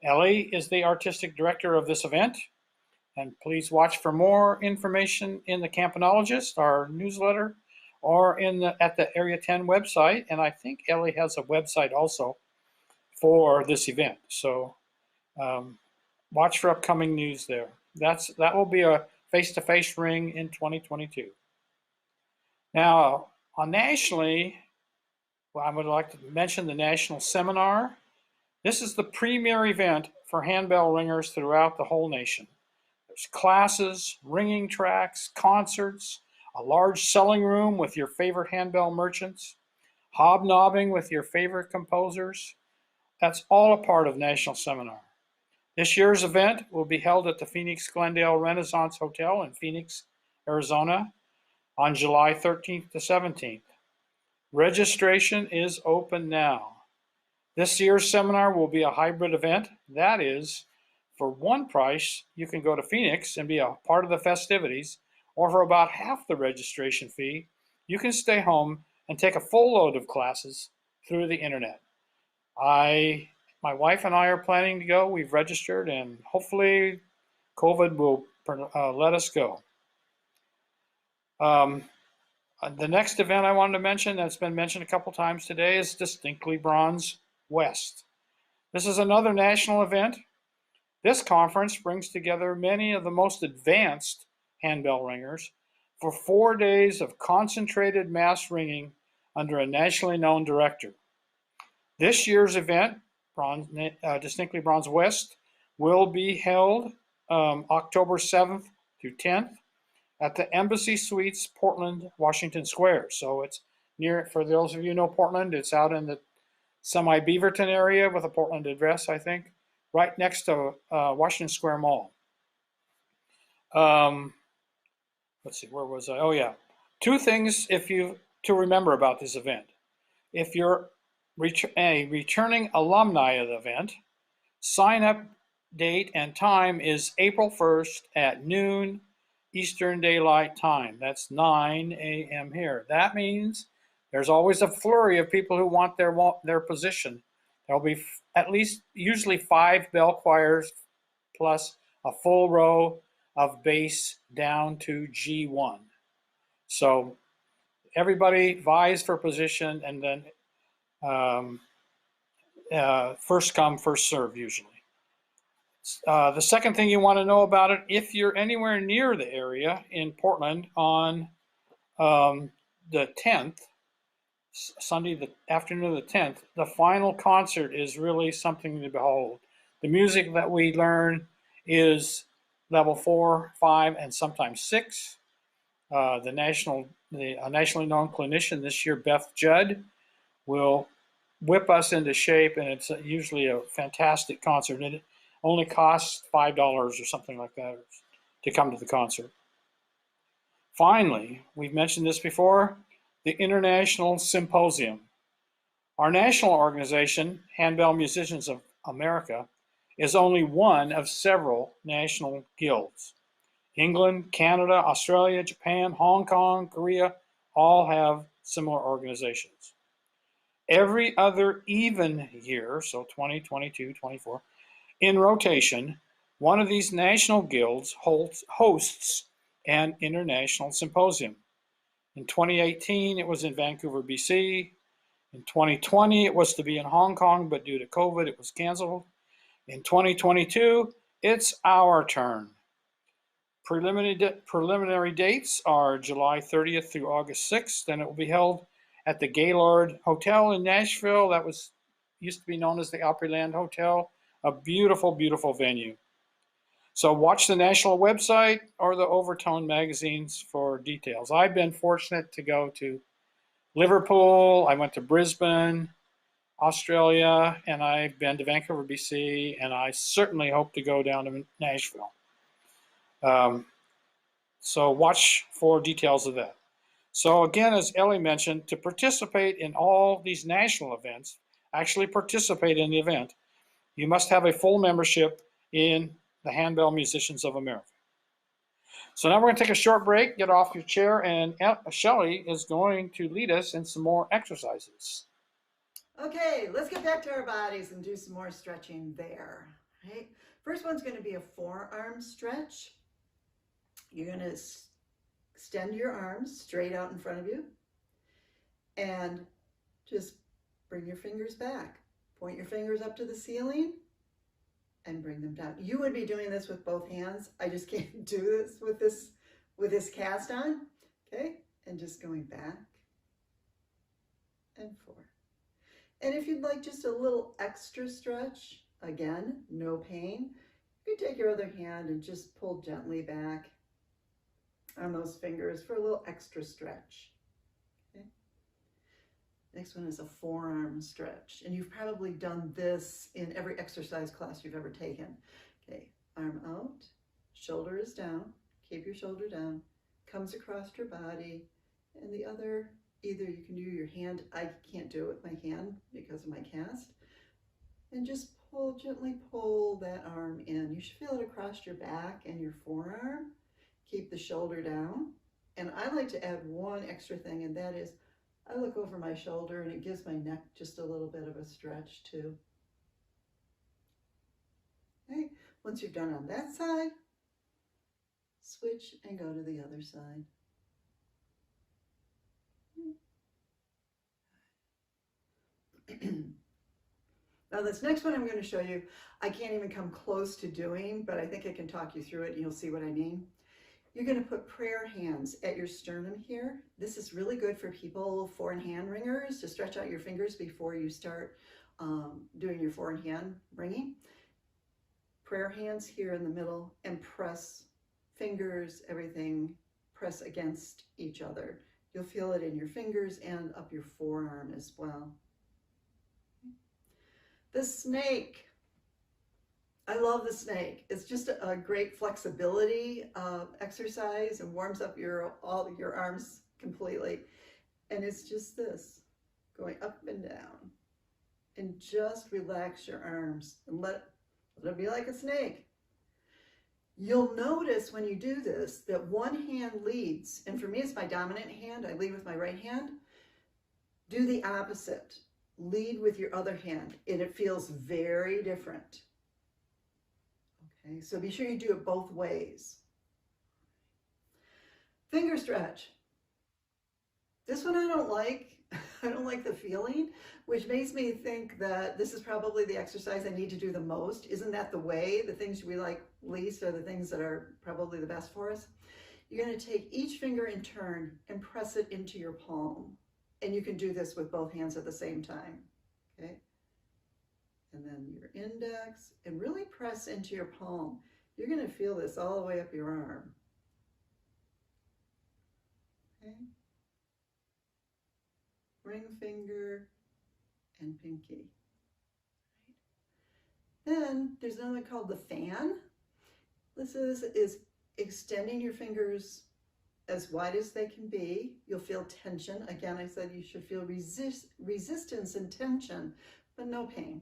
Ellie is the artistic director of this event, and please watch for more information in the Campanologist, our newsletter, or at the Area 10 website. And I think Ellie has a website also for this event. So watch for upcoming news there. That will be a face-to-face ring in 2022. Now, nationally, I would like to mention the National Seminar. This is the premier event for handbell ringers throughout the whole nation. There's classes, ringing tracks, concerts, a large selling room with your favorite handbell merchants, hobnobbing with your favorite composers. That's all a part of National Seminar. This year's event will be held at the Phoenix Glendale Renaissance Hotel in Phoenix, Arizona on July 13th to 17th. Registration is open now. This year's seminar will be a hybrid event. That is, for one price, you can go to Phoenix and be a part of the festivities, or for about half the registration fee, you can stay home and take a full load of classes through the internet. My wife and I are planning to go. We've registered, and hopefully COVID will let us go. The next event I wanted to mention that's been mentioned a couple times today is Distinctly Bronze West. This is another national event. This conference brings together many of the most advanced handbell ringers for 4 days of concentrated mass ringing under a nationally known director. This year's event, Distinctly Bronze West, will be held October 7th through 10th at the Embassy Suites, Portland, Washington Square. So it's near, for those of you who know Portland, it's out in the semi-Beaverton area with a Portland address, I think, right next to Washington Square Mall. Let's see, where was I? Oh yeah, 2 things to remember about this event. If you're a returning alumni of the event, sign up date and time is April 1st at noon Eastern Daylight Time. That's 9 a.m. here. That means there's always a flurry of people who want their position. There'll be at least usually 5 bell choirs plus a full row of bass down to G1. So everybody vies for position, and then first come, first serve usually. The second thing you want to know about it, if you're anywhere near the area in Portland on the 10th, Sunday, the afternoon of the 10th, the final concert is really something to behold. The music that we learn is level 4, 5, and sometimes 6. A nationally known clinician this year, Beth Judd, will whip us into shape, and it's usually a fantastic concert. And it only costs $5 or something like that to come to the concert. Finally, we've mentioned this before, the International Symposium. Our national organization, Handbell Musicians of America, is only one of several national guilds. England, Canada, Australia, Japan, Hong Kong, Korea, all have similar organizations. Every other even year, so 20, 22, 24, in rotation, one of these national guilds hosts an international symposium. In 2018, it was in Vancouver, BC. In 2020, it was to be in Hong Kong, but due to COVID, it was canceled. In 2022, it's our turn. Preliminary dates are July 30th through August 6th, and it will be held at the Gaylord Hotel in Nashville. That used to be known as the Opryland Hotel, a beautiful, beautiful venue. So watch the national website or the Overtone magazines for details. I've been fortunate to go to Liverpool, I went to Brisbane, Australia, and I've been to Vancouver, BC, and I certainly hope to go down to Nashville. So watch for details of that. So again, as Ellie mentioned, to participate in all these national events, actually participate in the event, you must have a full membership in the Handbell Musicians of America. So now we're going to take a short break, get off your chair, and Shelley is going to lead us in some more exercises. Okay, let's get back to our bodies and do some more stretching there. Right? First one's going to be a forearm stretch. You're going to extend your arms straight out in front of you and just bring your fingers back. Point your fingers up to the ceiling and bring them down. You would be doing this with both hands. I just can't do this with this cast on. Okay, and just going back and forth. And if you'd like just a little extra stretch, again, no pain, you take your other hand and just pull gently back on those fingers for a little extra stretch. Okay. Next one is a forearm stretch. And you've probably done this in every exercise class you've ever taken. Okay, arm out, shoulder is down, keep your shoulder down, comes across your body, and the other, either you can do your hand, I can't do it with my hand because of my cast, and just pull, gently pull that arm in. You should feel it across your back and your forearm. Keep the shoulder down. And I like to add one extra thing, and that is I look over my shoulder and it gives my neck just a little bit of a stretch too. Okay, once you've done on that side, switch and go to the other side. Now this next one I'm going to show you, I can't even come close to doing, but I think I can talk you through it and you'll see what I mean. You're going to put prayer hands at your sternum here. This is really good for people, foreign hand ringers, to stretch out your fingers before you start doing your foreign hand ringing. Prayer hands here in the middle and press fingers, everything, press against each other. You'll feel it in your fingers and up your forearm as well. The snake. I love the snake. It's just a great flexibility exercise and warms up all your arms completely. And it's just this, going up and down. And just relax your arms and It'll be like a snake. You'll notice when you do this that one hand leads, and for me it's my dominant hand. I lead with my right hand. Do the opposite. Lead with your other hand, and it feels very different. Okay, so be sure you do it both ways. Finger stretch. This one I don't like. I don't like the feeling, which makes me think that this is probably the exercise I need to do the most. Isn't that the way? The things we like least are the things that are probably the best for us. You're going to take each finger in turn and press it into your palm. And you can do this with both hands at the same time. Okay? And then your index, and really press into your palm. You're going to feel this all the way up your arm. Okay? Ring finger and pinky. Right? Then there's another called the fan. This is extending your fingers as wide as they can be. You'll feel tension. Again, I said you should feel resistance and tension, but no pain.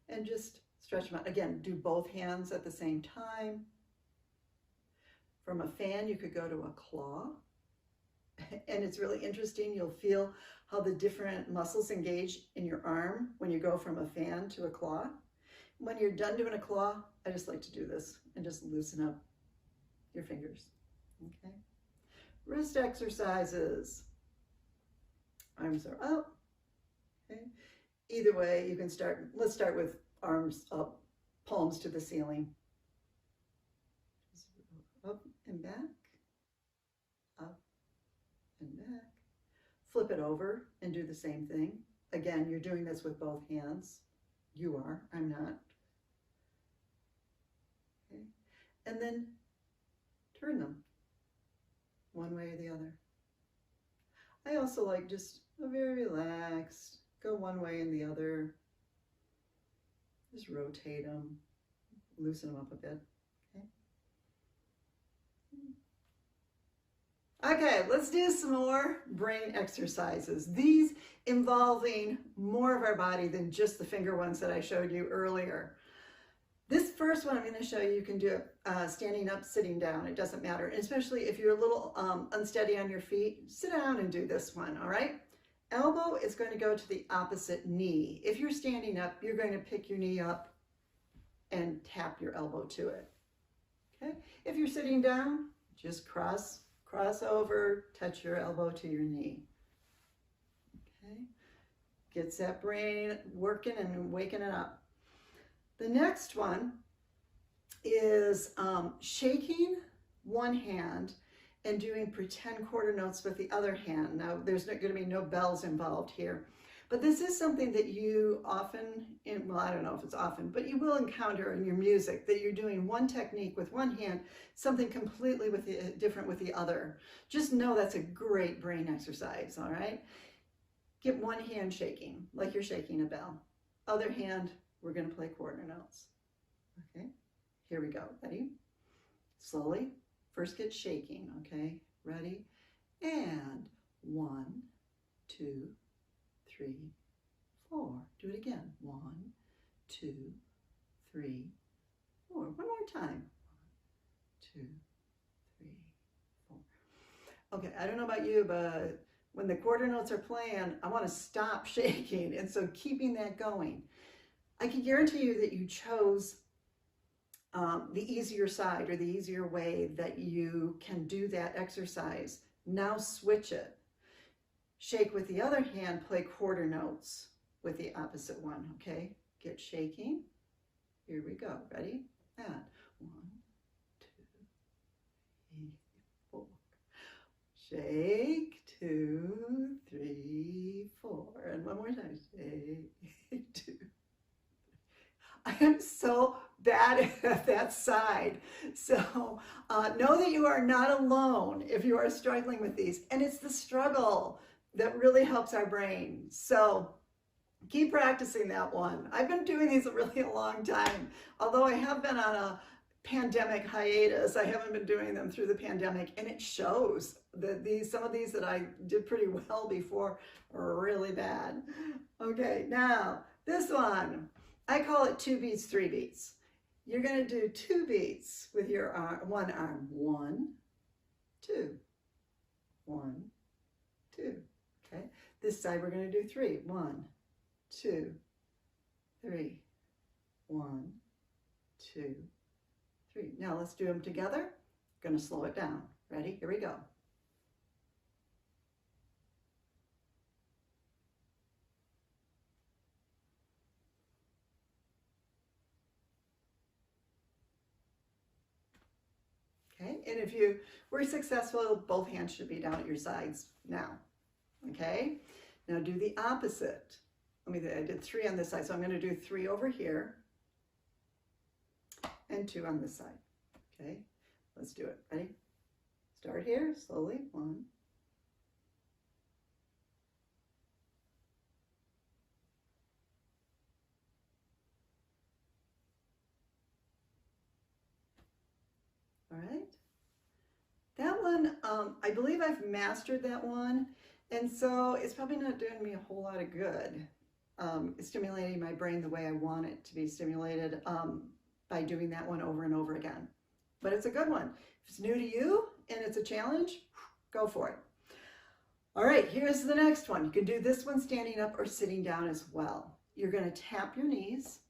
And just stretch them out. Again, do both hands at the same time. From a fan, you could go to a claw. And it's really interesting. You'll feel how the different muscles engage in your arm when you go from a fan to a claw. When you're done doing a claw, I just like to do this and just loosen up your fingers. Okay. Wrist exercises. Arms are up. Okay. Either way, you can start. Let's start with arms up, palms to the ceiling. Just up and back. Up and back. Flip it over and do the same thing. Again, you're doing this with both hands. You are, I'm not. Okay. And then turn them one way or the other. I also like just a very relaxed, go one way and the other. Just rotate them, loosen them up a bit. Okay, let's do some more brain exercises. These involving more of our body than just the finger ones that I showed you earlier. This first one I'm going to show you, you can do it standing up, sitting down. It doesn't matter. And especially if you're a little unsteady on your feet, sit down and do this one, all right? Elbow is going to go to the opposite knee. If you're standing up, you're going to pick your knee up and tap your elbow to it. Okay? If you're sitting down, just cross over, touch your elbow to your knee. Okay? Gets that brain working and waking it up. The next one is shaking one hand and doing pretend quarter notes with the other hand. Now, there's not going to be no bells involved here, but this is something that you often, well, I don't know if it's often, but you will encounter in your music, that you're doing one technique with one hand, something completely different with the other. Just know that's a great brain exercise, all right? Get one hand shaking, like you're shaking a bell. Other hand, we're going to play quarter notes. Okay, here we go. Ready? Slowly. First get shaking, okay? Ready? And 1, 2, 3, 4. Do it again. 1, 2, 3, 4. One more time. 1, 2, 3, 4. Okay, I don't know about you, but when the quarter notes are playing, I want to stop shaking. And so keeping that going. I can guarantee you that you chose the easier side or the easier way that you can do that exercise. Now switch it. Shake with the other hand, play quarter notes with the opposite one, okay? Get shaking. Here we go. Ready? And 1, 2, 3, 4. Shake, 2, 3, 4. And one more time. Shake, 2. I am so bad at that side. So know that you are not alone if you are struggling with these. And it's the struggle that really helps our brain. So keep practicing that one. I've been doing these really a long time. Although I have been on a pandemic hiatus, I haven't been doing them through the pandemic, and it shows that some of these that I did pretty well before are really bad. Okay, now this one. I call it 2 beats, 3 beats. You're going to do 2 beats with your arm, one arm. 1, 2, 1, 2. Okay. This side we're going to do 3. 1, 2, 3. 1, 2, 3. Now let's do them together. I'm going to slow it down. Ready? Here we go. Okay, and if you were successful, both hands should be down at your sides now. Okay, now do the opposite. I did 3 on this side, so I'm going to do 3 over here and 2 on this side. Okay, let's do it. Ready? Start here, slowly. 1. All right. That one, I believe I've mastered that one, and so it's probably not doing me a whole lot of good. Stimulating my brain the way I want it to be stimulated by doing that one over and over again. But it's a good one. If it's new to you and it's a challenge, go for it. All right, here's the next one. You can do this one standing up or sitting down as well. You're going to tap your knees,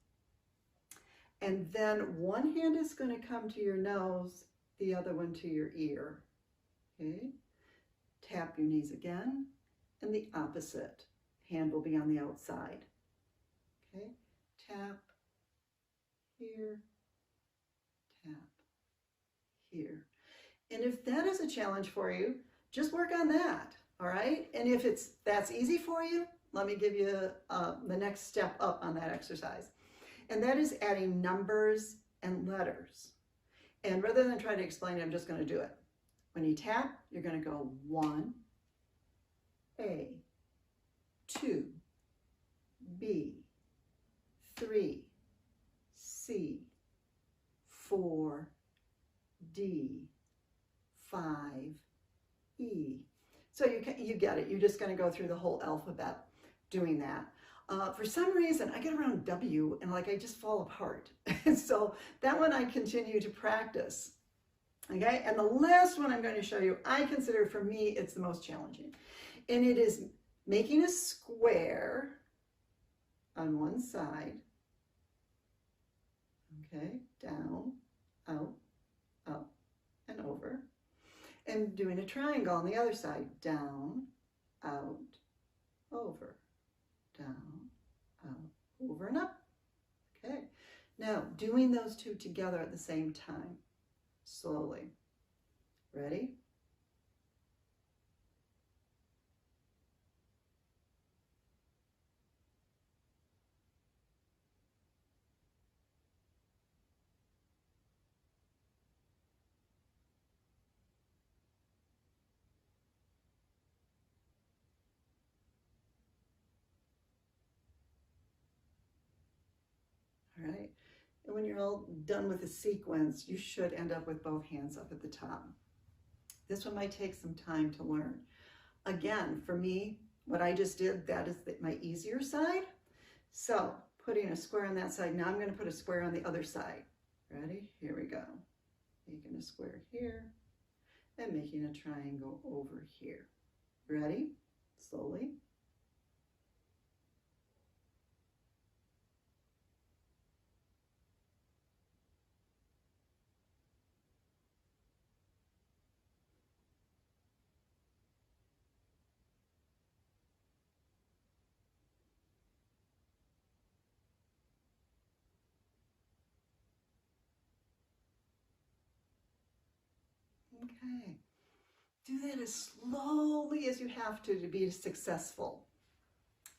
and then one hand is going to come to your nose, the other one to your ear. Okay, tap your knees again, and the opposite hand will be on the outside. Okay, tap here, tap here. And if that is a challenge for you, just work on that. All right, and if that's easy for you, let me give you the next step up on that exercise, and that is adding numbers and letters. And rather than try to explain it, I'm just going to do it. When you tap, you're going to go 1, A, 2, B, 3, C, 4, D, 5, E. So you get it. You're just going to go through the whole alphabet doing that. For some reason, I get around W and I just fall apart. And so that one I continue to practice. Okay, and the last one I'm going to show you, I consider, for me, it's the most challenging. And it is making a square on one side. Okay, down, out, up, and over. And doing a triangle on the other side. Down, out, over. Down, out, over, and up. Okay, now doing those two together at the same time, slowly. Ready? All right, and when you're all done with the sequence, you should end up with both hands up at the top. This one might take some time to learn. Again, for me, what I just did, that is my easier side. So putting a square on that side, now I'm going to put a square on the other side. Ready? Here we go. Making a square here and making a triangle over here. Ready? Slowly. Okay, do that as slowly as you have to be successful.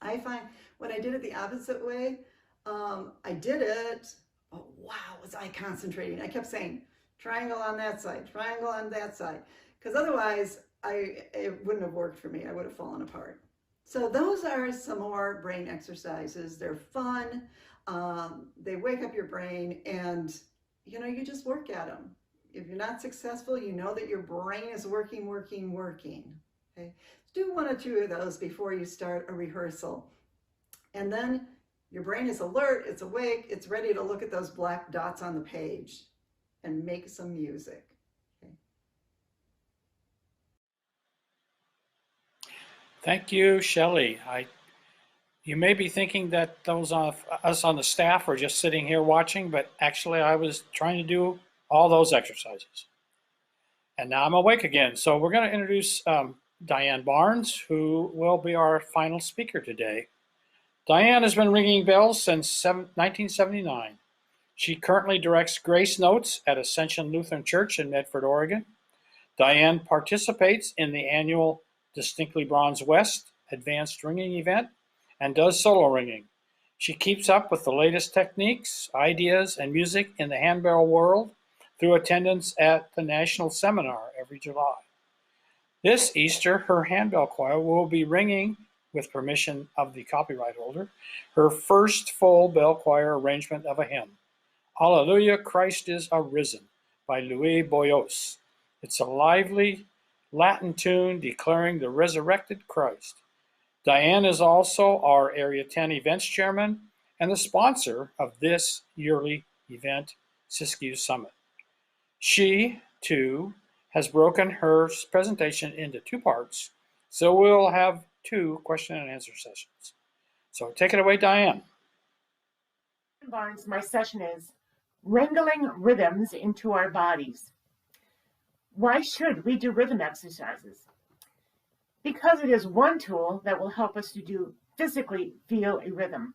I find when I did it the opposite way, I did it, but wow, was I concentrating. I kept saying, triangle on that side, triangle on that side, because otherwise it wouldn't have worked for me. I would have fallen apart. So those are some more brain exercises. They're fun. They wake up your brain, and you just work at them. If you're not successful, you know that your brain is working. Okay, do 1 or 2 of those before you start a rehearsal. And then Your brain is alert, it's awake, it's ready to look at those black dots on the page and make some music. Okay. Thank you, Shelley. You may be thinking that those of us on the staff are just sitting here watching, but actually I was trying to do all those exercises. And now I'm awake again. So we're going to introduce Diane Barnes, who will be our final speaker today. Diane has been ringing bells since 1979. She currently directs Grace Notes at Ascension Lutheran Church in Medford, Oregon. Diane participates in the annual Distinctly Bronze West Advanced Ringing event and does solo ringing. She keeps up with the latest techniques, ideas, and music in the handbell world through attendance at the National Seminar every July. This Easter, her handbell choir will be ringing, with permission of the copyright holder, her first full bell choir arrangement of a hymn, Alleluia, Christ is Arisen, by Louis Boyos. It's a lively Latin tune declaring the resurrected Christ. Diane is also our Area 10 events chairman and the sponsor of this yearly event, Siskiyou Summit. She, too, has broken her presentation into 2 parts, so we'll have 2 question and answer sessions. So take it away, Diane. Barnes, my session is Wrangling Rhythms into Our Bodies. Why should we do rhythm exercises? Because it is one tool that will help us to physically feel a rhythm.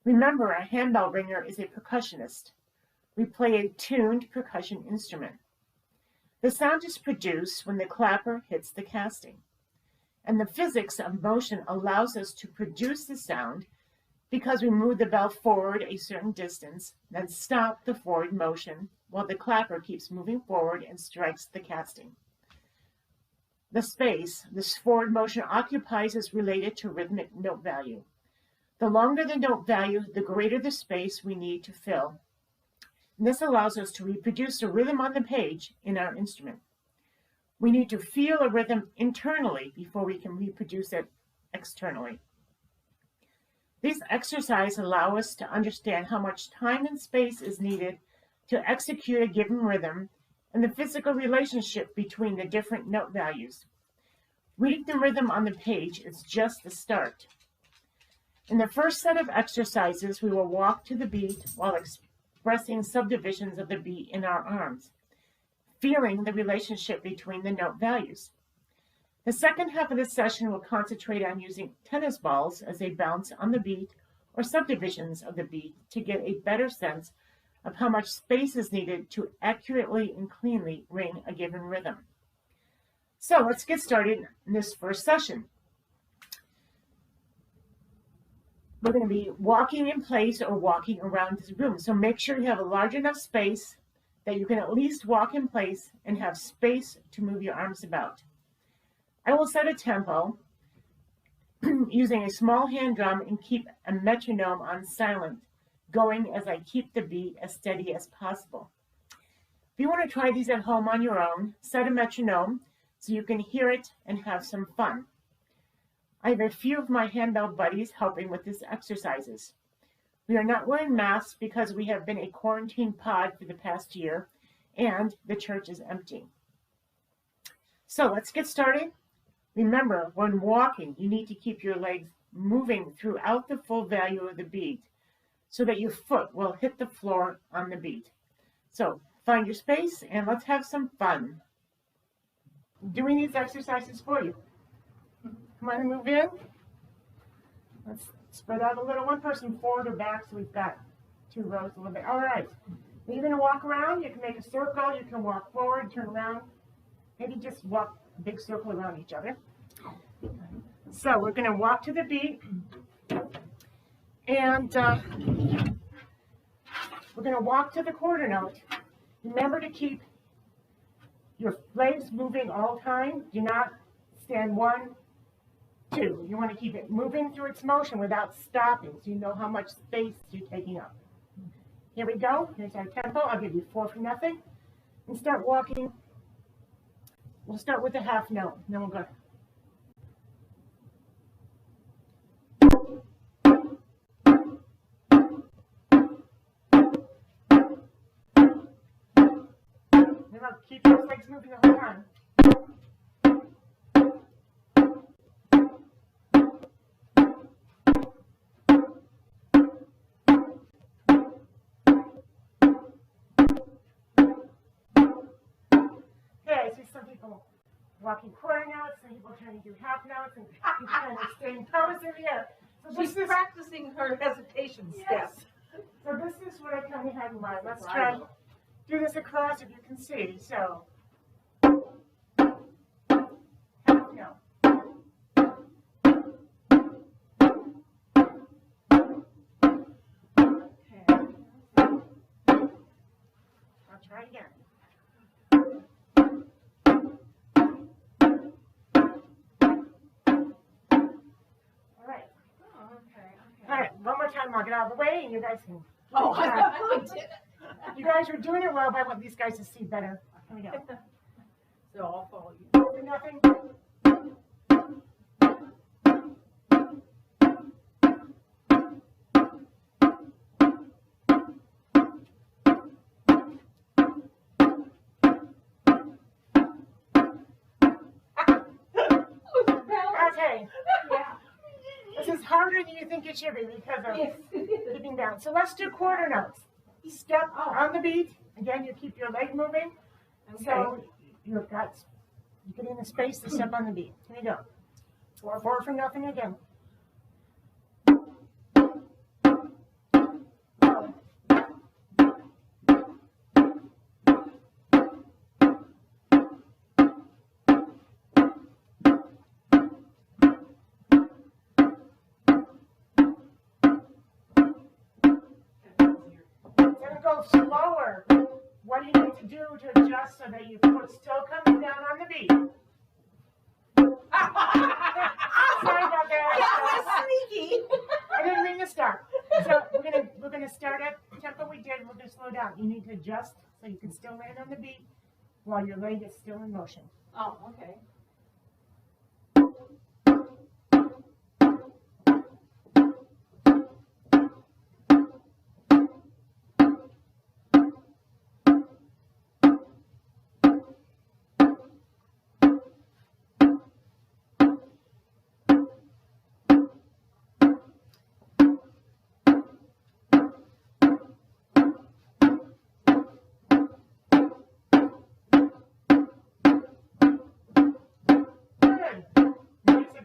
Remember, a handbell ringer is a percussionist. We play a tuned percussion instrument. The sound is produced when the clapper hits the casting. And the physics of motion allows us to produce the sound because we move the bell forward a certain distance, then stop the forward motion while the clapper keeps moving forward and strikes the casting. The space this forward motion occupies is related to rhythmic note value. The longer the note value, the greater the space we need to fill. And this allows us to reproduce a rhythm on the page in our instrument. We need to feel a rhythm internally before we can reproduce it externally. These exercises allow us to understand how much time and space is needed to execute a given rhythm and the physical relationship between the different note values. Reading the rhythm on the page is just the start. In the first set of exercises, we will walk to the beat while expressing subdivisions of the beat in our arms, feeling the relationship between the note values. The second half of the session will concentrate on using tennis balls as they bounce on the beat or subdivisions of the beat to get a better sense of how much space is needed to accurately and cleanly ring a given rhythm. So let's get started in this first session. We're going to be walking in place or walking around this room. So make sure you have a large enough space that you can at least walk in place and have space to move your arms about. I will set a tempo using a small hand drum and keep a metronome on silent, going as I keep the beat as steady as possible. If you want to try these at home on your own, set a metronome so you can hear it and have some fun. I have a few of my handbell buddies helping with these exercises. We are not wearing masks because we have been a quarantine pod for the past year and the church is empty. So let's get started. Remember, when walking, you need to keep your legs moving throughout the full value of the beat so that your foot will hit the floor on the beat. So find your space and let's have some fun doing these exercises for you. Come on and move in. Let's spread out a little, one person forward or back so we've got 2 rows a little bit. All right. You're going to walk around. You can make a circle. You can walk forward, turn around. Maybe just walk a big circle around each other. So we're going to walk to the beat. And we're going to walk to the quarter note. Remember to keep your legs moving all the time. Do not stand 1, 2. You want to keep it moving through its motion without stopping so you know how much space you're taking up. Here we go. Here's our tempo. I'll give you 4 for nothing. And start walking. We'll start with the half note, and then we'll go. Keep those legs moving the whole time. Okay, I see some people walking quarter notes, some people trying to do half notes, and people trying to stay in pose in the air. So She's practicing her hesitation steps. So this is what I kind of had in mind. Let's try to do this across if you can see. So, half note. Okay. I'll try again. All right. All right, one more time, I'll get out of the way, and you guys can. Oh, I did it. You guys are doing it well, but I want these guys to see better. Here we go. So I'll follow you. Do nothing. Okay. Yeah. This is harder than you think it should be because of keeping down. So let's do quarter notes. Step on the beat. Again, you keep your leg moving. So you've got, you get in the space to step on the beat. Here you go. 4 for nothing again. Go slower. What do you need to do to adjust so that your foot still comes down on the beat? Sorry about that. Sneaky. I didn't mean to start. So we're gonna start at the tempo we did. We're gonna slow down. You need to adjust so you can still land on the beat while your leg is still in motion. Oh, okay.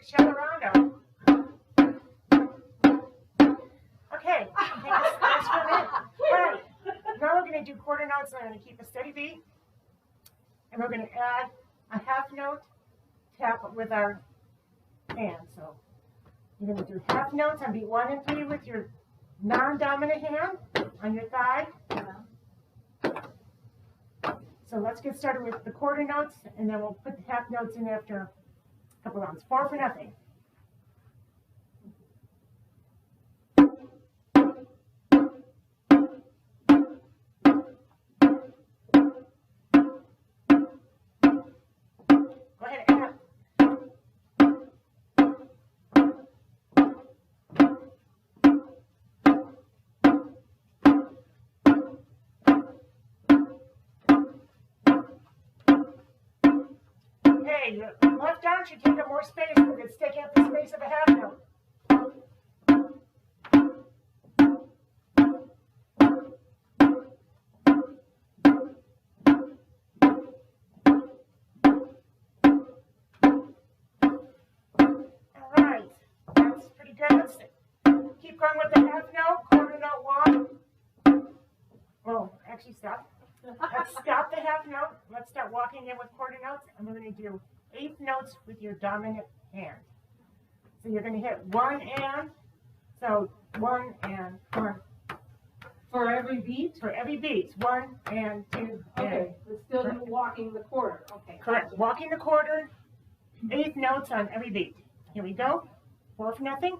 Chaturanga. Okay, that's for me. All right, now we're going to do quarter notes. I'm going to keep a steady beat, and we're going to add a half note tap with our hand. So you're going to do half notes on beat 1 and 3 with your non-dominant hand on your thigh. So let's get started with the quarter notes, and then we'll put the half notes in after a couple rounds. 4 for nothing. Go ahead, add. Okay, your left arm should take up more space because it's taking up the space of a half note. All right, that's pretty good. Let's keep going with the half note, quarter note walk. Oh, actually stop. Let's stop the half note. Let's start walking in with quarter notes, and we're going to do 8 notes with your dominant hand. So you're going to hit 1 and, so 1 and 1. For every beat? For every beat, 1 and 2 and. Okay, but still do walking the quarter. Okay. Correct. Walking the quarter, 8 notes on every beat. Here we go. 4 for nothing.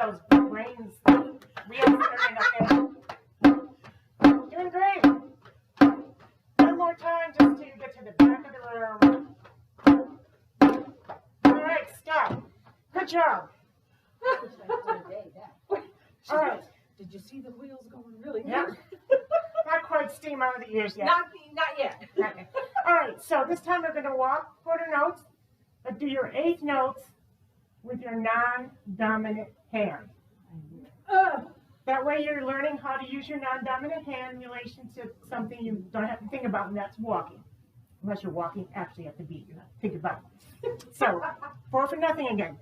those brains, wheels turning up there. Doing great. One more time just until you get to the back of the room. All right, stop. Good job. All right. Did you see the wheels going really Yeah. good? Not quite steam out of the ears yet. Not yet. Not yet. All right, so this time we're going to walk quarter notes, but do your eighth notes with your non-dominant hand. That way you're learning how to use your non-dominant hand in relation to something you don't have to think about, and that's walking. Unless you're walking actually at the beat, you have to think about it. So, 4 for nothing again.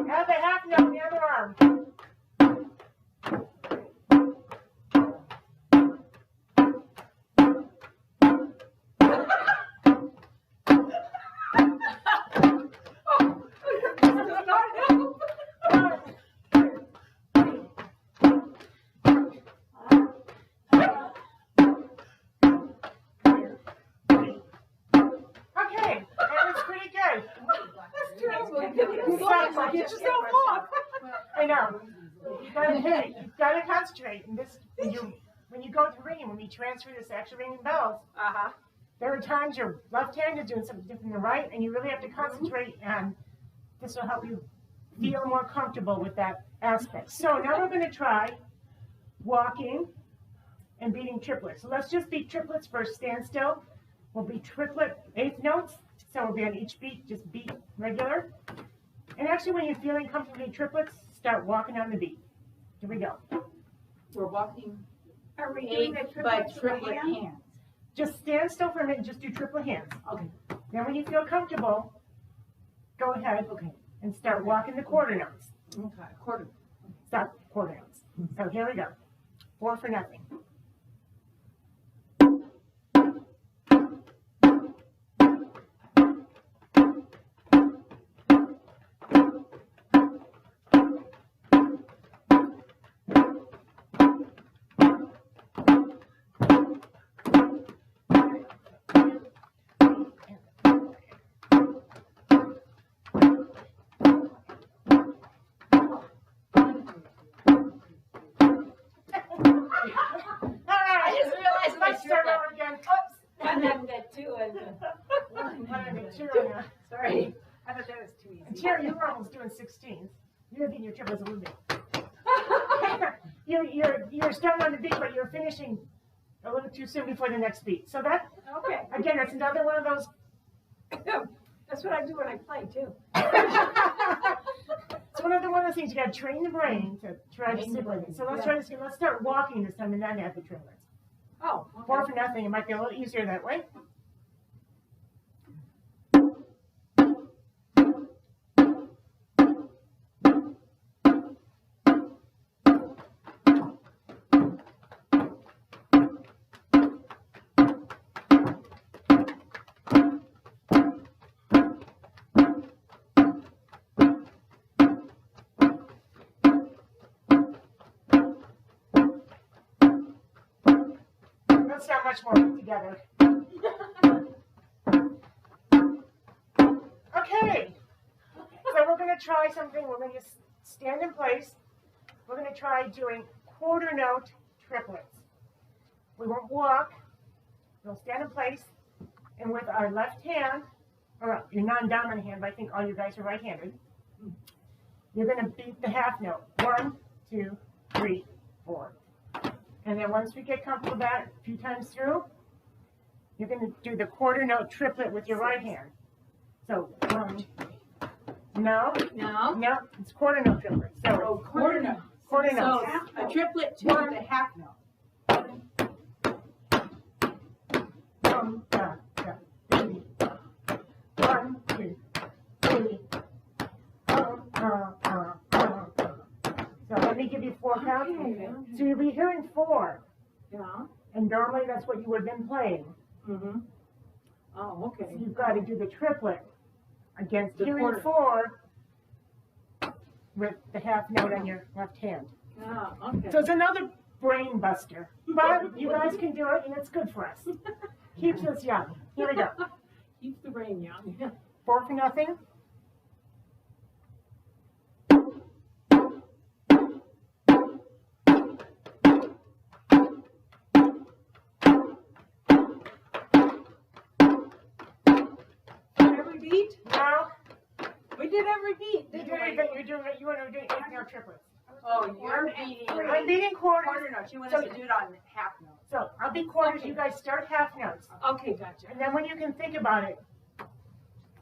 Have the half note in the other arm. Okay, that was pretty good. Get yourself off. I know. You've got to concentrate. And this, when you go to ringing, when we transfer this to actual ringing bells, there are times your left hand is doing something different than the right, and you really have to concentrate, and this will help you feel more comfortable with that aspect. So now we're going to try walking and beating triplets. So let's just beat triplets first. Stand still. We'll beat triplet eighth notes. So we'll be on each beat, just beat regular. And actually, when you're feeling comfortable in triplets, start walking on the beat. Here we go. We're walking. Are we doing a triplet hands? Just stand still for a minute and just do triplet hands. Okay. Then when you feel comfortable, go ahead and start walking the quarter notes. Okay. Quarter. Stop quarter notes. So here we go. 4 for nothing. Sorry. I thought that was too easy. Terry, you were almost doing 16. You're getting your triplets a little bit. You're starting on the beat, but you're finishing a little too soon before the next beat. So that, Okay. again, that's another one of those. That's what I do when I play too. It's one of the things you got to train the brain to try to sit with it. So let's try this again. Let's start walking this time and then add the triplets. Oh. Okay. 4 for nothing. It might be a little easier that way. Let's sound much more together. Okay. So we're going to try something. We're going to stand in place. We're going to try doing quarter note triplets. We won't walk. We'll stand in place. And with our left hand, or your non-dominant hand, but I think all you guys are right-handed, you're going to beat the half note. 1, 2, 3, 4. And then once we get comfortable with that a few times through, you're going to do the quarter note triplet with your right hand. So, no, it's quarter note triplet. So, Quarter note. quarter note. So a triplet to the half note. 1, 2, 3. So let me give you 4 counts. So you'll be hearing 4. Yeah. And normally that's what you would have been playing. Mm-hmm. Oh, okay. So you've got to do the triplet against The hearing quarter. 4 with the half note on your left hand. Yeah, okay. So it's another brain buster, but you guys can do it and it's good for us. Keeps us young. Here we go. Keeps the brain young. 4 for nothing. Every beat? No, We did every beat. you're Didn't doing we? it, you want to do 8-note triplets. Oh, you're beating. I'm beating quarters. Quarter notes. You want us to do it on half notes. So I'll be quarters, Okay. you guys start half notes. Okay, gotcha. And then when you can think about it,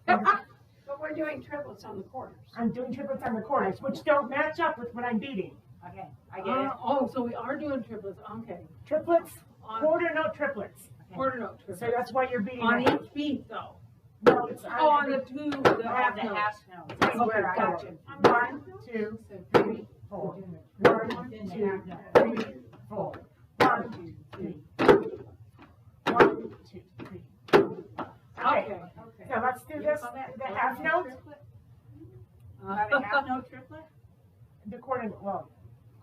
But we're doing triplets on the quarters. I'm doing triplets on the quarters, which don't match up with what I'm beating. Okay, I get it. Oh, so we are doing triplets. Okay. Triplets, On quarter note triplets. quarter note triplets. So that's why you're beating On it. each beat, though. No, it's Oh, on the two, the half The notes. half notes. That's Okay, where I got gotcha. 1, 2, 3, 4. 1, 2, 3, 4. 1, 2, 3. 1, 2, 3. Okay, so let's do this, the half note, The half note triplet? the quarter, well,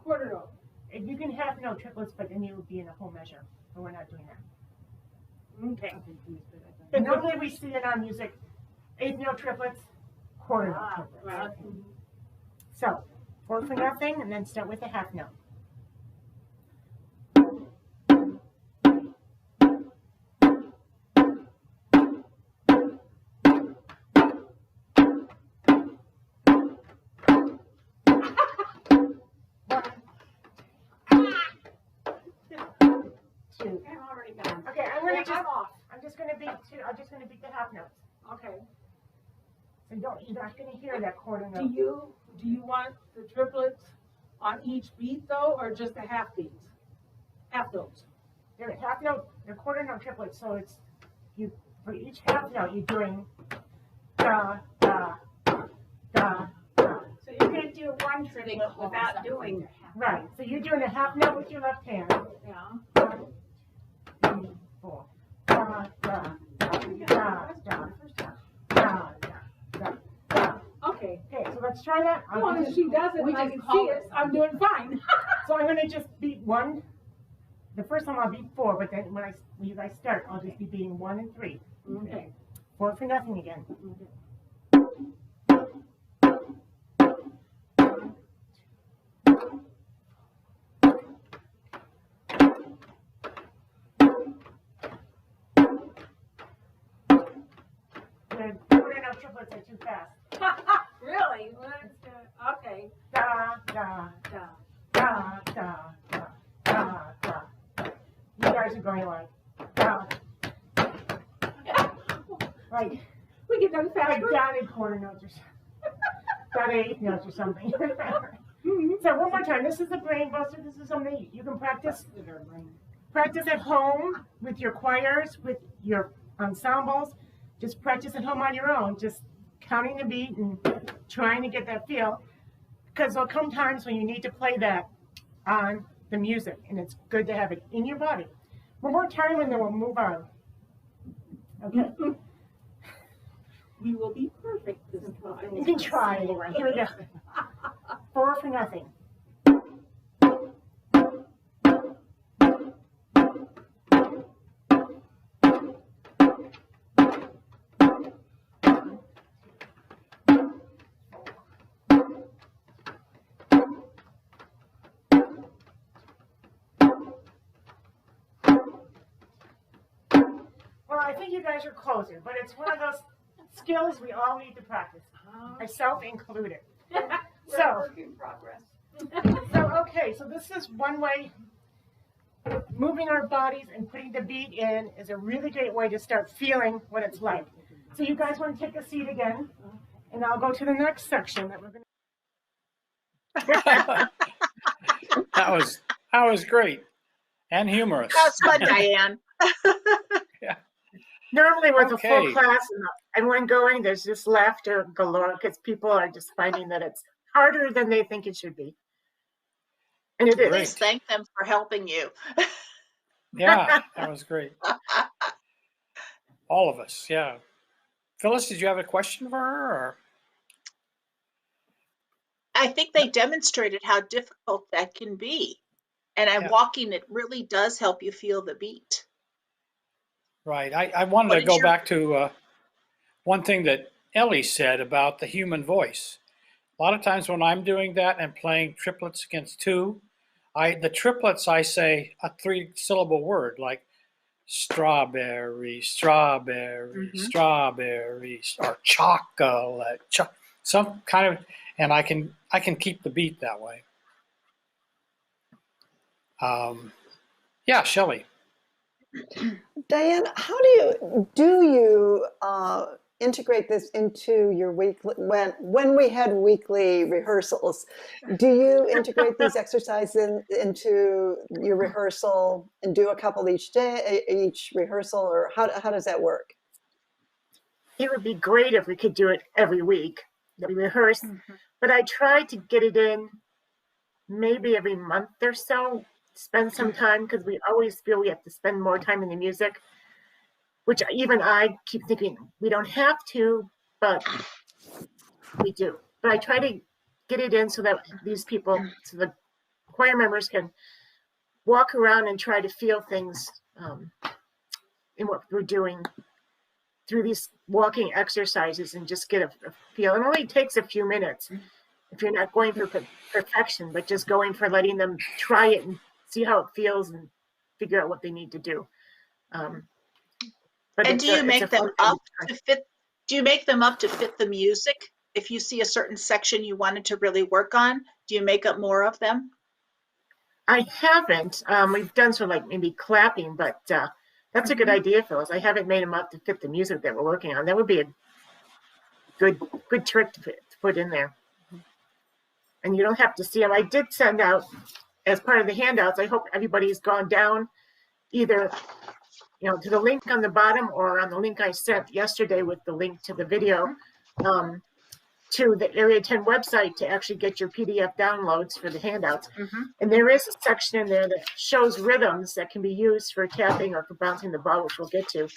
Quarter note. if you can half note triplets, but then you would be in a whole measure, but we're not doing that. Okay. But normally we see in our music, 8-note triplets, quarter note triplets. Right. So, 4 for nothing, and then start with the half note. Two. I'm already done. Okay, I'm off. just gonna beat two. I'm just gonna beat the half notes. Okay. So you're not gonna hear that quarter Do note. you want the triplets on each beat though, or just the half beats? Half notes. They're half note, they're quarter note triplets, so it's you for each half note you're doing da da da da. So you can't do one triplet without doing. Right. So you're doing a half note with your left hand. Yeah. 1, 2, 4. Da da da da da da da da. Okay. Okay, so let's try that. As long as she does it and I can see it, I'm doing fine. So I'm gonna just beat 1. The first time I'll beat 4, but then when you guys start, I'll just be beating 1 and 3. Okay. 4 for nothing again. The quarter note triplets are too fast. Really? Okay. Da da Da. da da da da da. You guys are going like da. Like We get done like faster. dotted quarter notes or something. Dotted 8 notes or something. So one more time. This is a brain buster. This is something you can practice. Practice at home with your choirs, with your ensembles. Just practice at home on your own. Just counting the beat and trying to get that feel. Because there'll come times when you need to play that on the music, and it's good to have it in your body. One more time, and then we'll move on. Okay. We will be perfect this time. You can try anyway. Here we go. 4 for nothing. Well, I think you guys are closer, but it's one of those skills we all need to practice, myself included. So, Work in progress. okay, so this is one way. Moving our bodies and putting the beat in is a really great way to start feeling what it's like. So you guys want to take a seat again, and I'll go to the next section that we're going to. That was great and humorous. That's fun, Diane. Normally with a full Okay. class and everyone going, there's just laughter galore because people are just finding that it's harder than they think it should be. And it is. Great. Please thank them for helping you. Yeah, that was great. All of us, yeah. Phyllis, did you have a question for her? Or? I think they demonstrated how difficult that can be. And walking, it really does help you feel the beat. Right. I wanted to go back to one thing that Ellie said about the human voice. A lot of times when I'm doing that and playing triplets against two, the triplets, I say a 3-syllable word like strawberry, strawberry, strawberry, or chocolate, some kind of, and I can keep the beat that way. Yeah, Shelley. Diane, how do you integrate this into your weekly, when we had weekly rehearsals, do you integrate these exercises into your erehearsal and do a couple each day, each rehearsal, or how does that work? It would be great if we could do it every week that we rehearse, but I try to get it in maybe every month or so, spend some time, because we always feel we have to spend more time in the music, which even I keep thinking we don't have to, but we do. But I try to get it in so that these people, so the choir members can walk around and try to feel things in what we're doing through these walking exercises and just get a feel. It only takes a few minutes if you're not going for perfection, but just going for letting them try it and see how it feels and figure out what they need to do. And do you make them up to fit? Do you make them up to fit the music? If you see a certain section you wanted to really work on, do you make up more of them? I haven't. We've done sort of like maybe clapping, but that's a good idea, Phyllis. I haven't made them up to fit the music that we're working on. That would be a good trick to put in there. And you don't have to see them. I did send out, as part of the handouts, I hope everybody's gone down either to the link on the bottom or on the link I sent yesterday with the link to the video to the Area 10 website to actually get your PDF downloads for the handouts. And there is a section in there that shows rhythms that can be used for tapping or for bouncing the ball, which we'll get to.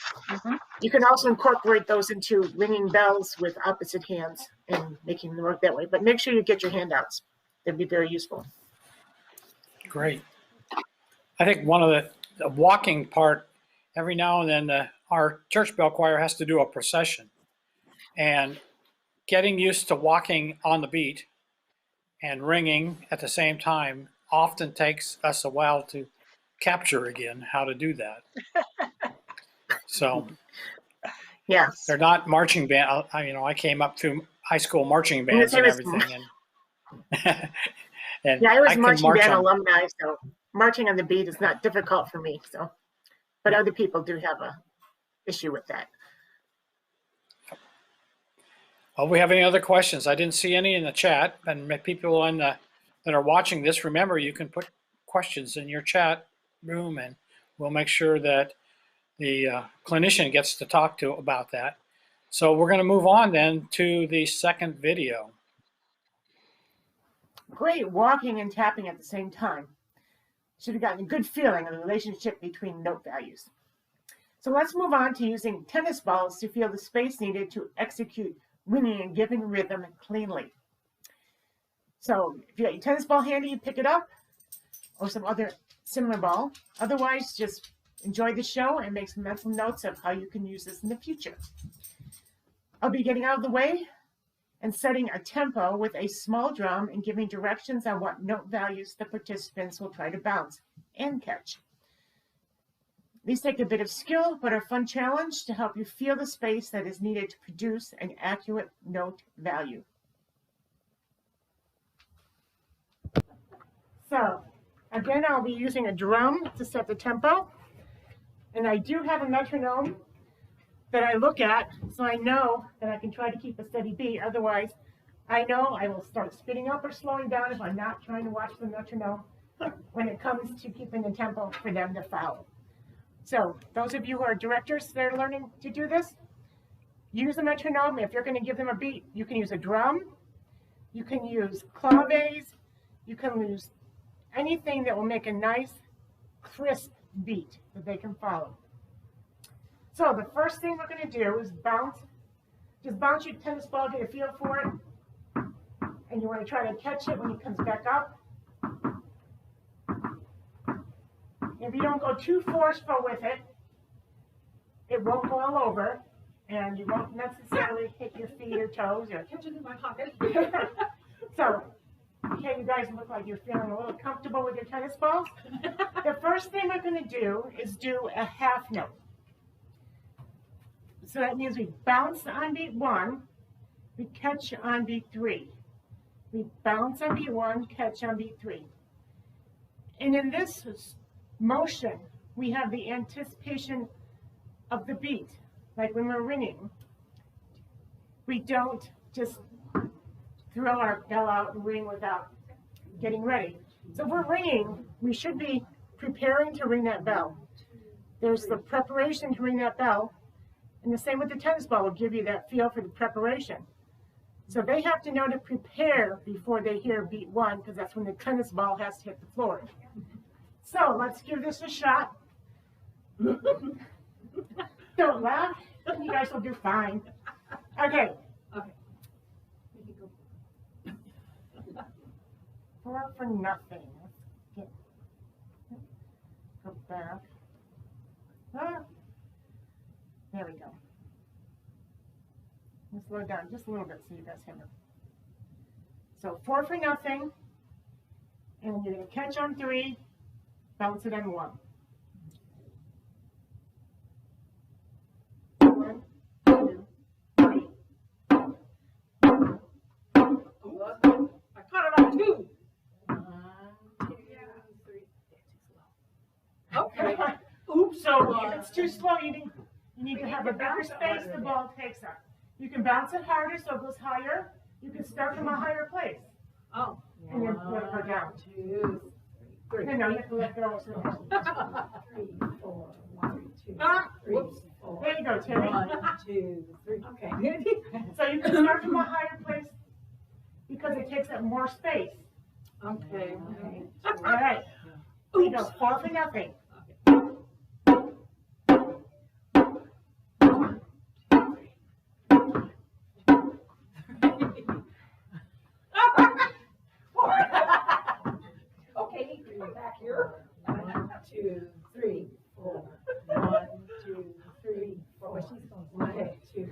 You can also incorporate those into ringing bells with opposite hands and making them work that way. But make sure you get your handouts. They'd be very useful. Great. I think one of the walking part, every now and then our church bell choir has to do a procession. And getting used to walking on the beat and ringing at the same time often takes us a while to capture again how to do that. So yes, they're not marching band. I came up through high school marching bands and everything. And yeah, I was marching band alumni, so marching on the beat is not difficult for me. So, but other people do have a issue with that. Well, we have any other questions? I didn't see any in the chat, and people that are watching this, remember you can put questions in your chat room, and we'll make sure that the clinician gets to talk to about that. So we're going to move on then to the second video. Great, walking and tapping at the same time. Should have gotten a good feeling of the relationship between note values. So let's move on to using tennis balls to feel the space needed to execute ringing and giving rhythm cleanly. So if you got your tennis ball handy, pick it up, or some other similar ball. Otherwise, just enjoy the show and make some mental notes of how you can use this in the future. I'll be getting out of the way and setting a tempo with a small drum and giving directions on what note values the participants will try to bounce and catch. These take a bit of skill, but are a fun challenge to help you feel the space that is needed to produce an accurate note value. So, again, I'll be using a drum to set the tempo. And I do have a metronome that I look at, so I know that I can try to keep a steady beat. Otherwise, I know I will start speeding up or slowing down if I'm not trying to watch the metronome when it comes to keeping the tempo for them to follow. So those of you who are directors that are learning to do this, use a metronome. If you're going to give them a beat, you can use a drum, you can use claves, you can use anything that will make a nice, crisp beat that they can follow. So the first thing we're going to do is just bounce your tennis ball, get a feel for it, and you want to try to catch it when it comes back up. If you don't go too forceful with it, it won't go all over, and you won't necessarily hit your feet or toes. Or Catch it in my pocket. So, okay, you guys look like you're feeling a little comfortable with your tennis balls. The first thing we're going to do is do a half note. So that means we bounce on beat 1, we catch on beat 3. We bounce on beat 1, catch on beat 3. And in this motion, we have the anticipation of the beat. Like when we're ringing, we don't just throw our bell out and ring without getting ready. So if we're ringing, we should be preparing to ring that bell. There's the preparation to ring that bell, and the same with the tennis ball will give you that feel for the preparation. So they have to know to prepare before they hear beat 1, because that's when the tennis ball has to hit the floor. So let's give this a shot. Don't laugh. You guys will do fine. Okay. Okay. 4 for nothing. Let's go back. Ah, there we go. Let's slow down just a little bit so you guys have it. So 4 for nothing, and you're going to catch on 3, bounce it on 1. 1, 2, 3. I caught it on 2. 1, 2, 3. Okay. Oops. So if it's too slow, you need to have a bigger space the ball takes up. You can bounce it harder so it goes higher. You can start from a higher place. Oh. And then let it go down. 2, 3. No, you have to let go. 3, 4, 1, 2, 3, 4. There you go, Terry. 1, 2, 3. Okay. So you can start from a higher place because it takes up more space. Okay. All right. Here you go. 4 for nothing. Okay, we're back here. 1, 2, 3, 4. 1, 2, 3, 4. Okay, 2.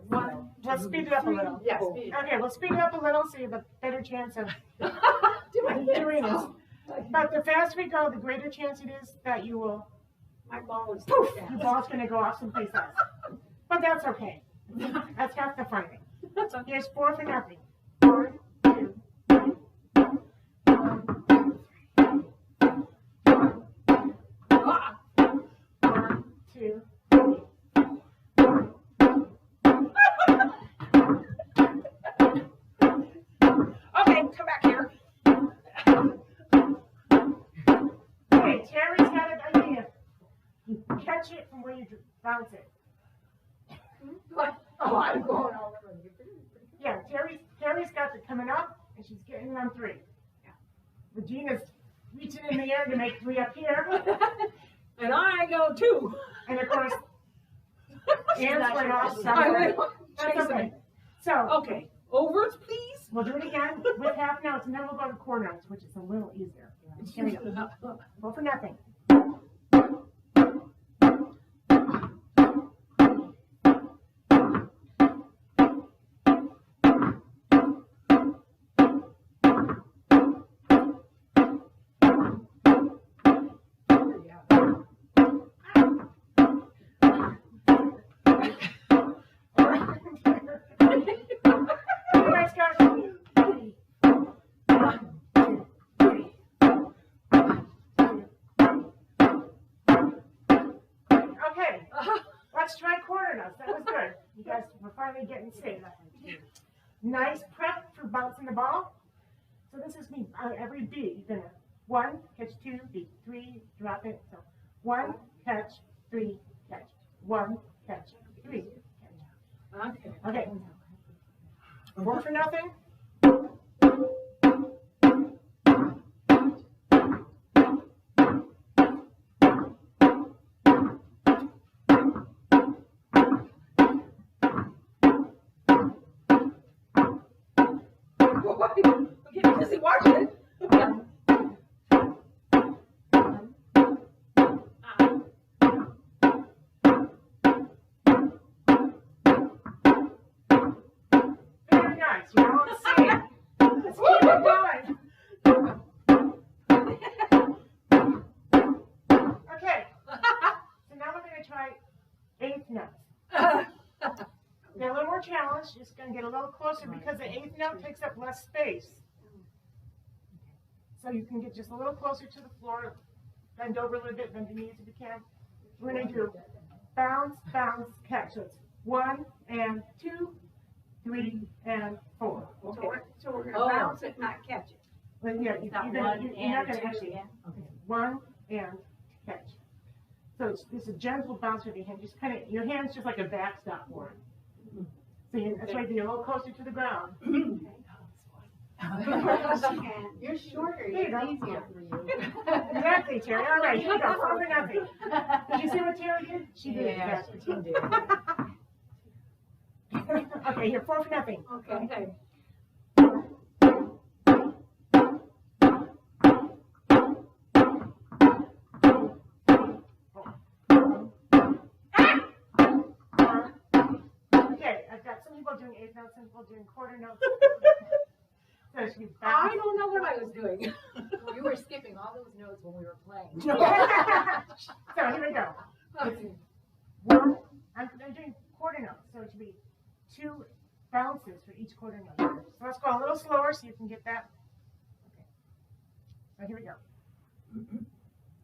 1. Let's speed it up a little. Yes. Okay. Okay, we'll speed it up a little so you have a better chance of doing this. But the faster we go, the greater chance it is that you will. My ball is Poof! Your ball's going to go off someplace else. But that's okay. That's half the fun of it. Here's 4 for nothing. 4, 2, 3. 1, 2, 3. Okay, come back here. Okay, Terry's got an idea. You catch it from where you bounce it. What? Oh, I'm going all over. Yeah, Terry's got it coming up, and she's getting it on 3. Yeah. Regina's reaching in the air to make 3 up here. And I go 2. And of course, Anne's going off somewhere. That's okay. So, Okay, overs, please. we'll do it again with half notes, and then we'll go to quarter notes, which is a little easier. Here we go. 4 for nothing. You guys got 3. 1, 2, 3. Okay, let's try quarter notes. That was good. You guys were finally getting safe. Nice prep for bouncing the ball. So this is me. Every beat, you're gonna 1, catch 2, beat 3, drop it. So 1, catch, 3, catch. 1, catch, 3, catch. Okay. Okay. 4 for nothing. more challenge. Just going to get a little closer because the 8th note takes up less space. So you can get just a little closer to the floor. Bend over a little bit, bend your knees if you can. We're going to do bounce, bounce, catch. So it's 1 and 2, 3 and 4. Okay. So we're going to bounce it, not catch it. Well, yeah, you're not going to actually. Okay. 1 and catch. So it's a gentle bounce with your hand. Just kind of, your hand's just like a backstop for it. So that's why you're a little closer to the ground. You're shorter. There you go. It's easier for you. Exactly, Terry. All right, here we go. 4 for nothing. Did you see what Terry did? She did exactly. She did. Okay, here, 4 for nothing. Okay. Okay, I've got some people doing 8th notes, some people doing quarter notes. So it should be I back. don't know what I was doing. You were skipping all those notes when we were playing. So here we go. Okay. 1, I'm doing quarter notes, so it should be 2 bounces for each quarter note. So let's go a little slower so you can get that. Okay. So here we go.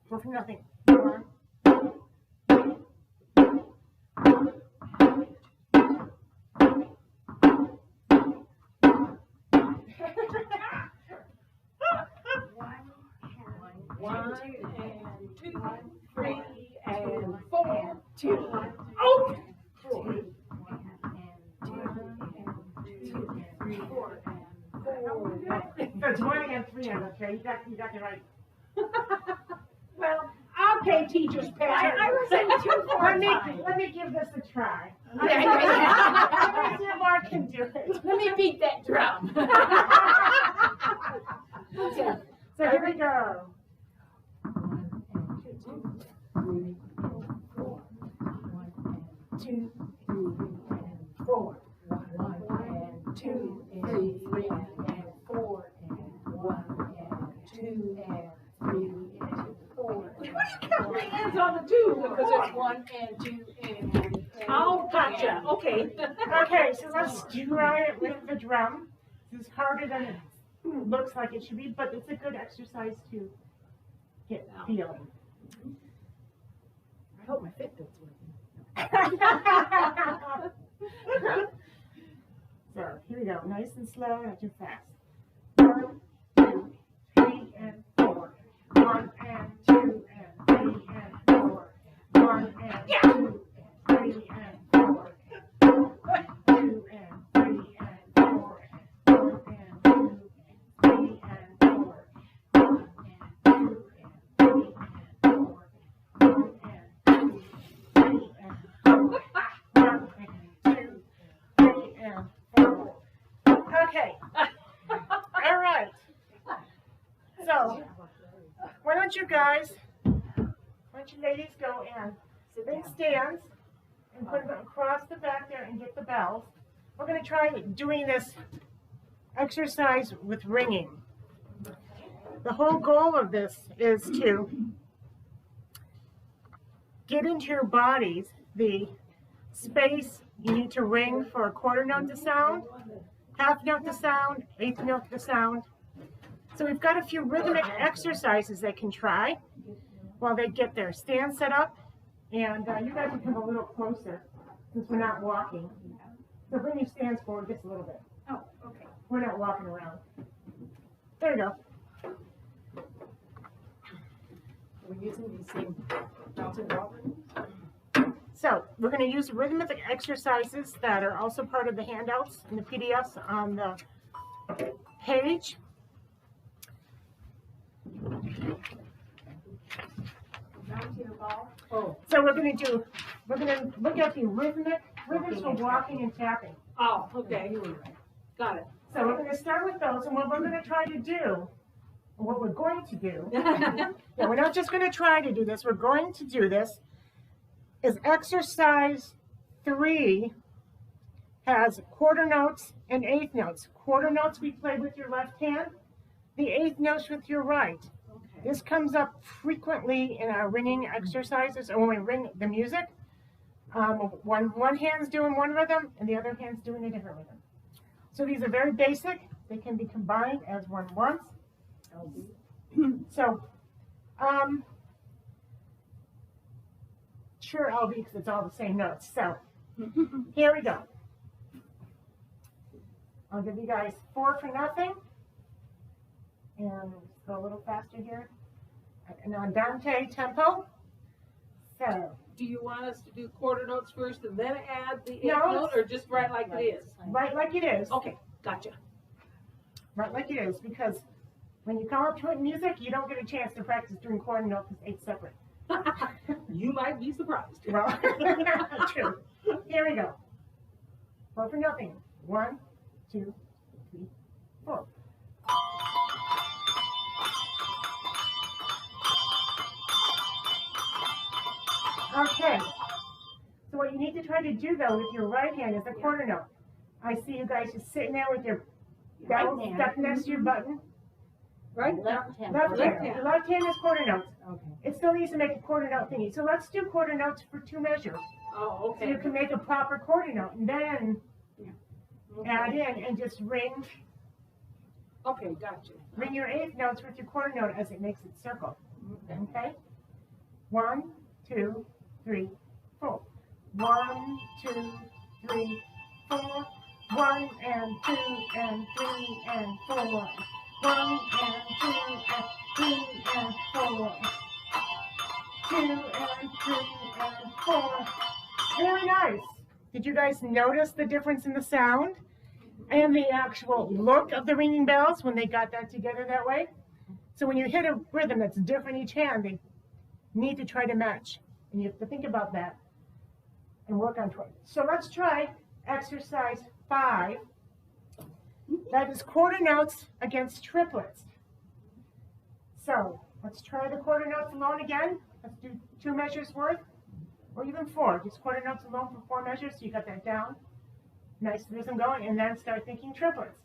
4 for nothing. 1. One and 2, 3 and 4, 2. Oh! 4 and 2 and 3, 4 and 4. So it's 1 and 3 and okay. You got it right. Well, okay, teacher's pet. I was in 2 4 Let me give this a try. Yeah. Let's see if Mark can do it. Let me beat that drum. Okay. So here we go. 2, 3 and 4. 1 and 2 and 3 and 4 and 1 and 2 and 3 and 4. Why do you count my hands on the 2? Because it's 1 and 2 and 4. Oh, gotcha. Okay. Okay, so let's try it with the drum. This is harder than it looks like it should be, but it's a good exercise to get feeling. I hope my Fitbit's working. So here we go. Nice and slow, not too fast. 1, 2, 3 and 4. 1 and 2 and 3 and 4. 1 and 2 and 3 and 4. 2 and 3 and 4. 1 and 2 and 3 and 4. 1 and 2 and 3 and 4. 1 and 2 3 and 4. 1 and 2 3 and 4. Okay. All right. So, why don't you ladies go and in stands and put them across the back there and get the bells. We're going to try doing this exercise with ringing. The whole goal of this is to get into your bodies the space you need to ring for a quarter note to sound, half note to sound, 8th note to sound. So we've got a few rhythmic exercises they can try while they get their stand set up. And you guys can come a little closer since we're not walking. So bring your stands forward just a little bit. Oh, okay. We're not walking around. There you go. We're using these same mountain walkers. So we're going to use rhythmic exercises that are also part of the handouts and the PDFs on the page. Oh. So we're going to look at the rhythms for walking and tapping. Oh, okay. Got it. So we're going to start with those, and what we're going to try to do, what we're going to do, we're not just going to try to do this, we're going to do this, is exercise 3 has quarter notes and 8th notes. Quarter notes we play with your left hand, the 8th notes with your right. Okay. This comes up frequently in our ringing exercises, or when we ring the music. One hand's doing one rhythm and the other hand's doing a different rhythm. So these are very basic. They can be combined as one wants. So, sure, I'll be, because it's all the same notes. So, here we go. I'll give you guys 4 for nothing. And let's go a little faster here. An andante tempo. So, Do you want us to do quarter notes first and then add the eighth No, note, or just right like it is? right like it is. Okay, gotcha. Right like it is, because when you come up to it in music, you don't get a chance to practice doing quarter notes because it's separate. You might be surprised. Well, true. Here we go. 4 for nothing. 1, 2, 3, 4. Okay. So what you need to try to do though with your right hand is a quarter note. I see you guys just sitting there with your bell stuck next to your button. Right? Left hand. hand. Your left hand is quarter notes. Okay. It still needs to make a quarter note thingy. So let's do quarter notes for 2 measures. Oh, So you okay. can make a proper quarter note and then add in and just ring Okay, gotcha. your eighth notes with your quarter note as it makes its circle. Okay? 1, 2, 3, 4. 1, 2, 3, 4. 1 and 2 and 3 and 4. 1 and 2 and 3 and 4. 2 and 3 and 4. Very nice. Did you guys notice the difference in the sound and the actual look of the ringing bells when they got that together that way? So when you hit a rhythm that's different each hand, they need to try to match. And you have to think about that and work on it. So let's try exercise 5. That is quarter notes against triplets. So let's try the quarter notes alone again. Let's do 2 measures worth, or even 4. Just quarter notes alone for 4 measures, so you got that down. Nice rhythm going, and then start thinking triplets.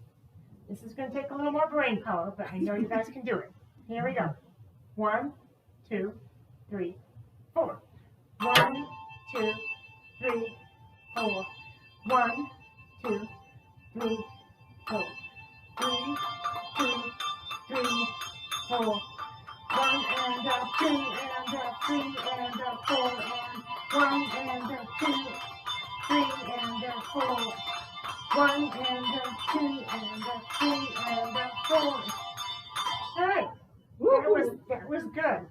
This is going to take a little more brain power, but I know you guys can do it. Here we go. 1, 2, 3, 4. 1, 2, 3, 4. 1, 2, 3, 4. 3, 2, 3, 4. 1 and 2 and 3 and 4 and 1 and 2, 3 and 4. 1 and 2 and 3 and 4. All right, that was good.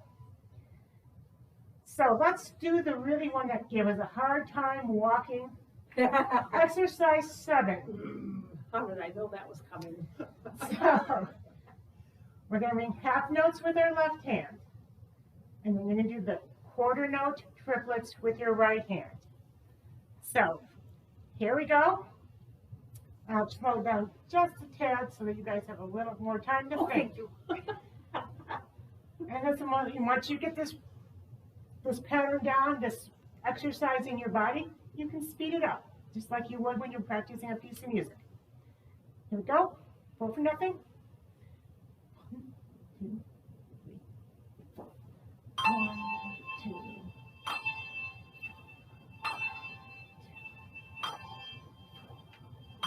So let's do the really one that gave us a hard time walking. Exercise 7. How did I know that was coming? So we're going to ring half notes with our left hand. And then you're going to do the quarter note triplets with your right hand. So here we go. I'll slow down just a tad so that you guys have a little more time to think. And that's once you get this pattern down, this exercise in your body, you can speed it up, just like you would when you're practicing a piece of music. Here we go. 4 for nothing. 1, 2, 3, 4. 1, 2.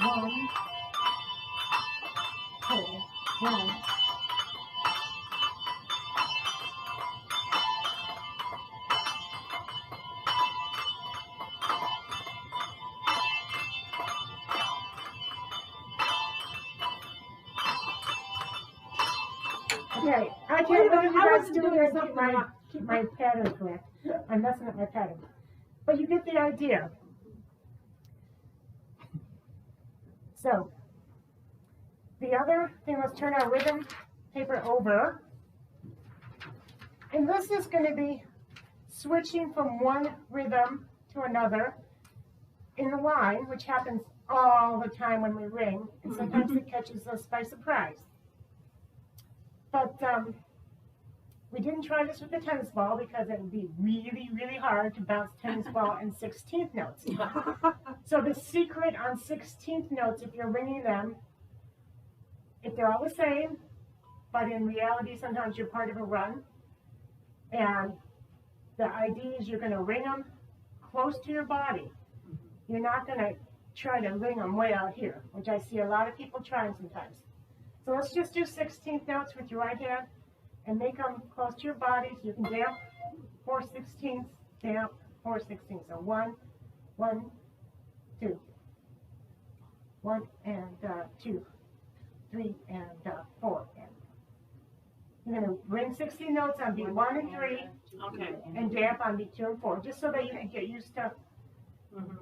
1, 2, 1. Okay, I can't let you guys do it and keep my pattern correct. I'm messing up my pattern. But you get the idea. So, the other thing, let's turn our rhythm paper over. And this is going to be switching from one rhythm to another in the line, which happens all the time when we ring, and sometimes it catches us by surprise. But we didn't try this with the tennis ball because it would be really, really hard to bounce tennis ball in 16th notes. So the secret on 16th notes, if you're ringing them, if they're all the same, but in reality sometimes you're part of a run, and the idea is you're going to ring them close to your body. You're not going to try to ring them way out here, which I see a lot of people trying sometimes. So let's just do 16th notes with your right hand and make them close to your body so you can damp 4/16, damp 4/16. So 1, 1, 2, 1 and 2, 3 and 4. And you're going to ring 16 notes on beat 1 and 3, Okay. and damp on beat 2 and 4, just so that you can get used to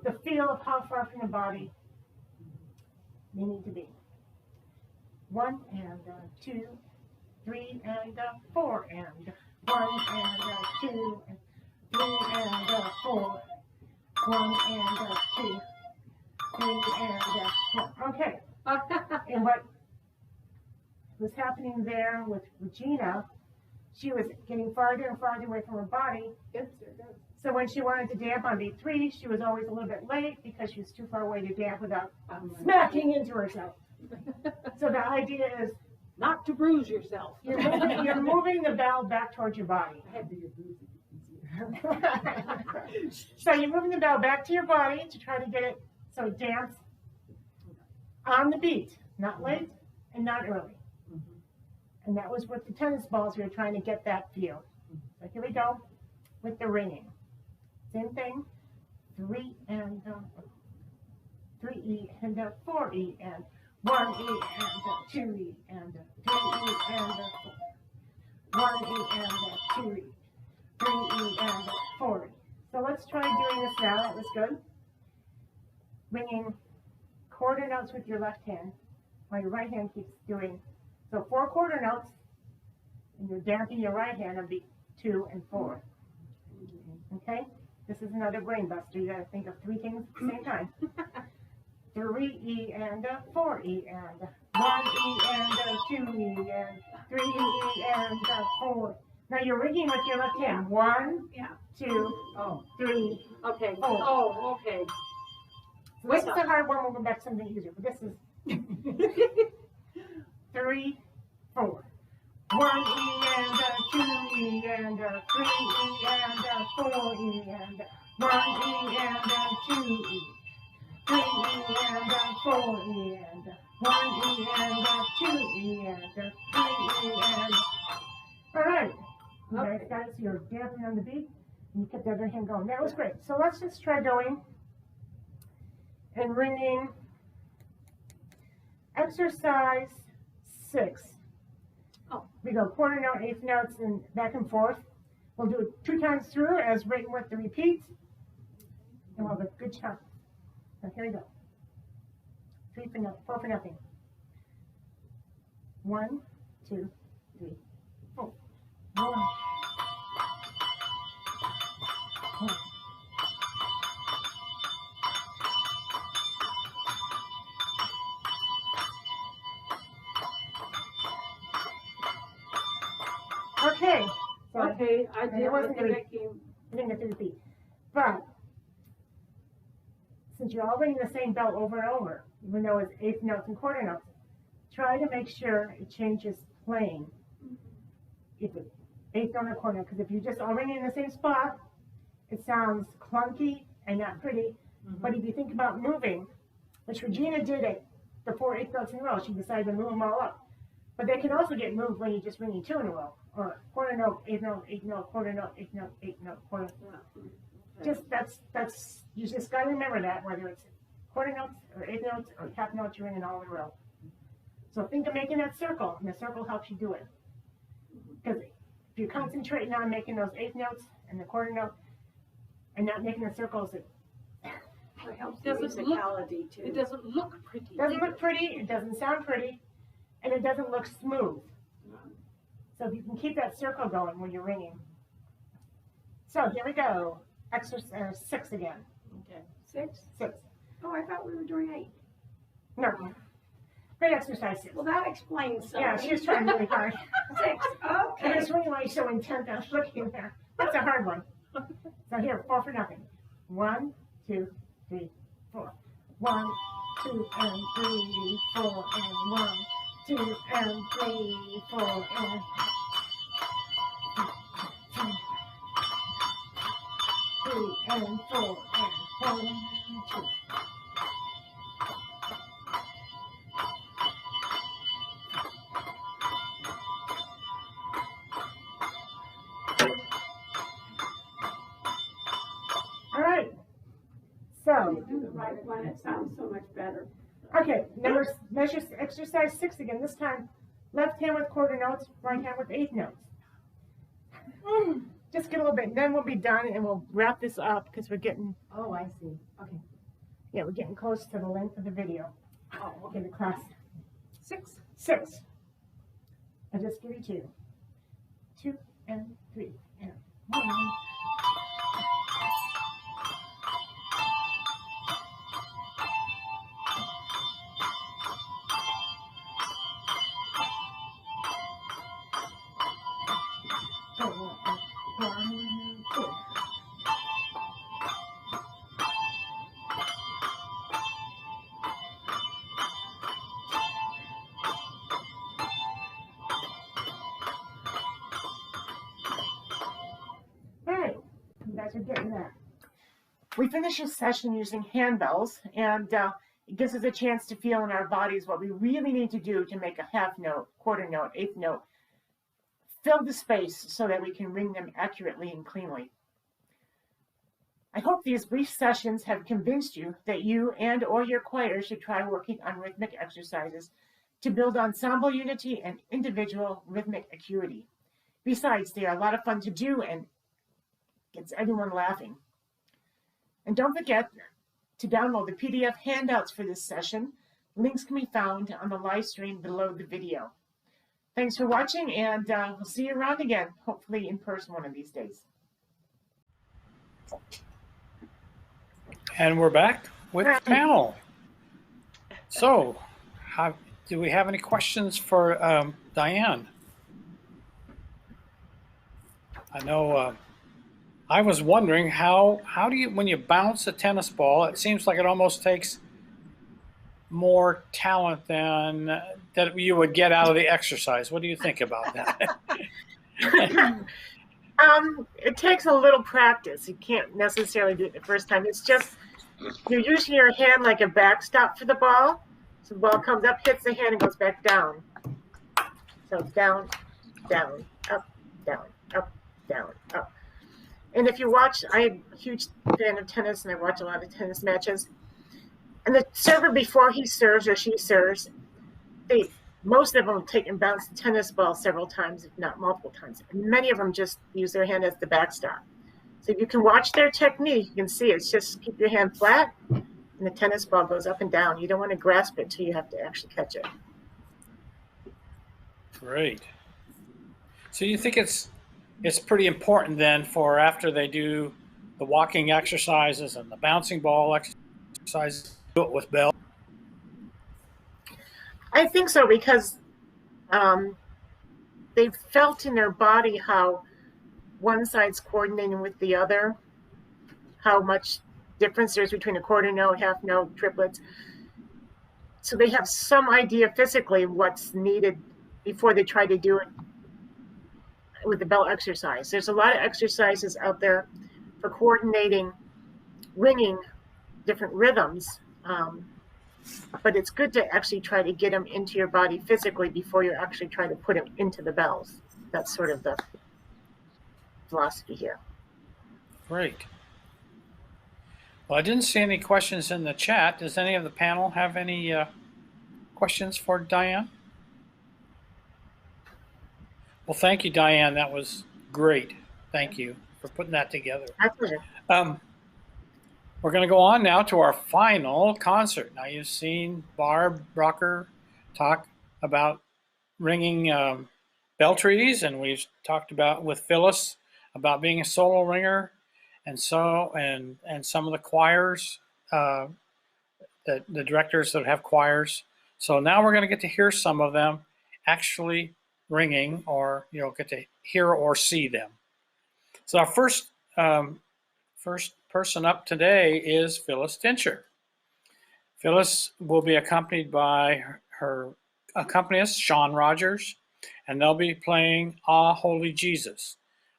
the feel of how far from the body you need to be. 1 and 2, 3 and 4 and 1 and 2 and 3 and 4. 1 and 2, 3 and 4. Okay. And what was happening there with Regina, she was getting farther and farther away from her body. So when she wanted to damp on beat 3, she was always a little bit late because she was too far away to damp without smacking into herself. So the idea is Not to bruise yourself. you're moving the bell back towards your body. I had to get bruising. So you're moving the bell back to your body to try to get it so it damps on the beat, not late and not early. And that was with the tennis balls, we were trying to get that feel. So here we go with the ringing. Same thing, 3 and 3E and 4E and 1E and 2E and 3E and 1E and 2E, 3E and 4E. So let's try doing this now. That was good. Ringing quarter notes with your left hand while your right hand keeps doing. So 4 quarter notes, and you're damping your right hand on beat 2 and 4. Okay? This is another brain buster. You got to think of 3 things at the same time. 3E and 4E and 1E and 2E and 3E and 4. Now you're ringing with your left hand. 1, 2, 3, Okay. 4. Oh, okay. So this is a hard one. We'll go back to something easier. But this is 3, 4. 1E and 2E and 3E and 4E and 1E and 2E. 3E and 4E and 1E and 2E and 3E and. All right. You guys got it? So you're dancing on the beat and you kept the other hand going. That was great. So let's just try going and ringing exercise 6. Oh. We go quarter note, eighth notes, and back and forth. We'll do it 2 times through as written with the repeat. And we'll have a good chunk. So here we go. 3 for nothing, 4 for nothing. 1, 2, 3, 4. 1. 1. Okay. So Okay, I did. it wasn't going to that game. be the repeat. But since you're all ringing the same bell over and over, even though it's eighth notes and quarter notes, try to make sure it changes playing. If it's eighth note or quarter note, because if you're just all ringing in the same spot, it sounds clunky and not pretty. But if you think about moving, which Regina did it, the 4 eighth notes in a row, she decided to move them all up. But they can also get moved when you're just ringing 2 in a row, or quarter note, eighth note, quarter note, eighth note, quarter. Just that's you just got to remember that, whether it's quarter notes or eighth notes or half notes, you're ringing all in a row. So think of making that circle, and the circle helps you do it. Because if you're concentrating on making those eighth notes and the quarter note, and not making the circles, it Doesn't look, it doesn't look pretty. doesn't look pretty, it doesn't sound pretty, and it doesn't look smooth. So if you can keep that circle going when you're ringing. So here we go. Exercise 6 again. Okay. 6? 6. Oh, I thought we were doing 8. No. Great exercise 6. Well, that explains something. Yeah, she was trying really hard. 6. And Okay. it's really why you're so intent on looking there. That's a hard one. So here, 4 for nothing. 1, 2, 3, 4. 1, 2, and 3, 4, and 1, 2, and 3, 4, and 3, and 4 and 1 and 2. All right. So Do the right one, it sounds so much better. okay, measure exercise 6 again. This time, left hand with quarter notes, right hand with eighth notes. Just get a little bit, and then we'll be done, and we'll wrap this up because we're getting. Oh, I see. Okay. Yeah, we're getting close to the length of the video. Oh, Okay, the class 6. 6. I just give you 2, 2 and 3 and 1. Alright, you guys are getting that. We finish this session using handbells, and it gives us a chance to feel in our bodies what we really need to do to make a half note, quarter note, eighth note, fill the space so that we can ring them accurately and cleanly. I hope these brief sessions have convinced you that you and or your choir should try working on rhythmic exercises to build ensemble unity and individual rhythmic acuity. Besides, they are a lot of fun to do and gets everyone laughing. And don't forget to download the PDF handouts for this session. Links can be found on the live stream below the video. Thanks for watching, and we'll see you around again, hopefully in person one of these days. And we're back with the panel. So, do we have any questions for Diane? I know I was wondering how do you, when you bounce a tennis ball, it seems like it almost takes more talent than that you would get out of the exercise. What do you think about that? It takes a little practice. You can't necessarily do it the first time. It's just you're using your hand like a backstop for the ball. So the ball comes up, hits the hand, and goes back down. So it's down, down, up, down, up, down, up. And if you watch, I'm a huge fan of tennis, and I watch a lot of tennis matches. And the server, before he serves or she serves, most of them take and bounce the tennis ball several times, if not multiple times. And many of them just use their hand as the backstop. So you can watch their technique. You can see it's just keep your hand flat, and the tennis ball goes up and down. You don't want to grasp it till you have to actually catch it. Great. So you think it's pretty important then for after they do the walking exercises and the bouncing ball exercises, do it with bell? I think so, because they've felt in their body how one side's coordinating with the other, how much difference there's between a quarter note, half note, triplets. So they have some idea physically what's needed before they try to do it with the bell exercise. There's a lot of exercises out there for coordinating, ringing different rhythms, but it's good to actually try to get them into your body physically before you actually try to put them into the bells. That's sort of the philosophy here. Great. Well, I didn't see any questions in the chat. Does any of the panel have any questions for Diane? Well, thank you, Diane. That was great. Thank you for putting that together. My pleasure. We're going to go on now to our final concert. Now, you've seen Barb Brocker talk about ringing bell trees, and we've talked about with Phyllis about being a solo ringer, and some of the choirs, the directors that have choirs. So now we're going to get to hear some of them actually ringing, or get to hear or see them. So our first person up today is Phyllis Tincher. Phyllis will be accompanied by her accompanist, Sean Rogers, and they'll be playing Ah, Holy Jesus,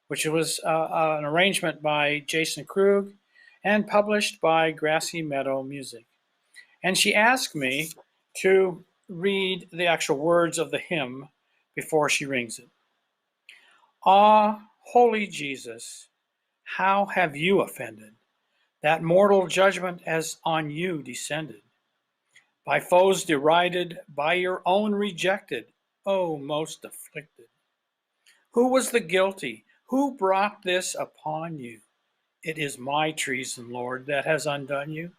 which was an arrangement by Jason Krug and published by Grassy Meadow Music. And she asked me to read the actual words of the hymn before she rings it. Ah, holy Jesus, how have you offended? That mortal judgment has on you descended. By foes derided, by your own rejected, O most afflicted. Who was the guilty? Who brought this upon you? It is my treason, Lord, that has undone you.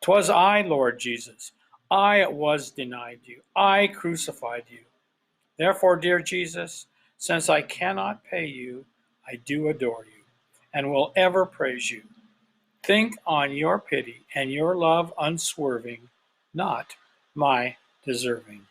'Twas I, Lord Jesus. I it was denied you. I crucified you. Therefore, dear Jesus, since I cannot pay you, I do adore you and will ever praise you. Think on your pity and your love unswerving, not my deserving.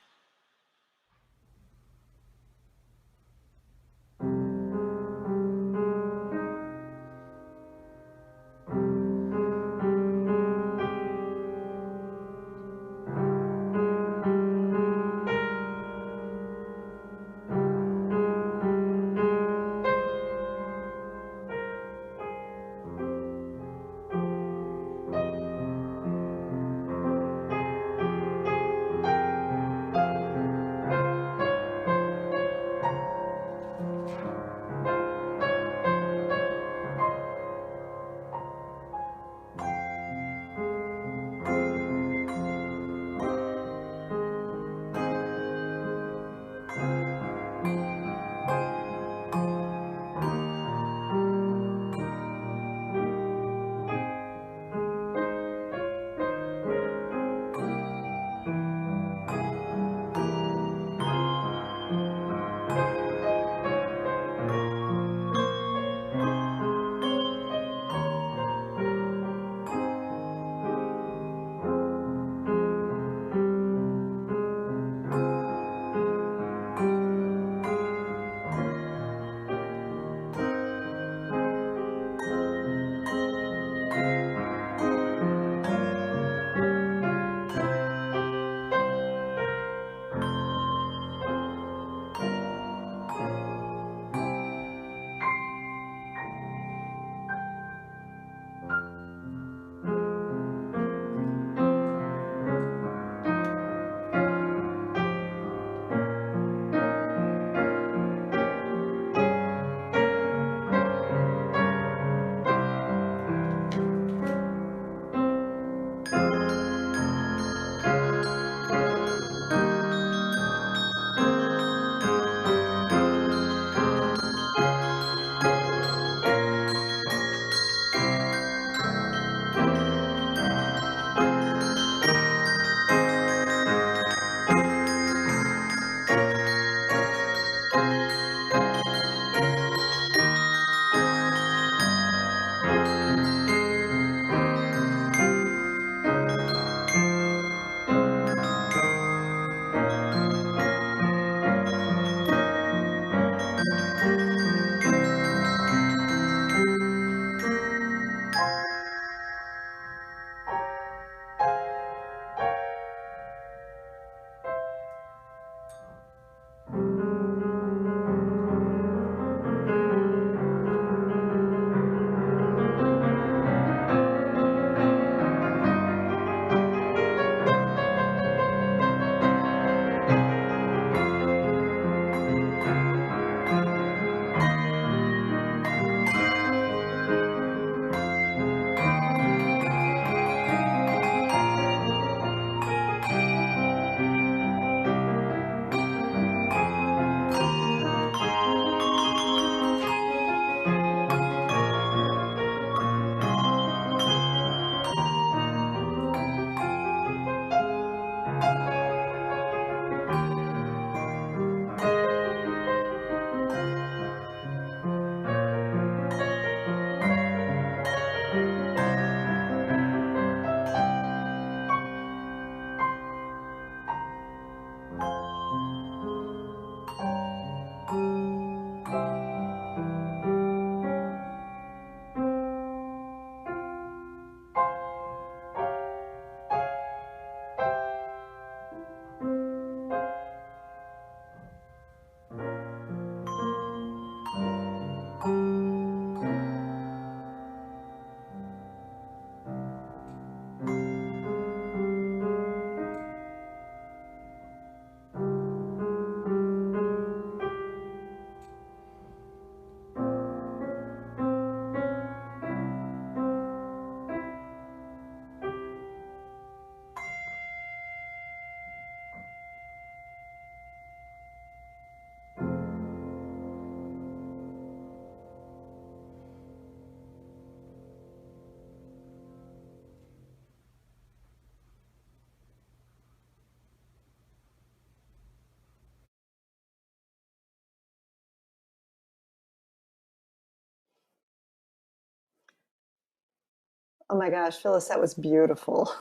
Oh my gosh, Phyllis, that was beautiful.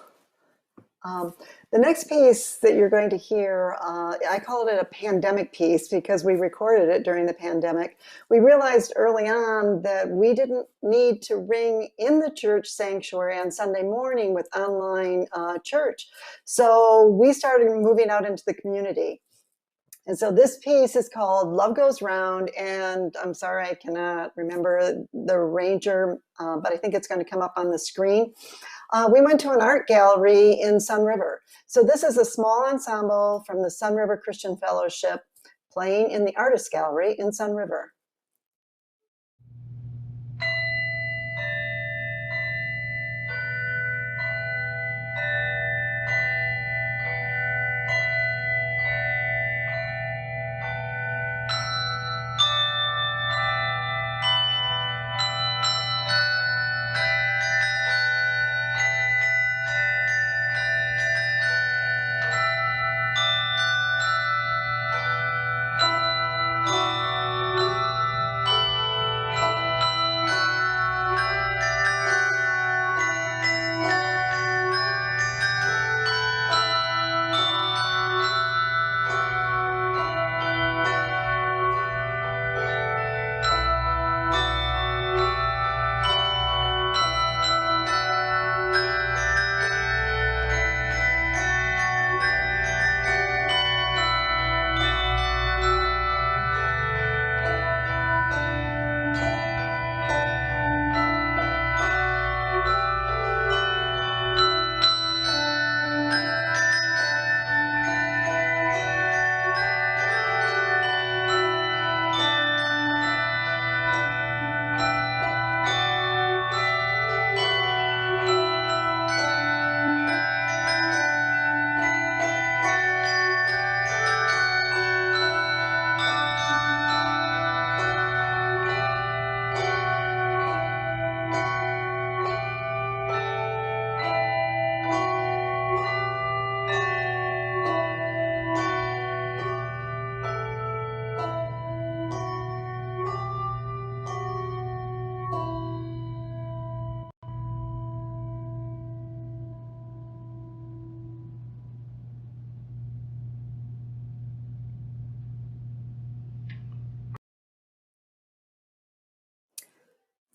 The next piece that you're going to hear, I called it a pandemic piece because we recorded it during the pandemic. We realized early on that we didn't need to ring in the church sanctuary on Sunday morning with online church. So we started moving out into the community. And so this piece is called Love Goes Round, and I'm sorry I cannot remember the arranger, but I think it's going to come up on the screen. We went to an art gallery in Sun River. So this is a small ensemble from the Sun River Christian Fellowship playing in the Artist Gallery in Sun River.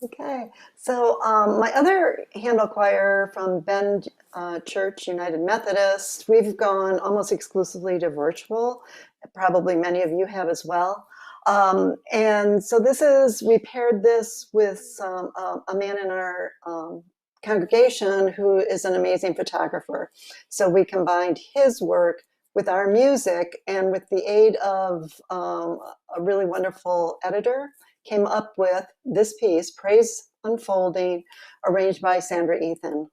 Okay, so my other Handbell choir from Bend Church United Methodist, we've gone almost exclusively to virtual. Probably many of you have as well. And so we paired this with a man in our congregation who is an amazing photographer. So we combined his work with our music, and with the aid of a really wonderful editor, came up with this piece, Praise Unfolding, arranged by Sandra Ethan.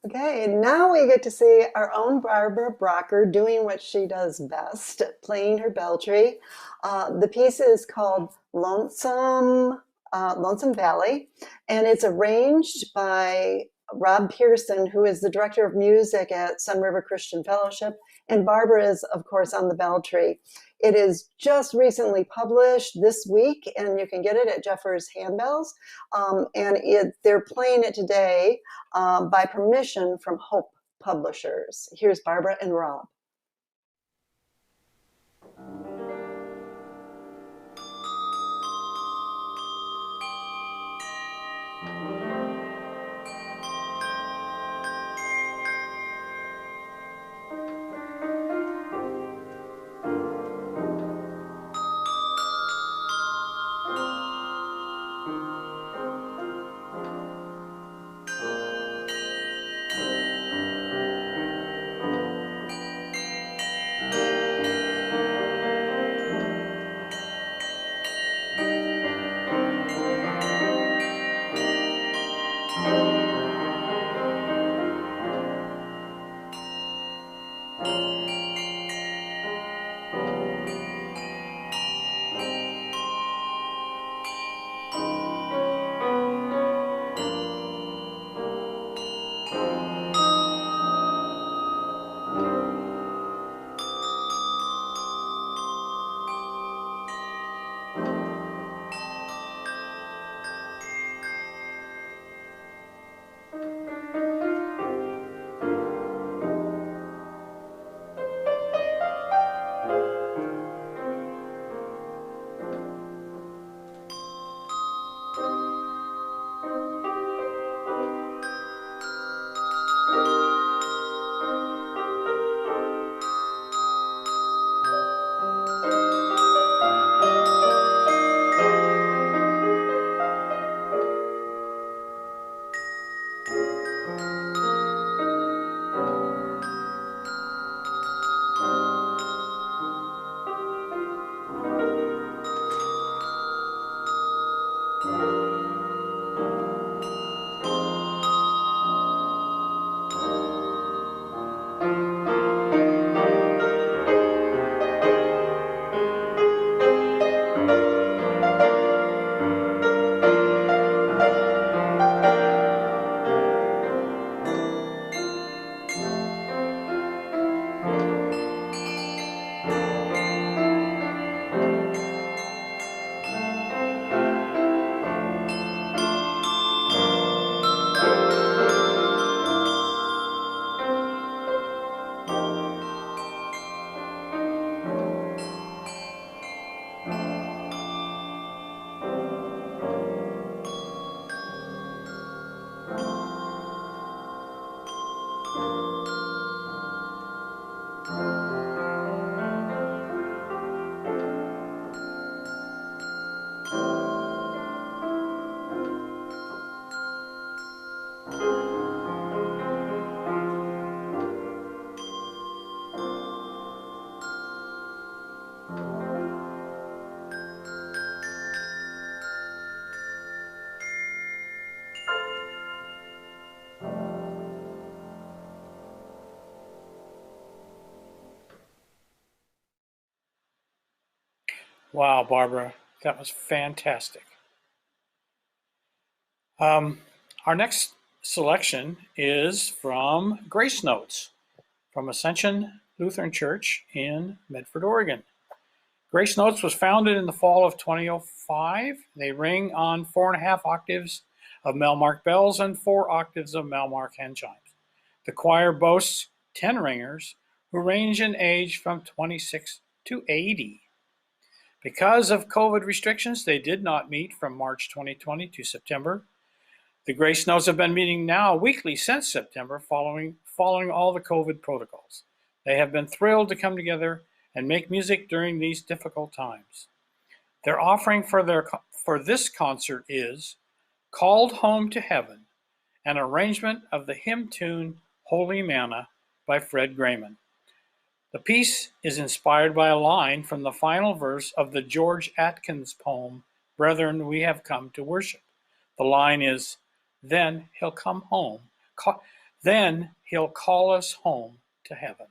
Okay, now we get to see our own Barbara Brocker doing what she does best, playing her bell tree. The piece is called Lonesome Valley, and it's arranged by Rob Pearson, who is the director of music at Sun River Christian Fellowship, and Barbara is, of course, on the bell tree. It is just recently published this week, and you can get it at Jeffers Handbells, and they're playing it today by permission from Hope Publishers. Here's Barbara and Rob. Wow, Barbara, that was fantastic. Our next selection is from Grace Notes from Ascension Lutheran Church in Medford, Oregon. Grace Notes was founded in the fall of 2005. They ring on 4.5 octaves of Melmark bells and 4 octaves of Melmark hand chimes. The choir boasts 10 ringers who range in age from 26 to 80. Because of COVID restrictions, they did not meet from March 2020 to September. The Grace Notes have been meeting now weekly since September, following all the COVID protocols. They have been thrilled to come together and make music during these difficult times. Their offering for this concert is Called Home to Heaven, an arrangement of the hymn tune Holy Manna by Fred Grayman. The piece is inspired by a line from the final verse of the George Atkins poem, Brethren, We Have Come to Worship. The line is, then he'll come home. Then he'll call us home to heaven.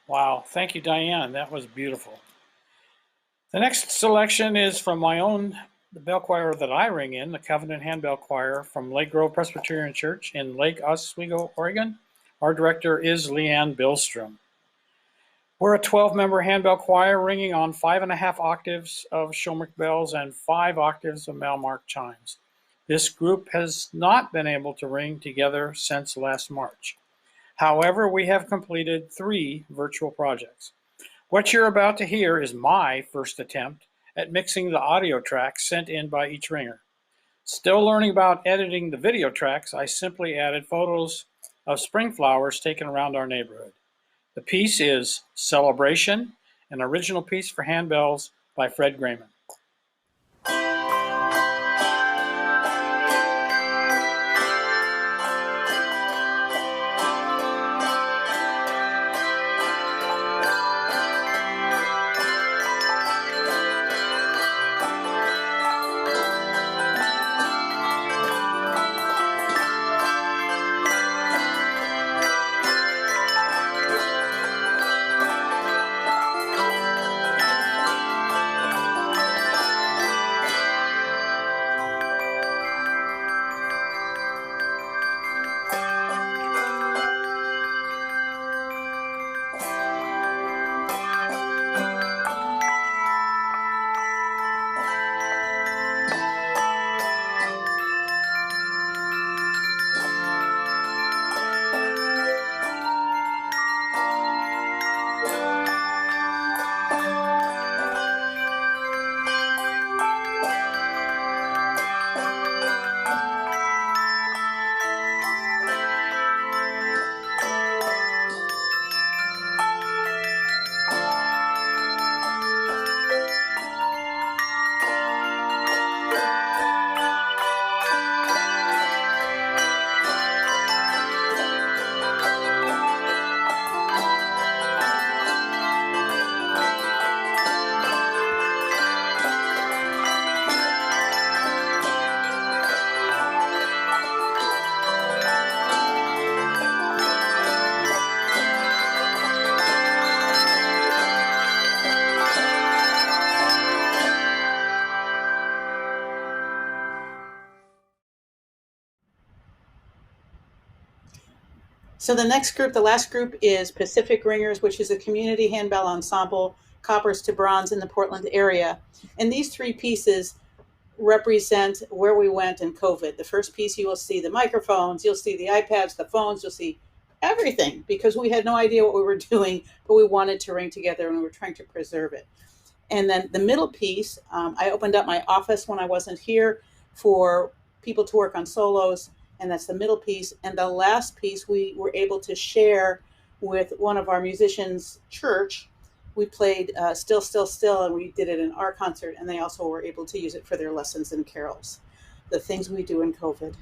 Wow, thank you, Diane. That was beautiful. The next selection is from the bell choir that I ring in, the Covenant Handbell Choir from Lake Grove Presbyterian Church in Lake Oswego, Oregon. Our director is Leanne Billstrom. We're a 12-member handbell choir ringing on 5.5 octaves of Shomrich bells and 5 octaves of Malmark chimes. This group has not been able to ring together since last March. However, we have completed 3 virtual projects. What you're about to hear is my first attempt at mixing the audio tracks sent in by each ringer. Still learning about editing the video tracks, I simply added photos of spring flowers taken around our neighborhood. The piece is Celebration, an original piece for handbells by Fred Grayman. So the next group, the last group, is Pacific Ringers, which is a community handbell ensemble, coppers to bronze in the Portland area. And these three pieces represent where we went in COVID. The first piece, you will see the microphones, you'll see the iPads, the phones, you'll see everything, because we had no idea what we were doing, but we wanted to ring together and we were trying to preserve it. And then the middle piece, I opened up my office when I wasn't here for people to work on solos, and that's the middle piece. And the last piece we were able to share with one of our musicians' church. We played Still, Still, Still, and we did it in our concert, and they also were able to use it for their lessons and carols. The things we do in COVID.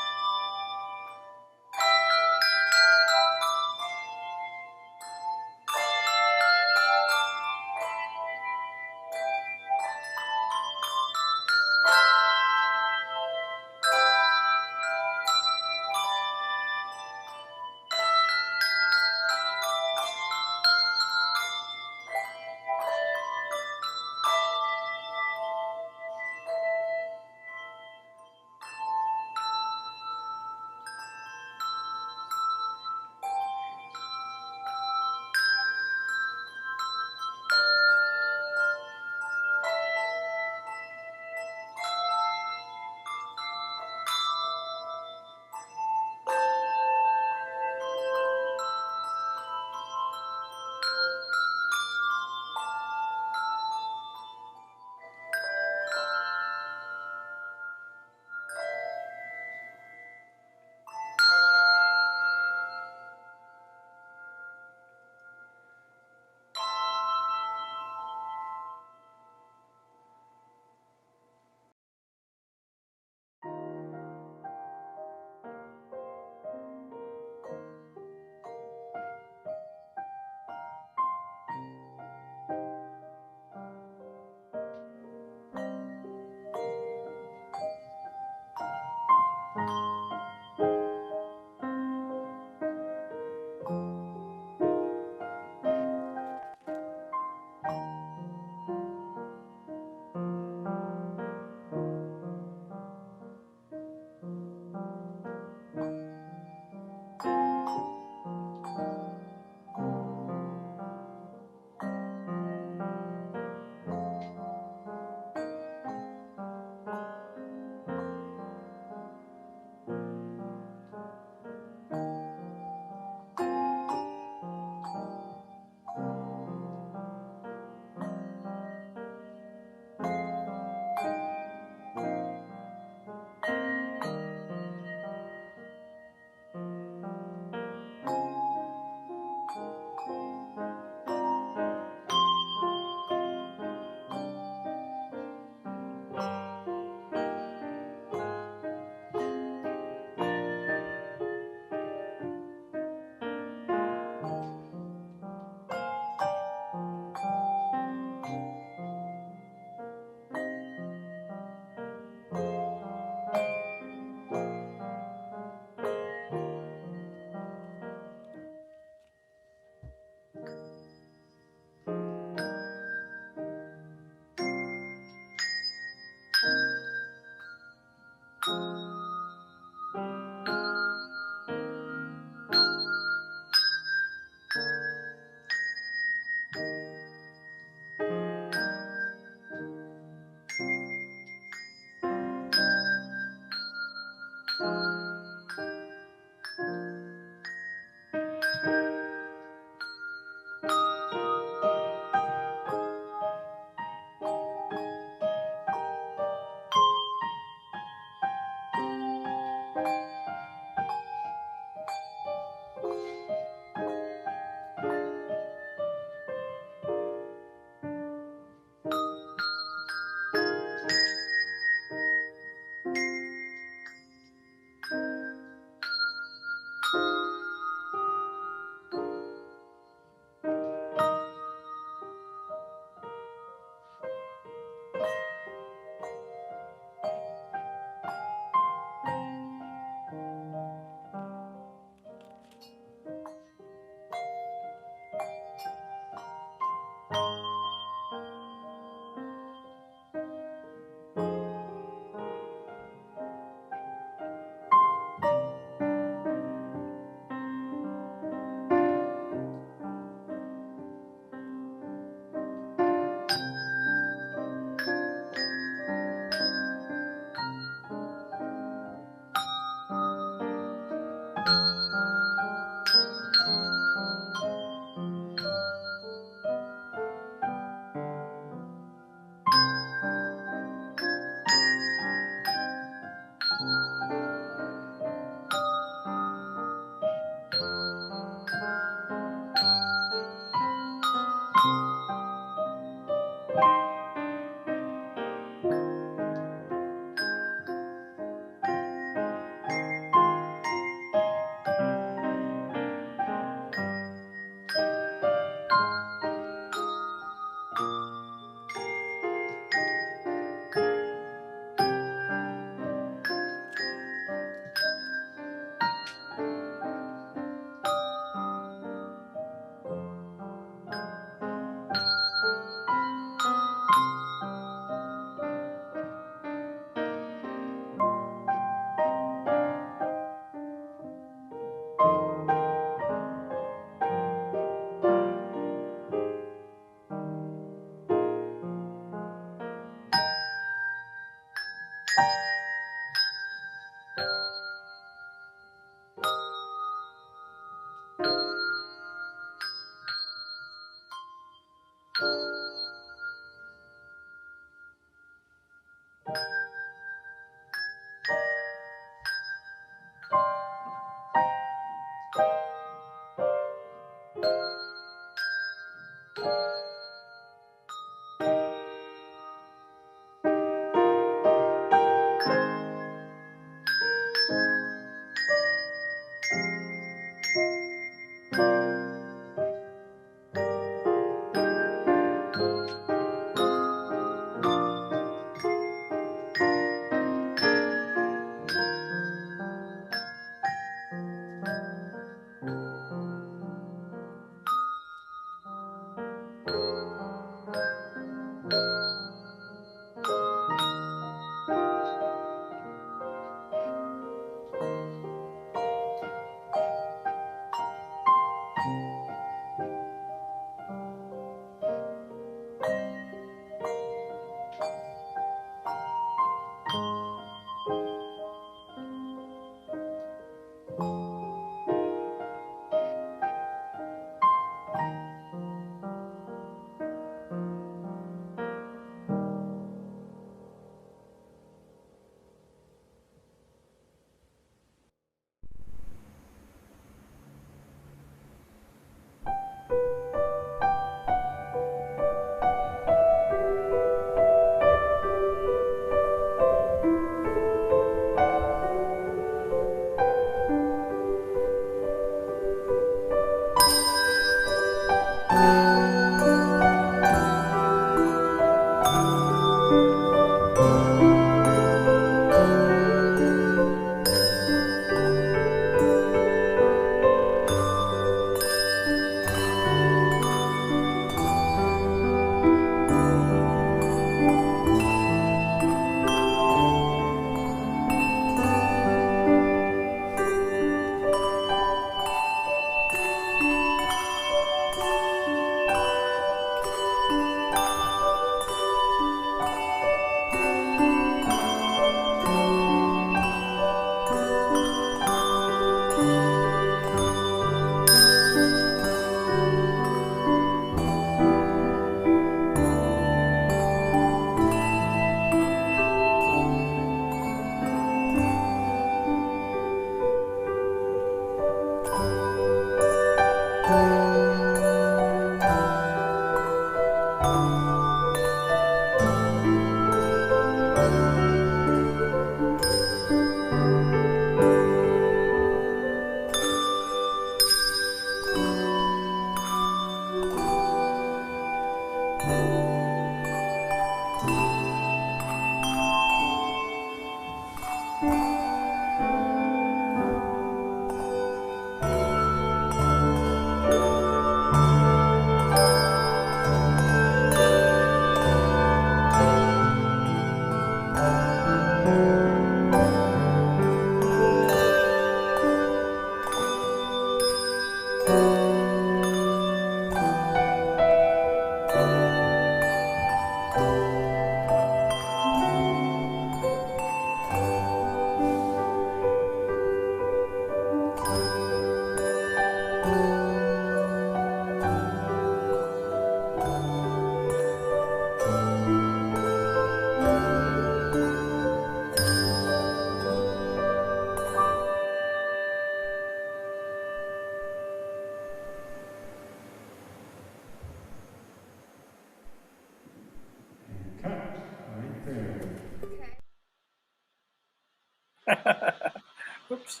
Oops.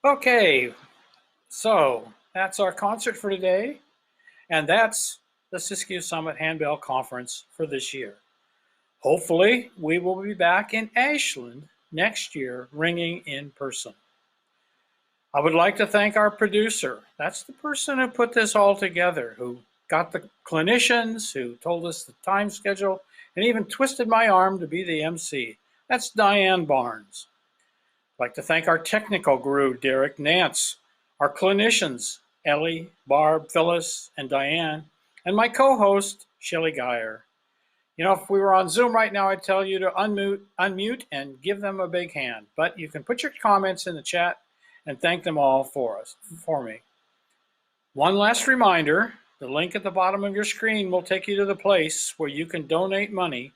Okay, so that's our concert for today, and that's the Siskiyou Summit Handbell Conference for this year. Hopefully, we will be back in Ashland next year, ringing in person. I would like to thank our producer. That's the person who put this all together, who got the clinicians, who told us the time schedule, and even twisted my arm to be the MC. That's Diane Barnes. I'd like to thank our technical guru, Derek Nance, our clinicians, Ellie, Barb, Phyllis, and Diane, and my co-host, Shelley Geyer. You know, if we were on Zoom right now, I'd tell you to unmute and give them a big hand. But you can put your comments in the chat and thank them all for me. One last reminder, the link at the bottom of your screen will take you to the place where you can donate money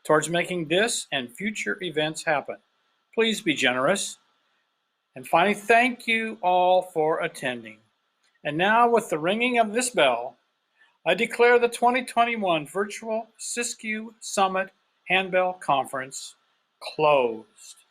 towards making this and future events happen. Please be generous. And finally, thank you all for attending. And now, with the ringing of this bell, I declare the 2021 Virtual Siskiyou Summit Handbell Conference closed.